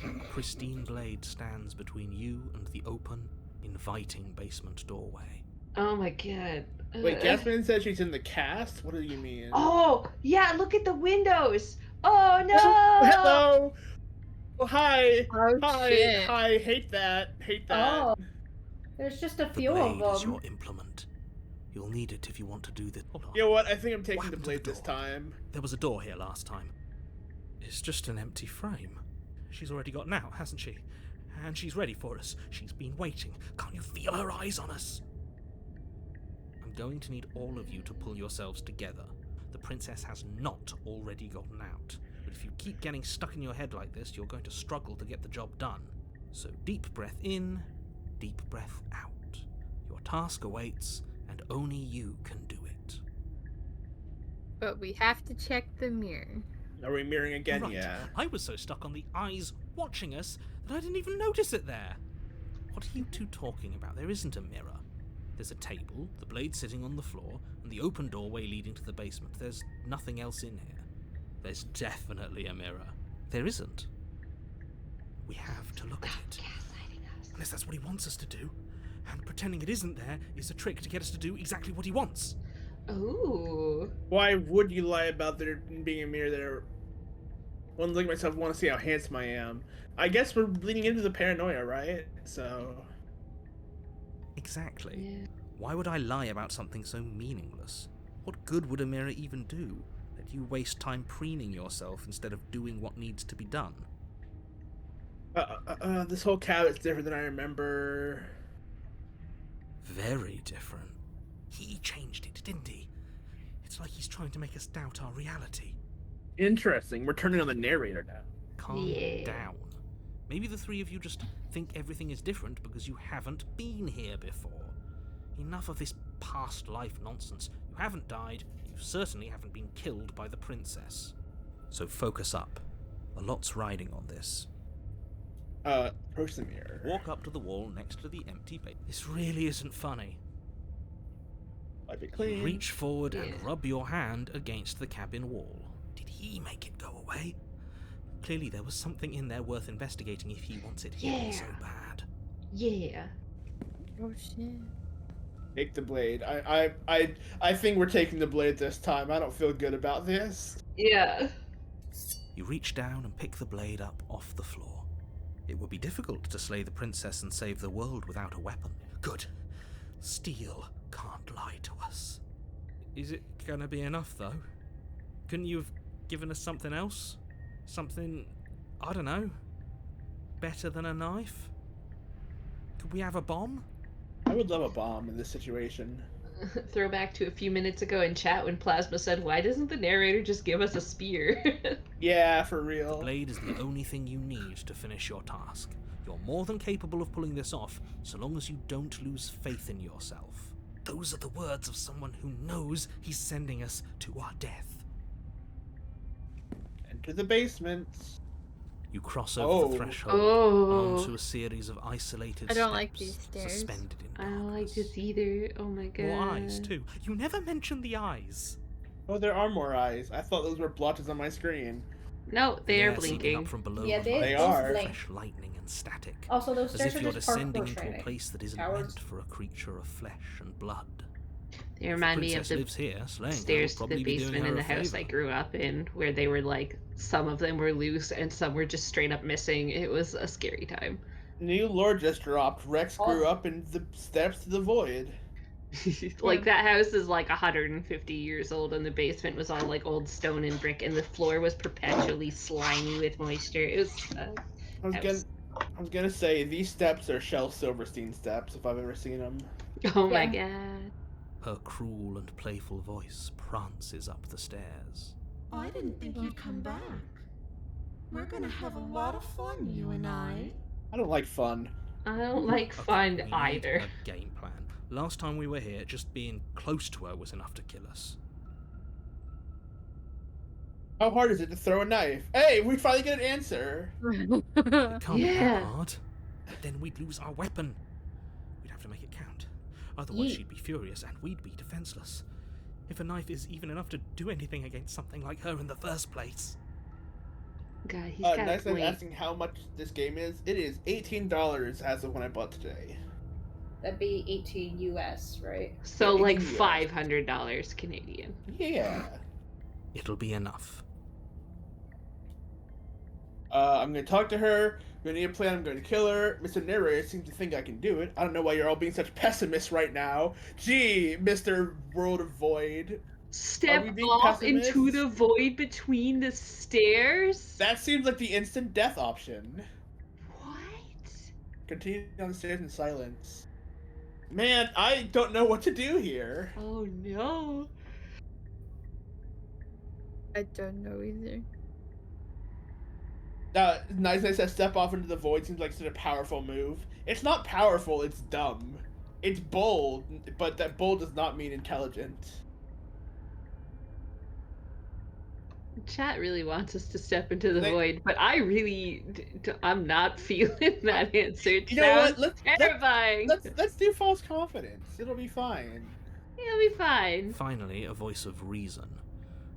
A pristine blade stands between you and the open, inviting basement doorway. Oh my god. Wait, Jasmine says she's in the cast? What do you mean? Oh, yeah, look at the windows. Oh no! Hello! Oh, hi! Oh, Hi! shit. Hi! Hate that! Hate that! Oh, there's just a The few blade of is them. your implement. You'll need it if you want to do this. Hold on. You know what? I think I'm taking What the happened to the blade this door? time. There was a door here last time. It's just an empty frame. She's already got out, hasn't she? And she's ready for us. She's been waiting. Can't you feel her eyes on us? I'm going to need all of you to pull yourselves together. The princess has not already gotten out. But if you keep getting stuck in your head like this, you're going to struggle to get the job done. So deep breath in, deep breath out. Your task awaits, and only you can do it. But we have to check the mirror. Are we mirroring again? Right. Yeah. I was so stuck on the eyes watching us that I didn't even notice it there. What are you two talking about? There isn't a mirror. There's a table, the blade sitting on the floor, and the open doorway leading to the basement. There's nothing else in here. There's definitely a mirror. There isn't. We have to look at it. Unless that's what he wants us to do. And pretending it isn't there is a trick to get us to do exactly what he wants. Ooh. Why would you lie about there being a mirror there? One look at myself, want to see how handsome I am. I guess we're leading into the paranoia, right? So. Exactly. Yeah. Why would I lie about something so meaningless? What good would a mirror even do? That you waste time preening yourself instead of doing what needs to be done. This whole cabin's different than I remember. Very different. He changed it, didn't he? It's like he's trying to make us doubt our reality. Interesting. We're turning on the narrator now. Calm Yeah. down. Maybe the three of you just think everything is different because you haven't been here before. Enough of this past life nonsense. You haven't died, you certainly haven't been killed by the princess. So focus up. A lot's riding on this. Approach the mirror. Walk up to the wall next to the empty base. This really isn't funny. Wipe it clean. Reach forward and Yeah. rub your hand against the cabin wall. Did he make it go away? Clearly there was something in there worth investigating if he wants it hidden so Yeah. bad. Yeah. Oh shit. Take the blade. I think we're taking the blade this time. I don't feel good about this. Yeah. You reach down and pick the blade up off the floor. It would be difficult to slay the princess and save the world without a weapon. Good. Steel can't lie to us. Is it gonna be enough, though? Couldn't you have given us something else? Something, I don't know, better than a knife? Could we have a bomb? I would love a bomb in this situation. Throwback to a few minutes ago in chat when Plasma said, "Why doesn't the narrator just give us a spear?" Yeah, for real. The blade is the only thing you need to finish your task. You're more than capable of pulling this off, so long as you don't lose faith in yourself. Those are the words of someone who knows he's sending us to our death. Enter the basement. You cross over the threshold and onto a series of isolated I don't steps like these stairs. suspended in I darkness. don't like this either. Oh my god. More eyes, too. You never mention the eyes. Oh, there are more eyes. I thought those were blotches on my screen. No, they are Yeah, seeping blinking. up from below Yeah, they They don't are. blink. fresh lightning and static. Also, those As stairs if are you're just descending parkour into a training. place that isn't Cowards. meant for a creature of flesh and blood. They remind me of Princess the lives here, Slayin stairs will to probably the be doing basement in her the a house I favor. grew up in, where they were like, some of them were loose and some were just straight up missing. It was a scary time. New lore just dropped. Rex grew up in the steps to the void. Like, that house is like 150 years old, and the basement was all like old stone and brick, and the floor was perpetually slimy with moisture. It was. I was gonna say these steps are Shel Silverstein steps if I've ever seen them. Oh my god. Her cruel and playful voice prances up the stairs. I didn't think you'd come back. We're gonna have a lot of fun, you and I. I don't like fun. I don't like fun We need either. a game plan. Last time we were here, just being close to her was enough to kill us. How hard is it to throw a knife? Hey, we finally get an answer. It can't be Yeah. that hard. Then we'd lose our weapon. We'd have to make it count. Otherwise, she'd be furious and we'd be defenseless. If a knife is even enough to do anything against something like her in the first place. God, he's got Nice a point. asking how much this game is. It is $18 as of when I bought today. That'd be 18 US, right? So, Yeah, like, yeah. $500 Canadian. Yeah. It'll be enough. I'm gonna talk to her. I'm gonna need a plan. I'm gonna kill her. Mr. Narrator seems to think I can do it. I don't know why you're all being such pessimists right now. Gee, Mr. World of Void. Step we being off into pessimists? the void between the stairs? That seems like the instant death option. What? Continue down the stairs in silence. Man, I don't know what to do here. Oh no. I don't know either. Nice that step off into the void seems like such a powerful move. It's not powerful, it's dumb. It's bold, but that bold does not mean intelligent. Chat really wants us to step into the void, but I really, I'm not feeling that answer. It You know what? sounds terrifying. Let's do false confidence. It'll be fine. It'll be fine. Finally, a voice of reason.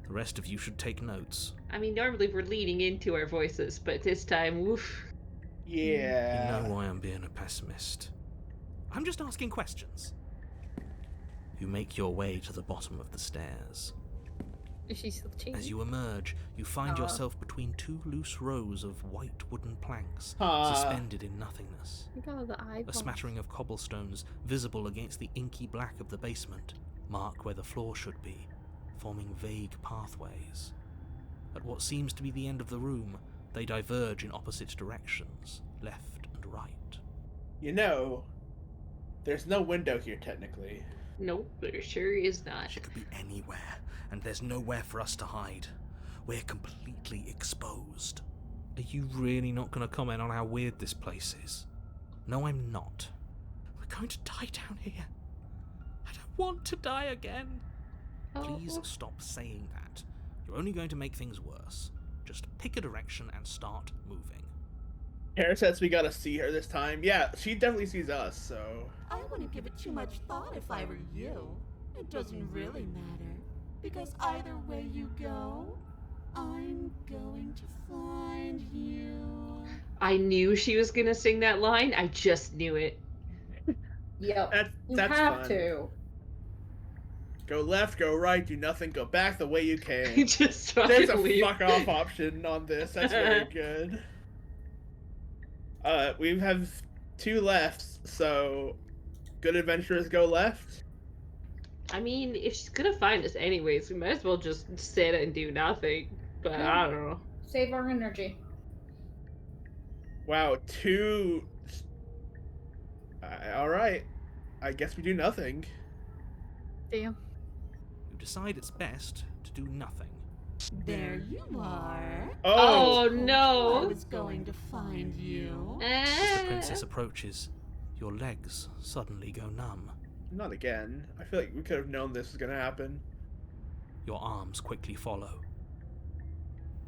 The rest of you should take notes. I mean, normally we're leading into our voices, but this time, woof. Yeah. You know why I'm being a pessimist. I'm just asking questions. You make your way to the bottom of the stairs. Is she still cheating? As you emerge, you find yourself between two loose rows of white wooden planks, Huh. suspended in nothingness. Look at all the A eyeballs. smattering of cobblestones, visible against the inky black of the basement, mark where the floor should be, forming vague pathways. At what seems to be the end of the room, they diverge in opposite directions, left and right. You know, there's no window here technically. Nope, there sure is not. She could be anywhere, and there's nowhere for us to hide. We're completely exposed. Are you really not going to comment on how weird this place is? No, I'm not. We're going to die down here. I don't want to die again. Please stop saying that. You're only going to make things worse. Just pick a direction and start moving. Kara says we gotta see her this time. Yeah, she definitely sees us, so... I wouldn't give it too much thought if I were you. It doesn't really matter, because either way you go, I'm going to find you. I knew she was gonna sing that line. I just knew it. Yep. You That's have fun. to. Go left, go right, do nothing, go back the way you came. Just There's a leave. fuck off option on this. That's very good. We have 2 left, so good adventurers go left. I mean, if she's gonna find us anyways, we might as well just sit and do nothing. But I don't know. Save our energy. Wow, 2. All right. I guess we do nothing. Damn. You decide it's best to do nothing. There you are. Oh I no! was going to find you. As the princess approaches, your legs suddenly go numb. Not again. I feel like we could have known this was gonna happen. Your arms quickly follow.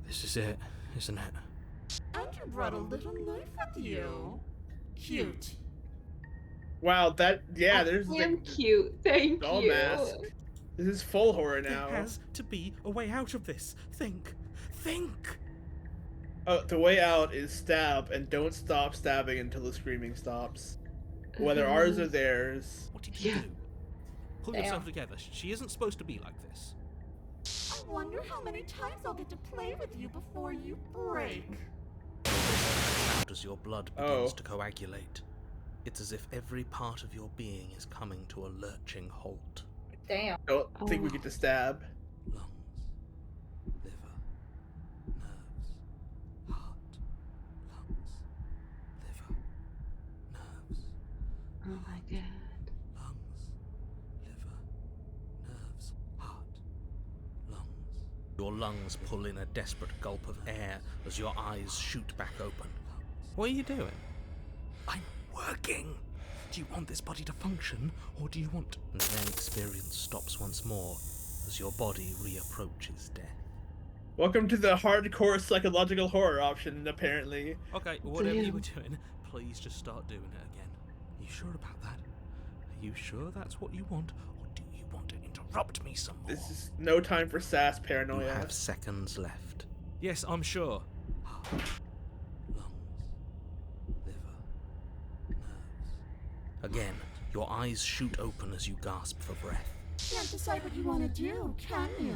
This is it, isn't it? And you brought a little knife with you. Cute. Wow, there's I'm cute. Thank doll you. mask. This is full horror now. There has to be a way out of this. Think. Oh, the way out is stab, and don't stop stabbing until the screaming stops. Whether ours or theirs. What did you do? Pull Damn. yourself together. She isn't supposed to be like this. I wonder how many times I'll get to play with you before you break. Out as your blood begins to coagulate. It's as if every part of your being is coming to a lurching halt. Damn. Don't think we get to stab. Lungs, liver, nerves, heart, lungs, liver, nerves, Oh my god. lungs, liver, nerves, heart, lungs. Your lungs pull in a desperate gulp of air as your eyes shoot back open. What are you doing? I'm working! Do you want this body to function, or do you want... And then experience stops once more as your body reapproaches death. Welcome to the hardcore psychological horror option, apparently. Okay, whatever you were doing, please just start doing it again. Are you sure about that? Are you sure that's what you want, or do you want to interrupt me some more? This is no time for sass You paranoia. have seconds left. Yes, I'm sure. Lungs, liver, nerves. Again, your eyes shoot open as you gasp for breath. Can't decide what you want to do, can you?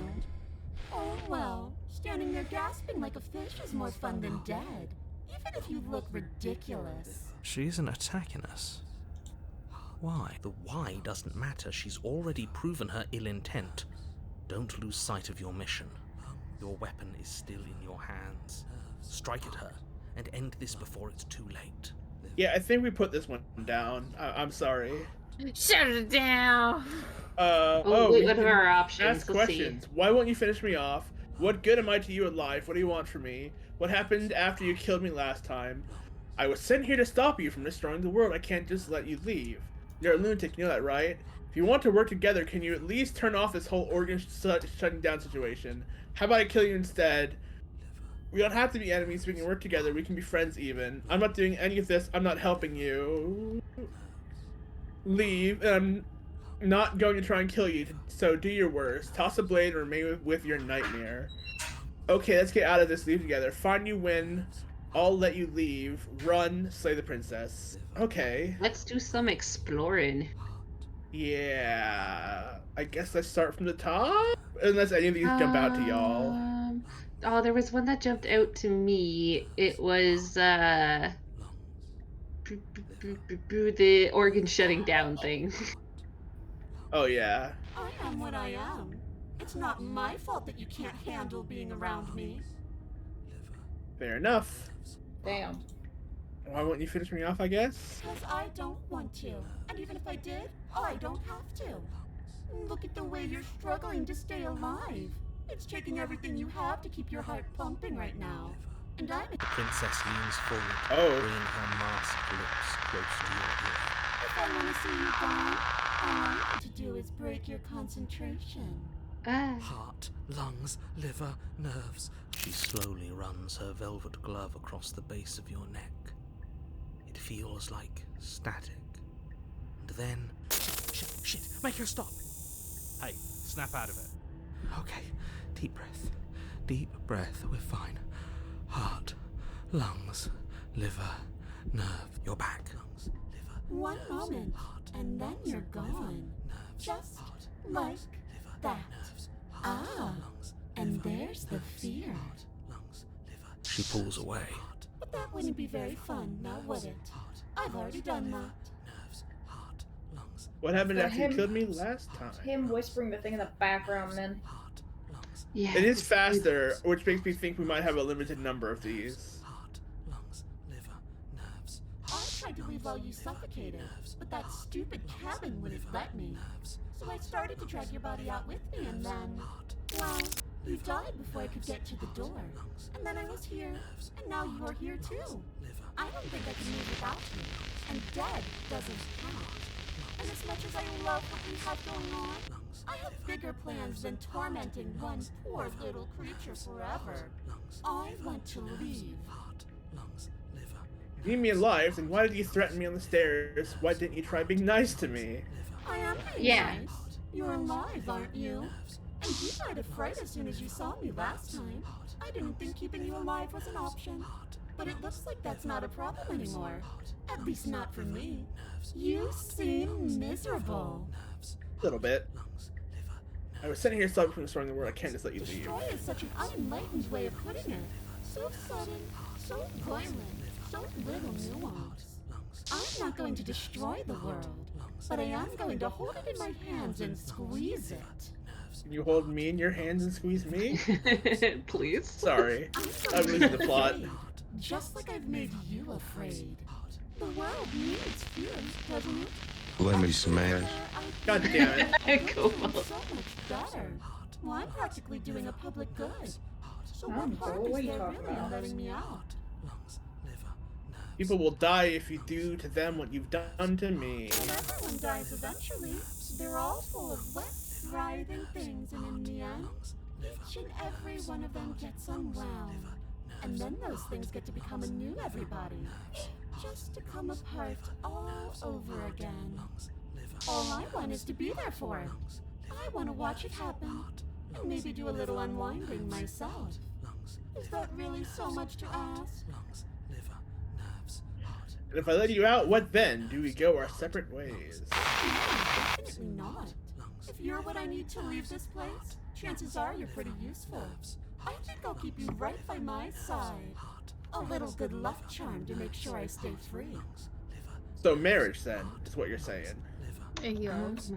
Oh well, standing there gasping like a fish is more fun than dead. Even if you look ridiculous. She isn't attacking us. Why? The why doesn't matter. She's already proven her ill intent. Don't lose sight of your mission. Your weapon is still in your hands. Strike at her and end this before it's too late. Yeah, I think we put this one down. I'm sorry. Shut it down. We what can are our options? ask Let's questions. Why won't you finish me off? What good am I to you in life? What do you want from me? What happened after you killed me last time? I was sent here to stop you from destroying the world. I can't just let you leave. You're a lunatic, you know that, right? If you want to work together, can you at least turn off this whole organ shutting down situation? How about I kill you instead? We don't have to be enemies, we can work together, we can be friends even. I'm not doing any of this, I'm not helping you. Leave, and I'm not going to try and kill you, so do your worst. Toss a blade and remain with your nightmare. Okay, let's get out of this, leave together. Find you win, I'll let you leave. Run, slay the princess. Okay. Let's do some exploring. Yeah, I guess let's start from the top? Unless any of these jump out to y'all. Oh, there was one that jumped out to me. It was, the organ shutting down thing. Oh, yeah. I am what I am. It's not my fault that you can't handle being around me. Fair enough. Damn. Why won't you finish me off, I guess? Because I don't want to. And even if I did, I don't have to. Look at the way you're struggling to stay alive. It's taking everything you have to keep your heart pumping right now. And I'm... The princess leans forward, Oh. bringing her masked lips close to your ear. If I want to see you gone, all I need to do is break your concentration. Heart, lungs, liver, nerves. She slowly runs her velvet glove across the base of your neck. It feels like static. And then... Shit, make her stop! Hey, snap out of it. Okay, deep breath, we're fine. Heart, lungs, liver, nerve. You're back. Lungs, liver, One nerves, moment. heart, and then you're gone. Just like that. Ah, and there's the fear. She pulls away. But that wouldn't be very fun, now would it? I've already done that. What happened For after you him- killed me last time? Him whispering the thing in the background, man. Yeah. It is faster, which makes me think we might have a limited number of these. I tried to leave while you suffocated, but that stupid cabin wouldn't let me. So I started to drag your body out with me, and then, well, you died before I could get to the door. And then I was here, and now you're here too. I don't think I can move without you, and dead doesn't count. And as much as I love what we have going on, I have bigger plans than tormenting one poor little creature forever. I want to leave. You need me alive, then why did you threaten me on the stairs? Why didn't you try being nice to me? I am being nice. You're alive, aren't you? And you died of fright as soon as you saw me last time. I didn't think keeping you alive was an option. But it looks like that's not a problem anymore. At least not for me. You seem miserable. A little bit. I was sitting here stopping from destroying the world. I can't just let you leave. Destroy is such an unenlightened way of putting it. So sudden, so violent, so little nuance. I'm not going to destroy the world, but I am going to hold it in my hands and squeeze it. Can you hold me in your hands and squeeze me? Please? Sorry. I'm losing the plot. Just like I've made you afraid. The world needs fear, doesn't it? Let me smash. God damn it. Cool. So much better. Well, I'm practically doing a public good. So what harm is there really in letting me out? People will die if you do to them what you've done to me. Well, everyone dies eventually. They're all full of wet, writhing things, and in the end, each and every one of them gets unwound. And then those things get to become a new everybody. Just to come apart all over again. All I want is to be there for it. I want to watch it happen. And maybe do a little unwinding myself. Is that really so much to ask? And if I let you out, what then? Do we go our separate ways? No, definitely not. If you're what I need to leave this place, chances are you're pretty useful. I think I'll keep you right by my side. A little good luck charm to make sure I stay free. So marriage, then, is what you're saying. Yes.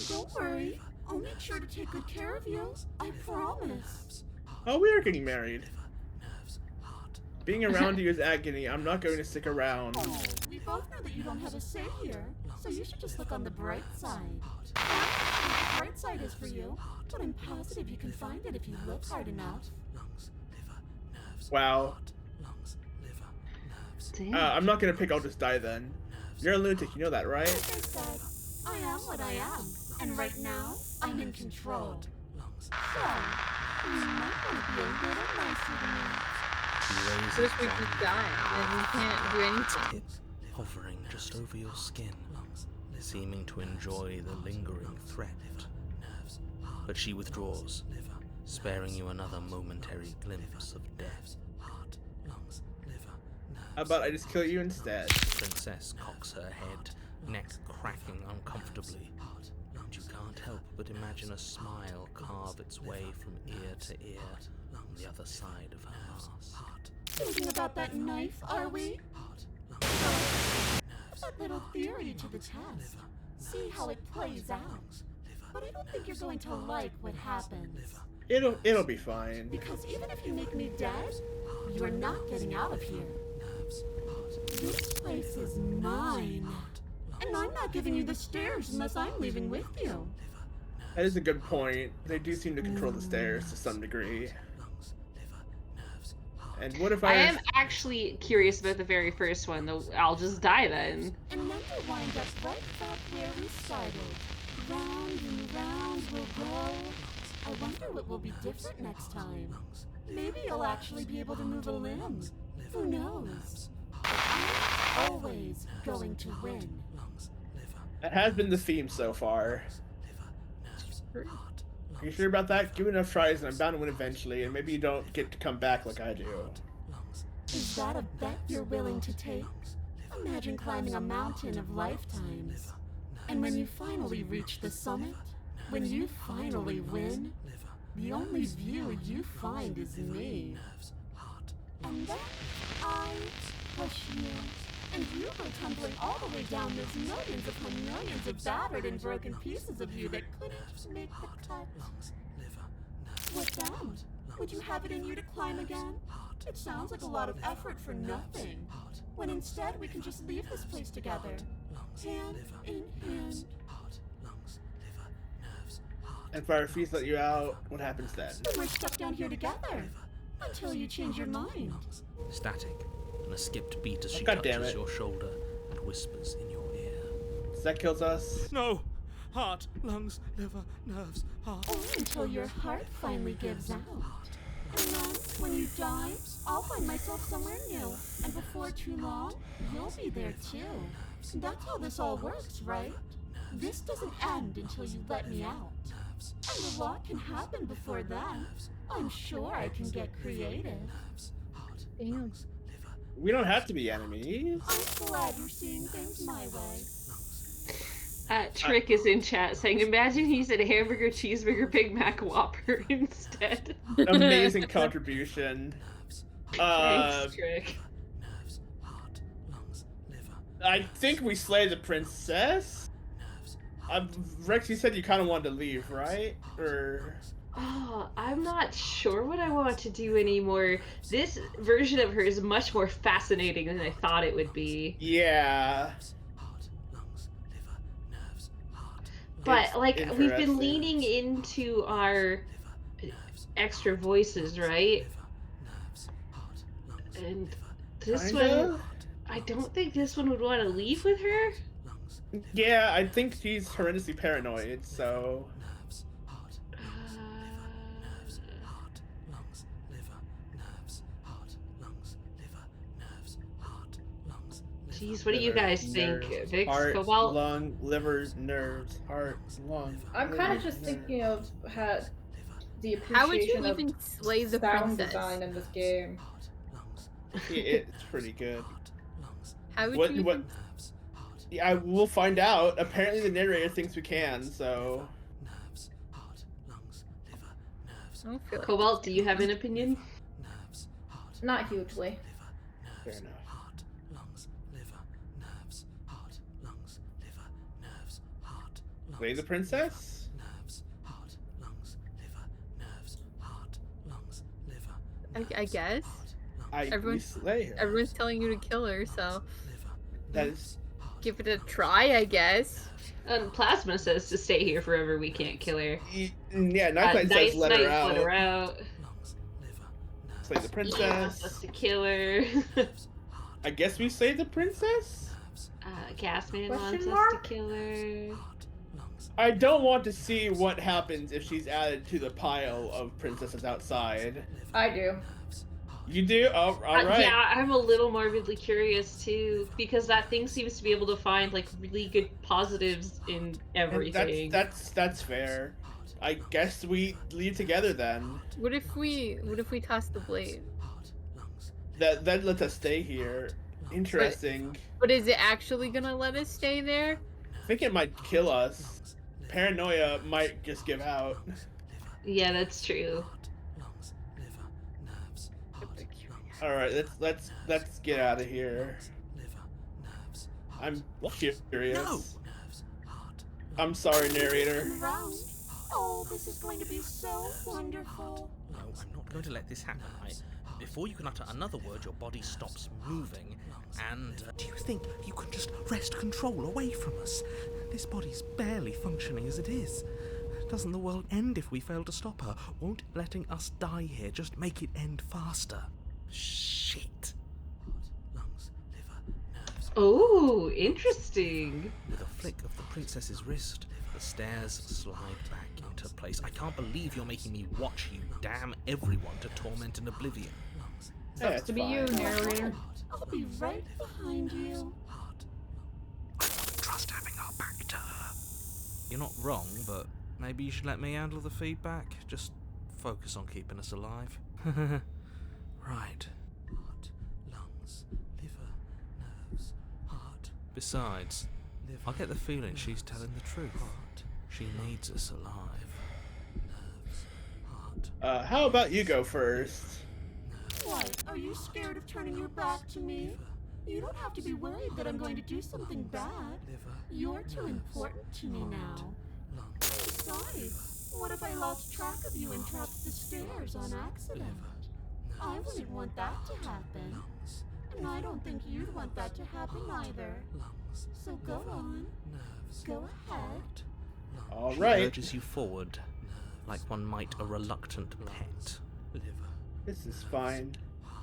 Don't worry. I'll make sure to take good care of you. I promise. Oh, we are getting married. Being around you is agony. I'm not going to stick around. Oh, we both know that you don't have a say here, so you should just look on the bright side. I don't know what the bright side is for you, but I'm positive you can find it if you look hard enough. Wow. Damn. I'm not gonna pick I'll just die then. You're a lunatic, you know that, right? Like I said, I am what I am, and right now, I'm in control. So, you might want to be a little nicer to me. First we keep dying, and we can't do anything. Hovering just over your skin, seeming to enjoy the lingering threat. But she withdraws, sparing you another momentary glimpse of death. How about I just kill you instead? The princess cocks her head, neck cracking uncomfortably. And you can't help but imagine a smile carve its way from ear to ear on the other side of her mask. Thinking about that knife, are we? So, put that little theory to the test. See how it plays out. But I don't think you're going to like what happens. It'll be fine. Because even if you make me dead, you're not getting out of here. This place is mine. And I'm not giving you the stairs unless I'm leaving with you. That is a good point. They do seem to control the stairs to some degree. And what if I am actually curious about the very first one, though. I'll just die then. And then we'll wind up right back where we started. Round and round we'll go. I wonder what will be different next time. Maybe you'll actually be able to move a limb. Who knows? But I'm always going to win. That has been the theme so far. Are you sure about that? Give it enough tries and I'm bound to win eventually, and maybe you don't get to come back like I do. Is that a bet you're willing to take? Imagine climbing a mountain of lifetimes. And when you finally reach the summit, when you finally win, the only view you find is me. And then I push you, and you go tumbling all the way down those millions upon millions of battered and broken pieces of you that couldn't make the cut. What then? Would you have it in you to climb again? It sounds like a lot of effort for nothing, when instead we can just leave this place together, hand in hand. And if I refuse to let you out, what happens then? Then we're stuck down here together, until you change your mind. Static, and a skipped beat as she God damn touches it. your shoulder and whispers in your ear. So that kills us. No! Heart, lungs, liver, nerves, heart. Only until your heart finally gives out. And then, when you die, I'll find myself somewhere new. And before too long, you'll be there too. That's how this all works, right? This doesn't end until you let me out. And a lot can happen before then. I'm sure I can get creative. Damn. We don't have to be enemies. I'm glad you're seeing things my way. Trick is in chat saying, imagine he said hamburger, cheeseburger, Big Mac, Whopper instead. Amazing contribution. Thanks, Trick. I think we slayed the princess. Rex, you said you kind of wanted to leave, right? Or... Oh, I'm not sure what I want to do anymore. This version of her is much more fascinating than I thought it would be. Yeah. But, It's like, we've been interesting. leaning into our extra voices, right? And this Kinda? one, I don't think this one would want to leave with her. Yeah, I think she's horrendously paranoid, so... Jeez, what do you guys think? Nerves, Vix, heart, Cobalt? lung, liver, nerves, heart, lung. I'm liver, kind of just nerves. thinking of the How would you appreciation of even slay the sound princess? design in this game. It's pretty good. How would What? you What? even... Yeah, I will find out. Apparently, the narrator thinks we can. So. I don't feel like Cobalt, do you have an opinion? Not hugely. Fair enough. Slay the princess? I guess. We Everyone's- slay her. Everyone's telling you to kill her, so That is. give it a try, I guess. Plasma says to stay here forever, we can't kill her. Yeah, Night says let her out. Let her out. Slay the He wants princess. us to kill her. I guess we slay the princess? Gasman Question wants mark? us to kill her. I don't want to see what happens if she's added to the pile of princesses outside. I do. You do? Oh, alright. Yeah, I'm a little morbidly curious too, because that thing seems to be able to find like really good positives in And everything. That's fair. I guess we leave together then. What if we toss the blade? That lets us stay here. Interesting. But is it actually gonna let us stay there? I think it might kill us. Paranoia might just give out. Yeah, that's true. Alright, let's get out of here. I'm curious. No! I'm sorry, narrator. Around. Oh, this is going to be so wonderful. No, I'm not going to let this happen. Before you can utter another word, your body stops moving. And do you think you can just wrest control away from us? This body's barely functioning as it is. Doesn't the world end if we fail to stop her? Won't letting us die here just make it end faster? Shit. Oh, interesting. With a flick of the princess's wrist, the stairs slide back into place. I can't believe you're making me watch you damn everyone to torment and oblivion. Yeah, it's To be you, fine. narrator. I'll be right behind you. I don't trust having our back to her. You're not wrong, but maybe you should let me handle the feedback. Just focus on keeping us alive. Right. Heart, lungs, liver, nerves, heart. Besides, I get the feeling she's telling the truth. She needs us alive. How about you go first? What? Are you scared of turning your back to me? You don't have to be worried that I'm going to do something bad. You're too important to me now. Besides, what if I lost track of you and dropped the stairs on accident? I wouldn't want that to happen. And I don't think you'd want that to happen either. So go on. Go ahead. All She right. urges you forward, like one might a reluctant pet. This is fine.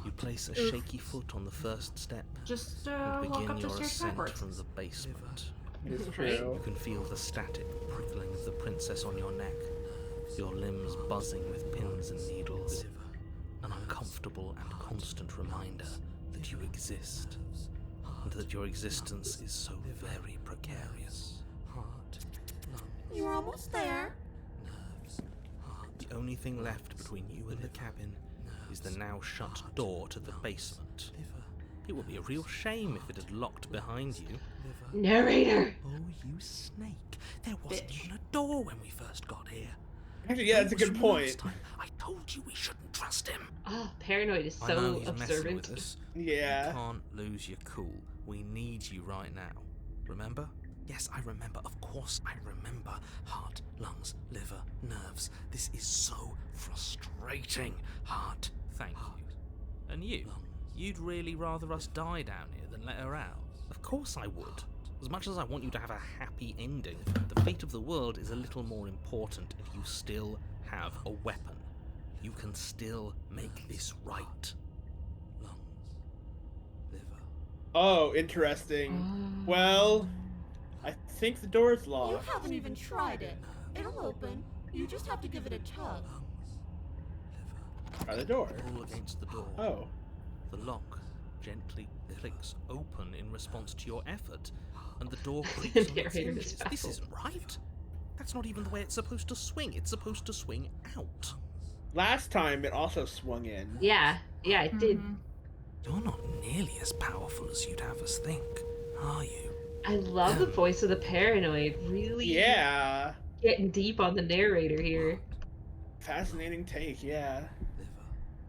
You place a shaky foot on the first step Just and walk begin up the your stairs ascent backwards. from the basement. It's You true. can feel the static prickling of the princess on your neck, your limbs buzzing with pins and needles, an uncomfortable and constant reminder that you exist, and that your existence is so very precarious. You're almost there. The only thing left between you and the cabin is the now shut door to the basement. It would be a real shame if it had locked behind you. Narrator! Oh, you snake. There wasn't even a door when we first got here. Actually, yeah, that's a good point. I told you we shouldn't trust him. Oh, paranoid is I know so he's messing observant. with us. Yeah. You can't lose your cool. We need you right now. Remember? Yes, I remember. Of course I remember. Heart, lungs, liver, nerves. This is so frustrating. Heart, thank you. And you? You'd really rather us die down here than let her out? Of course I would. As much as I want you to have a happy ending, the fate of the world is a little more important if you still have a weapon. You can still make this right. Lungs, liver. Oh, interesting. Well, I think the door's You locked. haven't even tried it. It'll open. You just have to give it a tug. Try the door. Pull against the door. Oh. The lock gently clicks open in response to your effort, and the door creaks on its Narrator is hinges. This baffled. isn't right. That's not even the way it's supposed to swing. It's supposed to swing out. Last time it also swung in. Yeah, it did. You're not nearly as powerful as you'd have us think, are you? I love the voice of the paranoid. Really Yeah. getting deep on the narrator here. Fascinating take, yeah.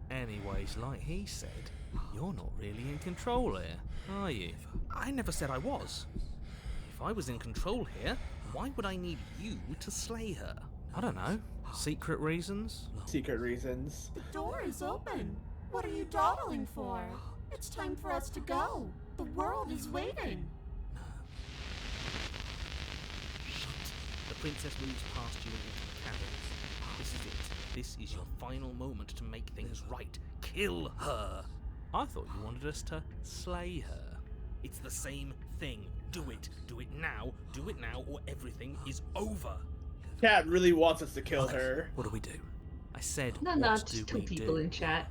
Anyways, like he said, you're not really in control here, are you? I never said I was. If I was in control here, why would I need you to slay her? I don't know. Secret reasons? Secret reasons. The door is open. What are you dawdling for? It's time for us to go. The world is waiting. The princess moves past you and into the cabin. This is it. This is your final moment to make things right. Kill her! I thought you wanted us to slay her. It's the same thing. Do it. Do it now. Do it now, or everything is over. Cat really wants us to kill Right. her. What do we do? I said, No, what not do just two we people do? in chat.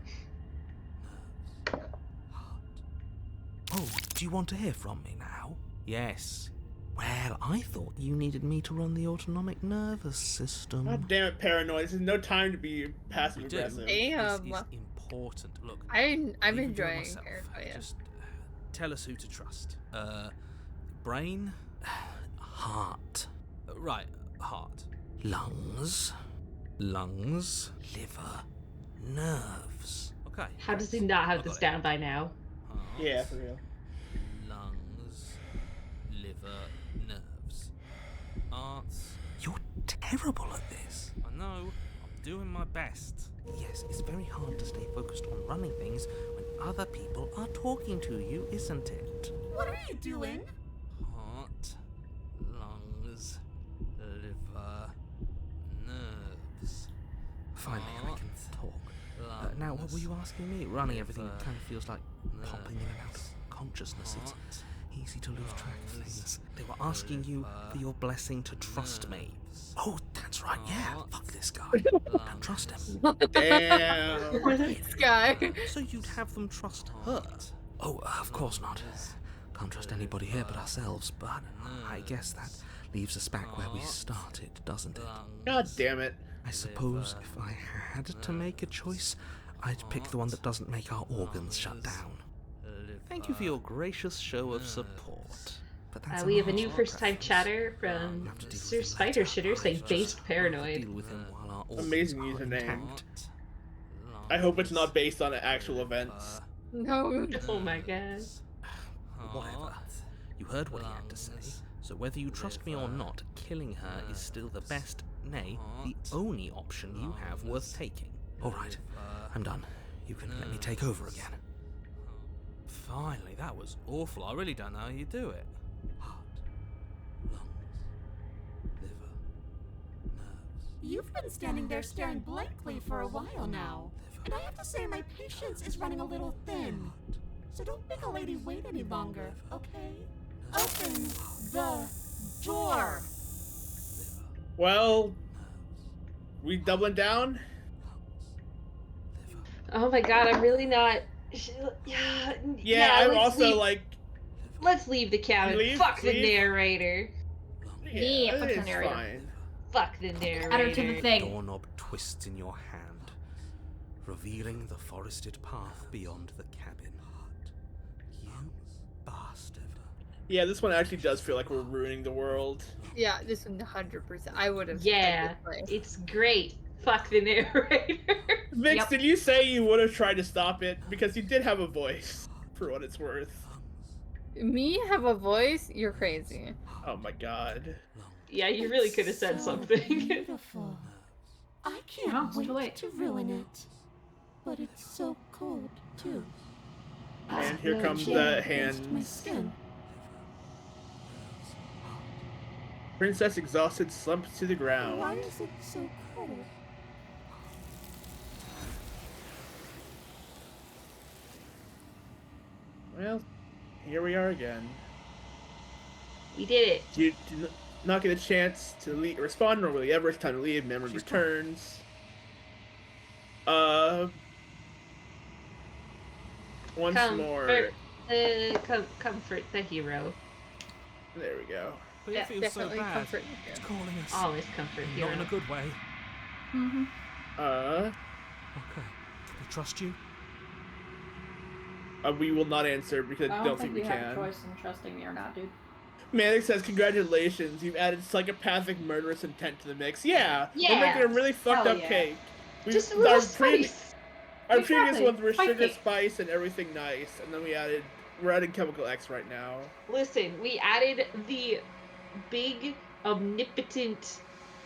Oh, do you want to hear from me now? Yes. Well, I thought you needed me to run the autonomic nervous system. God damn it, paranoid. This is no time to be passive You do. aggressive. Damn. This is important. Look, I'm I'll even do it enjoying myself. Paranoia. Just tell us who to trust. Brain, heart. Right, heart. Lungs, liver, nerves. Okay. How does he not have I this got it. down by now? Heart, Yeah, for real. lungs, liver, nerves. Arts. You're terrible at this. I know. I'm doing my best. Yes, it's very hard to stay focused on running things when other people are talking to you, isn't it? What are you doing? Heart, lungs, liver, nerves. Finally, I can talk. Now, what were you asking me? Running everything kind of feels like popping in and out of consciousness. It's easy to lose track of things. They were asking you for your blessing to trust me. Oh, that's right, yeah. Fuck this guy. Don't trust him. Damn. This guy. So you'd have them trust her? Oh, of course not. Can't trust anybody here but ourselves, but I guess that leaves us back where we started, doesn't it? God damn it. I suppose if I had to make a choice, I'd pick the one that doesn't make our organs shut down. Thank you for your gracious show of support. But that's We have a harsh new first-time preference. chatter from You have to deal Sir with him Spider later. Shitter saying I based just paranoid. deal with him while our organs Amazing are username. intact. I hope it's not based on actual events. No. Oh my god. Whatever. You heard what he had to say, so whether you trust me or not, killing her is still the best, nay, the only option you have worth taking. Alright, I'm done. You can let me take over again. Finally, that was awful. I really don't know how you do it. Heart, lungs, liver, nerves. You've been standing there staring blankly for a while now. And I have to say my patience is running a little thin. So don't make a lady wait any longer, okay? Open the door! Well, we doubling down? Oh my god, I'm really not. Yeah, I'm let's also leave. like. Let's leave the cabin. Fuck the narrator. Yeah, fuck the it's narrator. fine. Fuck the narrator. Add her to the thing. Doorknob twists in your hand, revealing the forested path beyond the cabin. You bastard. Yeah, this one actually does feel like we're ruining the world. Yeah, this one 100%. I would have. Yeah, it's great. Fuck the narrator. Vix, did you say you would have tried to stop it? Because you did have a voice, for what it's worth. Me have a voice? You're crazy. Oh my god. Yeah, you really could have said something. Beautiful. I can't wait to ruin it. But it's so cold, too. And here No comes chill the against my hands. skin. Princess exhausted slumps to the ground. Why is it so cold? Well, here we are again. We did it. You do not get a chance to respond normally ever. It's time to leave. Memory returns. Once more. Comfort the hero. There we go. But it feels so bad. Comfort. It's calling us. Always comfort hero. Not in a good way. Mm-hmm. Okay. We trust you. We will not answer because I don't think we you have a can. choice in trusting me or not, dude. Manic says, congratulations, you've added psychopathic murderous intent to the mix. Yeah, Yeah. we're making a really fucked Hell up yeah. cake. Just a little spice. Our previous Exactly. ones were Spice sugar, cake. spice, and everything nice, and then we're adding chemical X right now. Listen, we added the big, omnipotent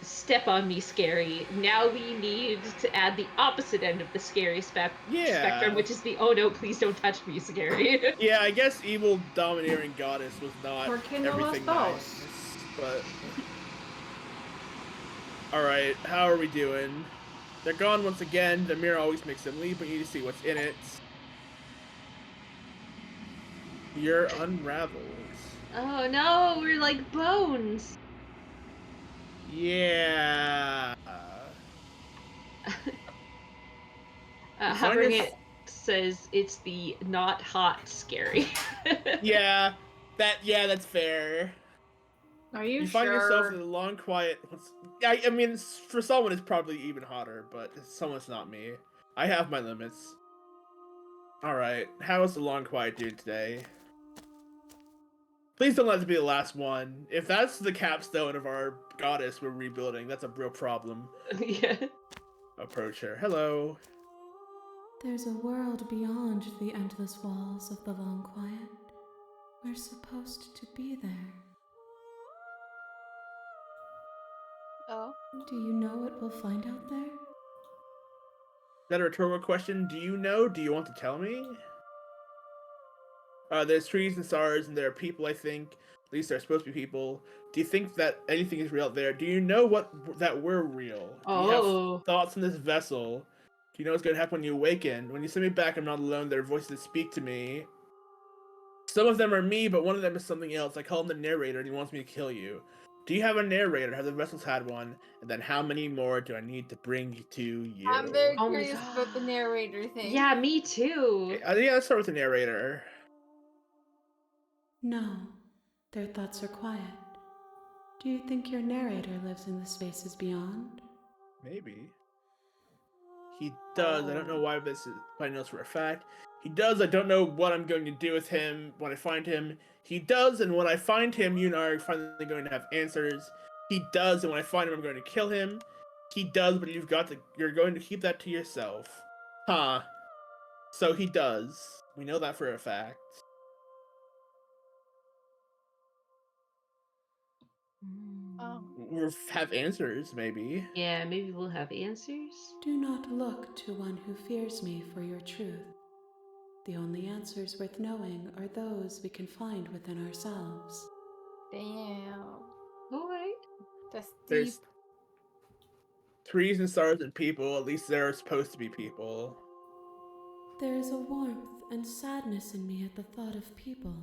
step on me scary. Now we need to add the opposite end of the scary spectrum, which is the oh no, please don't touch me scary. Yeah, I guess evil domineering goddess was not Por qué no everything los nice, but alright, how are we doing? They're gone once again. The mirror always makes them leave, but you need to see what's in it. Your unravels. Oh no, we're like bones. Yeah. Hovering it says it's the not hot scary. Yeah, that's fair. Are you, You find yourself in a long, quiet. I mean, for someone, it's probably even hotter, but someone's not me. I have my limits. All right, how is the long, quiet dude today? Please don't let it be the last one. If that's the capstone of our goddess we're rebuilding, that's a real problem. Yeah. Approach her. Hello. There's a world beyond the endless walls of the long quiet. We're supposed to be there. Oh. Do you know what we'll find out there? Is that a rhetorical question? Do you know? Do you want to tell me? There's trees and stars, and there are people, I think. At least they're supposed to be people. Do you think that anything is real out there? Do you know that we're real? Do you have thoughts on this vessel? Do you know what's going to happen when you awaken? When you send me back, I'm not alone. There are voices that speak to me. Some of them are me, but one of them is something else. I call him the narrator, and he wants me to kill you. Do you have a narrator? Have the vessels had one? And then how many more do I need to bring to you? I'm very curious about the narrator thing. Yeah, me too. Yeah, let's start with the narrator. No, their thoughts are quiet. Do you think your narrator lives in the spaces beyond? Maybe. He does. I don't know why this is, but I know for a fact. He does. I don't know what I'm going to do with him when I find him. He does, and when I find him, you and I are finally going to have answers. He does, and when I find him, I'm going to kill him. He does, but you're going to keep that to yourself. Huh. So he does. We know that for a fact. We'll have answers, maybe. Yeah, maybe we'll have answers. Do not look to one who fears me for your truth. The only answers worth knowing are those we can find within ourselves. Damn. Alright. That's deep. There's trees and stars and people. At least there are supposed to be people. There is a warmth and sadness in me at the thought of people.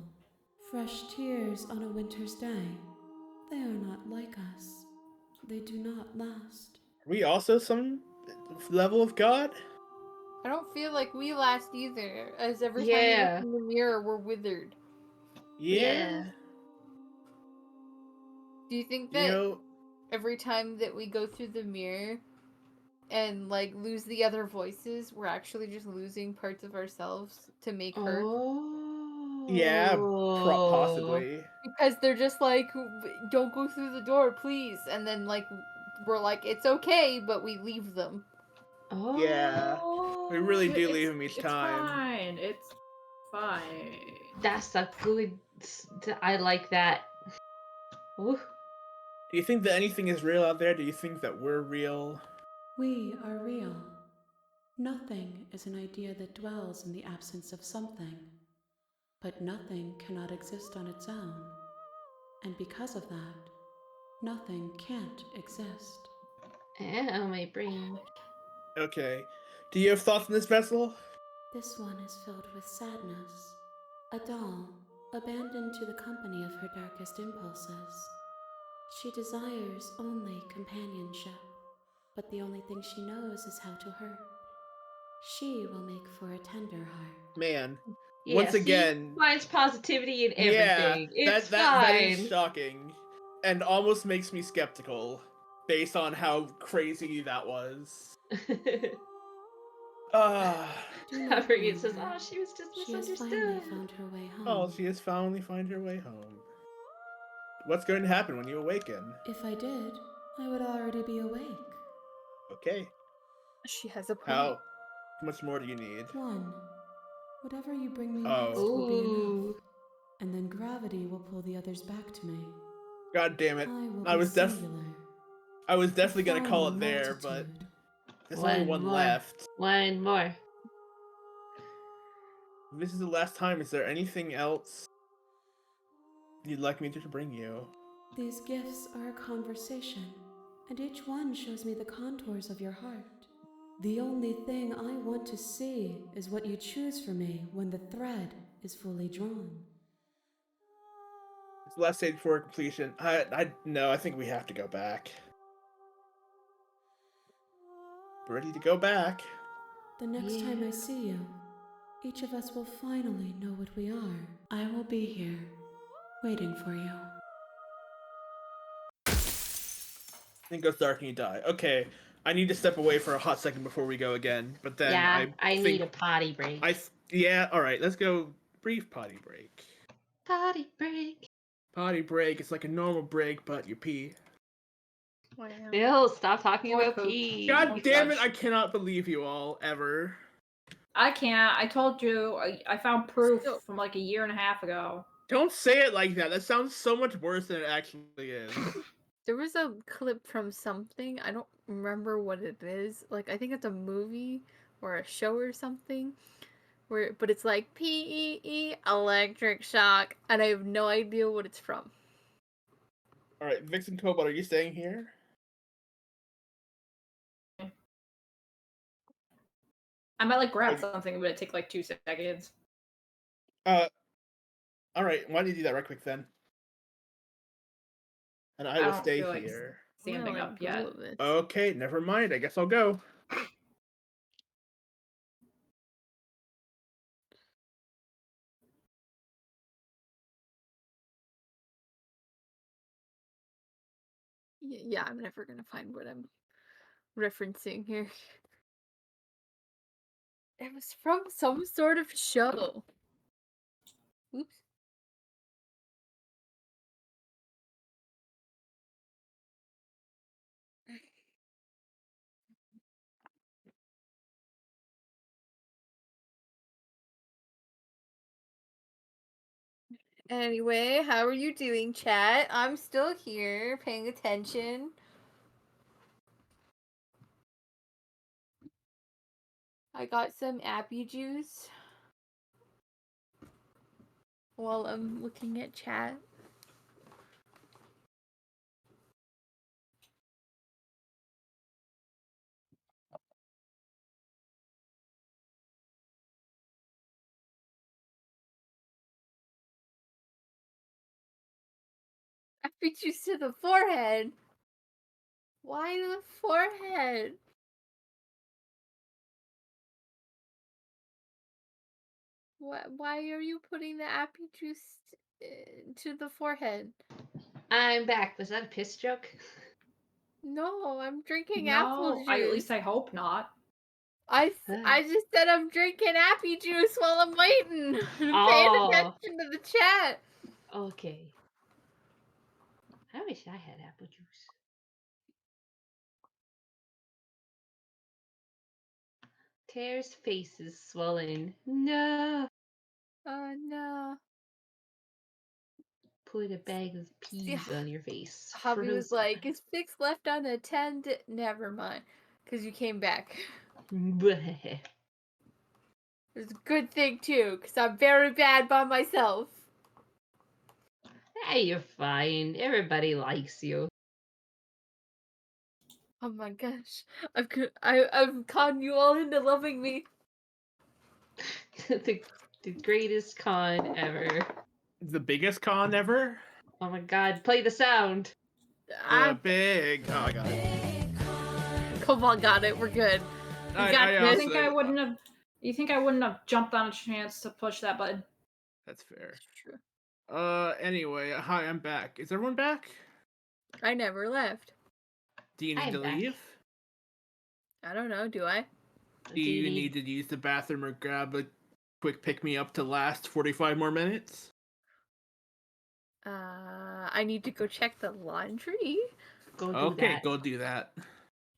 Fresh tears on a winter's day. They are not like us. They do not last. Are we also some level of God? I don't feel like we last either, as every time we Yeah. look in the mirror, we're withered. Yeah. Do you think You that know, every time that we go through the mirror and like lose the other voices, we're actually just losing parts of ourselves to make her? yeah, possibly. Because they're just like, don't go through the door, please. And then like we're like, it's okay, but we leave them. Yeah. We really do leave him each It's time. fine. It's fine. That's a good. I like that. Ooh. Do you think that anything is real out there? Do you think that we're real? We are real. Nothing is an idea that dwells in the absence of something. But nothing cannot exist on its own. And because of that, nothing can't exist. Oh, my brain. Okay. Do you have thoughts on this vessel? This one is filled with sadness. A doll, abandoned to the company of her darkest impulses. She desires only companionship, but the only thing she knows is how to hurt. She will make for a tender heart. Man. Yeah, Once again, she finds positivity in everything. Yeah, It's that is fine. shocking, and almost makes me skeptical, based on how crazy that was. Harriet says, "Oh, she was just She has misunderstood." finally found her way home. Oh, she has finally found her way home. What's going to happen when you awaken? If I did, I would already be awake. Okay. She has a point. How much more do you need? One. Whatever you bring me Oh. next will be enough. And then gravity will pull the others back to me. God damn it. I was definitely gonna call it there, but there's only one left. One more. This is the last time. Is there anything else you'd like me to bring you? These gifts are a conversation, and each one shows me the contours of your heart. The only thing I want to see is what you choose for me when the thread is fully drawn. It's the last stage before completion. I think we have to go back. We're ready to go back. The next time I see you, each of us will finally know what we are. I will be here, waiting for you. Then goes dark and you die. Okay, I need to step away for a hot second before we go again. But then I need a potty break. Yeah, all right. Let's go. Brief potty break. Potty break. Potty break. It's like a normal break, but you pee. Wow. Bill, stop talking about pee. God damn it! I cannot believe you all ever. I can't. I told you. I found proof from like a year and a half ago. Don't say it like that. That sounds so much worse than it actually is. There was a clip from something. I don't remember what it is. Like, I think it's a movie or a show or something. But it's like PEE electric shock, and I have no idea what it's from. All right, Vixen Cobalt, are you staying here? I might like grab something, but it take like 2 seconds. All right. Why don't you do that right quick then? And I will stay here. Standing up yet? Okay, never mind. I guess I'll go. Yeah, I'm never gonna find what I'm referencing here. It was from some sort of show. Oops. Anyway, how are you doing, chat? I'm still here, paying attention. I got some appy juice while I'm looking at chat. Appy juice to the forehead. Why the forehead? Why are you putting the appy juice to the forehead? I'm back. Was that a piss joke? No, I'm drinking No, apple juice. at least I hope not. I just said I'm drinking appy juice while I'm waiting. I'm paying attention to the chat. Okay. I wish I had apple juice. Tear's face is swollen. No. Oh no. Put a bag of peas on your face. Hubby was like, is Fix left unattended? Never mind. Because you came back. It's a good thing too, because I'm very bad by myself. Hey, you're fine. Everybody likes you. Oh my gosh. I've conned you all into loving me. the greatest con ever. The biggest con ever? Oh my god, play the sound. Big. Oh, I got it. Come on, got it. We're good. You think I wouldn't have? You think I wouldn't have jumped on a chance to push that button? That's fair. True. Anyway, hi, I'm back. Is everyone back? I never left. Do you need to leave? I don't know, do I? Do you need to use the bathroom or grab a quick pick-me-up to last 45 more minutes? I need to go check the laundry. Go do that.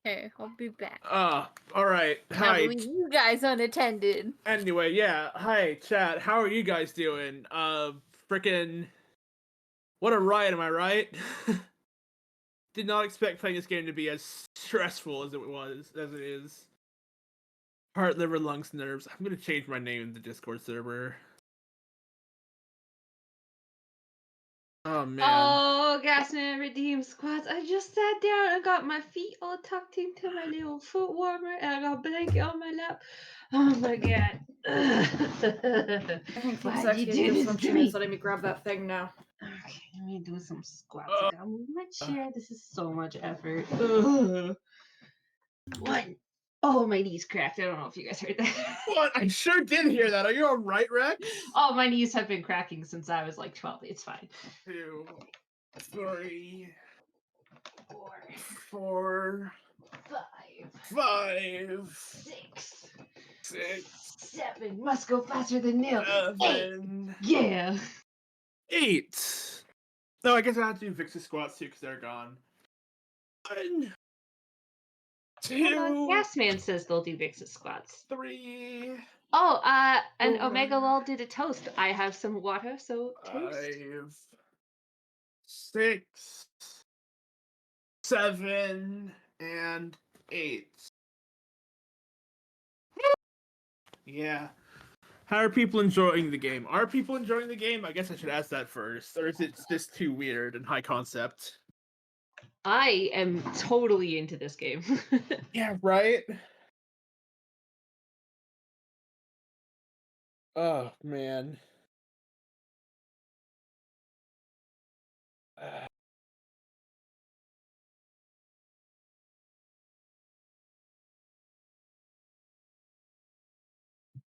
Okay, I'll be back. Alright. Hi. Can't believe you guys unattended. Anyway, yeah. Hi, chat. How are you guys doing? Frickin'... What a riot, am I right? Did not expect playing this game to be as stressful as it is. Heart, liver, lungs, nerves. I'm gonna change my name in the Discord server. Oh man. Oh, Gasman redeem squats. I just sat down and got my feet all tucked into my little foot warmer and I got a blanket on my lap. Oh my god. I think Fix actually gives some chance letting me grab that thing now. Okay, let me do some squats. I gotta move my chair. This is so much effort. Ugh. One. Oh, my knees cracked. I don't know if you guys heard that. What? I sure did hear that. Are you alright, Rex? Oh, my knees have been cracking since I was like 12. It's fine. 2, 3, 4, 5, 6, 7. Must go faster than nil. 7. 8. Yeah. 8. No, I guess I have to do Vix's squats too because they're gone. 1, 2. Gasman says they'll do Vix's squats. 3. Oh, and Omega Lol did a toast. I have some water, so toast. 5, 6, 7, and 8. Yeah. How are people enjoying the game? Are people enjoying the game? I guess I should ask that first. Or is it just too weird and high concept? I am totally into this game. Yeah, right? Oh, man.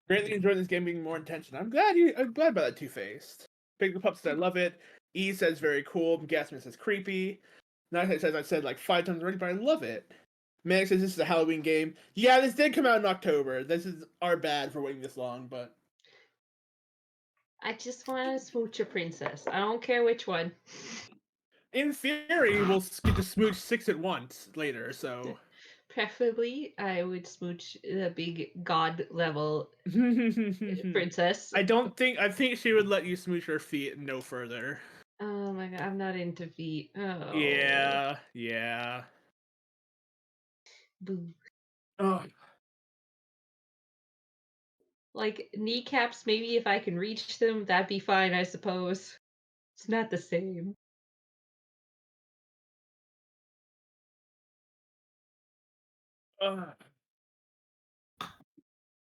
Greatly enjoying this game being more intention. I'm glad about that, Two-Faced. Big the Pup says I love it. E says very cool. Gasman says creepy. Night says I said like 5 times already, but I love it. Manic says this is a Halloween game. Yeah, this did come out in October. This is our bad for waiting this long, but I just want to smooch a princess. I don't care which one. in theory, we'll get to smooch 6 at once later, so... Preferably, I would smooch the big god level princess. I think she would let you smooch her feet no further. Oh my god, I'm not into feet. Oh. Yeah. Boo. Oh. Like, kneecaps, maybe if I can reach them, that'd be fine, I suppose. It's not the same.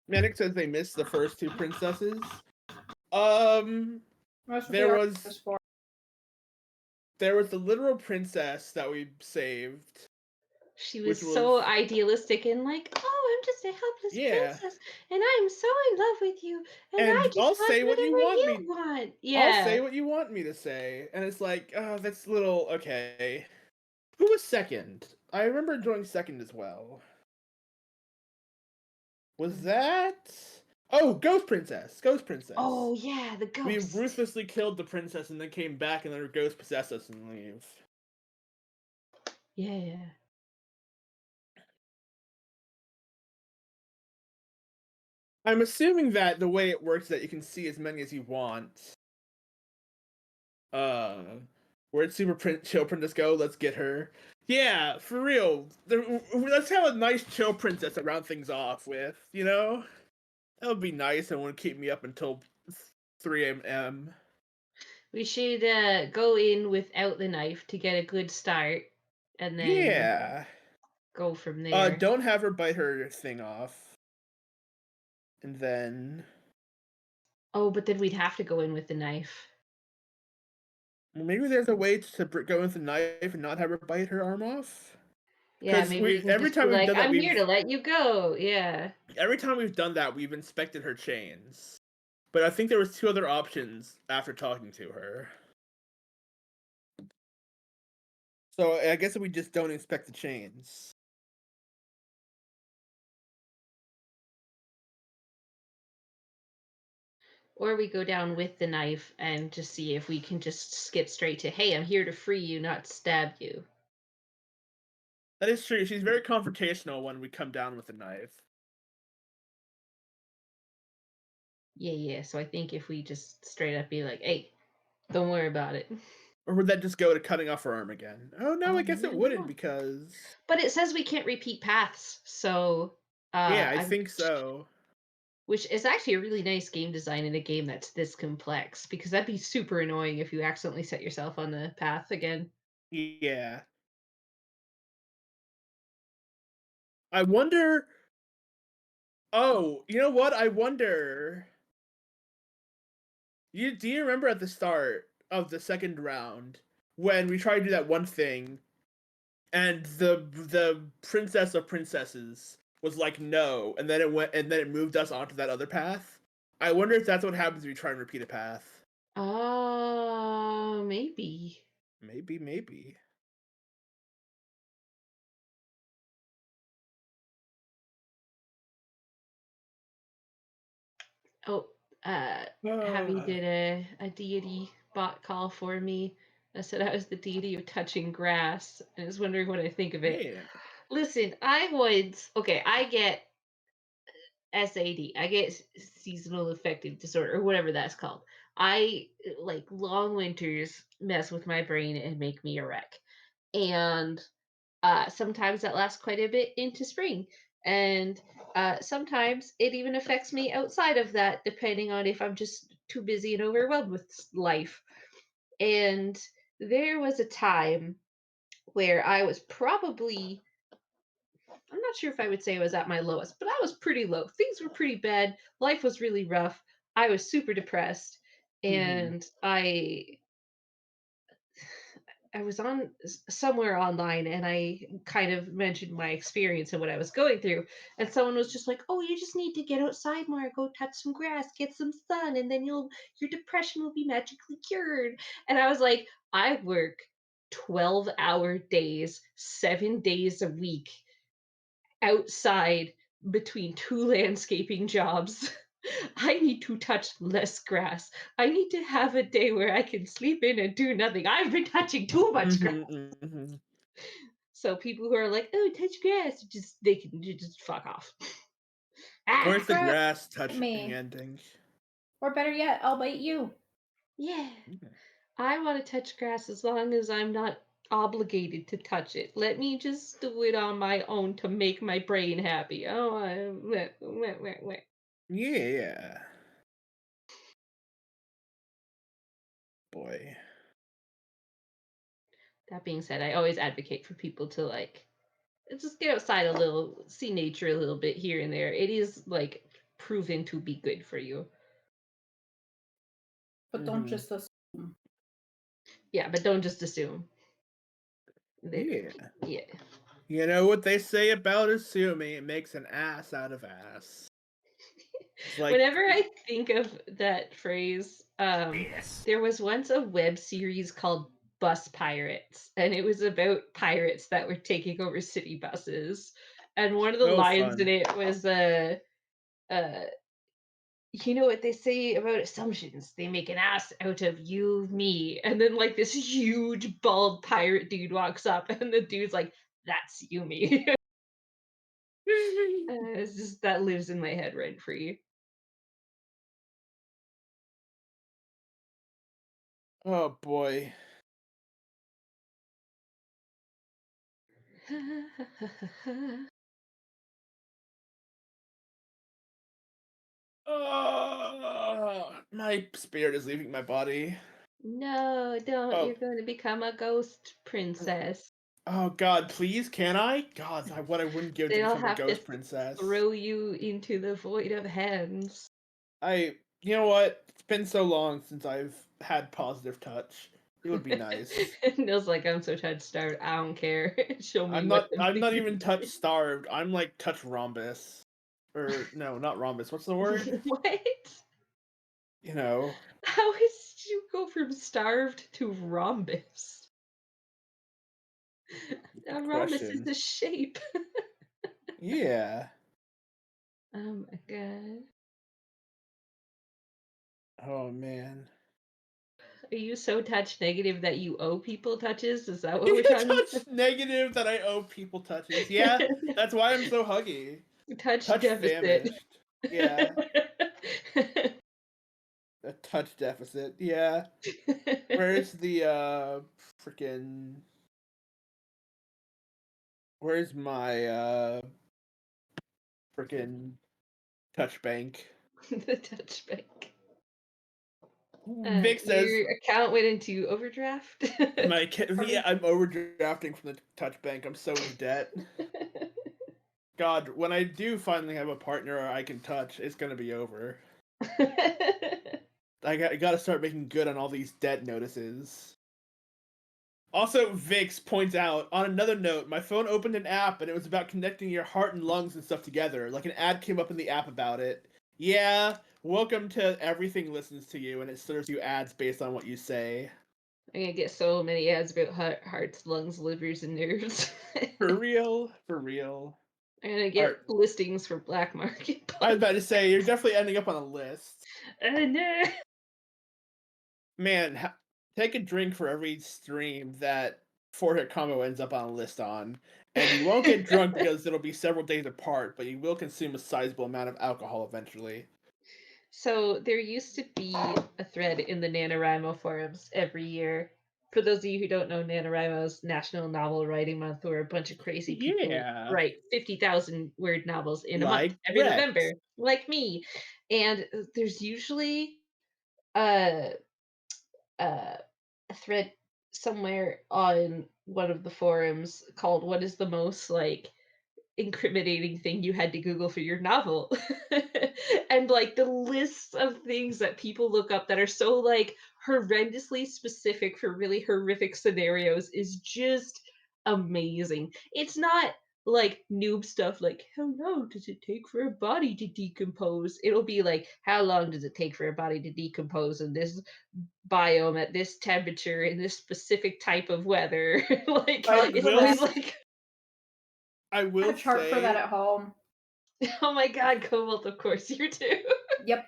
Manic says they missed the first 2 princesses. There was the literal princess that we saved. She was so idealistic and like, oh, I'm just a helpless princess, and I'm so in love with you, and I just I'll want say what you whatever want want. Yeah. I'll say what you want me to say. And it's like, oh, that's little okay. Who was second? I remember enjoying second as well. Was that... Oh, Ghost Princess! Ghost Princess. Oh, yeah, the ghost. We ruthlessly killed the princess and then came back and then her ghost possessed us and leave. Yeah. I'm assuming that the way it works is that you can see as many as you want. Where'd Chill Princess go? Let's get her. Yeah, for real. Let's have a nice chill princess to round things off with, you know? That would be nice and wouldn't keep me up until 3 a.m. We should go in without the knife to get a good start, and then go from there. Don't have her bite her thing off. And then... Oh, but then we'd have to go in with the knife. Well, maybe there's a way to go with the knife and not have her bite her arm off? Yeah, maybe we can every just time be like, I'm here to let you go. Yeah. Every time we've done that, we've inspected her chains. But I think there was 2 other options after talking to her. So I guess we just don't inspect the chains. Or we go down with the knife and just see if we can just skip straight to, hey, I'm here to free you, not stab you. That is true. She's very confrontational when we come down with the knife. Yeah. So I think if we just straight up be like, hey, don't worry about it. Or would that just go to cutting off her arm again? Oh, no, I guess it wouldn't because... But it says we can't repeat paths, so... yeah, I think so. Which is actually a really nice game design in a game that's this complex, because that'd be super annoying if you accidentally set yourself on the path again. Yeah. I wonder... Oh, you know what? I wonder... Do you remember at the start of the second round when we tried to do that one thing and the princess of princesses was like no, and then it moved us onto that other path? I wonder if that's what happens if you try and repeat a path. Maybe. Maybe. Oh, Javi did a deity bot call for me. I said I was the deity of touching grass, and I was wondering what I think of it. Yeah. Listen, I get SAD. I get seasonal affective disorder, or whatever that's called. Like long winters mess with my brain and make me a wreck. And sometimes that lasts quite a bit into spring. And sometimes it even affects me outside of that, depending on if I'm just too busy and overwhelmed with life. And there was a time where I was probably, I'm not sure if I would say I was at my lowest, but I was pretty low. Things were pretty bad. Life was really rough. I was super depressed. And I was on somewhere online and I kind of mentioned my experience and what I was going through. And someone was just like, "Oh, you just need to get outside more, go touch some grass, get some sun, and then your depression will be magically cured." And I was like, "I work 12-hour days, 7 days a week. outside between two landscaping jobs. I need to touch less grass. I need to have a day where I can sleep in and do nothing. I've been touching too much grass. So people who are like, "Oh, touch grass," they can just fuck off. Where's the Grab grass touching me. ending? Or better yet, I'll bite you. Yeah. I want to touch grass as long as I'm not obligated to touch it. Let me just do it on my own to make my brain happy. Yeah. Boy. That being said, I always advocate for people to like just get outside a little, see nature a little bit here and there. It is like proven to be good for you. But don't just assume. Yeah, but don't just assume. Yeah. Yeah. You know what they say about assuming? It makes an ass out of ass. Like, whenever I think of that phrase, there was once a web series called Bus Pirates, and it was about pirates that were taking over city buses. And one of the lines in it was you know what they say about assumptions? They make an ass out of you, me. And then like this huge bald pirate dude walks up and the dude's like, "That's you, me." It's just that lives in my head rent free. oh boy. My spirit is leaving my body. No, don't. Oh. You're going to become a ghost princess. Oh God, please, can I? God, what I wouldn't give to They'll become a have to ghost princess. throw you into the void of hands. You know what? It's been so long since I've had positive touch. It would be nice. Nill's like, I'm so touch starved. I don't care. Show me I'm what not even touch starved. I'm like touch rhombus. Or no, not rhombus. What's the word? What? You know. How did you go from starved to rhombus? A rhombus is Question. the shape. Yeah. Oh my god. Oh man. Are you so touch negative that you owe people touches? Is that what You we're talking touch about? negative that I owe people touches. Yeah, that's why I'm so huggy. Touch Touch deficit. famished. Yeah. A touch deficit. Yeah. Where's the freaking where's my freaking touch bank? The touch bank. Vic says Your account went into overdraft. yeah, I'm overdrafting from the touch bank. I'm so in debt. God, when I do finally have a partner I can touch, it's gonna be over. I gotta start making good on all these debt notices. Also, Vix points out, on another note, my phone opened an app and it was about connecting your heart and lungs and stuff together. Like an ad came up in the app about it. Yeah, welcome to everything listens to you and it serves you ads based on what you say. I'm gonna get so many ads about hearts, lungs, livers, and nerves. For real, for real. I'm gonna get listings for black market. I was about to say, you're definitely ending up on a list. No. Man, take a drink for every stream that Four-Hit Combo ends up on a list on. And you won't get drunk because it'll be several days apart, but you will consume a sizable amount of alcohol eventually. So there used to be a thread in the NaNoWriMo forums every year. For those of you who don't know, NaNoWriMo's National Novel Writing Month, where a bunch of crazy people write 50,000 word novels in a month every November, like me. And there's usually a thread somewhere on one of the forums called "What is the most like incriminating thing you had to Google for your novel?" And like the lists of things that people look up that are so like horrendously specific for really horrific scenarios is just amazing. It's not like noob stuff like how long does it take for a body to decompose? It'll be like how long does it take for a body to decompose in this biome at this temperature in this specific type of weather? Like it's always like I I will have a chart say for that at home. Oh my god, Cobalt, of course you do. Yep.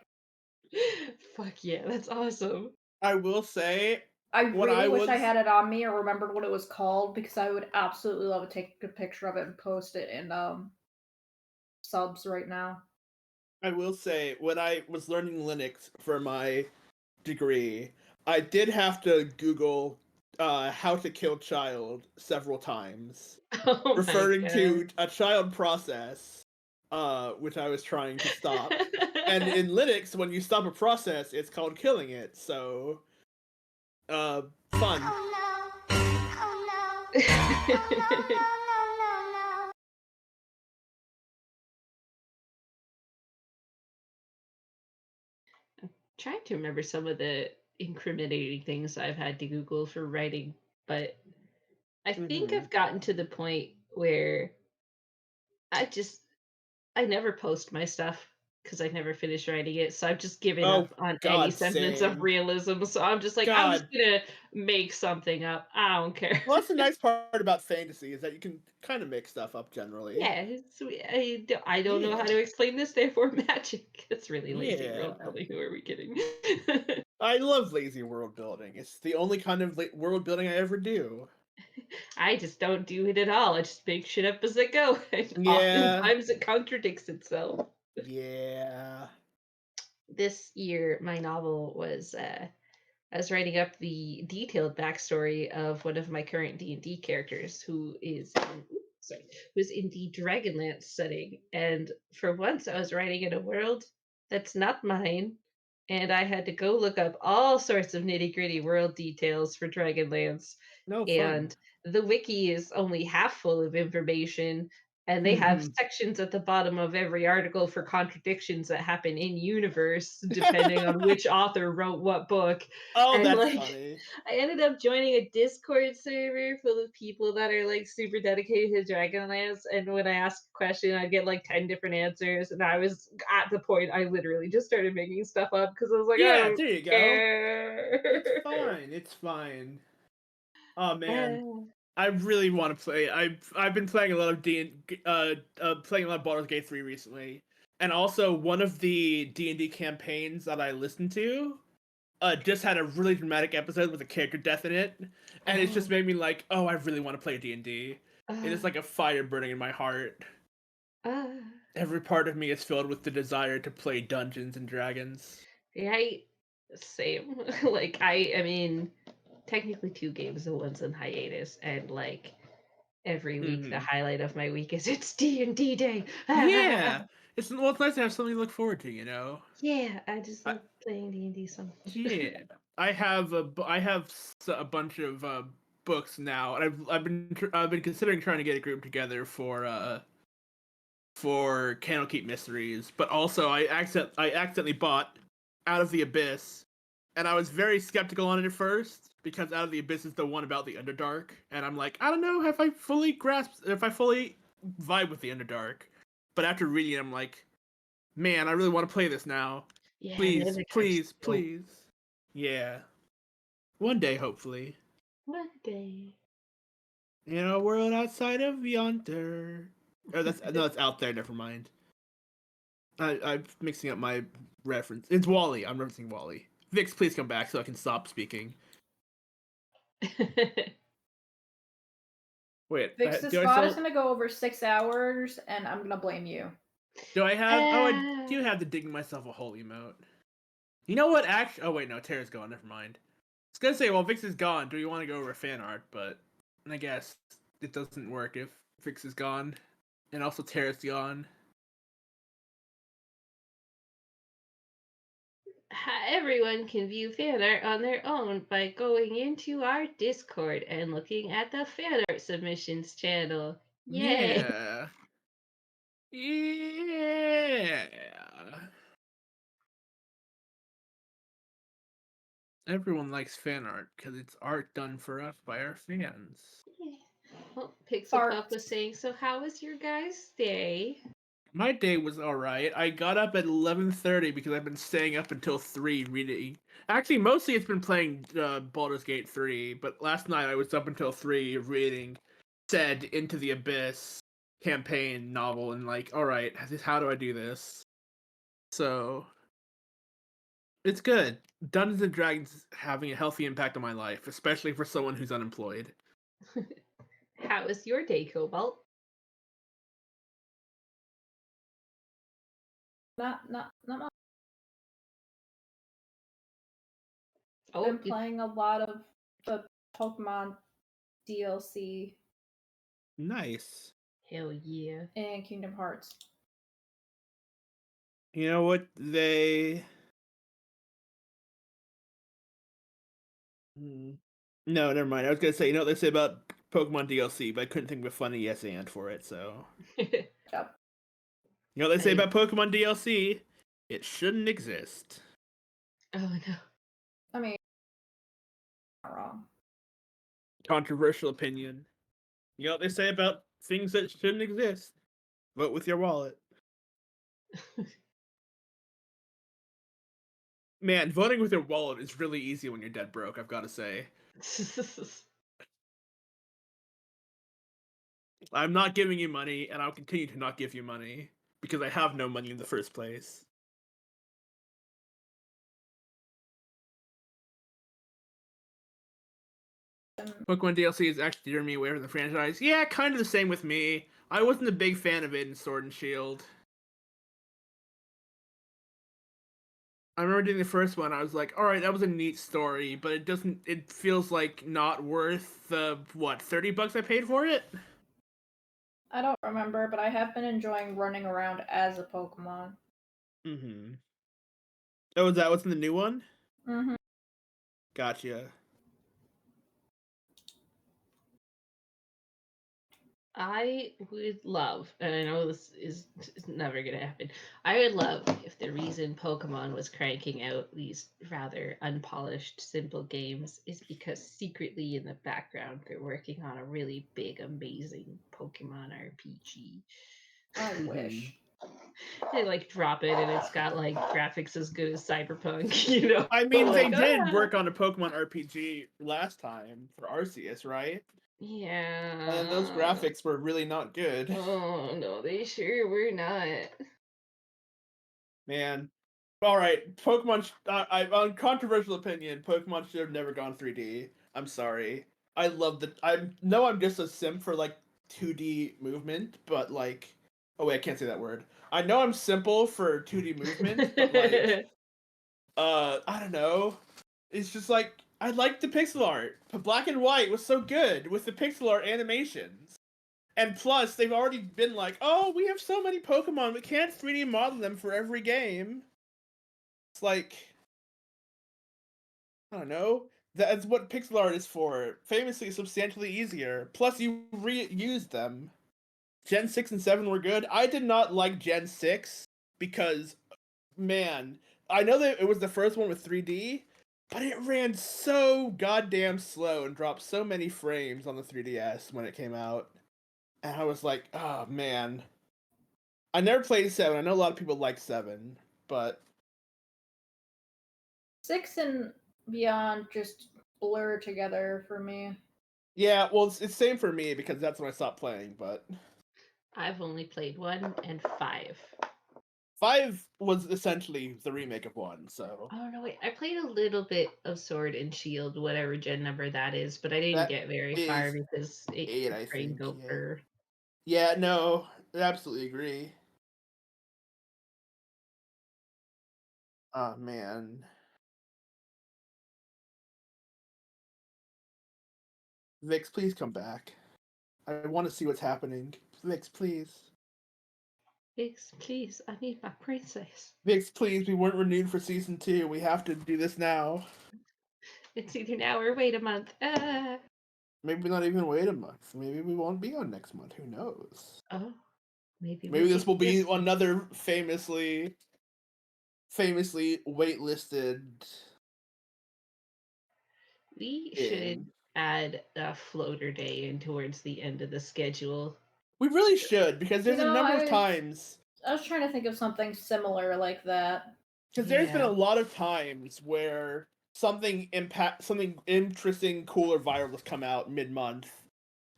Fuck yeah, that's awesome. I will say I when really I wish I was had it on me or remembered what it was called because I would absolutely love to take a picture of it and post it in subs right now. I will say when I was learning Linux for my degree, I did have to Google how to kill child several times, Oh my referring god. to a child process, which I was trying to stop. And in Linux, when you stop a process, it's called killing it. So, fun. Trying to remember some of the incriminating things I've had to Google for writing, but I think Mhm. I've gotten to the point where I just I never post my stuff because I never finish writing it. So I've just given Oh up on any God, semblance of same. realism. So I'm just like, I'm just God. gonna make something up. I don't care. Well, that's the nice part about fantasy is that you can kind of make stuff up generally. Yeah, I don't know how Yeah. to explain this, therefore magic. That's really lazy Yeah. world building. Who are we kidding? I love lazy world building. It's the only kind of world building I ever do. I just don't do it at all. I just make shit up as I go, and Yeah. oftentimes it contradicts itself. Yeah. This year, my novel was I was writing up the detailed backstory of one of my current D&D characters who's in the Dragonlance setting. And for once I was writing in a world that's not mine, and I had to go look up all sorts of nitty-gritty world details for Dragonlance. No fun. And the wiki is only half full of information, and they have Mhm. sections at the bottom of every article for contradictions that happen in universe, depending on which author wrote what book. Oh, And that's like, funny. I ended up joining a Discord server full of people that are like super dedicated to Dragonlance. And when I ask a question, I get like 10 different answers. And I was at the point I literally just started making stuff up because I was like, I Yeah, don't there you go. care. It's fine. It's fine. Oh man, Uh, I really want to play. I've been playing a lot of playing a lot of Baldur's Gate 3 recently, and also one of the D&D campaigns that I listened to just had a really dramatic episode with a character death in it, and it's just oh, made me like, oh, I really want to play D&D. It uh, is like a fire burning in my heart. uh. Every part of me is filled with the desire to play Dungeons and Dragons. Right? Same. Like I mean, technically two games, the one's in hiatus, and like every week the Hmm. highlight of my week is it's D&D day. Yeah, it's nice to have something to look forward to, you know. Yeah, I just I, love playing D&D so much. yeah, I have a bunch of books now, and I've been considering trying to get a group together for Candlekeep Mysteries, but also I accidentally bought Out of the Abyss, and I was very skeptical on it at first because Out of the Abyss is the one about the Underdark, and I'm like, I don't know if I fully vibe with the Underdark, but after reading it, I'm like, man, I really want to play this now. Yeah, the Please, Underdark's please, dope. please. Yeah, one day, hopefully. One day. In a world outside of yonder. Oh, that's out there. Never mind. I'm mixing up my reference. It's Wally. I'm referencing Wally. Vix, please come back so I can stop speaking. Wait, Vix, this do I VOD is still? gonna go over 6 hours, and I'm gonna blame you. Do I have? Oh, I uh, do have to dig myself a hole emote. You know what? Actually, oh wait, no, Tara's gone. Never mind. I was gonna say, well, Vix is gone. Do we want to go over fan art? But I guess it doesn't work if Vix is gone, and also Tara's gone. Everyone can view fan art on their own by going into our Discord and looking at the fan art submissions channel. Yay! Yeah. Yeah. Everyone likes fan art because it's art done for us by our fans. Well, Pixel Puff Fart. was saying, so how was your guys' day? My day was alright. I got up at 11:30 because I've been staying up until 3 reading. Actually, mostly it's been playing Baldur's Gate 3, but last night I was up until 3 reading said Into the Abyss. campaign novel and like, all right, how do I do this? So it's good. Dungeons and Dragons having a healthy impact on my life, especially for someone who's unemployed. How was your day, Cobalt? Not much. Oh, Been playing a lot of the Pokemon DLC. Nice. Hell yeah. And Kingdom Hearts. You know what they... No, never mind. I was gonna say, you know what they say about Pokemon DLC, but I couldn't think of a funny yes and for it, so... Yep. You know what they say about Pokemon DLC? It shouldn't exist. Oh no. I mean, not wrong. Controversial opinion. You know what they say about things that shouldn't exist? Vote with your wallet. Man, voting with your wallet is really easy when you're dead broke, I've got to say. I'm not giving you money, and I'll continue to not give you money, because I have no money in the first place. Pokemon DLC is actually steering me away from the franchise. Yeah, kind of the same with me. I wasn't a big fan of it in Sword and Shield. I remember doing the first one, I was like, alright, that was a neat story, but it feels like not worth the, what, $30 I paid for it? I don't remember, but I have been enjoying running around as a Pokemon. Mm-hmm. Oh, is that what's in the new one? Mm-hmm. Gotcha. I would love, and I know this is never going to happen, I would love if the reason Pokemon was cranking out these rather unpolished, simple games is because secretly in the background they're working on a really big, amazing Pokemon RPG. I wish. They like drop it and it's got like graphics as good as Cyberpunk, you know? I mean, like, they did work on a Pokemon RPG last time for Arceus, right? Yeah. And those graphics were really not good. Oh, no, they sure were not. Man. Alright, Pokemon... on controversial opinion, Pokemon should have never gone 3D. I'm sorry. I love the... I know I'm just a simp for, like, 2D movement, but, like... Oh, wait, I can't say that word. I know I'm simple for 2D movement, but, like... I don't know. It's just, like... I like the pixel art. But Black and White was so good with the pixel art animations. And plus, they've already been like, oh, we have so many Pokemon, we can't 3D model them for every game. It's like, I don't know. That's what pixel art is for. Famously, substantially easier. Plus, you reuse them. Gen 6 and 7 were good. I did not like Gen 6 because, man, I know that it was the first one with 3D, but it ran so goddamn slow and dropped so many frames on the 3DS when it came out. And I was like, oh, man. I never played 7. I know a lot of people like 7, but... 6 and beyond just blur together for me. Yeah, well, it's same for me because that's when I stopped playing, but... I've only played 1 and 5. 5 was essentially the remake of 1, so... Oh, no, wait. I played a little bit of Sword and Shield, whatever gen number that is, but I didn't That get very far because it 8, I framed think, yeah. over. Yeah, no, I absolutely agree. Oh, man. Vix, please come back. I want to see what's happening. Vix, please. Vix, please, I need my princess. Vix, please, we weren't renewed for Season 2. We have to do this now. It's either now or wait a month. Maybe not even wait a month. Maybe we won't be on next month. Who knows? Oh, maybe Maybe this will be this another famously waitlisted We game. should add a floater day in towards the end of the schedule. We really should, because there's a number of times. I was trying to think of something similar like that. Because there's been a lot of times where something interesting, cool, or viral has come out mid-month,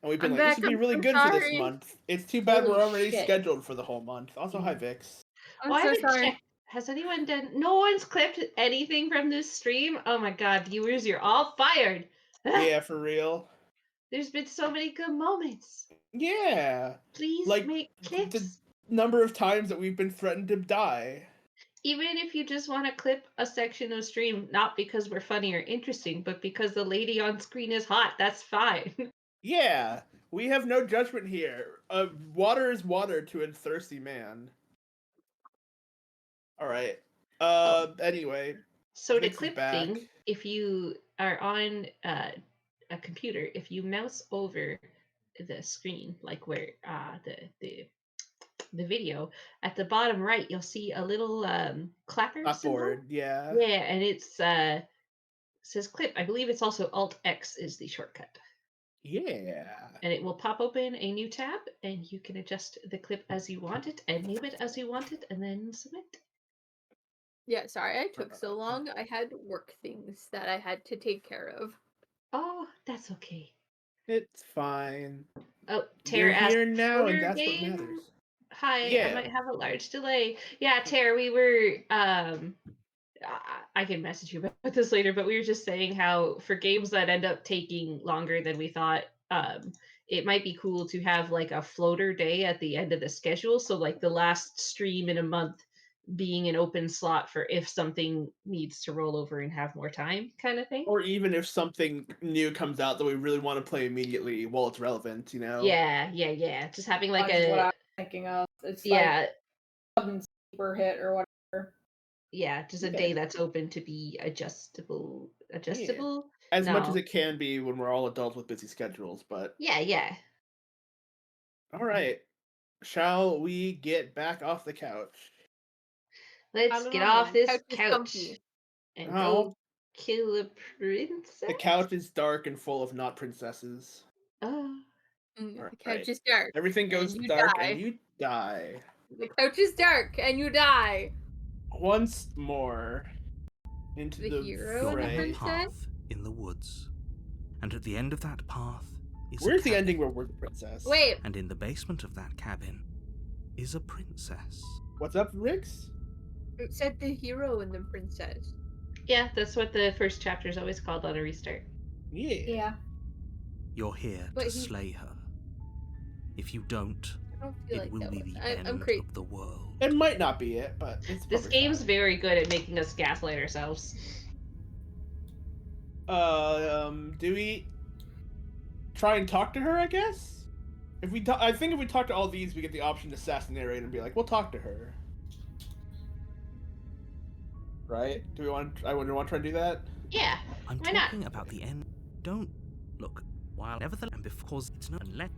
And we've been I'm like, this back, would be I'm really so good for this sorry. month. It's too bad Holy we're already shit. scheduled for the whole month. Also, hi, Vix. I'm Oh, I so haven't sorry. checked. Has anyone done? No one's clipped anything from this stream. Oh my god, viewers, you're all fired. Yeah, for real. There's been so many good moments. Yeah. Please Like, make the clips. number of times that we've been threatened to die. Even if you just want to clip a section of stream, not because we're funny or interesting, but because the lady on screen is hot, that's fine. Yeah. We have no judgment here. Water is water to a thirsty man. Alright. Anyway. So the Vix is clip back. thing, if you are on a computer, if you mouse over the screen, like where the video, at the bottom right, you'll see a little clapper symbol. Upboard, yeah. Yeah, and it's says clip. I believe it's also Alt X is the shortcut. Yeah. And it will pop open a new tab, and you can adjust the clip as you want it and name it as you want it, and then submit. Yeah, sorry I took so long. I had work things that I had to take care of. Oh, that's okay. It's fine. Oh, You're Tara asked here now, and Twitter that's what game. matters. Hi, Yeah. I might have a large delay. Yeah, Tara, we were I can message you about this later, but we were just saying how for games that end up taking longer than we thought, it might be cool to have like a floater day at the end of the schedule. So like the last stream in a month being an open slot for if something needs to roll over and have more time kind of thing. Or even if something new comes out that we really want to play immediately while it's relevant, you know? Yeah. Just having like That's what a I'm thinking of. It's yeah. like sudden super hit or whatever. Yeah, just a day that's open to be adjustable. Adjustable? As much as No. it can be when we're all adults with busy schedules, but Yeah. Alright. Shall we get back off the couch? Let's get off this Couch is couch comfy. and go kill a princess. The couch is dark and full of not princesses. Oh. The couch is dark. Everything goes and you dark die. and you die. The couch is dark and you die. Once more. Into the hero and the fray. princess? Path in the woods. And at the end of that path is Where's a the cabin. ending where we're the princess? Wait. And in the basement of that cabin is a princess. What's up, Rix? It said the hero and the princess. Yeah, that's what the first chapter is always called on a restart. Yeah. You're here But to he- slay her. If you don't, I don't feel it like will that be one. the I'm end crazy. of the world. It might not be it, but it's This probably game's fine. very good at making us gaslight ourselves. Do we try and talk to her, I guess? I think if we talk to all these, we get the option to assassinate and be like, we'll talk to her. Right? Do we want to try and do that? Yeah. I'm Why not? talking about the end. Don't look. While nevertheless, and because it's not unless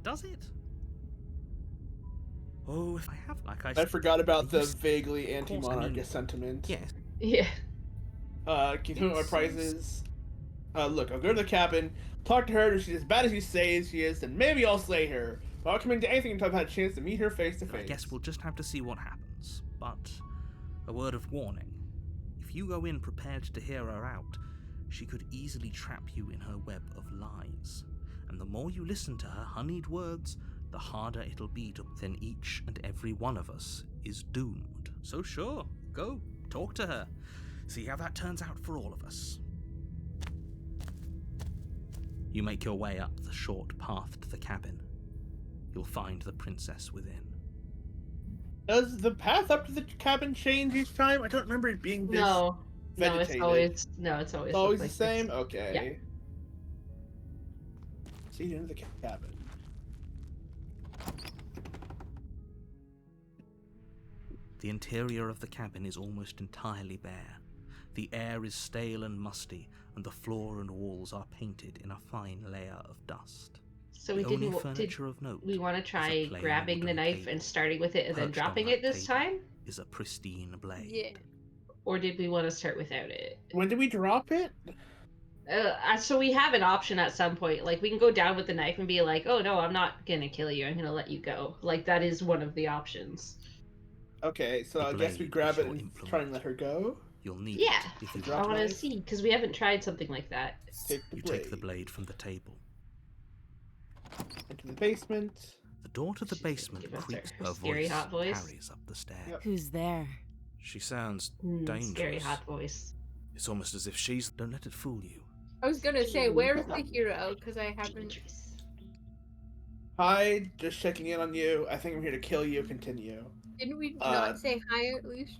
does it? Oh, if I have, like I forgot about the used- vaguely of course, anti-monarchist sentiment. Yes. Yeah. Can you tell me what my prize is? Look, I'll go to the cabin, talk to her, and if she's as bad as you say she is, then maybe I'll slay her. But I'll commit to anything until I've had a chance to meet her face to I face. guess we'll just have to see what happens. But a word of warning. If you go in prepared to hear her out, she could easily trap you in her web of lies. And the more you listen to her honeyed words, the harder it'll be to. Then each and every one of us is doomed. So sure, go, talk to her. See how that turns out for all of us. You make your way up the short path to the cabin. You'll find the princess within. Does the path up to the cabin change each time? I don't remember it being this vegetated. It's always Always like the same? this. Okay. Yeah. See you in the cabin. The interior of the cabin is almost entirely bare. The air is stale and musty, and the floor and walls are painted in a fine layer of dust. So The we only didn't. furniture of note We want to is a try plain grabbing the wooden knife table. and starting with it and then Perched on dropping that it this table time, is a pristine blade. Yeah. or did we want to start without it? When did we drop it? So we have an option at some point. Like we can go down with the knife and be like, "Oh no, I'm not gonna kill you. I'm gonna let you go." Like that is one of the options. Okay, so The I guess we blade grab is it your and implement. try and let her go. You'll need Yeah, it if you Drop I want to knife. see because we haven't tried something like that. Take the You blade. take the blade from the table. Into the basement. The door to the She's gonna basement give us creaks, her her scary voice hot voice. carries up the stairs. Yep. Who's there? She sounds Scary dangerous. hot voice. It's almost as if she's... Don't let it fool you. I was gonna say, where's the hero? Because I haven't. Dangerous. Hi, just checking in on you. I think I'm here to kill you. Continue. Didn't we not say hi at least?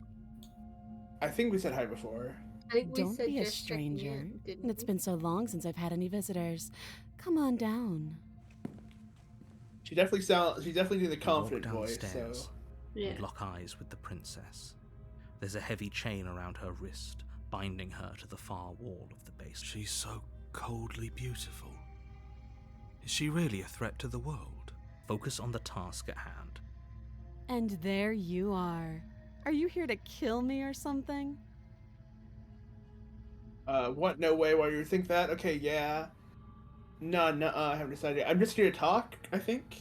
I think we said hi before. I think we Don't said be a just checking stranger. in, didn't It's we? been so long since I've had any visitors. Come on down. She definitely did the You confident walk voice. downstairs So Yeah. and lock eyes with the princess. There's a heavy chain around her wrist, binding her to the far wall of the base. She's so coldly beautiful. Is she really a threat to the world? Focus on the task at hand. And there you are. Are you here to kill me or something? what? No way. Why you think that? Okay, yeah. No, I haven't decided. I'm just here to talk. I think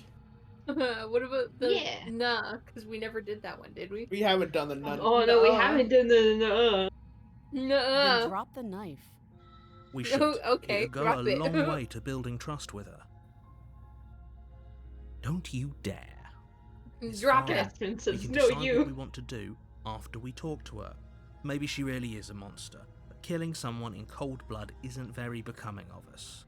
What about the Yeah. nah? Because we never did that one, did we? we haven't done the nun. Oh no, we haven't done the Then Nuh-uh. drop the knife. We should. Okay, It'll go drop a it. long way to building trust with her. Don't you dare. It's Drop fine. it. Yes, princess. We can No, decide what we you. want to do after we talk to her. Maybe she really is a monster, but killing someone in cold blood isn't very becoming of us.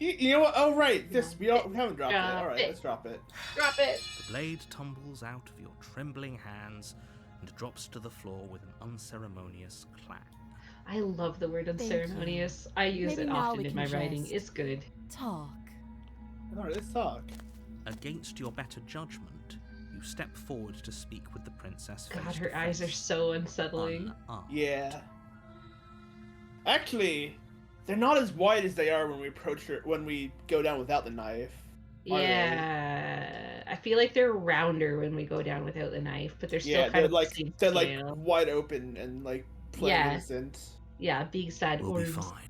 You know what? Oh right, we haven't dropped it. Drop All right, it. let's drop it. Drop it. The blade tumbles out of your trembling hands and drops to the floor with an unceremonious clang. I love the word unceremonious. I use Maybe it now often we in can my writing. just- It's good. Talk. All right, let's talk. Against your better judgment, you step forward to speak with the princess. God, face her to eyes are face, so unsettling. unarmed. Yeah. Actually, they're not as wide as they are when we approach her. When we go down without the knife. Are they? Yeah, I feel like they're rounder when we go down without the knife, but they're still Yeah, kind they're of like the same they're like scale. wide open and like plain Yeah. innocent. Yeah, big sad We'll be orbs. fine.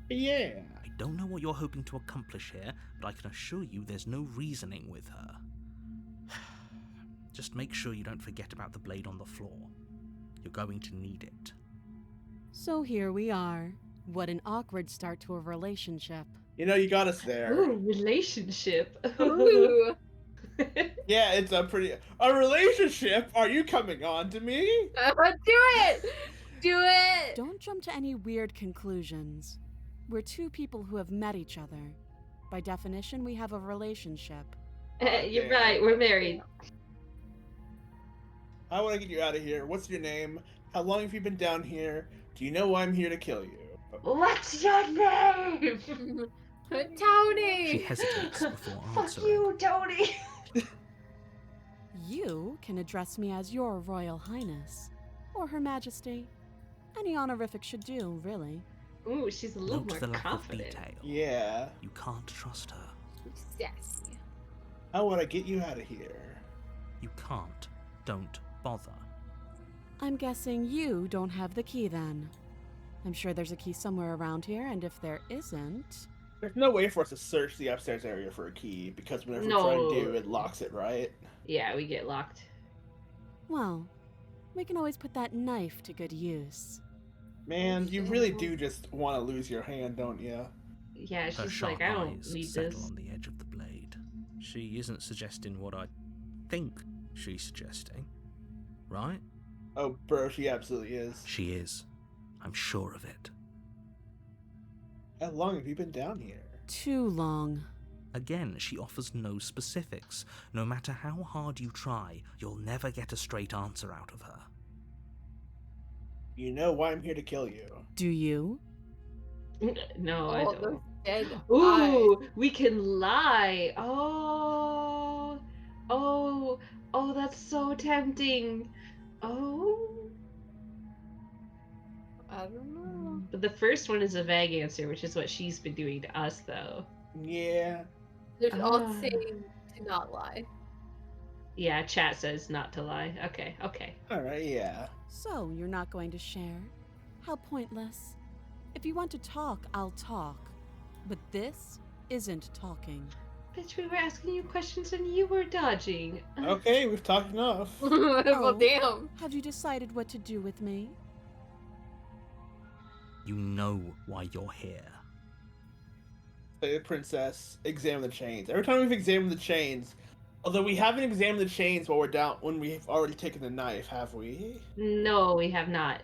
Yeah. I don't know what you're hoping to accomplish here, but I can assure you there's no reasoning with her. Just make sure you don't forget about the blade on the floor. You're going to need it. So here we are. What an awkward start to a relationship. You know, you got us there. Ooh, relationship. Ooh. Yeah, it's a relationship. Are you coming on to me? Do it. Do it. Don't jump to any weird conclusions. We're two people who have met each other. By definition, we have a relationship. You're damn. right, we're married. I want to get you out of here. What's your name? How long have you been down here? Do you know why I'm here to kill you? What's your name? Tony. She hesitates before Fuck answering. you, Tony. You can address me as your Royal Highness. Or Her Majesty. Any honorific should do, really. Ooh, she's a little Note more the lack confident. of detail. Yeah. You can't trust her. Sassy. How would I get you out of here? You can't. Don't bother. I'm guessing you don't have the key then. I'm sure there's a key somewhere around here, and if there isn't... There's no way for us to search the upstairs area for a key, because whenever we No. try to do it, locks it, right? Yeah, we get locked. Well, we can always put that knife to good use. Man, you really do just want to lose your hand, don't you? Yeah, Her she's sharp like, I don't eyes need settle this. on the edge of the blade. She isn't suggesting what I think she's suggesting, right? Oh, bro, she absolutely is. She is. I'm sure of it. How long have you been down here? Too long. Again, she offers no specifics. No matter how hard you try, you'll never get a straight answer out of her. You know why I'm here to kill you. Do you? No, I Oh, don't. those dead eyes. Ooh, we can lie. Oh, that's so tempting. Oh. I don't know. But the first one is a vague answer, which is what she's been doing to us, though. Yeah. There's all Ah. saying to not lie. Yeah, chat says not to lie. Okay. Alright, yeah. So, you're not going to share? How pointless. If you want to talk, I'll talk. But this isn't talking. Bitch, we were asking you questions and you were dodging. Okay, we've talked enough. Well, Oh. damn. Have you decided what to do with me? You know why you're here. the princess examine the chains. Every time we've examined the chains, although we haven't examined the chains while we're down when we've already taken the knife, have we? No, we have not.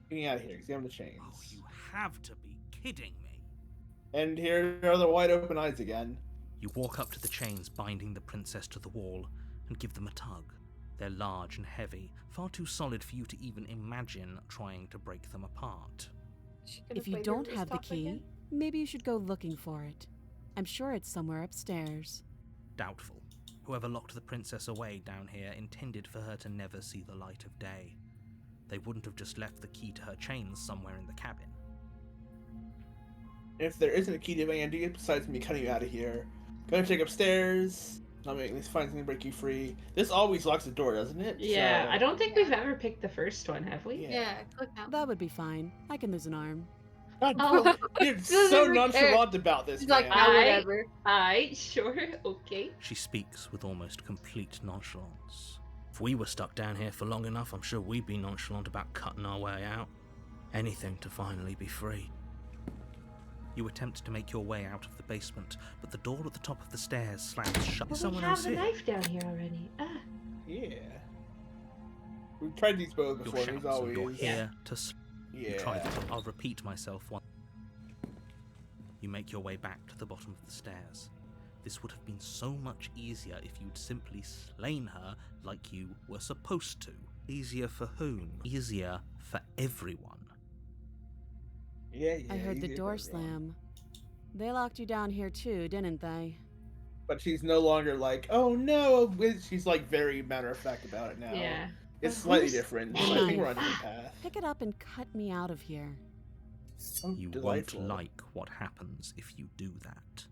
Get me out of here. Examine the chains. Oh, you have to be kidding me. And here are the wide open eyes again. You walk up to the chains binding the princess to the wall and give them a tug. They're large and heavy, far too solid for you to even imagine trying to break them apart. If you don't have the key, maybe you should go looking for it. I'm sure it's somewhere upstairs. Doubtful. Whoever locked the princess away down here intended for her to never see the light of day. They wouldn't have just left the key to her chains somewhere in the cabin. If there isn't a key to anything I do besides me cutting you out of here, go check upstairs. Not making this find something to break you free. This always locks the door, doesn't it? Yeah, So... I don't think we've ever picked the first one, have we? Yeah, click now. That would be fine. I can lose an arm. God, Oh. you're Doesn't so even nonchalant about this, She's man. like, ah, whatever. Sure, okay. She speaks with almost complete nonchalance. If we were stuck down here for long enough, I'm sure we'd be nonchalant about cutting our way out. Anything to finally be free. You attempt to make your way out of the basement, but the door at the top of the stairs slams shut. Well, Someone we else have the here. knife down here already. Yeah. We've tried these both Your before, and shouts he's and you're always... here to You try Yeah. the I'll repeat myself one. You make your way back to the bottom of the stairs. This would have been so much easier if you'd simply slain her like you were supposed to. Easier for whom? Easier for everyone. Yeah, I heard the easier door for everyone. slam. They locked you down here too, didn't they? But she's no longer like, oh no, she's like very matter of fact about it now. Yeah. It's But slightly who's- different. The So I think knife. we're on a good path. Pick it up and cut me out of here. Oh, You delightful. won't like what happens if you do that.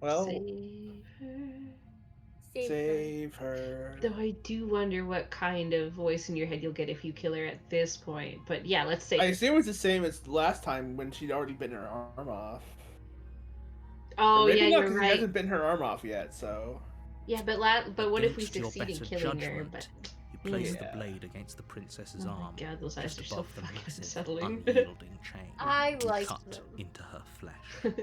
Well, Save her. save her. Though I do wonder what kind of voice in your head you'll get if you kill her at this point. But yeah, let's say. I assume it's the same as last time when she'd already bitten her arm off. Oh Or maybe yeah, not, you're 'cause She right. hasn't bitten her arm off yet, so. Yeah, but what if we Against your succeed in better killing her? judgment, But You place Yeah. the blade against the princess's oh arm, my god, those eyes just are so above the fucking massive, unsettling. unyielding chain. I You like cut them. into her flesh.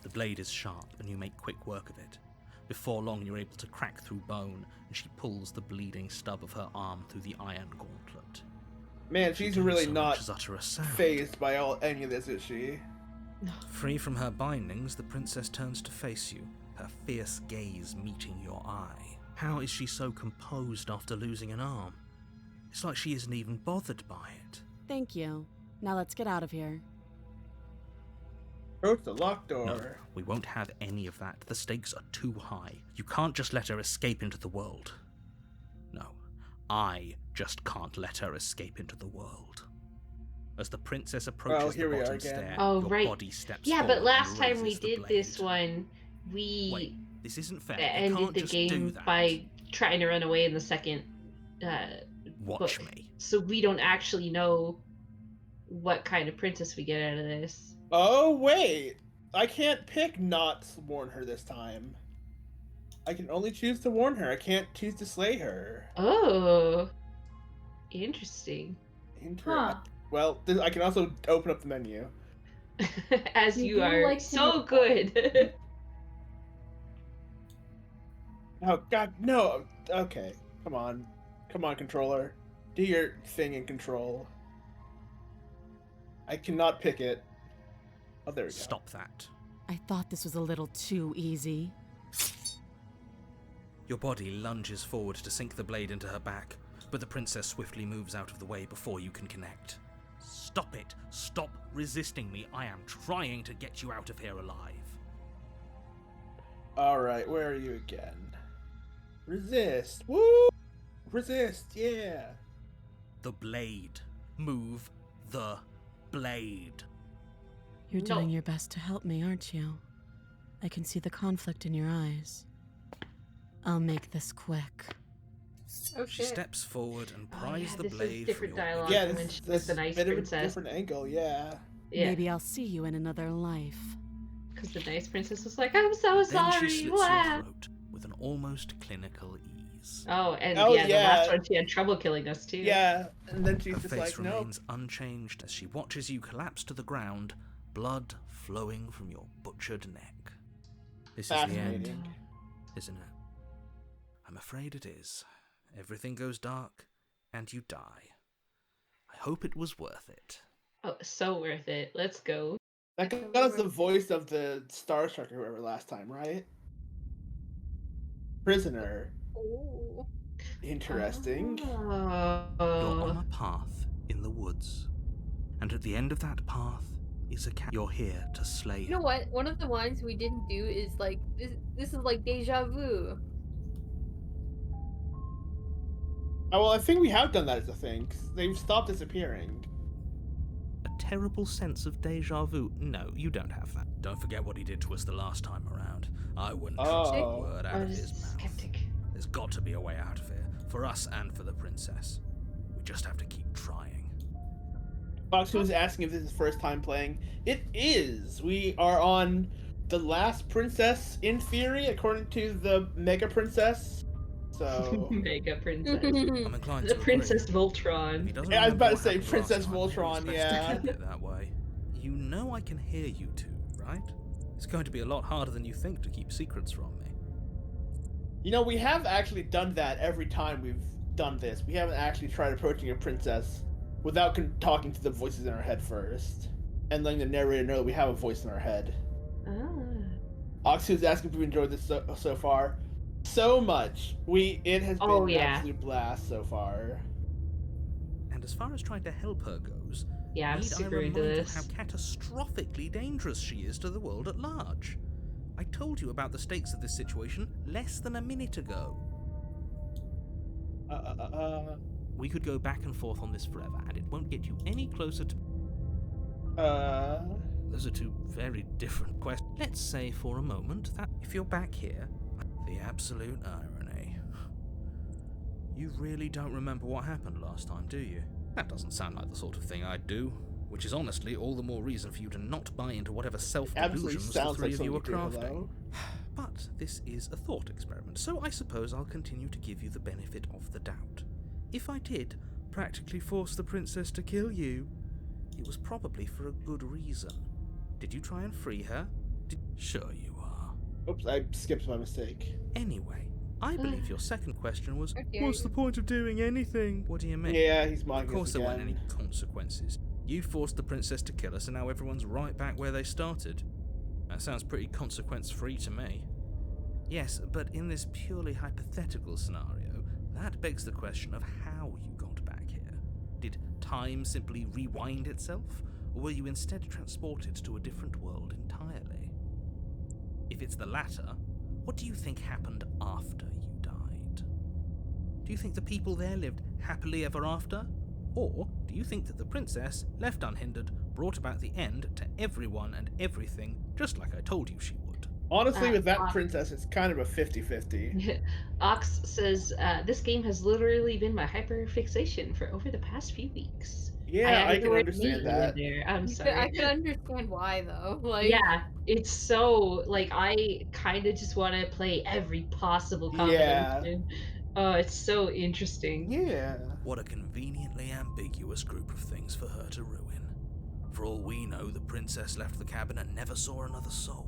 The blade is sharp, and you make quick work of it. Before long, you're able to crack through bone, and she pulls the bleeding stub of her arm through the iron gauntlet. Man, She she's doesn't really so not much as utter a sound. phased by any of this, is she? Free from her bindings, the princess turns to face you, her fierce gaze meeting your eye. How is she so composed after losing an arm? It's like she isn't even bothered by it. Thank you. Now let's get out of here. Approach the locked door. No, we won't have any of that. The stakes are too high. You can't just let her escape into the world. No, I just can't let her escape into the world. As the princess approaches here the we are bottom again. stair, Oh, your right. body steps Yeah, forward but last and time we raises the did this blade. one, we Wait, this isn't fair. You ended can't the just do game that. by trying to run away in the second Watch book. me. So we don't actually know what kind of princess we get out of this. Oh, wait! I can't pick not to warn her this time. I can only choose to warn her. I can't choose to slay her. Oh, interesting. Huh. Well, I can also open up the menu. As You you do are like to so do- good. Oh, God, no! Okay, come on. Come on, controller. Do your thing in control. I cannot pick it. Oh, there we go. Stop that. I thought this was a little too easy. Your body lunges forward to sink the blade into her back, but the princess swiftly moves out of the way before you can connect. Stop it! Stop resisting me! I am trying to get you out of here alive. Alright, where are you again? Resist! Woo! Resist, yeah! The blade. Move the blade. You're No. doing your best to help me, aren't you? I can see the conflict in your eyes. I'll make this quick. Oh She shit. steps forward and Oh, pries yeah, the this is blade different from your dialogue. Yeah, when this, she was this the nice bit of a princess. different angle, yeah. Yeah, Maybe I'll see you in another life. because the nice princess was like, "I'm so Then sorry." she slits Wow. your throat with an almost clinical ease. Oh, and Oh, yeah, the last yeah. one she had trouble killing us too. Yeah, and then she's Her just face like, no. remains unchanged as she watches you collapse to the ground blood flowing from your butchered neck. This is the end, isn't it? I'm afraid it is. Everything goes dark, and you die. I hope it was worth it. Oh, so worth it. Let's go. That was the voice of the Star Trek or whoever last time, right? Prisoner. Ooh. Interesting. You're on a path in the woods, and at the end of that path is a cat. You're here to slay him. You know what? One of the ones we didn't do is like this is like deja vu. Oh, well, I think we have done that as a thing. 'Cause they've stopped disappearing. A terrible sense of deja vu. No, you don't have that. Don't forget what he did to us the last time around. I wouldn't trust a word out of his mouth. Skeptic. There's got to be a way out of here, for us and for the princess. We just have to keep trying. Fox was asking if this is first time playing. It is! We are on the last princess, in theory, according to the Mega Princess. So... Mega Princess. I'm inclined The to Princess agree. Voltron. He doesn't Yeah, I was remember about to what say happened Princess last time, Voltron, he expects yeah. to keep it that way. You know I can hear you two, right? It's going to be a lot harder than you think to keep secrets from me. You know, we have actually done that every time we've done this. We haven't actually tried approaching a princess without talking to the voices in our head first. And letting the narrator know that we have a voice in our head. Oxy's asking if we enjoyed this so far. So much. It has been an absolute blast so far. And as far as trying to help her goes, Yeah, I'm need I super into remind you this. how catastrophically dangerous she is to the world at large? I told you about the stakes of this situation less than a minute ago. We could go back and forth on this forever, and it won't get you any closer to... Those are two very different questions. Let's say for a moment that if you're back here, the absolute irony. You really don't remember what happened last time, do you? That doesn't sound like the sort of thing I'd do, which is honestly all the more reason for you to not buy into whatever self-delusions the three of you are crafting. But this is a thought experiment, so I suppose I'll continue to give you the benefit of the doubt. If I did practically force the princess to kill you, it was probably for a good reason. Did you try and free her? Sure you are. Oops, I skipped my mistake. Anyway, I believe your second question was, what's the point of doing anything? What do you mean? Yeah, he's mocking us Of course there weren't again. any consequences. You forced the princess to kill us and now everyone's right back where they started. That sounds pretty consequence-free to me. Yes, but in this purely hypothetical scenario, that begs the question of how you got back here. Did time simply rewind itself, or were you instead transported to a different world entirely? If it's the latter, what do you think happened after you died? Do you think the people there lived happily ever after? Or do you think that the princess, left unhindered, brought about the end to everyone and everything, just like I told you she would? Honestly, with that princess, it's kind of a 50-50. Ox says, this game has literally been my hyperfixation for over the past few weeks. Yeah, I can understand that. There. I'm sorry. I can understand why though. Like, yeah, it's so like I kind of just want to play every possible combination. Oh, it's so interesting. Yeah. What a conveniently ambiguous group of things for her to ruin. For all we know, the princess left the cabin and never saw another soul.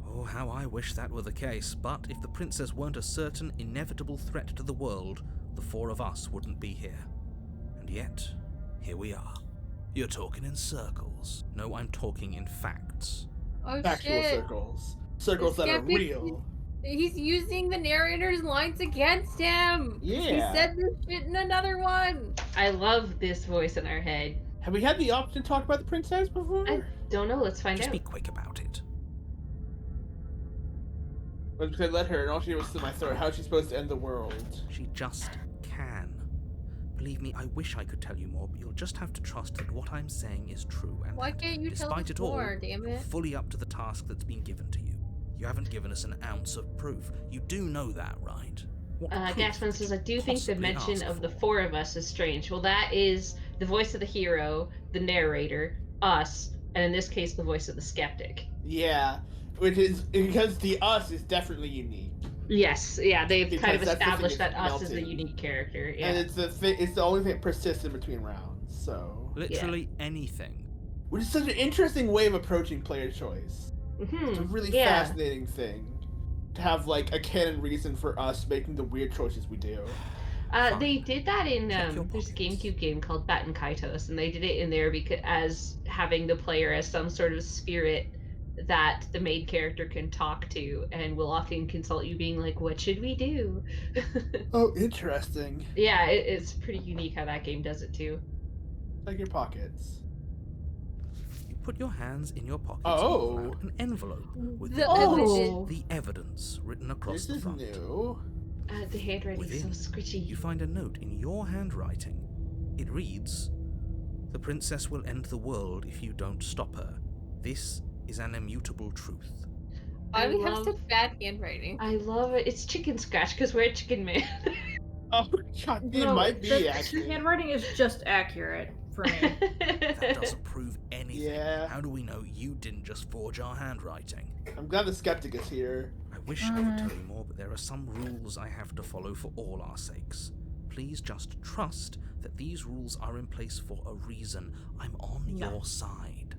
Oh, how I wish that were the case, but if the princess weren't a certain, inevitable threat to the world, the four of us wouldn't be here. And yet, here we are. You're talking in circles. No, I'm talking in facts. oh Factual shit. circles. Circles that are real. He's using the narrator's lines against him. Yeah. He said this shit in another one. I love this voice in our head. Have we had the option to talk about the princess before? I don't know. Let's find Just out. be quick about it. Because I let her, and all she did was slit my throat. How's she supposed to end the world? She just can. Believe me, I wish I could tell you more, but you'll just have to trust that what I'm saying is true, and Why can't you tell despite us it all, more, damn you're it? fully up to the task that's been given to you. You haven't given us an ounce of proof. You do know that, right? What proof Gasman could says, you I do think the possibly mention ask of the for? four of us is strange. Well, that is the voice of the hero, the narrator, us, and in this case, the voice of the skeptic. Yeah, which is because the us is definitely unique. Yes, yeah, they've Because kind of that's the thing established that that's us is the melting. unique character. Yeah. And it's the only thing that persists in between rounds. So Literally anything. Which is such an interesting way of approaching player choice. It's a really fascinating thing to have like a canon reason for us making the weird choices we do. They did that in there's a GameCube game called Batten Kaitos, and they did it in there because as having the player as some sort of spirit that the main character can talk to and will often consult you, being like, "What should we do?" Oh, interesting. Yeah, it's pretty unique how that game does it too. Like your pockets. You put your hands in your pockets and pull out an envelope with the evidence written across the front. This is new. The handwriting is so squishy. You find a note in your handwriting. It reads, "The princess will end the world if you don't stop her. This is an immutable truth." Why do we have such bad handwriting? I love it. It's chicken scratch because we're a chicken man. Oh, God, it might be actually. The handwriting is just accurate for me. That doesn't prove anything. Yeah. How do we know you didn't just forge our handwriting? I'm glad the skeptic is here. I wish I could tell you more, but there are some rules I have to follow for all our sakes. Please just trust that these rules are in place for a reason. I'm on your side.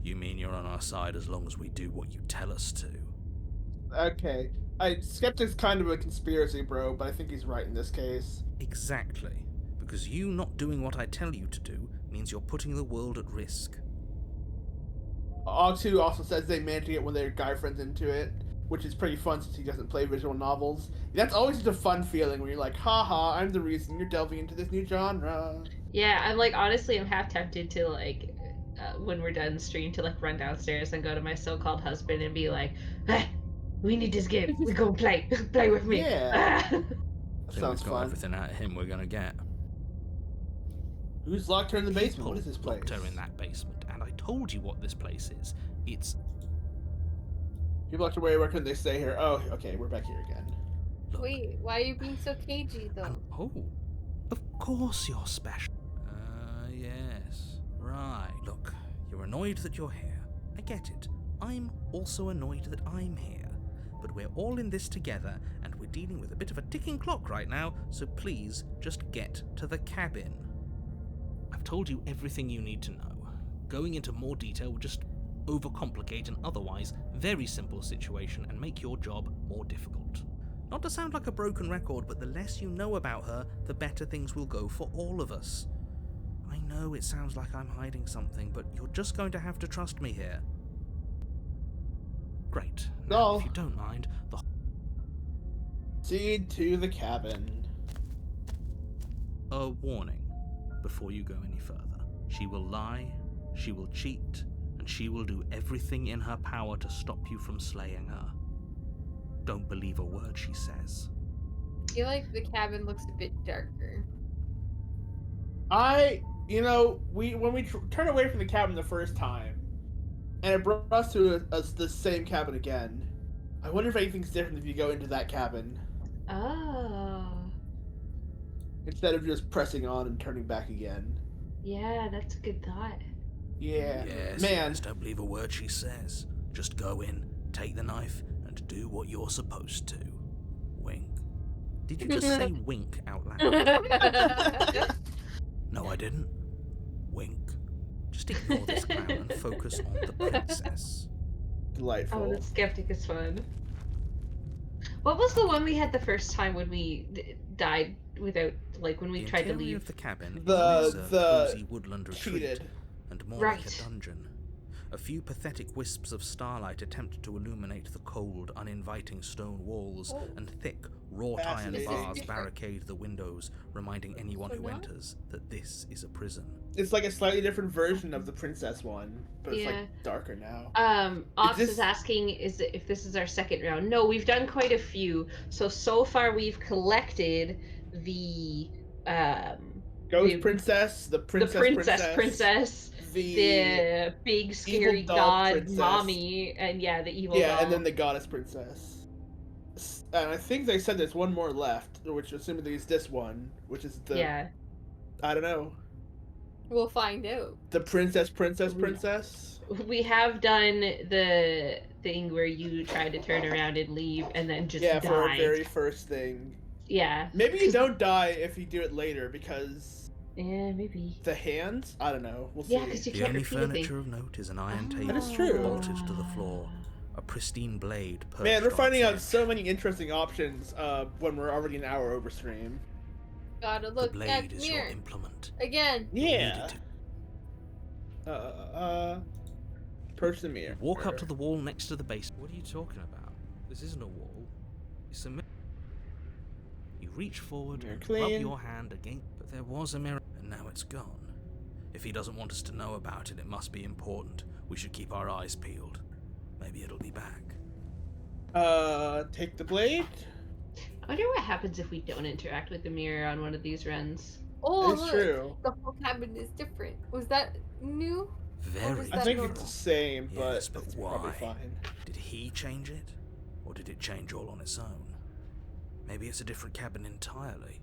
You mean you're on our side as long as we do what you tell us to? Okay. Skeptic's kind of a conspiracy bro, but I think he's right in this case. Exactly. Because you not doing what I tell you to do means you're putting the world at risk. Og2 also says they manage to get one of their guy friends into it, which is pretty fun since he doesn't play visual novels. That's always just a fun feeling when you're like, haha, I'm the reason you're delving into this new genre. Yeah, I'm like, honestly, I'm half tempted to like, when we're done stream, to like run downstairs and go to my so-called husband and be like, hey, we need this game. We go play. Play with me. Yeah. I think we've got everything out of him we're gonna get. Who's locked her in the basement? What is this place? Locked her in that basement, and I told you what this place is. It's... People locked away, where can they stay here? Oh, okay, we're back here again. Look, wait, why are you being so cagey, though? Oh, of course you're special. Yes. Right. Look, you're annoyed that you're here. I get it. I'm also annoyed that I'm here. But we're all in this together, and we're dealing with a bit of a ticking clock right now, so please just get to the cabin. I've told you everything you need to know. Going into more detail would just overcomplicate an otherwise very simple situation and make your job more difficult. Not to sound like a broken record, but the less you know about her, the better things will go for all of us. I know it sounds like I'm hiding something, but you're just going to have to trust me here. Great. Now, if you don't mind, Proceed to the cabin. A warning before you go any further. She will lie, she will cheat, and she will do everything in her power to stop you from slaying her. Don't believe a word she says. I feel like the cabin looks a bit darker. When we turned away from the cabin the first time, and it brought us to the same cabin again. I wonder if anything's different if you go into that cabin. Oh. Instead of just pressing on and turning back again. Yeah, that's a good thought. Yeah. Yes, Man. Yes, don't believe a word she says. Just go in, take the knife, and do what you're supposed to. Wink. Did you just say wink out loud? No, I didn't. Wink. Just ignore this clown and focus on the princess. Delightful. Oh, the skeptic is fun. What was the one we had the first time when we died without, like, when we tried to leave? Of the cabin the cozy woodland retreat, cheated. And more like a dungeon. A few pathetic wisps of starlight attempt to illuminate the cold, uninviting stone walls, and thick, wrought iron bars barricade the windows, reminding anyone who enters that this is a prison. It's like a slightly different version of the princess one, but it's like darker now. Ox is asking if this is our second round. No, we've done quite a few. So far we've collected the Ghost Princess, the Princess Princess, the big scary god princess. Mommy, and the evil doll. and then the goddess princess. And I think they said there's one more left, which assuming is this one, which is the I don't know. We'll find out. The princess. We have done the thing where you try to turn around and leave and then just die. For our very first thing. Yeah. Maybe you don't die if you do it later, because Yeah, maybe. The hands? I don't know. We'll Yeah, see. because you The can't only repeat a thing. furniture of note is an iron table That is true. bolted to the floor, a pristine blade perched Man, we're on finding its out edge. so many interesting options when we're already an hour over stream. Gotta The look blade at is your mirror implement. again. You'll need Yeah. it Approach the mirror. to walk up to the wall next to the base. What are you talking about? This isn't a wall. It's a mirror. You reach forward Mirror and clean. rub your hand against, but there was a mirror, and now it's gone. If he doesn't want us to know about it, it must be important. We should keep our eyes peeled. Maybe it'll be back. Take the blade. I wonder what happens if we don't interact with the mirror on one of these runs. Oh, It's look, true. the whole cabin is different. Was that new? Or was Very. I that think normal? it's the same, but, Yes, but it's why? probably fine. Did he change it? Or did it change all on its own? Maybe it's a different cabin entirely.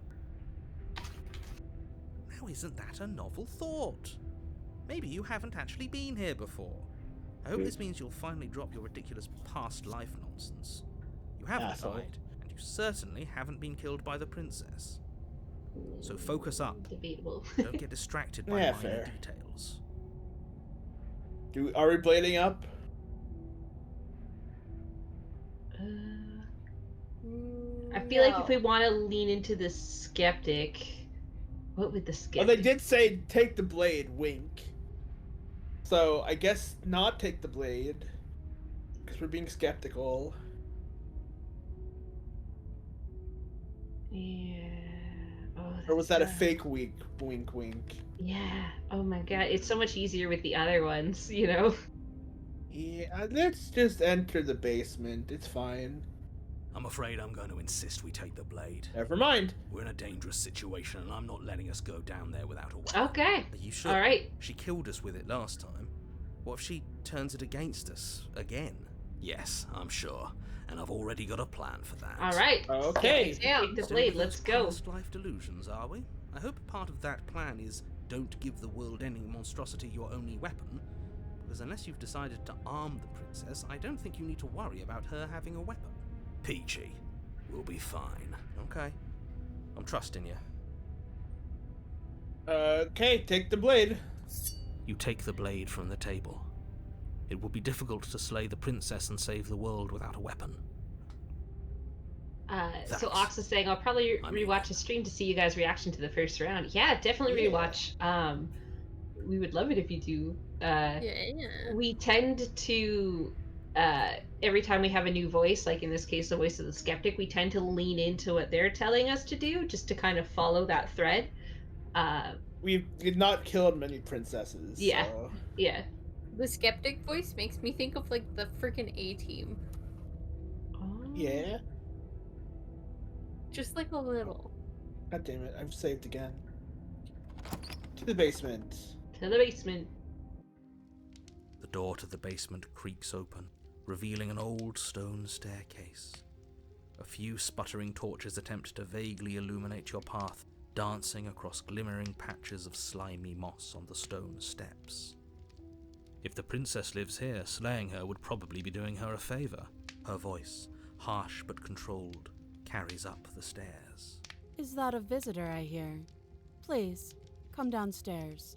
Now isn't that a novel thought? Maybe you haven't actually been here before. I hope this means you'll finally drop your ridiculous past life nonsense. You haven't Asshole. died, and you certainly haven't been killed by the princess. So focus up. Debatable. Don't get distracted by Yeah, minor fair. details. Are we blading up? I feel like if we want to lean into the skeptic, what would the Oh, skeptic? they did say take the blade, wink. So I guess not take the blade, because we're being skeptical. Yeah. Oh, Or was that a that's fake wink, wink, wink? Yeah. Oh my god, it's so much easier with the other ones, you know? Yeah, let's just enter the basement. It's fine. I'm afraid I'm going to insist we take the blade. Never mind. We're in a dangerous situation, and I'm not letting us go down there without a weapon. Okay. Are you sure? Alright. She killed us with it last time. What if she turns it against us again? Yes, I'm sure. And I've already got a plan for that. Alright. Okay. Take the Still blade, with let's those go. past life delusions, are we? I hope part of that plan is don't give the world any monstrosity your only weapon. Because unless you've decided to arm the princess, I don't think you need to worry about her having a weapon. Peachy. We'll be fine. Okay. I'm trusting you. Okay, take the blade. You take the blade from the table. It will be difficult to slay the princess and save the world without a weapon. So Ox is saying I'll probably rewatch a stream to see you guys' reaction to the first round. Yeah, definitely rewatch. We would love it if you do. We tend to every time we have a new voice, like in this case the voice of the skeptic, we tend to lean into what they're telling us to do just to kind of follow that thread. We've not killed many princesses. Yeah. So. Yeah. The skeptic voice makes me think of like the freaking A-Team. Yeah. Just like a little. God damn it! I've saved again. To the basement. To the basement. The door to the basement creaks open, revealing an old stone staircase. A few sputtering torches attempt to vaguely illuminate your path, dancing across glimmering patches of slimy moss on the stone steps. If the princess lives here, slaying her would probably be doing her a favor. Her voice, harsh but controlled, carries up the stairs. Is that a visitor I hear? Please, come downstairs.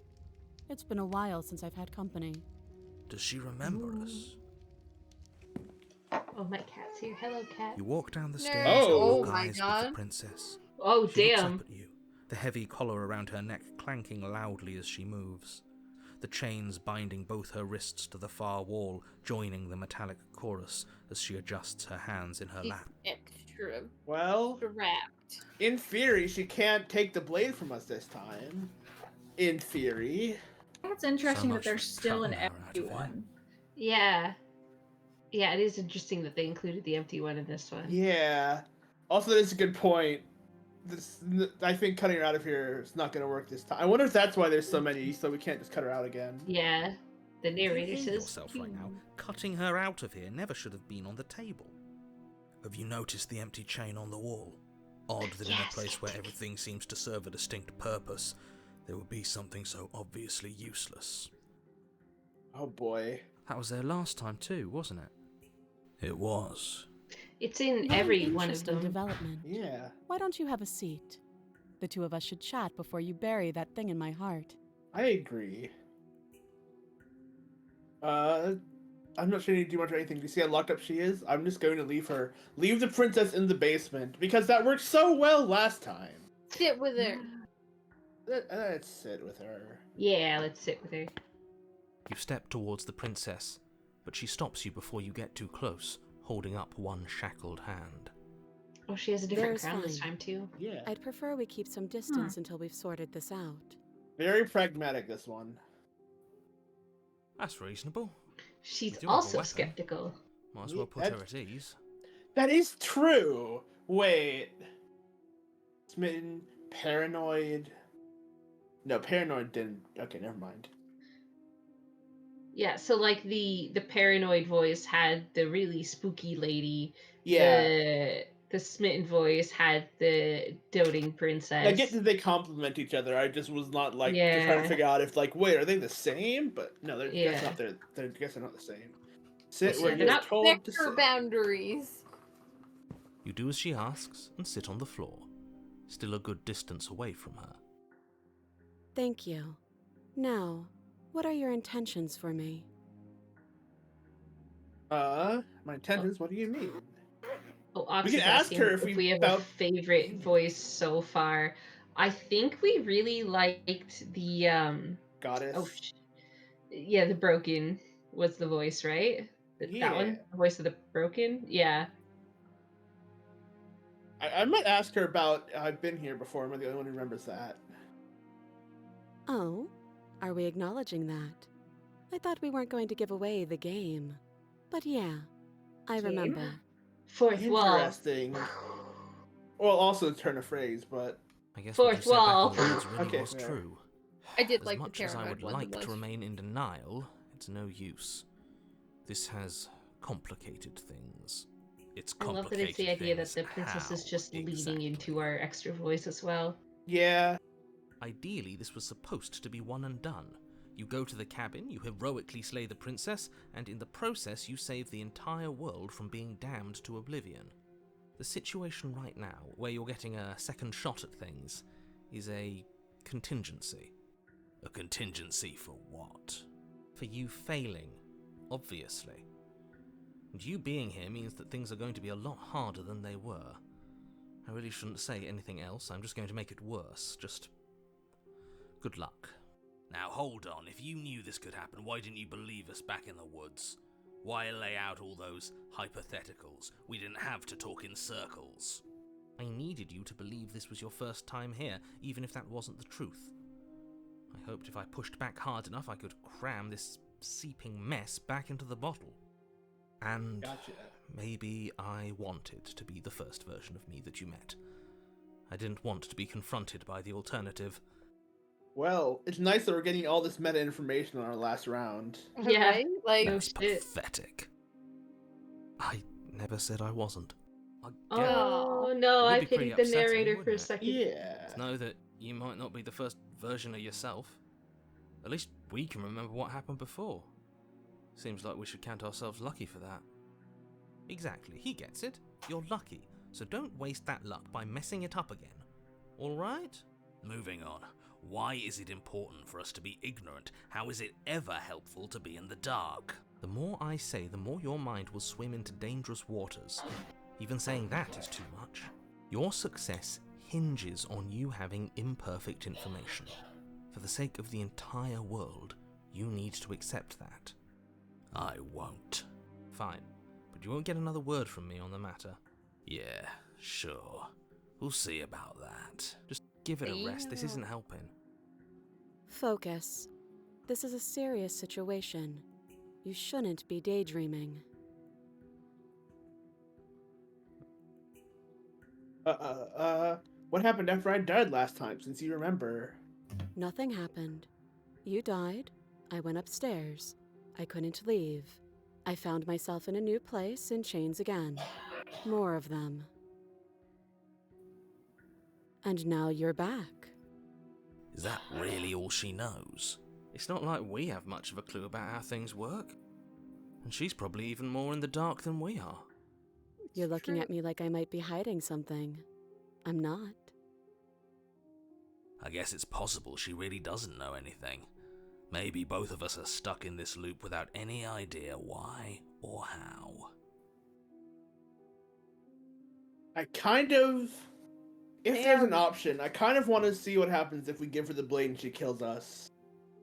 It's been a while since I've had company. Does she remember us? Oh, my cat's here. Hello, cat. You walk down the stairs Oh. and lock Oh my eyes with God. the princess. Oh, She looks damn. up at you, the heavy collar around her neck clanking loudly as she moves. The chains binding both her wrists to the far wall, joining the metallic chorus as she adjusts her hands in her lap. Extra Well, wrapped. in theory, she can't take the blade from us this time. In theory. I think it's interesting So that much there's for still an cutting her out empty of it. one. Yeah. Yeah, it is interesting that they included the empty one in this one. Yeah. Also, that's a good point. I think cutting her out of here is not going to work this time. I wonder if that's why there's so many, so we can't just cut her out again. Yeah. The narrator You hear says. yourself right now. Cutting her out of here never should have been on the table. Have you noticed the empty chain on the wall? Odd that in a place where everything seems to serve a distinct purpose, there would be something so obviously useless. Oh boy. That was there last time too, wasn't it? It was. It's in What every an one of interesting them. development. Yeah. Why don't you have a seat? The two of us should chat before you bury that thing in my heart. I agree. I'm not sure you need to do much or anything. Do you see how locked up she is? I'm just going to leave the princess in the basement, because that worked so well last time. Sit with her. Let's sit with her. Yeah, let's sit with her. You step towards the princess, but she stops you before you get too close, holding up one shackled hand. Oh, she has a different There's crown this fine. time, too. Yeah. I'd prefer we keep some distance until we've sorted this out. Very pragmatic, this one. That's reasonable. She's You do have a also weapon. skeptical. Might as well put her at ease. That is true! Wait. Smitten, paranoid... No, paranoid didn't... Okay, never mind. Yeah, so like the paranoid voice had the really spooky lady. Yeah. The smitten voice had the doting princess. I get that they complement each other. I just was not just trying Yeah. to figure out if wait, are they the same? But no, they're Yeah. guess not. They're guess they're not the same. Sit Well, where they're you're not told to Respect her sit. boundaries. You do as she asks and sit on the floor, still a good distance away from her. Thank you. Now, what are your intentions for me? My intentions. What do you mean? Oh, We Ox can is ask asking her if we have a found- favorite voice so far. I think we really liked the Goddess. yeah, the broken was the voice, right? That one, the voice of the broken. Yeah. I might ask her about. I've been here before. I'm the only one who remembers that. Oh, are we acknowledging that? I thought we weren't going to give away the game. But yeah, I Game? remember. Fourth wall. Interesting. Well, also turn a phrase, but I guess Fourth what you said wall. back in the woods really Okay, was fair. true. I did As like the much as I paranoid would one like the to most. remain in denial, it's no use. This has complicated things. It's I love complicated that it's the idea that things. the princess is How just leaning exactly? into our extra voice as well. yeah. Ideally, this was supposed to be one and done. You go to the cabin, you heroically slay the princess, and in the process you save the entire world from being damned to oblivion. The situation right now, where you're getting a second shot at things, is a contingency. A contingency for what? For you failing, obviously. And you being here means that things are going to be a lot harder than they were. I really shouldn't say anything else, I'm just going to make it worse. Just good luck. Now hold on, if you knew this could happen, why didn't you believe us back in the woods? Why lay out all those hypotheticals? We didn't have to talk in circles. I needed you to believe this was your first time here, even if that wasn't the truth. I hoped if I pushed back hard enough I could cram this seeping mess back into the bottle. And Gotcha. maybe I wanted to be the first version of me that you met. I didn't want to be confronted by the alternative. Well, it's nice that we're getting all this meta information on our last round. Yeah. Right? Like, No That's shit. pathetic. I never said I wasn't. I get Oh no, It would I be pretty pitied the upsetting, narrator for a wouldn't it? second. Yeah. to know that you might not be the first version of yourself. At least we can remember what happened before. Seems like we should count ourselves lucky for that. Exactly, he gets it. You're lucky, so don't waste that luck by messing it up again. Alright? Moving on. Why is it important for us to be ignorant? How is it ever helpful to be in the dark? The more I say, the more your mind will swim into dangerous waters. Even saying that is too much. Your success hinges on you having imperfect information. For the sake of the entire world, you need to accept that. I won't. Fine, but you won't get another word from me on the matter. Yeah, sure. We'll see about that. Just give it a rest, this isn't helping. Focus. This is a serious situation. You shouldn't be daydreaming. What happened after I died last time, since you remember? Nothing happened. You died. I went upstairs. I couldn't leave. I found myself in a new place in chains again. More of them. And now you're back. Is that really all she knows? It's not like we have much of a clue about how things work. And she's probably even more in the dark than we are. You're looking at me like I might be hiding something. I'm not. I guess it's possible she really doesn't know anything. Maybe both of us are stuck in this loop without any idea why or how. If there's an option, I kind of want to see what happens if we give her the blade and she kills us.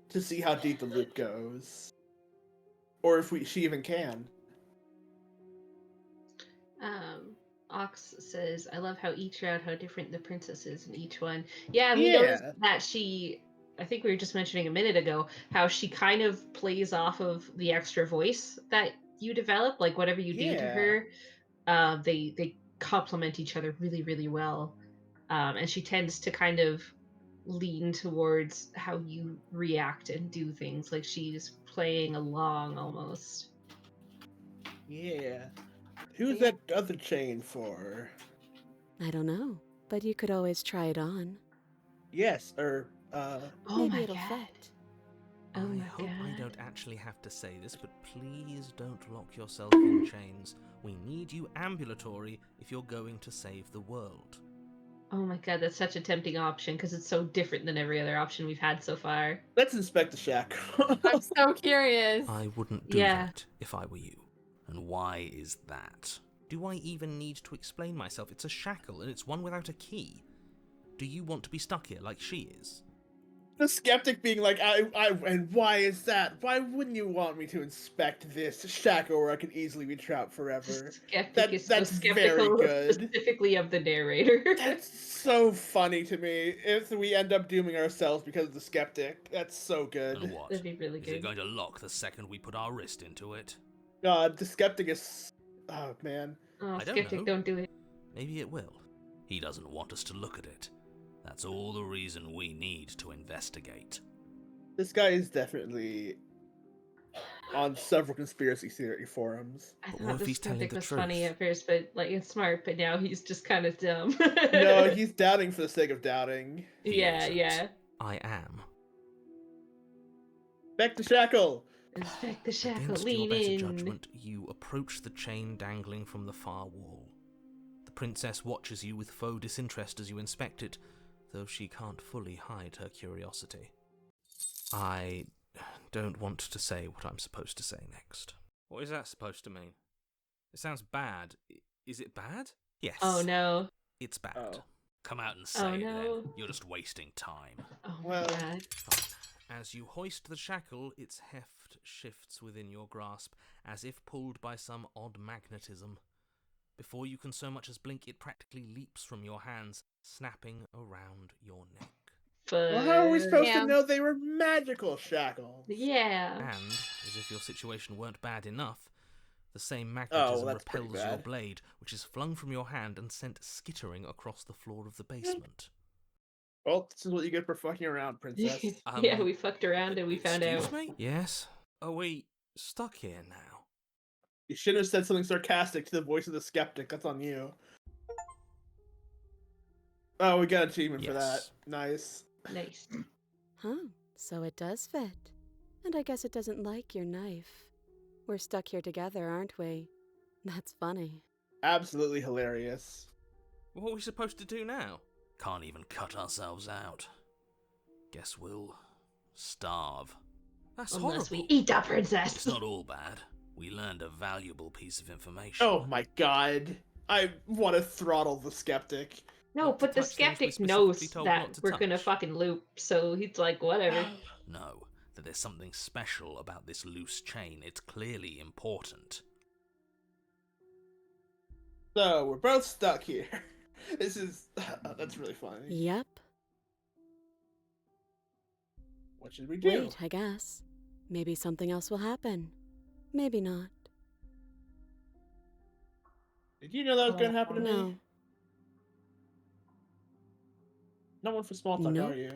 To see how deep the loop goes. Or if she even can. Ox says, I love how different the princess is in each one. Yeah, we noticed that I think we were just mentioning a minute ago, how she kind of plays off of the extra voice that you develop, like whatever you do to her, they complement each other really, really well. And she tends to kind of lean towards how you react and do things, like she's playing along almost. Yeah. Who's that other chain for? I don't know, but you could always try it on. Yes, maybe it'll fit. I hope I don't actually have to say this, but please don't lock yourself in chains. We need you ambulatory if you're going to save the world. Oh my god, that's such a tempting option because it's so different than every other option we've had so far. Let's inspect the shack. I'm so curious. I wouldn't do that if I were you. And why is that? Do I even need to explain myself? It's a shackle and it's one without a key. Do you want to be stuck here like she is? The skeptic being like, and why is that? Why wouldn't you want me to inspect this shackle where I could easily be trapped forever? Skeptic is that's so skeptical, very good. Specifically of the narrator. That's so funny to me. If we end up dooming ourselves because of the skeptic, that's so good. And what? That'd be really good. Is it going to lock the second we put our wrist into it? God, the skeptic is... Oh, man. Oh, skeptic, don't do it. Maybe it will. He doesn't want us to look at it. That's all the reason we need to investigate. This guy is definitely on several conspiracy theory forums. I thought the skeptic was funny at first, but like it's smart, but now he's just kind of dumb. No, he's doubting for the sake of doubting. Yeah. I am. Inspect the shackle! Inspect the shackle, Against lean your better in. judgment, you approach the chain dangling from the far wall. The princess watches you with faux disinterest as you inspect it, though she can't fully hide her curiosity. I don't want to say what I'm supposed to say next. What is that supposed to mean? It sounds bad. Is it bad? Yes. Oh no. It's bad. Oh. Come out and say it no. then. You're just wasting time. Oh well. God. As you hoist the shackle, its heft shifts within your grasp, as if pulled by some odd magnetism. Before you can so much as blink, it practically leaps from your hands, snapping around your neck. Well, how are we supposed to know they were magical shackles? Yeah. And, as if your situation weren't bad enough, the same magnetism repels your blade, which is flung from your hand and sent skittering across the floor of the basement. Well, this is what you get for fucking around, princess. Yeah, we fucked around and we found out. Excuse me? Yes? Are we stuck here now? You shouldn't have said something sarcastic to the voice of the skeptic. That's on you. Oh, we got an achievement for that. Nice. Nice. Huh, so it does fit. And I guess it doesn't like your knife. We're stuck here together, aren't we? That's funny. Absolutely hilarious. What are we supposed to do now? Can't even cut ourselves out. Guess we'll starve. That's Unless horrible. we eat that princess. It's not all bad. We learned a valuable piece of information. Oh my god. I want to throttle the skeptic. No, but the skeptic knows that we're gonna fucking loop, so he's like, whatever. No, that there's something special about this loose chain. It's clearly important. So, we're both stuck here. This is... that's really funny. Yep. What should we do? Wait, I guess. Maybe something else will happen. Maybe not. Did you know that was going to happen to No. me? No one for small talk, Nope. are you?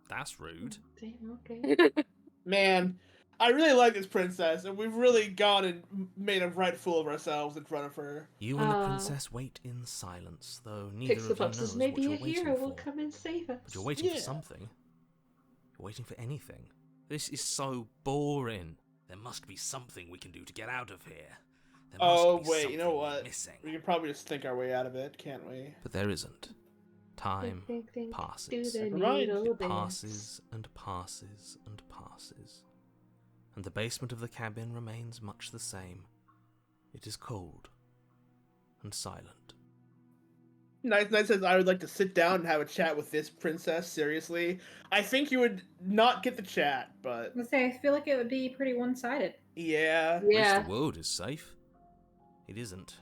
That's rude. Damn, okay. Man, I really like this princess, and we've really gone and made a right fool of ourselves in front of her. You and the princess wait in silence, though neither of you Pixel knows says what maybe you're a waiting hero for. will come and save us. But you're waiting for something. You're waiting for anything. This is so boring. There must be something we can do to get out of here. There must be Wait, you know something what? missing. We can probably just think our way out of it, can't we? But there isn't. Time Do passes. the Right. needle It dance. passes and passes and passes. And the basement of the cabin remains much the same. It is cold and silent. Nice says, I would like to sit down and have a chat with this princess, seriously. I think you would not get the chat, but... I feel like it would be pretty one-sided. Yeah. At least Yeah. the world is safe. It isn't.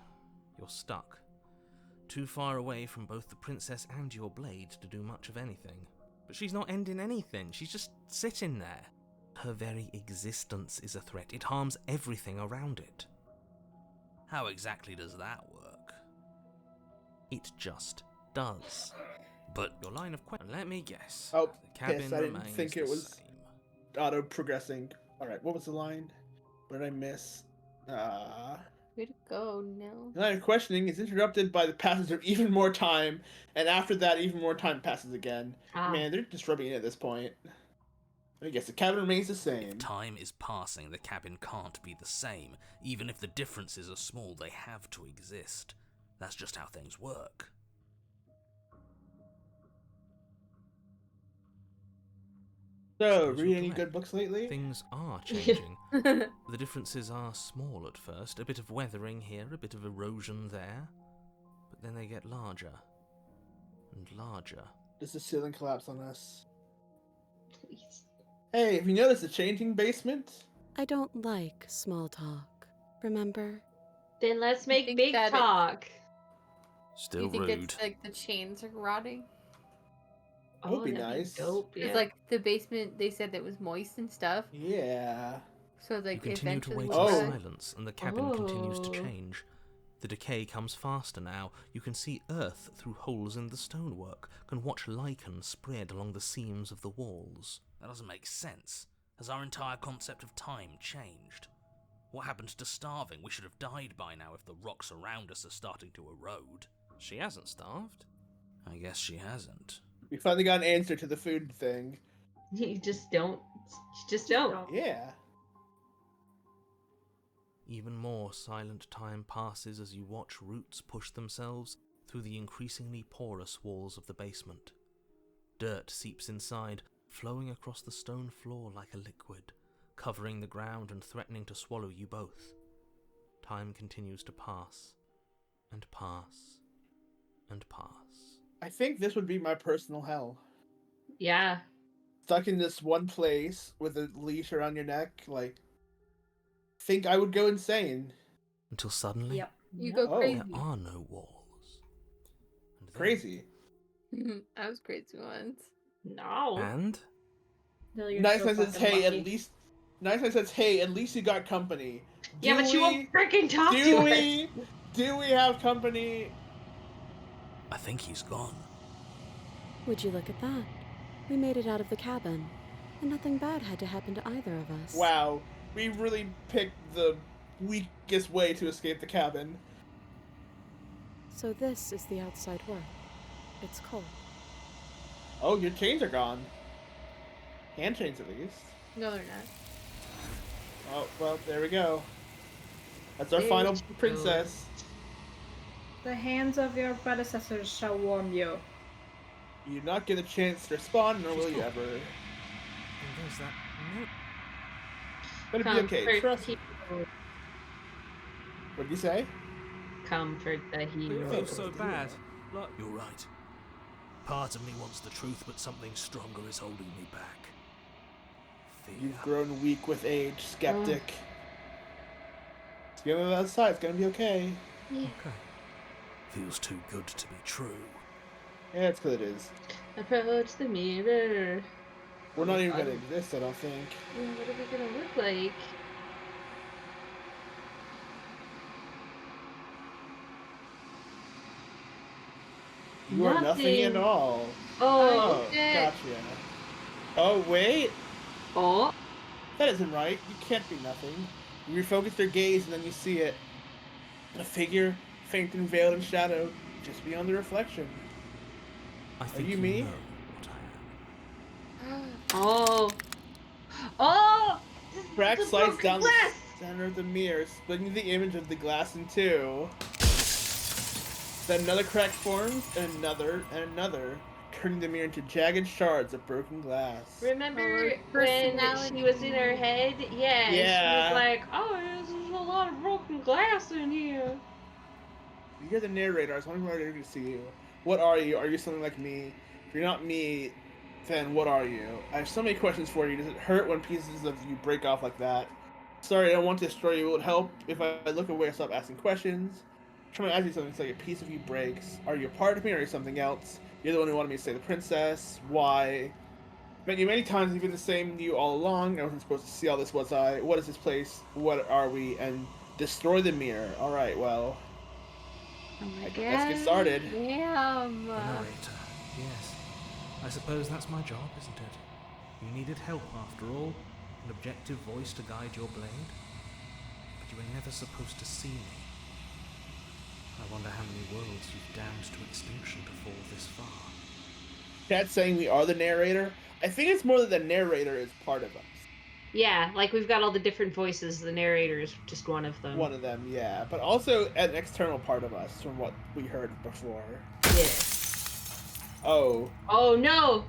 You're stuck. Too far away from both the princess and your blade to do much of anything. But she's not ending anything. She's just sitting there. Her very existence is a threat. It harms everything around it. How exactly does that work? It just does. But your line of question, let me guess. Oh, the cabin piss, I didn't remains think the it was same. auto-progressing. Alright, what was the line? What did I miss? Way to go, no. The line of questioning is interrupted by the passage of even more time, and after that, even more time passes again. Man, they're just rubbing it at this point. I guess the cabin remains the same. If time is passing, the cabin can't be the same. Even if the differences are small, they have to exist. That's just how things work. So, Suppose read you're any correct. good books lately? Things are changing. The differences are small at first. A bit of weathering here, a bit of erosion there. But then they get larger. And larger. Does the ceiling collapse on us? Please. Hey, have you noticed the changing basement? I don't like small talk. Remember? Then let's make think big that talk. Still you think rude. it's like the chains are rotting? That would be that'd nice. Dope, yeah. It's like the basement, they said that was moist and stuff. Yeah. So like You continue to eventually wait would in rot. silence, and the cabin continues to Oh. change. The decay comes faster now. You can see earth through holes in the stonework, can watch lichen spread along the seams of the walls. That doesn't make sense. Has our entire concept of time changed? What happened to starving? We should have died by now if the rocks around us are starting to erode. She hasn't starved. I guess she hasn't. We finally got an answer to the food thing. You just don't. You just don't. Yeah. Even more silent time passes as you watch roots push themselves through the increasingly porous walls of the basement. Dirt seeps inside, flowing across the stone floor like a liquid, covering the ground and threatening to swallow you both. Time continues to pass, and pass, and pass. I think this would be my personal hell. Yeah. Stuck in this one place with a leash around your neck, like, think I would go insane. Until suddenly, Yep. You go Oh. crazy. there are no walls. And then- Crazy. I was crazy once. No. And No, you're Nice so Nice says, fucking hey, lucky. at least... Nice Nice says, hey, at least you got company. Yeah, but you won't freaking talk to Do us. we have company? I think he's gone. Would you look at that? We made it out of the cabin, and nothing bad had to happen to either of us. Wow, we really picked the weakest way to escape the cabin. So this is the outside world. It's cold. Oh, your chains are gone. Hand chains, at least. No, they're not. Oh, well, there we go. That's our There final you go. princess. The hands of your predecessors shall warm you. You do not get a chance to respond, nor She's will you gone. ever. And there's that note. But it'll be okay, Comfort trust me. hero. What did you say? Comfort the hero. It feels so bad. Like, you're right. Part of me wants the truth, but something stronger is holding me back. Fear. You've grown weak with age, skeptic. Let's get on the other side, it's gonna be okay. Yeah. Okay. Feels too good to be true. Yeah, it's 'cause it is. Approach the mirror. We're not even gonna exist, I don't think. Yeah, what are we gonna look like? You are nothing at all. Oh, shit. Gotcha. Oh, wait. oh. That isn't right. You can't be nothing. You refocus your gaze and then you see it. A figure, faint and veiled in shadow, just beyond the reflection. I think you me? know what I am. Oh. Oh! Crack The slides broken down the glass! center of the mirror, splitting the image of the glass in two. Then another crack forms, and another, turning the mirror into jagged shards of broken glass. Remember when she was in her head? Yeah, and she was like, "Oh, there's a lot of broken glass in here." You're the narrator. I was wondering where I could see you. What are you? Are you something like me? If you're not me, then what are you? I have so many questions for you. Does it hurt when pieces of you break off like that? Sorry, I don't want to destroy you. Will it help if I look away and stop asking questions? I'm trying to ask you something. It's like a piece of you breaks. Are you a part of me or are you something else? You're the one who wanted me to say the princess. Why? Met you many times. You've been the same you all along. I wasn't supposed to see all this, was I? What is this place? What are we? And destroy the mirror. All right, well. Oh my God. Let's get started. Damn. The narrator. Yes. I suppose that's my job, isn't it? You needed help, after all. An objective voice to guide your blade. But you were never supposed to see me. I wonder how many worlds you've damned to extinction to fall this far. Chat's saying we are the narrator. I think it's more that the narrator is part of us. Yeah, like we've got all the different voices. The narrator is just one of them. One of them, yeah. But also an external part of us from what we heard before. Yeah. Oh. Oh no!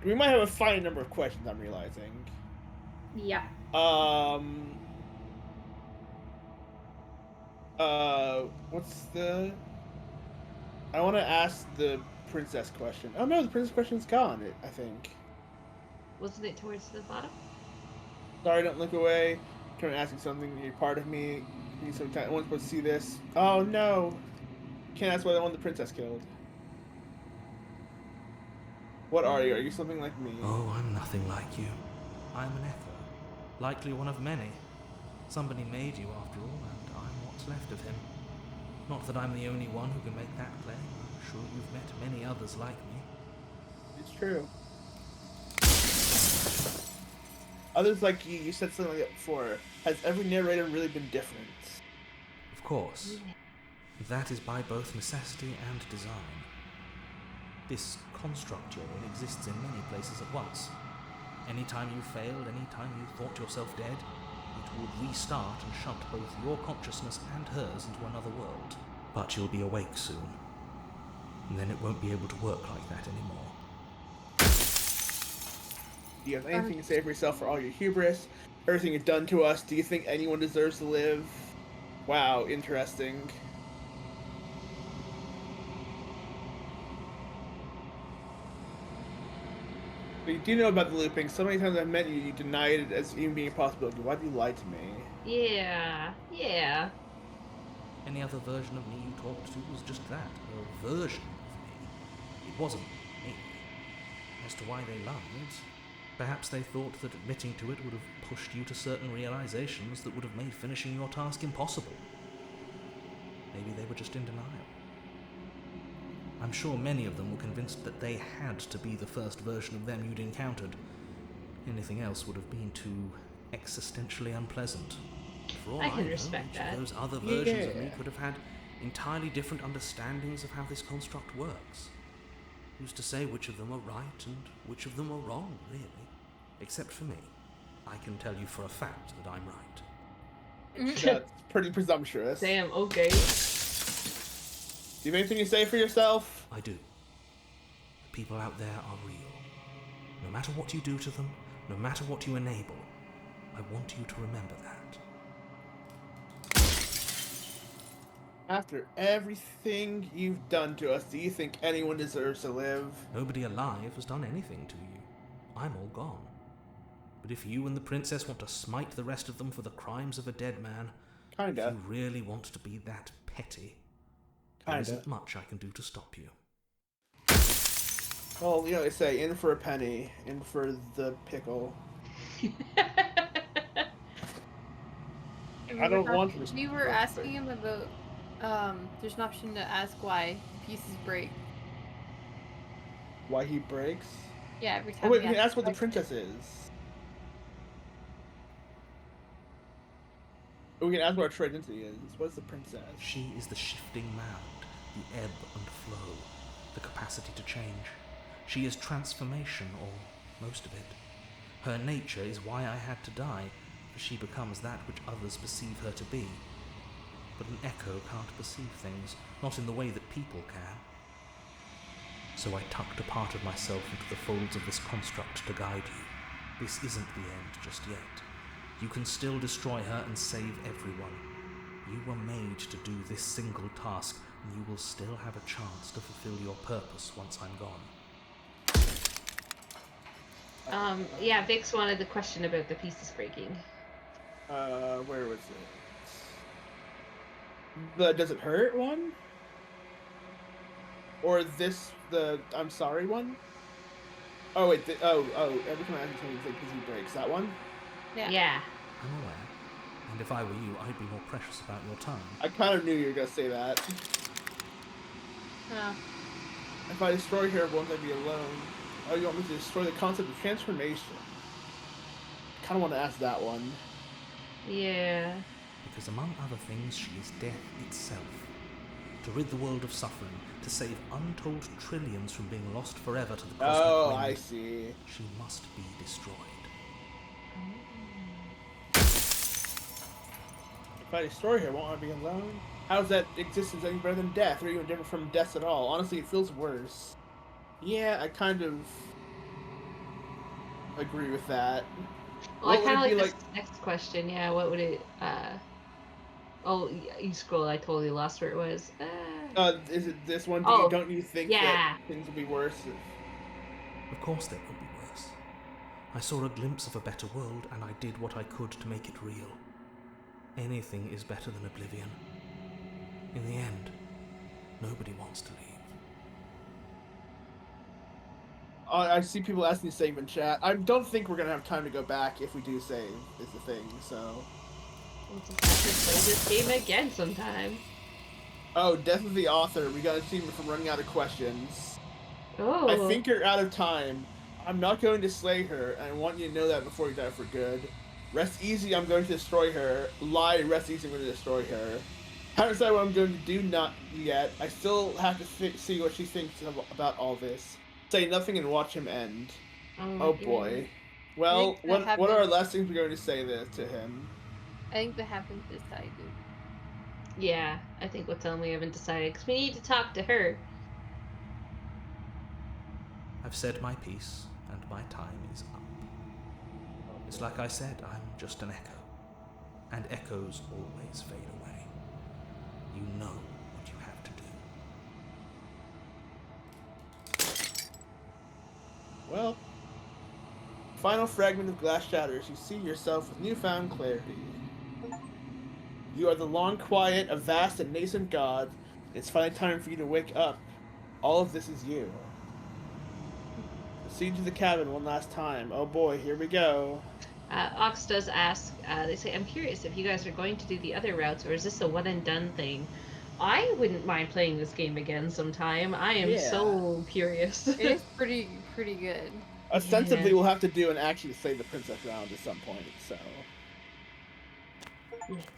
We might have a finite number of questions, I'm realizing. Yeah. What's the... I want to ask the princess question. Oh no, the princess question's gone, I think. Wasn't it towards the bottom? Sorry, don't look away. I'm trying to ask you something. You're part of me. You sometimes one's supposed to see this. Oh no! Can't ask why I want the princess killed. What are you? Are you something like me? Oh, I'm nothing like you. I'm an echo. Likely one of many. Somebody made you after all, and I'm what's left of him. Not that I'm the only one who can make that claim. I'm sure you've met many others like me. It's true. Others like you said something like that before. Has every narrator really been different? Of course. That is by both necessity and design. This construct you're in exists in many places at once. Anytime you failed, anytime you thought yourself dead, it would restart and shunt both your consciousness and hers into another world. But you'll be awake soon. And then it won't be able to work like that anymore. Do you have anything to say for yourself for all your hubris? Everything you've done to us? Do you think anyone deserves to live? Wow, interesting. But you do know about the looping. So many times I've met you, you denied it as even being a possibility. Why do you lie to me? Yeah. Any other version of me you talked to was just that, a version of me. It wasn't me. As to why they lied, perhaps they thought that admitting to it would have pushed you to certain realizations that would have made finishing your task impossible. Maybe they were just in denial. I'm sure many of them were convinced that they had to be the first version of them you'd encountered. Anything else would have been too existentially unpleasant. For all I can know, respect each that. of those other versions of me could have had entirely different understandings of how this construct works. Who's to say which of them are right and which of them are wrong, really? Except for me. I can tell you for a fact that I'm right. That's pretty presumptuous. Damn, okay. Do you have anything to say for yourself? I do. The people out there are real. No matter what you do to them, no matter what you enable, I want you to remember that. After everything you've done to us, do you think anyone deserves to live? Nobody alive has done anything to you. I'm all gone. But if you and the princess want to smite the rest of them for the crimes of a dead man, Kinda. if you really want to be that petty, there isn't much I can do to stop you. Well, you know, they say, in for a penny, in for the pickle. I don't want to. We were asking him about, there's an option to ask why pieces break. Why he breaks? Yeah, every time. Oh wait, we can ask what the princess is. We can ask what her identity is. What's the princess? She is the shifting mound, the ebb and flow, the capacity to change. She is transformation, or most of it. Her nature is why I had to die, for she becomes that which others perceive her to be. But an echo can't perceive things, not in the way that people can. So I tucked a part of myself into the folds of this construct to guide you. This isn't the end just yet. You can still destroy her and save everyone. You were made to do this single task, and you will still have a chance to fulfill your purpose once I'm gone. Yeah, Vix wanted the question about the pieces breaking. Where was it? The does it hurt one? Or this, the I'm sorry one? Oh wait, every time I ask something, it's like he breaks. That one? Yeah. I'm aware, and if I were you, I'd be more precious about your time. I kind of knew you were gonna say that. If I destroy her, won't I be alone? Oh, you want me to destroy the concept of transformation? I kind of want to ask that one. Yeah. Because among other things, she is death itself. To rid the world of suffering, to save untold trillions from being lost forever to the cosmic wind. I see. She must be destroyed. If I destroy her, won't I be alone? How's that existence any better than death, or even different from death at all? Honestly, it feels worse. Yeah, I kind of agree with that. Well, I kind of like this next question. Yeah, what would it? Oh, you scroll. I totally lost where it was. Is it this one? Don't you think that things will be worse? Of course they will be worse. I saw a glimpse of a better world, and I did what I could to make it real. Anything is better than oblivion. In the end, nobody wants to leave. I see people asking to save in chat. I don't think we're gonna have time to go back if we do save, is the thing, so. We'll just have to play this game again sometime. Oh, death of the author. We gotta see from running out of questions. Oh. I think you're out of time. I'm not going to slay her, and I want you to know that before you die for good. Rest easy, I'm going to destroy her. Lie, rest easy, I'm going to destroy her. Haven't decided what I'm going to do, not yet. I still have to see what she thinks about all this. Say nothing and watch him end. Oh boy. Well, what are our last things we're going to say to him? I think they haven't decided. Yeah, I think we'll tell him we haven't decided, because we need to talk to her. I've said my piece, and my time is up. It's like I said, I'm just an echo. And echoes always fade away. You know what you have to do. Well, final fragment of glass shatters. You see yourself with newfound clarity. You are the long quiet, a vast and nascent god. It's finally time for you to wake up. All of this is you. Proceed to the cabin one last time. Oh boy, here we go. Ox does ask, they say, I'm curious if you guys are going to do the other routes, or is this a one and done thing? I wouldn't mind playing this game again sometime. I am so curious. It is pretty good. Ostensibly, we'll have to do an actually save the princess round at some point, so.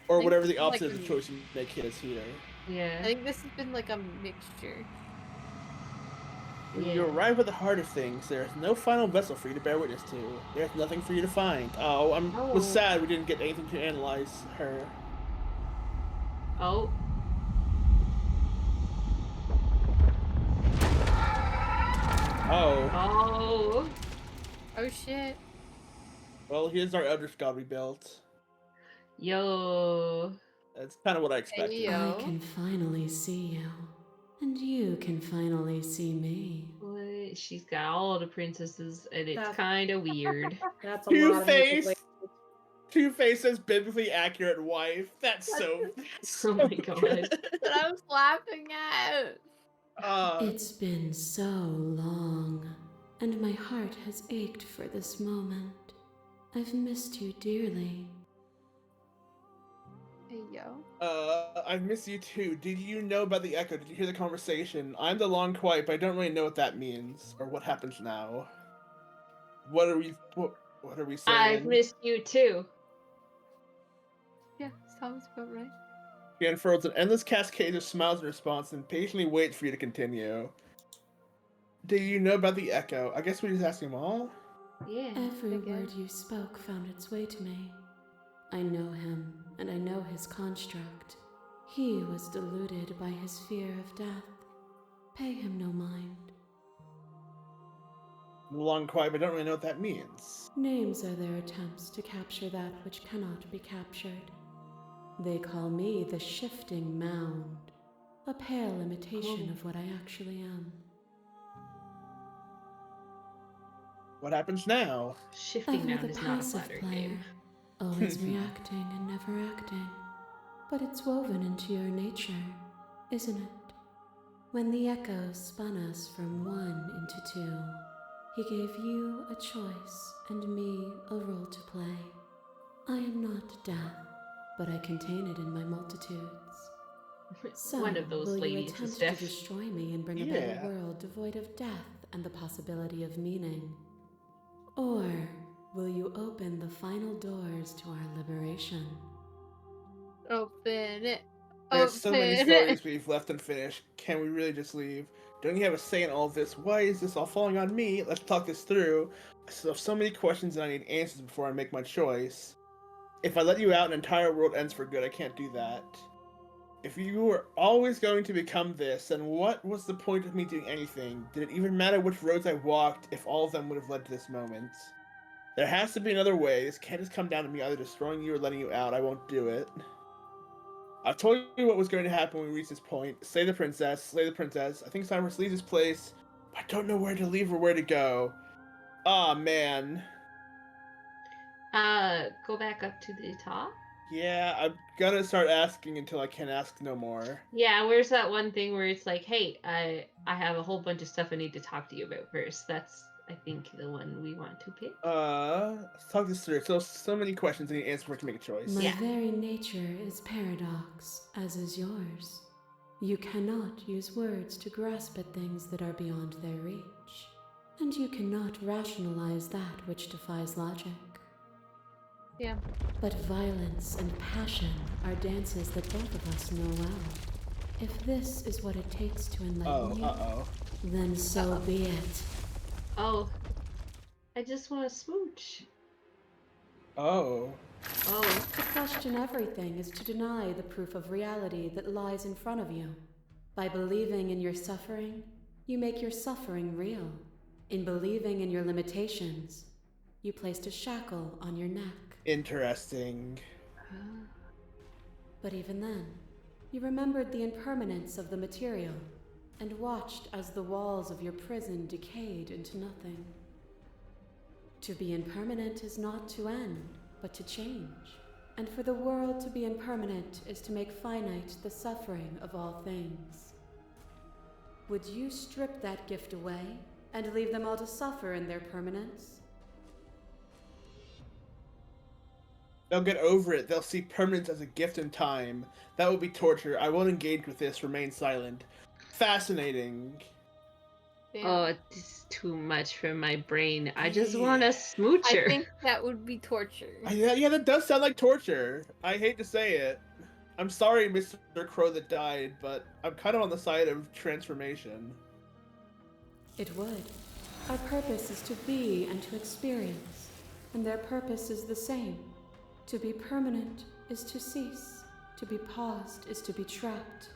Or whatever the opposite of the choice you make his here. Yeah. I think this has been like a mixture. When you arrive at the heart of things, there is no final vessel for you to bear witness to. There's nothing for you to find. Oh, I was sad we didn't get anything to analyze her. Oh. Oh. Oh. Oh shit. Well, here's our Eldritch God we built. Yo. That's kind of what I expected. Hey, I can finally see you. And you can finally see me. What? She's got all the princesses, and it's kind of weird. That's a lot of Two-Face says biblically accurate wife. That's so. Oh my god. That I was laughing at. It's been so long, and my heart has ached for this moment. I've missed you dearly. Hey, yo. I miss you too. Did you know about the echo? Did you hear the conversation? I'm the long quiet, but I don't really know what that means or what happens now. What are we saying? I've missed you too. Yeah, sounds about right. He unfurls an endless cascade of smiles in response and patiently waits for you to continue. Do you know about the echo? I guess we just ask him all? Yeah. Every word you spoke found its way to me. I know him, and I know his construct. He was deluded by his fear of death. Pay him no mind. I'm long quiet, but I don't really know what that means. Names are their attempts to capture that which cannot be captured. They call me the Shifting Mound, a pale imitation of what I actually am. What happens now? Shifting Ever Mound the is not a passive flattering player, name. always reacting and never acting. But it's woven into your nature, isn't it? When the echoes spun us from one into two, he gave you a choice and me a role to play. I am not death, but I contain it in my multitudes. So, One of those will you ladies is attempt deaf. to destroy me and bring a better world devoid of death and the possibility of meaning? Or will you open the final doors to our liberation? Open it. There's so many Open stories it. we've left unfinished. Can we really just leave? Don't you have a say in all of this? Why is this all falling on me? Let's talk this through. I still have so many questions and I need answers before I make my choice. If I let you out, an entire world ends for good. I can't do that. If you were always going to become this, then what was the point of me doing anything? Did it even matter which roads I walked if all of them would have led to this moment? There has to be another way. This can't just come down to me either destroying you or letting you out. I won't do it. I've told you what was going to happen when we reach this point. Slay the princess. Slay the princess. I think it's time for us to leave this place. But I don't know where to leave or where to go. Aw, man. Go back up to the top. Yeah, I'm gonna start asking until I can't ask no more. Yeah, where's that one thing where it's like, hey, I have a whole bunch of stuff I need to talk to you about first. That's, I think, the one we want to pick. Let's talk this through. So many questions I need to answer before I can make a choice. My very nature is paradox, as is yours. You cannot use words to grasp at things that are beyond their reach. And you cannot rationalize that which defies logic. Yeah. But violence and passion are dances that both of us know well. If this is what it takes to enlighten you, then so be it. Oh. I just want to smooch. Oh. To question everything is to deny the proof of reality that lies in front of you. By believing in your suffering, you make your suffering real. In believing in your limitations, you placed a shackle on your neck. Interesting. But even then, you remembered the impermanence of the material and watched as the walls of your prison decayed into nothing. To be impermanent is not to end, but to change. And for the world to be impermanent is to make finite the suffering of all things. Would you strip that gift away and leave them all to suffer in their permanence? They'll get over it. They'll see permanence as a gift in time. That would be torture. I won't engage with this. Remain silent. Fascinating. Yeah. Oh, it's too much for my brain. I just want a smoocher. I think that would be torture. Yeah, that does sound like torture. I hate to say it. I'm sorry, Mr. Crow that died, but I'm kind of on the side of transformation. It would. Our purpose is to be and to experience, and their purpose is the same. To be permanent is to cease. To be paused is to be trapped.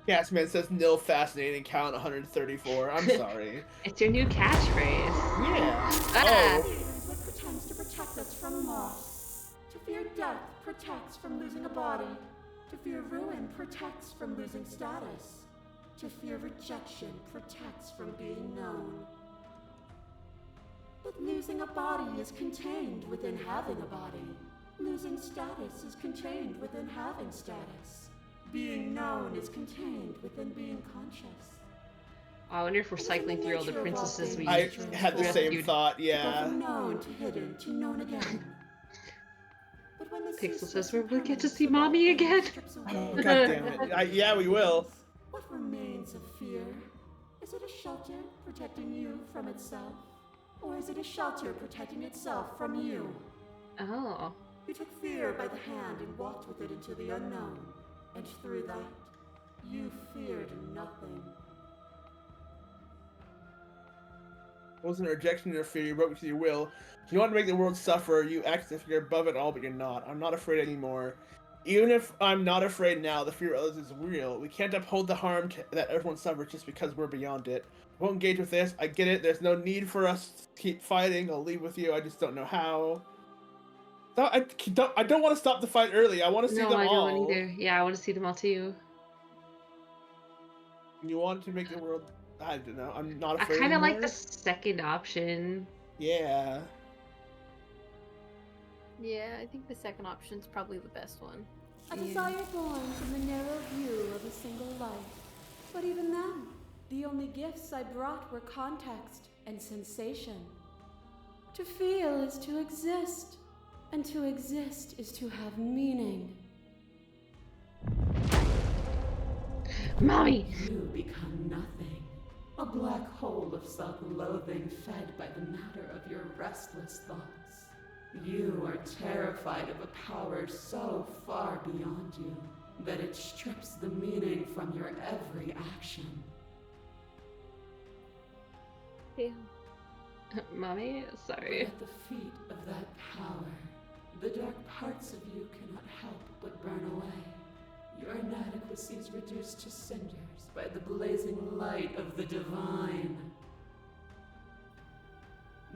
Gasman says nil fascinating, count 134. I'm sorry. It's your new catchphrase. Yeah. What pretends to protect us from loss. To fear death protects from losing a body. To fear ruin protects from losing status. To fear rejection protects from being known. But losing a body is contained within having a body. Losing status is contained within having status. Being known is contained within being conscious. I wonder if we're cycling through all the princesses we I had the same rescued. thought, To go yeah. from known to hidden to known again. But when the Pixel ceaseless says we'll get to impermanence see of all mommy things again. strips away Oh, the God damn it. Yeah, we will. What remains of fear? Is it a shelter protecting you from itself? Or is it a shelter protecting itself from you? Oh. You took fear by the hand and walked with it into the unknown. And through that, you feared nothing. It wasn't a rejection or fear, you broke with your will. If you want to make the world suffer, you act as if you're above it all, but you're not. I'm not afraid anymore. Even if I'm not afraid now, the fear of others is real. We can't uphold the harm that everyone suffers just because we're beyond it. I won't engage with this. I get it. There's no need for us to keep fighting. I'll leave with you. I just don't know how. No, I don't want to stop the fight early. I want to see them all. No, I don't either. Yeah, I want to see them all too. You want to make the world... I don't know. I'm not I afraid kind of anymore. like the second option. Yeah. Yeah, I think the second option's probably the best one. A desire born from the narrow view of a single life. But even then, the only gifts I brought were context and sensation. To feel is to exist, and to exist is to have meaning. Mommy! You become nothing. A black hole of self-loathing fed by the matter of your restless thoughts. You are terrified of a power so far beyond you that it strips the meaning from your every action. Yeah. Mommy, But sorry. at the feet of that power, the dark parts of you cannot help but burn away. Your inadequacy is reduced to cinders by the blazing light of the divine.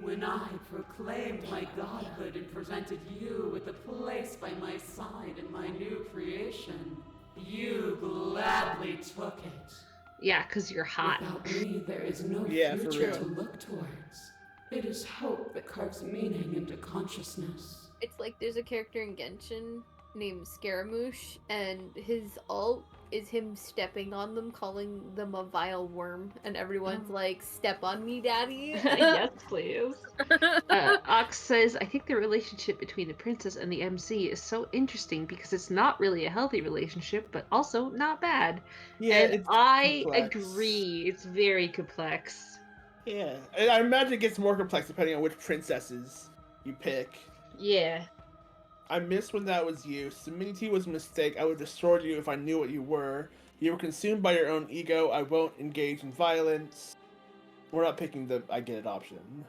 When I proclaimed my godhood and presented you with a place by my side in my new creation, you gladly took it. Yeah, because you're hot. Without me, there is no for future real. to look towards. It is hope that carves meaning into consciousness. It's like there's a character in Genshin named Scaramouche, and his ult is him stepping on them, calling them a vile worm, and everyone's like, "Step on me, daddy." Yes, please. Ox says, I think the relationship between the princess and the MC is so interesting because it's not really a healthy relationship, but also not bad. Yeah, and it's I complex. agree. It's very complex. Yeah. And I imagine it gets more complex depending on which princesses you pick. Yeah. I missed when that was you. Submitting was a mistake. I would have destroyed you if I knew what you were. You were consumed by your own ego. I won't engage in violence. We're not picking the I get it option.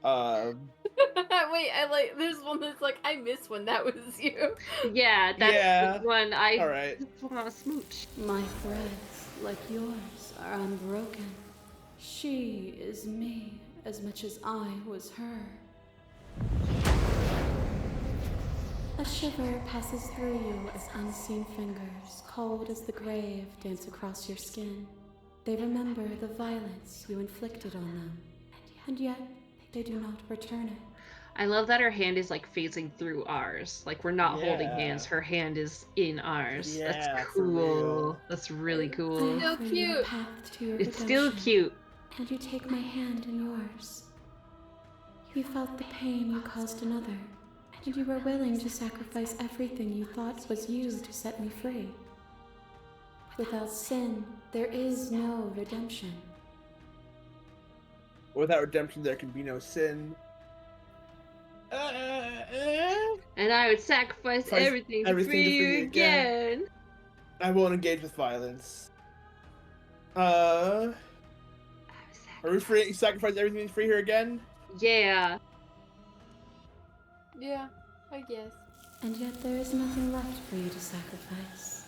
Wait, I like. There's one that's like, I miss when that was you. Yeah, that's the one I All right. just want to smooch. My threads, like yours, are unbroken. She is me as much as I was her. A shiver passes through you as unseen fingers, cold as the grave, dance across your skin. They remember the violence you inflicted on them, and yet they do not return it. I love that her hand is like phasing through ours. Like we're not holding hands. Her hand is in ours. Yeah, That's for real. cool. That's really cool. So offer you cute. a path to your It's still redemption, cute. and you take my hand in yours. You felt the pain you caused another, and you were willing to sacrifice everything you thought was you to set me free. Without sin, there is no redemption. Without redemption, there can be no sin. And I would sacrifice everything to free you again. I won't engage with violence. Are we free? You sacrifice everything to free her again? Yeah. Yeah, I guess. And yet there is nothing left for you to sacrifice,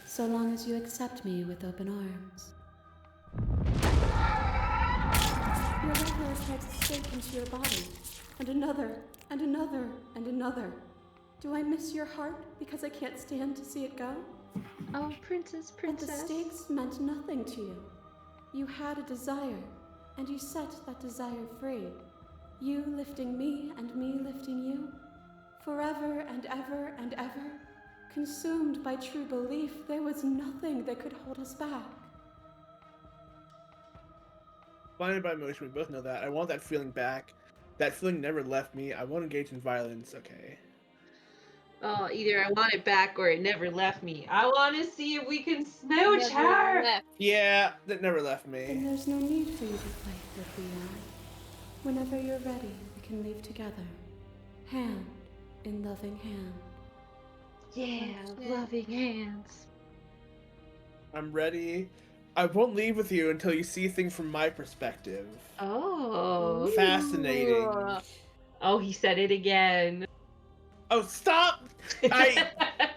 so long as you accept me with open arms. Your right hand tried to stake into your body, and another, and another, and another. Do I miss your heart because I can't stand to see it go? Oh, princess. But the stakes meant nothing to you. You had a desire, and you set that desire free. You lifting me and me lifting you. Forever and ever and ever. Consumed by true belief, there was nothing that could hold us back. Blinded by emotion, we both know that. I want that feeling back. That feeling never left me. I won't engage in violence. Okay. Oh, either I want it back or it never left me. I want to see if we can smooch her. Yeah, that never left Then me. there's no need for you to fight with the eye. Whenever you're ready, we can leave together. Hand in loving hand. Yeah, loving hands. I'm ready. I won't leave with you until you see things from my perspective. Oh. Fascinating. Oh, he said it again. Oh, stop!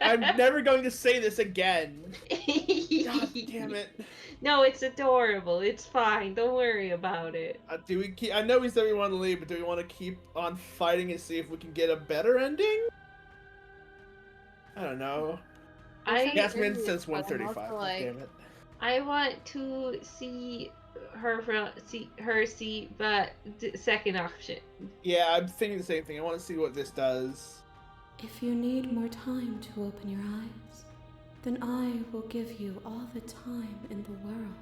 I'm never going to say this again. God damn it. No, it's adorable. It's fine. Don't worry about it. Do we keep? I know we said we want to leave, but do we want to keep on fighting and see if we can get a better ending? I don't know. Yasmin says 135. Damn it. I want to see her see the second option. Yeah, I'm thinking the same thing. I want to see what this does. If you need more time to open your eyes, then I will give you all the time in the world.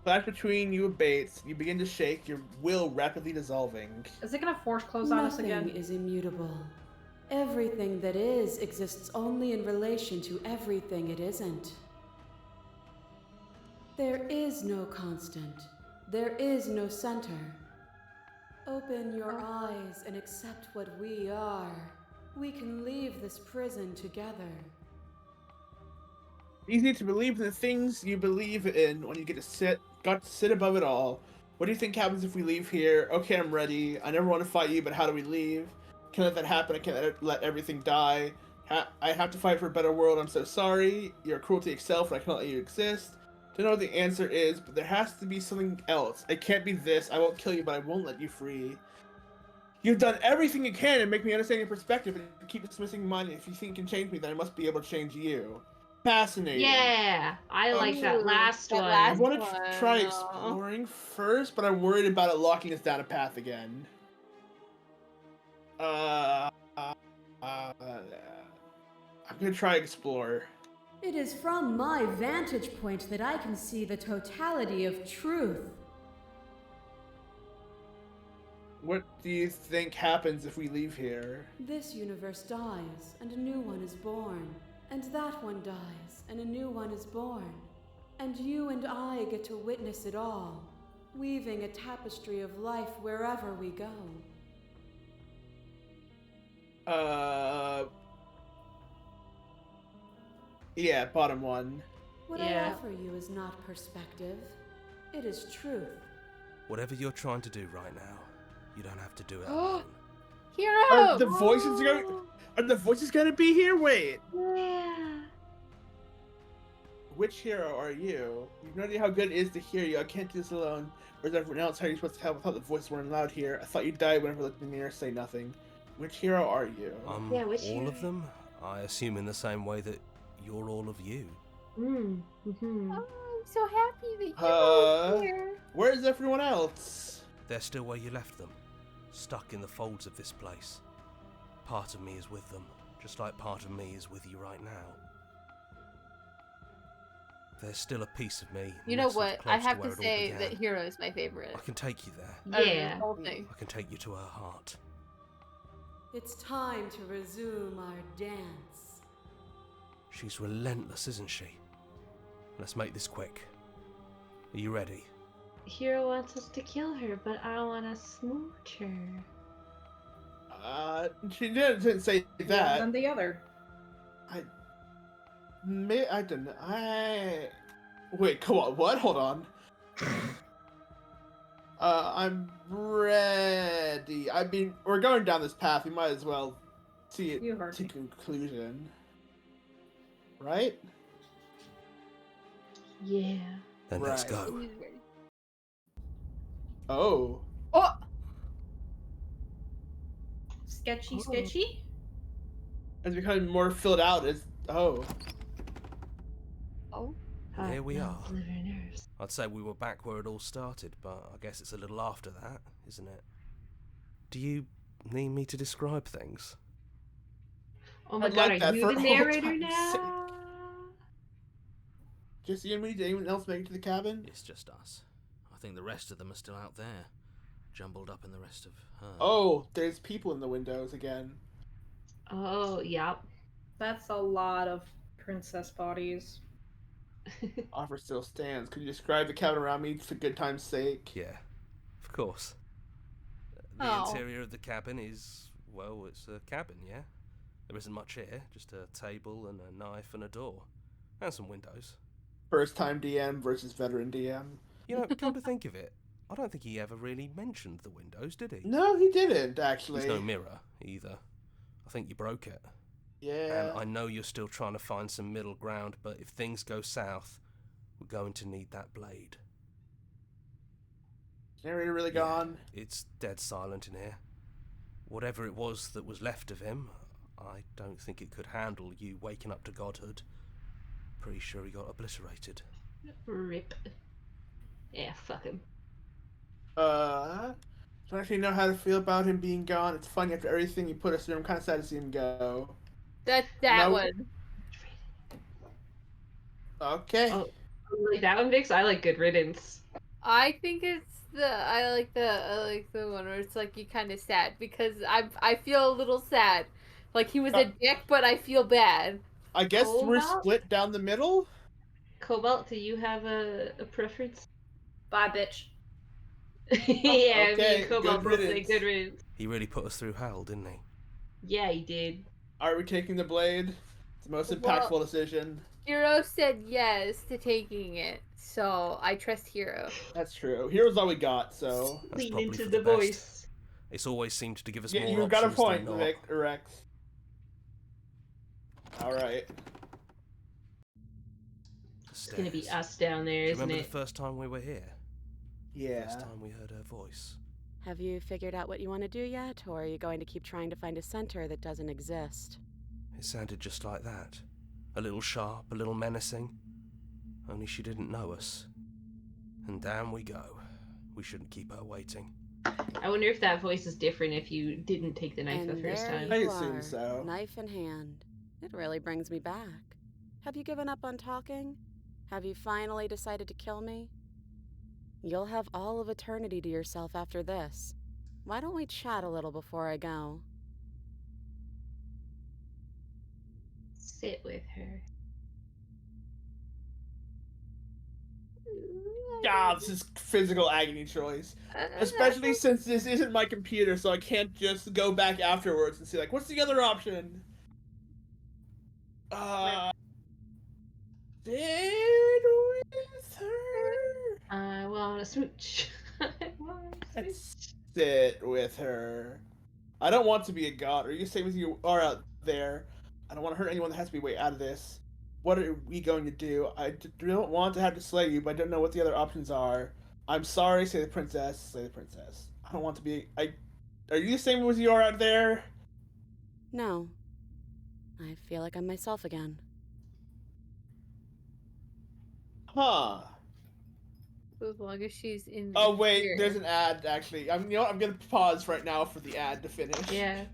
Flash between you and Bates, you begin to shake, your will rapidly dissolving. Is it gonna force close on us again? Nothing is immutable. Everything that is exists only in relation to everything it isn't. There is no constant. There is no center. Open your eyes and accept what we are. We can leave this prison together. Easy to believe in the things you believe in when you got to sit above it all. What do you think happens if we leave here? Okay, I'm ready. I never want to fight you, but how do we leave? Can't let that happen. I can't let everything die. I have to fight for a better world. I'm so sorry. You're cruelty itself, and I cannot let you exist. Don't know what the answer is, but there has to be something else. It can't be this. I won't kill you, but I won't let you free. You've done everything you can to make me understand your perspective, and you keep dismissing mine. If you think you can change me, then I must be able to change you. Fascinating. Yeah, I like that last one. I want to try exploring first, but I'm worried about it locking us down a path again. I'm gonna try explore. It is from my vantage point that I can see the totality of truth. What do you think happens if we leave here? This universe dies, and a new one is born. And that one dies, and a new one is born. And you and I get to witness it all, weaving a tapestry of life wherever we go. Yeah, bottom one. What I offer you is not perspective. It is truth. Whatever you're trying to do right now, you don't have to do it alone. Hero! Are the voices gonna be here? Wait. Yeah. Which hero are you? You have no idea how good it is to hear you. I can't do this alone. Where's everyone else? How are you supposed to tell without the voices weren't loud here? I thought you died whenever I looked in the mirror, say nothing. Which hero are you? All of them? I assume in the same way that you're all of you. Mm-hmm. Oh, I'm so happy that you're here. Where's everyone else? They're still where you left them, stuck in the folds of this place. Part of me is with them, just like part of me is with you right now. There's still a piece of me. You know what? I have to say that Hero is my favorite. I can take you there. Yeah. I can take you to her heart. It's time to resume our dance. She's relentless, isn't she? Let's make this quick. Are you ready? Hero wants us to kill her, but I want to smooch her. She didn't say that. One than the other. I don't know. Wait, come on, what? Hold on. I'm ready. I mean, we're going down this path. We might as well see it to conclusion. Right? Yeah. Then let's go. Oh. Oh! Sketchy. It's becoming more filled out. Oh. Here we are. I'd say we were back where it all started, but I guess it's a little after that, isn't it? Do you need me to describe things? Oh my god, are you the narrator now? Just you and me? Did anyone else make it to the cabin? It's just us. I think the rest of them are still out there, jumbled up in the rest of her. Oh, there's people in the windows again. Oh, yep. That's a lot of princess bodies. Offer still stands. Could you describe the cabin around me for good time's sake? Yeah, of course. The interior of the cabin is, well, it's a cabin, yeah? There isn't much here, just a table and a knife and a door. And some windows. First time DM versus veteran DM. You know, come to think of it, I don't think he ever really mentioned the windows, did he? No, he didn't, actually. There's no mirror, either. I think you broke it. Yeah. And I know you're still trying to find some middle ground, but if things go south, we're going to need that blade. Narrator really gone? It's dead silent in here. Whatever it was that was left of him, I don't think it could handle you waking up to godhood. Pretty sure he got obliterated. Rip. Yeah, fuck him. Don't actually know how to feel about him being gone. It's funny, after everything you put us through, I'm kind of sad to see him go. That one. Okay. Oh, you like that one, Vix? I like Good Riddance. I think I like the one where it's like you kind of sad because I feel a little sad. Like he was a dick, but I feel bad. I guess Cobalt? we're split down the middle? Cobalt, do you have a preference? Bye, bitch. Yeah, Okay, me and Cobalt good both say riddance. Good Riddance. He really put us through hell, didn't he? Yeah, he did. Are we taking the blade? It's the most impactful decision. Hero said yes to taking it, so I trust Hero. That's true. Hero's all we got, so... That's Lean probably into for the best. voice. It's always seemed to give us Yeah, more you options got a point, than not. Rex. Alright. It's gonna be us down there, Do you isn't remember it? the first time we were here? Yeah. First time we heard her voice. Have you figured out what you want to do yet, or are you going to keep trying to find a center that doesn't exist? It sounded just like that. A little sharp, a little menacing. Only she didn't know us. And down we go. We shouldn't keep her waiting. I wonder if that voice is different if you didn't take the knife And the first there time. I you assume are, so. knife in hand. It really brings me back. Have you given up on talking? Have you finally decided to kill me? You'll have all of eternity to yourself after this. Why don't we chat a little before I go? Sit with her. God, this is physical agony choice. Especially since this isn't my computer, so I can't just go back afterwards and see, like, what's the other option? Sit with her. I wanna smooch. Sit with her. I don't want to be a god. Or you say with you are out there. I don't want to hurt anyone that has to be way out of this. What are we going to do? I don't want to have to slay you, but I don't know what the other options are. I'm sorry, say the princess. Say the princess. I don't want to be. Are you the same as you are out there? No. I feel like I'm myself again. Huh. As long as she's in. Oh wait, here. there's an ad actually. You know what? I'm gonna pause right now for the ad to finish. Yeah.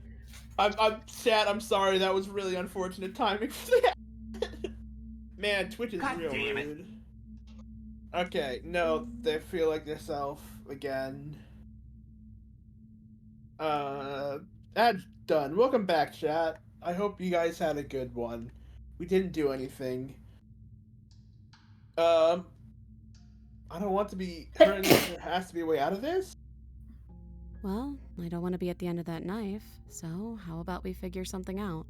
I'm sad. I'm sorry. That was really unfortunate timing for the ad. Man, Twitch is real rude. Okay, no, they feel like they're self again. Ad's done. Welcome back, chat. I hope you guys had a good one. We didn't do anything. I don't want to be hurt. There has to be a way out of this. Well, I don't want to be at the end of that knife, so how about we figure something out?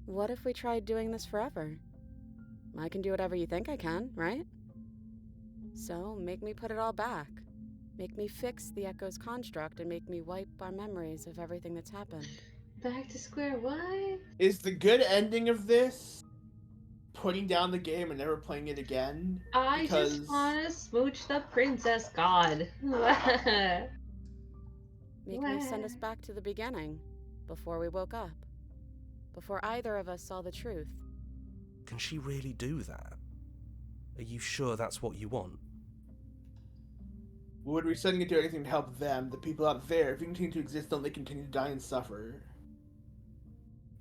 What if we tried doing this forever? I can do whatever you think I can, right? So, make me put it all back. Make me fix the Echo's construct and make me wipe our memories of everything that's happened. Back to square one? Is the good ending of this putting down the game and never playing it again? I just wanna smooch the princess god. Make me send us back to the beginning, before we woke up. Before either of us saw the truth. Can she really do that? Are you sure that's what you want? Would we suddenly do anything to help them, the people out there? If we continue to exist, don't they continue to die and suffer?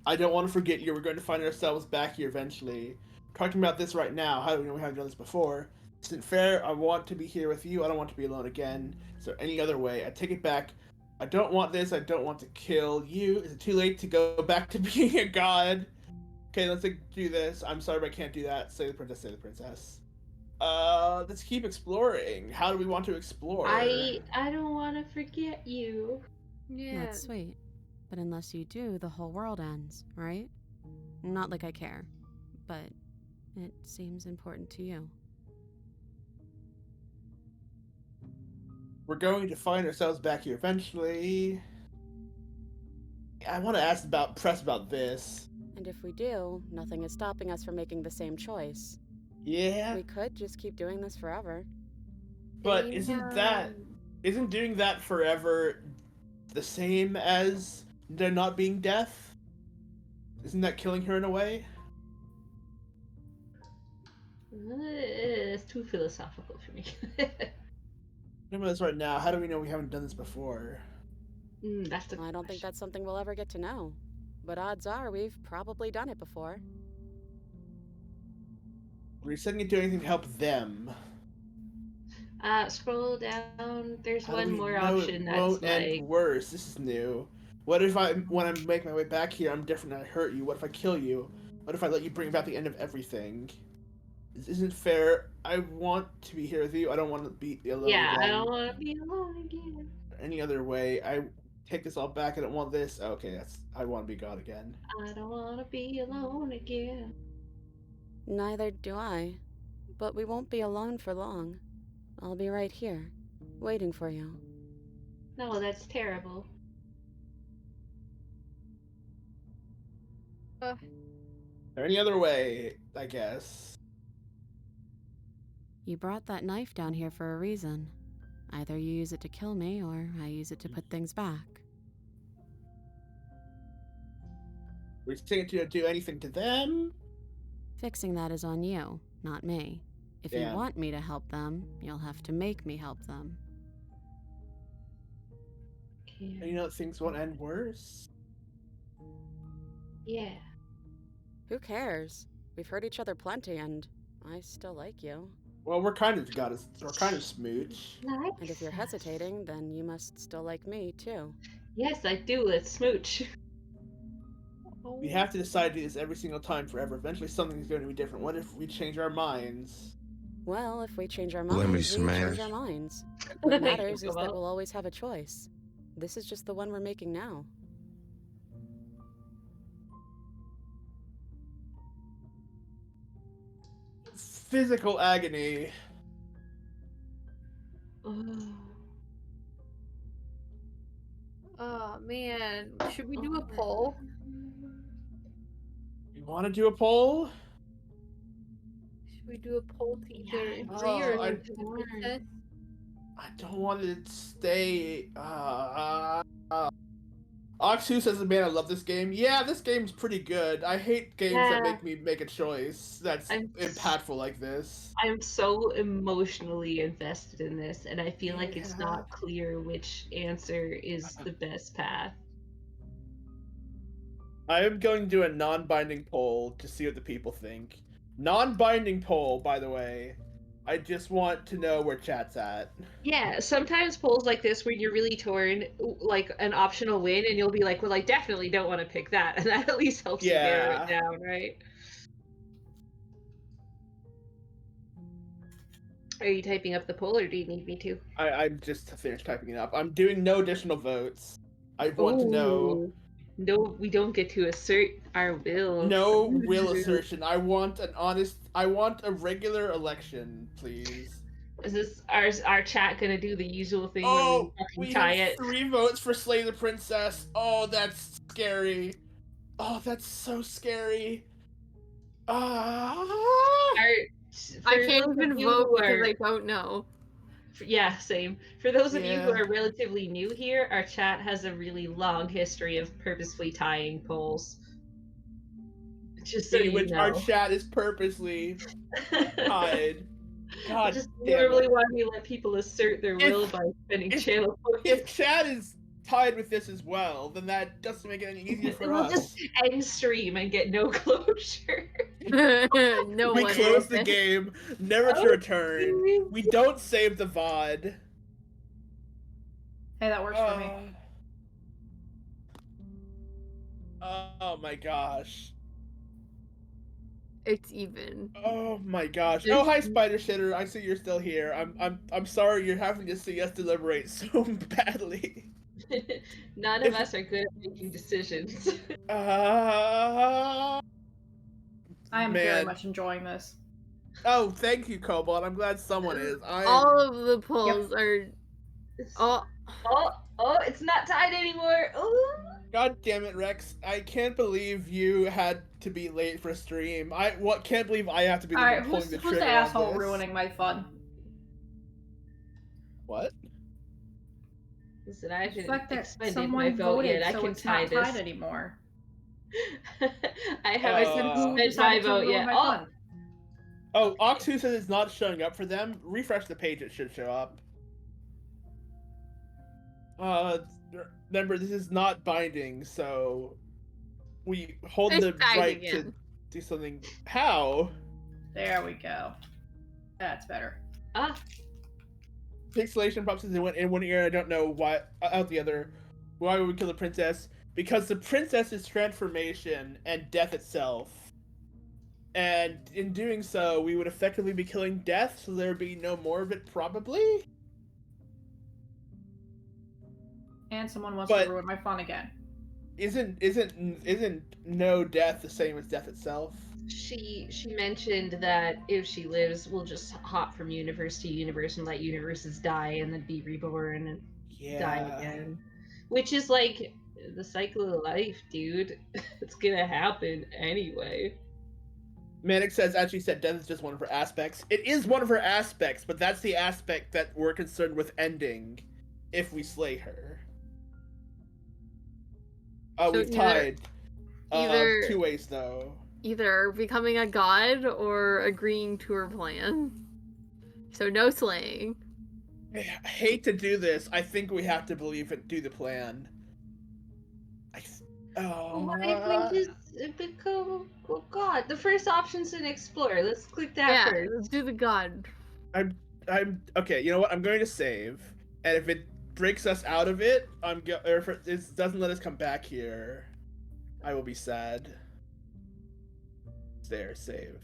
I don't want to forget you. We're going to find ourselves back here eventually. Talking about this right now, how do we know we haven't done this before? Isn't fair. I want to be here with you. I don't want to be alone again. Is there any other way? I take it back. I don't want this. I don't want to kill you. Is it too late to go back to being a god? Okay, let's do this. I'm sorry, but I can't do that. Say the princess, say the princess. Let's keep exploring. How do we want to explore? I don't want to forget you. Yeah. That's sweet. But unless you do, the whole world ends, right? Not like I care, but it seems important to you. We're going to find ourselves back here eventually. I want to press about this. And if we do, nothing is stopping us from making the same choice. Yeah. We could just keep doing this forever. But isn't doing that forever the same as there not being death? Isn't that killing her in a way? It's too philosophical for me. Remember this right now. How do we know we haven't done this before? I don't think that's something we'll ever get to know. But odds are we've probably done it before. We're setting it to anything to help them. Scroll down. There's How do one we more know option it that's won't like end worse? This is new. What if when I make my way back here, I'm different and I hurt you? What if I kill you? What if I let you bring about the end of everything? This isn't fair. I want to be here with you. I don't want to be alone again. I don't want to be alone again. Any other way, I take this all back. I don't want this. Okay, I want to be God again. I don't want to be alone again. Neither do I. But we won't be alone for long. I'll be right here, waiting for you. No, that's terrible. Or any other way, I guess. You brought that knife down here for a reason. Either you use it to kill me, or I use it to put things back. We're saying to do anything to them? Fixing that is on you, not me. If you want me to help them, you'll have to make me help them. And you know things won't end worse? Yeah. Who cares? We've hurt each other plenty, and I still like you. Well, we're kind of smooch. Nice. And if you're hesitating, then you must still like me, too. Yes, I do. Let's smooch. We have to decide to do this every single time forever. Eventually something's going to be different. What if we change our minds? Well, if we change our minds, we change our minds. What matters is that we'll always have a choice. This is just the one we're making now. Physical agony. Oh man, should we do a poll? You want to do a poll? Should we do a poll to either agree or agree to the princess? I don't want to stay. Oxu says, "Man, I love this game." Yeah, this game's pretty good. I hate games that make me make a choice that's impactful like this. I'm so emotionally invested in this, and I feel like it's not clear which answer is the best path. I am going to do a non-binding poll to see what the people think. Non-binding poll, by the way. I just want to know where chat's at. Yeah, sometimes polls like this where you're really torn, like an option will win, and you'll be like, well, I definitely don't want to pick that, and that at least helps you narrow it down, right? Are you typing up the poll, or do you need me to? I'm just finished typing it up. I'm doing no additional votes. I want to know. No, we don't get to assert our will. No will assertion. I want a regular election, please. Is this our chat gonna do the usual thing when we tie have it? 3 votes for Slay the Princess. Oh, that's scary. Oh, that's so scary. I can't even vote because I don't know. Yeah, same. For those of you who are relatively new here, our chat has a really long history of purposefully tying polls. Just so you know. Our chat is purposely tied. God just damn normally it. why we let people assert their will by spending channel points. If chat is tied with this as well, then that doesn't make it any easier for us. We'll just end stream and get no closure. No we one close the game, never to return. We don't save the VOD. Hey, that works for me. Oh my gosh. It's even. Oh my gosh. Oh, hi Spider Shitter. I see you're still here. I'm sorry you're having to see us deliberate so badly. None of us are good at making decisions. I am very much enjoying this. Oh, thank you, Cobalt. I'm glad someone is. All of the polls are Oh. Oh, it's not tied anymore. Ooh. God damn it, Rex. I can't believe you had to be late for stream. Can't believe I have to be the one pulling the trigger who's the asshole on this. ruining my fun? What? Listen, I The haven't fact that expended someone my vote voted, yet. I so can it's tie not this. tied anymore. I haven't Who spent my decided to vote ruin yet. my Oh, fun? Oh, Oxu says it's not showing up for them. Refresh the page, it should show up. Remember, this is not binding, so we hold the right to do something. How? There we go. That's better. Ah. Pixelation pops in one ear, and I don't know why out the other. Why would we kill the princess? Because the princess is transformation and death itself. And in doing so, we would effectively be killing death, so there would be no more of it, probably? And someone wants to ruin my fun again. Isn't no death the same as death itself? She mentioned that if she lives, we'll just hop from universe to universe and let universes die and then be reborn and die again. Which is like the cycle of life, dude. It's gonna happen anyway. Manic says, as she said, death is just one of her aspects. It is one of her aspects, but that's the aspect that we're concerned with ending if we slay her. Oh, so we've tied. Either 2 ways, though. Either becoming a god or agreeing to her plan. So no slaying. I hate to do this. I think we have to do the plan. What if we just become god? The first option's an explorer. Let's click that first. Let's do the god. I'm okay. You know what? I'm going to save, and if it breaks us out of it, or if it doesn't let us come back here, I will be sad. There, save.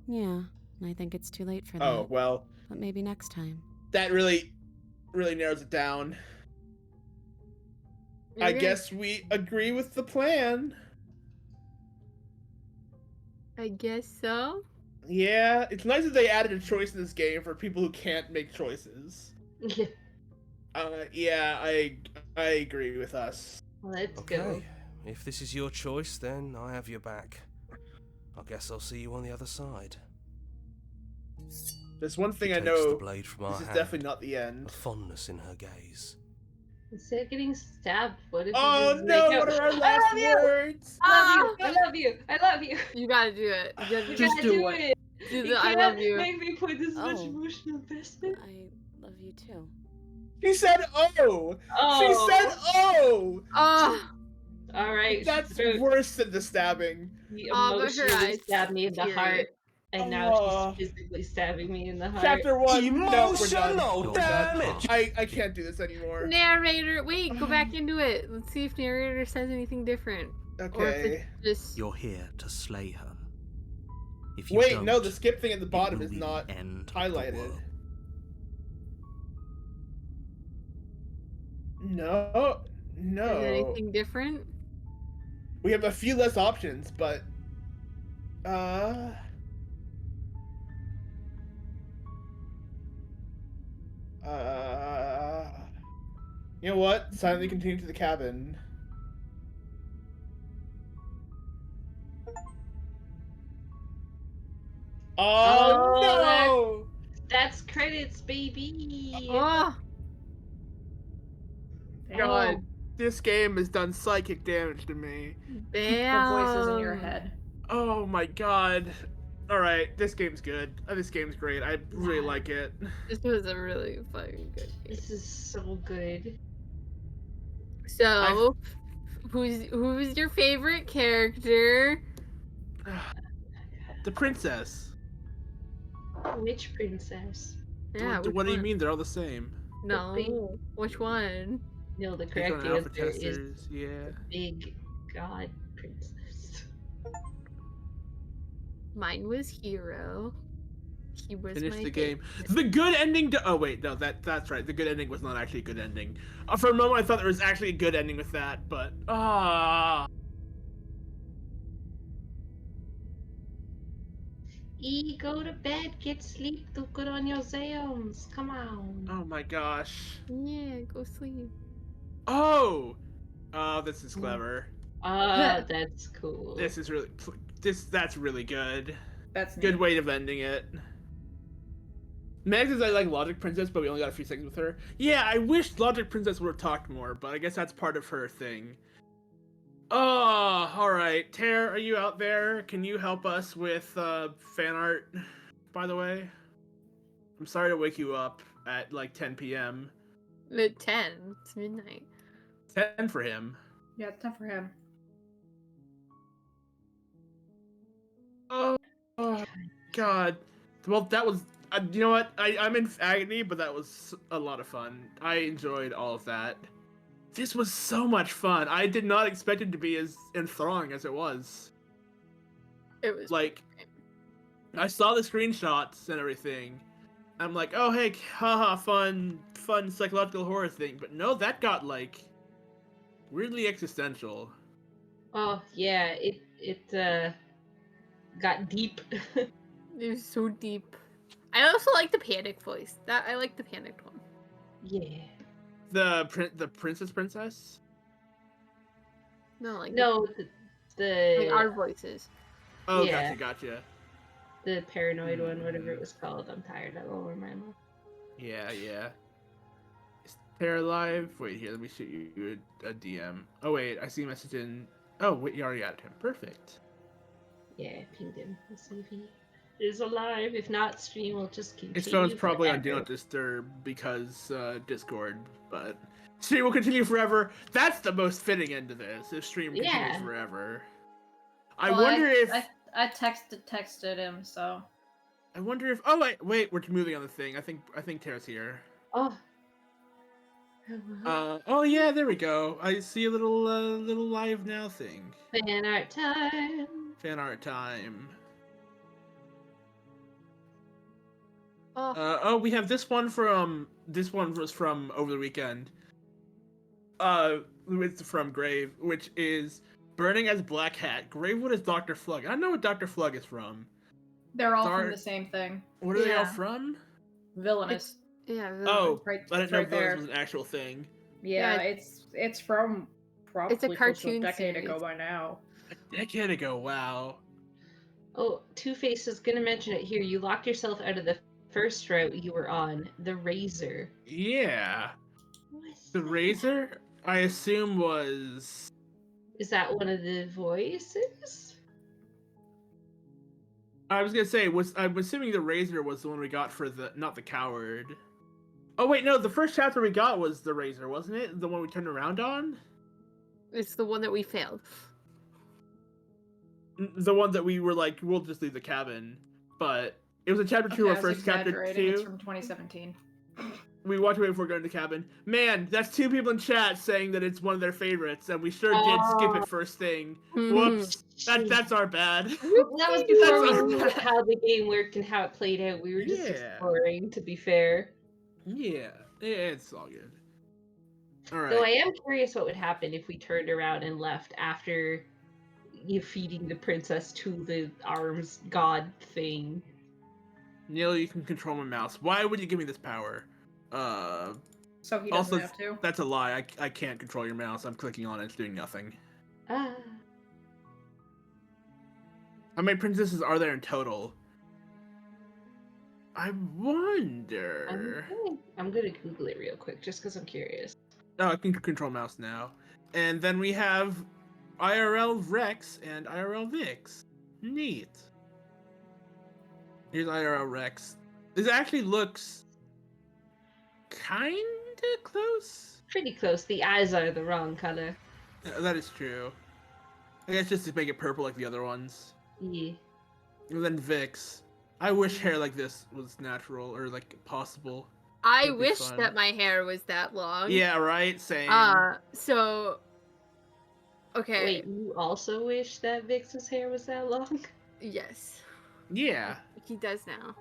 Yeah, I think it's too late for that. Oh, well. But maybe next time. That really narrows it down. I guess we agree with the plan. I guess so. Yeah, it's nice that they added a choice in this game for people who can't make choices. Yeah, I agree with us. Let's go. If this is your choice, then I have your back. I guess I'll see you on the other side. There's one thing I know. This is definitely not the end. A fondness in her gaze. Instead of getting stabbed, what if oh you just no! What are our last words? I love you. I love you. You gotta do it. You gotta just do it. Do the I love you. Make me put this much emotional investment. I love you too. She said oh. She said oh. All right. That's worse than the stabbing. She emotionally stabbed me in the heart, and now she's physically stabbing me in the heart. Chapter 1. Emotional damage. I can't do this anymore. Narrator, wait, go back into it. Let's see if narrator says anything different. Okay. Or if it's just... You're here to slay her. If you wait, no, the skip thing at the bottom is not highlighted. No. Is there anything different? We have a few less options, but you know what? Silently continue to the cabin. Oh no! That's credits, baby. Oh. God, this game has done psychic damage to me. Damn. The voices in your head. Oh my god. Alright, this game's good. This game's great. I really like it. This was a really fucking good game. This is so good. So, who's your favorite character? The princess. Which princess? Yeah. What do you mean? They're all the same. No. Which one? No, the correct answer is the big god princess. Mine was Hero. He was Finish my the game. The good ending. Oh wait, no, that's right. The good ending was not actually a good ending. For a moment, I thought there was actually a good ending with that, but Go to bed, get sleep, do good on your exams. Come on. Oh my gosh. Yeah, go sleep. Oh! Oh, this is clever. Oh, that's cool. This is really... That's really good. That's neat. Good way of ending it. Megs is like Logic Princess, but we only got a few seconds with her. Yeah, I wish Logic Princess would have talked more, but I guess that's part of her thing. Oh, alright. Tare, are you out there? Can you help us with fan art, by the way? I'm sorry to wake you up at like 10 p.m. At 10. It's midnight. 10 for him. Yeah, it's time for him. Oh God. Well, that was... you know what? I'm in agony, but that was a lot of fun. I enjoyed all of that. This was so much fun. I did not expect it to be as enthralling as it was. It was like... I saw the screenshots and everything. I'm like, oh hey, haha, fun psychological horror thing. But no, that got like weirdly existential. Oh yeah, it got deep. It was so deep. I also like the panic voice. I like the panicked one. Yeah. The princess? No, like no, the like our voices. Oh, yeah. Gotcha. The paranoid one, whatever it was called. I'm tired. I don't remember. Yeah. Is Tare alive? Wait here, let me shoot you a DM. Oh wait, I see a message in. Oh wait, you already added him. Perfect. Yeah, pinged him. Let's see if he is alive. If not, stream will just continue. His phone's probably forever. on Do Not Disturb because Discord, but stream will continue forever. That's the most fitting end to this. If stream continues forever. I wonder if I texted him, so. I wonder if. Oh wait, we're moving on the thing. I think Tara's here. Oh. Oh yeah, there we go. I see a little live now thing. Fan art time. Fan art time. Oh. We have this one was from over the weekend. It's from Grave, which is Burning as Black Hat. Gravewood is Dr. Flug. I don't know what Dr. Flug is from. They're all from the same thing. What are they all from? Villainous. Villainous. Oh, right, I didn't know right there. Villainous was an actual thing. Yeah, it's from probably it's a cartoon close to a decade series. ago by now. A decade ago, wow. Oh, Two-Face is gonna mention it here. You locked yourself out of the first route you were on, the Razor. Yeah. The Razor, I assume was... Is that one of the voices? I was gonna say, I'm assuming the Razor was the one we got for not the Coward. Oh wait, no, the first chapter we got was the Razor, wasn't it? The one we turned around on? It's the one that we failed. The one that we were like, we'll just leave the cabin. But it was in chapter 2 or first chapter 2. It's from 2017. We walked away before going to the cabin. Man, that's 2 people in chat saying that it's one of their favorites, and we sure did skip it first thing. Whoops. That's our bad. That was before we knew how the game worked and how it played out. We were just exploring, to be fair. Yeah, it's all good. All right. So I am curious what would happen if we turned around and left after you feeding the princess to the arms god thing. Neil, you can control my mouse. Why would you give me this power? So he doesn't have to. That's a lie. I can't control your mouse. I'm clicking on it. It's doing nothing. Ah. How many princesses are there in total? I wonder. I'm gonna Google it real quick just because I'm curious. Oh, I can control mouse now. And then we have IRL Rex and IRL Vix. Neat. Here's IRL Rex. This actually looks kinda close. Pretty close. The eyes are the wrong color. That is true. I guess just to make it purple like the other ones. Yeah. And then Vix. I wish hair like this was natural or like possible. I wish that my hair was that long. Yeah, right? Same. So okay. Wait, you also wish that Vix's hair was that long? Yes. Yeah. He does now.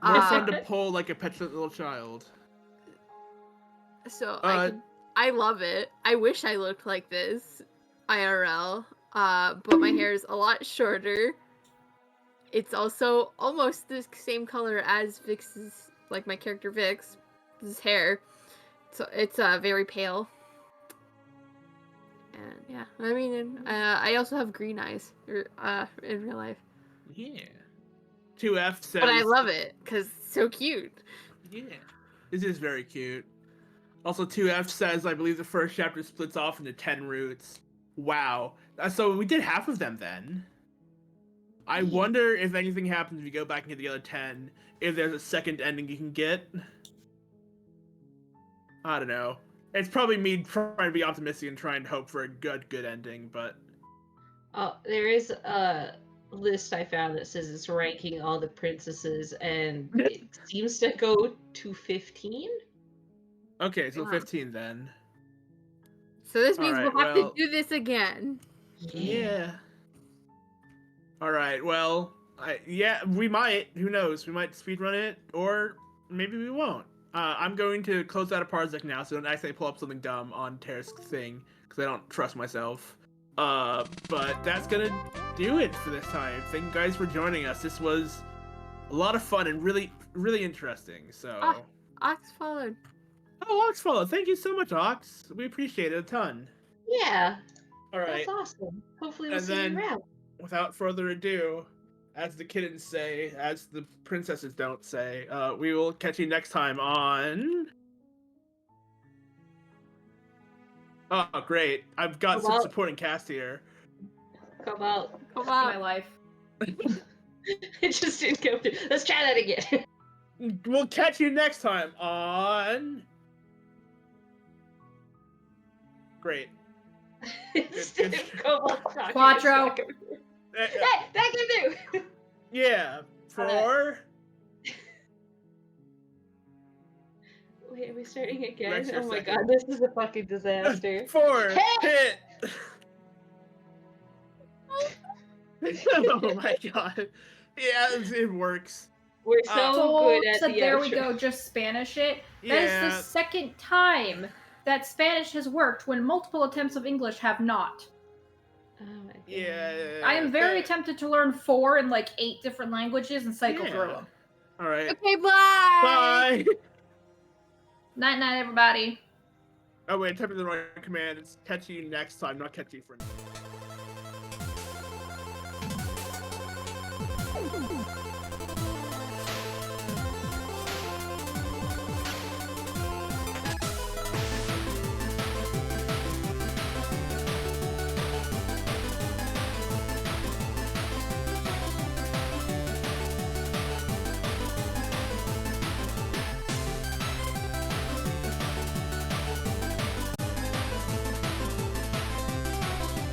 More fun to pull like a petulant little child. So I love it. I wish I looked like this IRL. But my hair is a lot shorter. it's also almost the same color as Vix's, like my character Vix's hair. So it's very pale. And yeah, I mean, I also have green eyes in real life. Yeah. 2F says. But I love it because it's so cute. Yeah, this is very cute. Also, 2F says, I believe the first chapter splits off into 10 routes. Wow. So we did half of them then. I wonder if anything happens if you go back and get the other 10, if there's a second ending you can get. I don't know. It's probably me trying to be optimistic and trying to hope for a good ending, but... Oh, there is a list I found that says it's ranking all the princesses, and it seems to go to 15? Okay, so 15 then. So this means we'll have to do this again. Yeah. Alright, well, we might. Who knows? We might speedrun it, or maybe we won't. I'm going to close out a parsec now, so don't accidentally pull up something dumb on Terra's thing, because I don't trust myself. But that's gonna do it for this time. Thank you guys for joining us. This was a lot of fun and really, really interesting, so... Ox followed. Oh, Ox followed. Thank you so much, Ox. We appreciate it a ton. Yeah. Alright. That's awesome. Hopefully we'll And see then, you around. without further ado, as the kittens say, as the princesses don't say, we will catch you next time on... Oh, great. I've got some supporting cast here. Come out. My life. It just didn't go through. Let's try that again. We'll catch you next time on... Great. Quattro. That can do. Yeah. For... Wait, are we starting again? Rex, Oh my second. god, this is a fucking disaster. 4 hit. Oh my god. Yeah, it works. We're so good at so the there outro. we go, just Spanish it. Yeah. That is the second time that Spanish has worked when multiple attempts of English have not. Oh my god. Yeah. I am very tempted to learn 4 in like 8 different languages and cycle through them. Alright. Okay, bye! Bye! Night night, everybody. Oh wait, typing the wrong command. It's catch you next time, not catch you for now.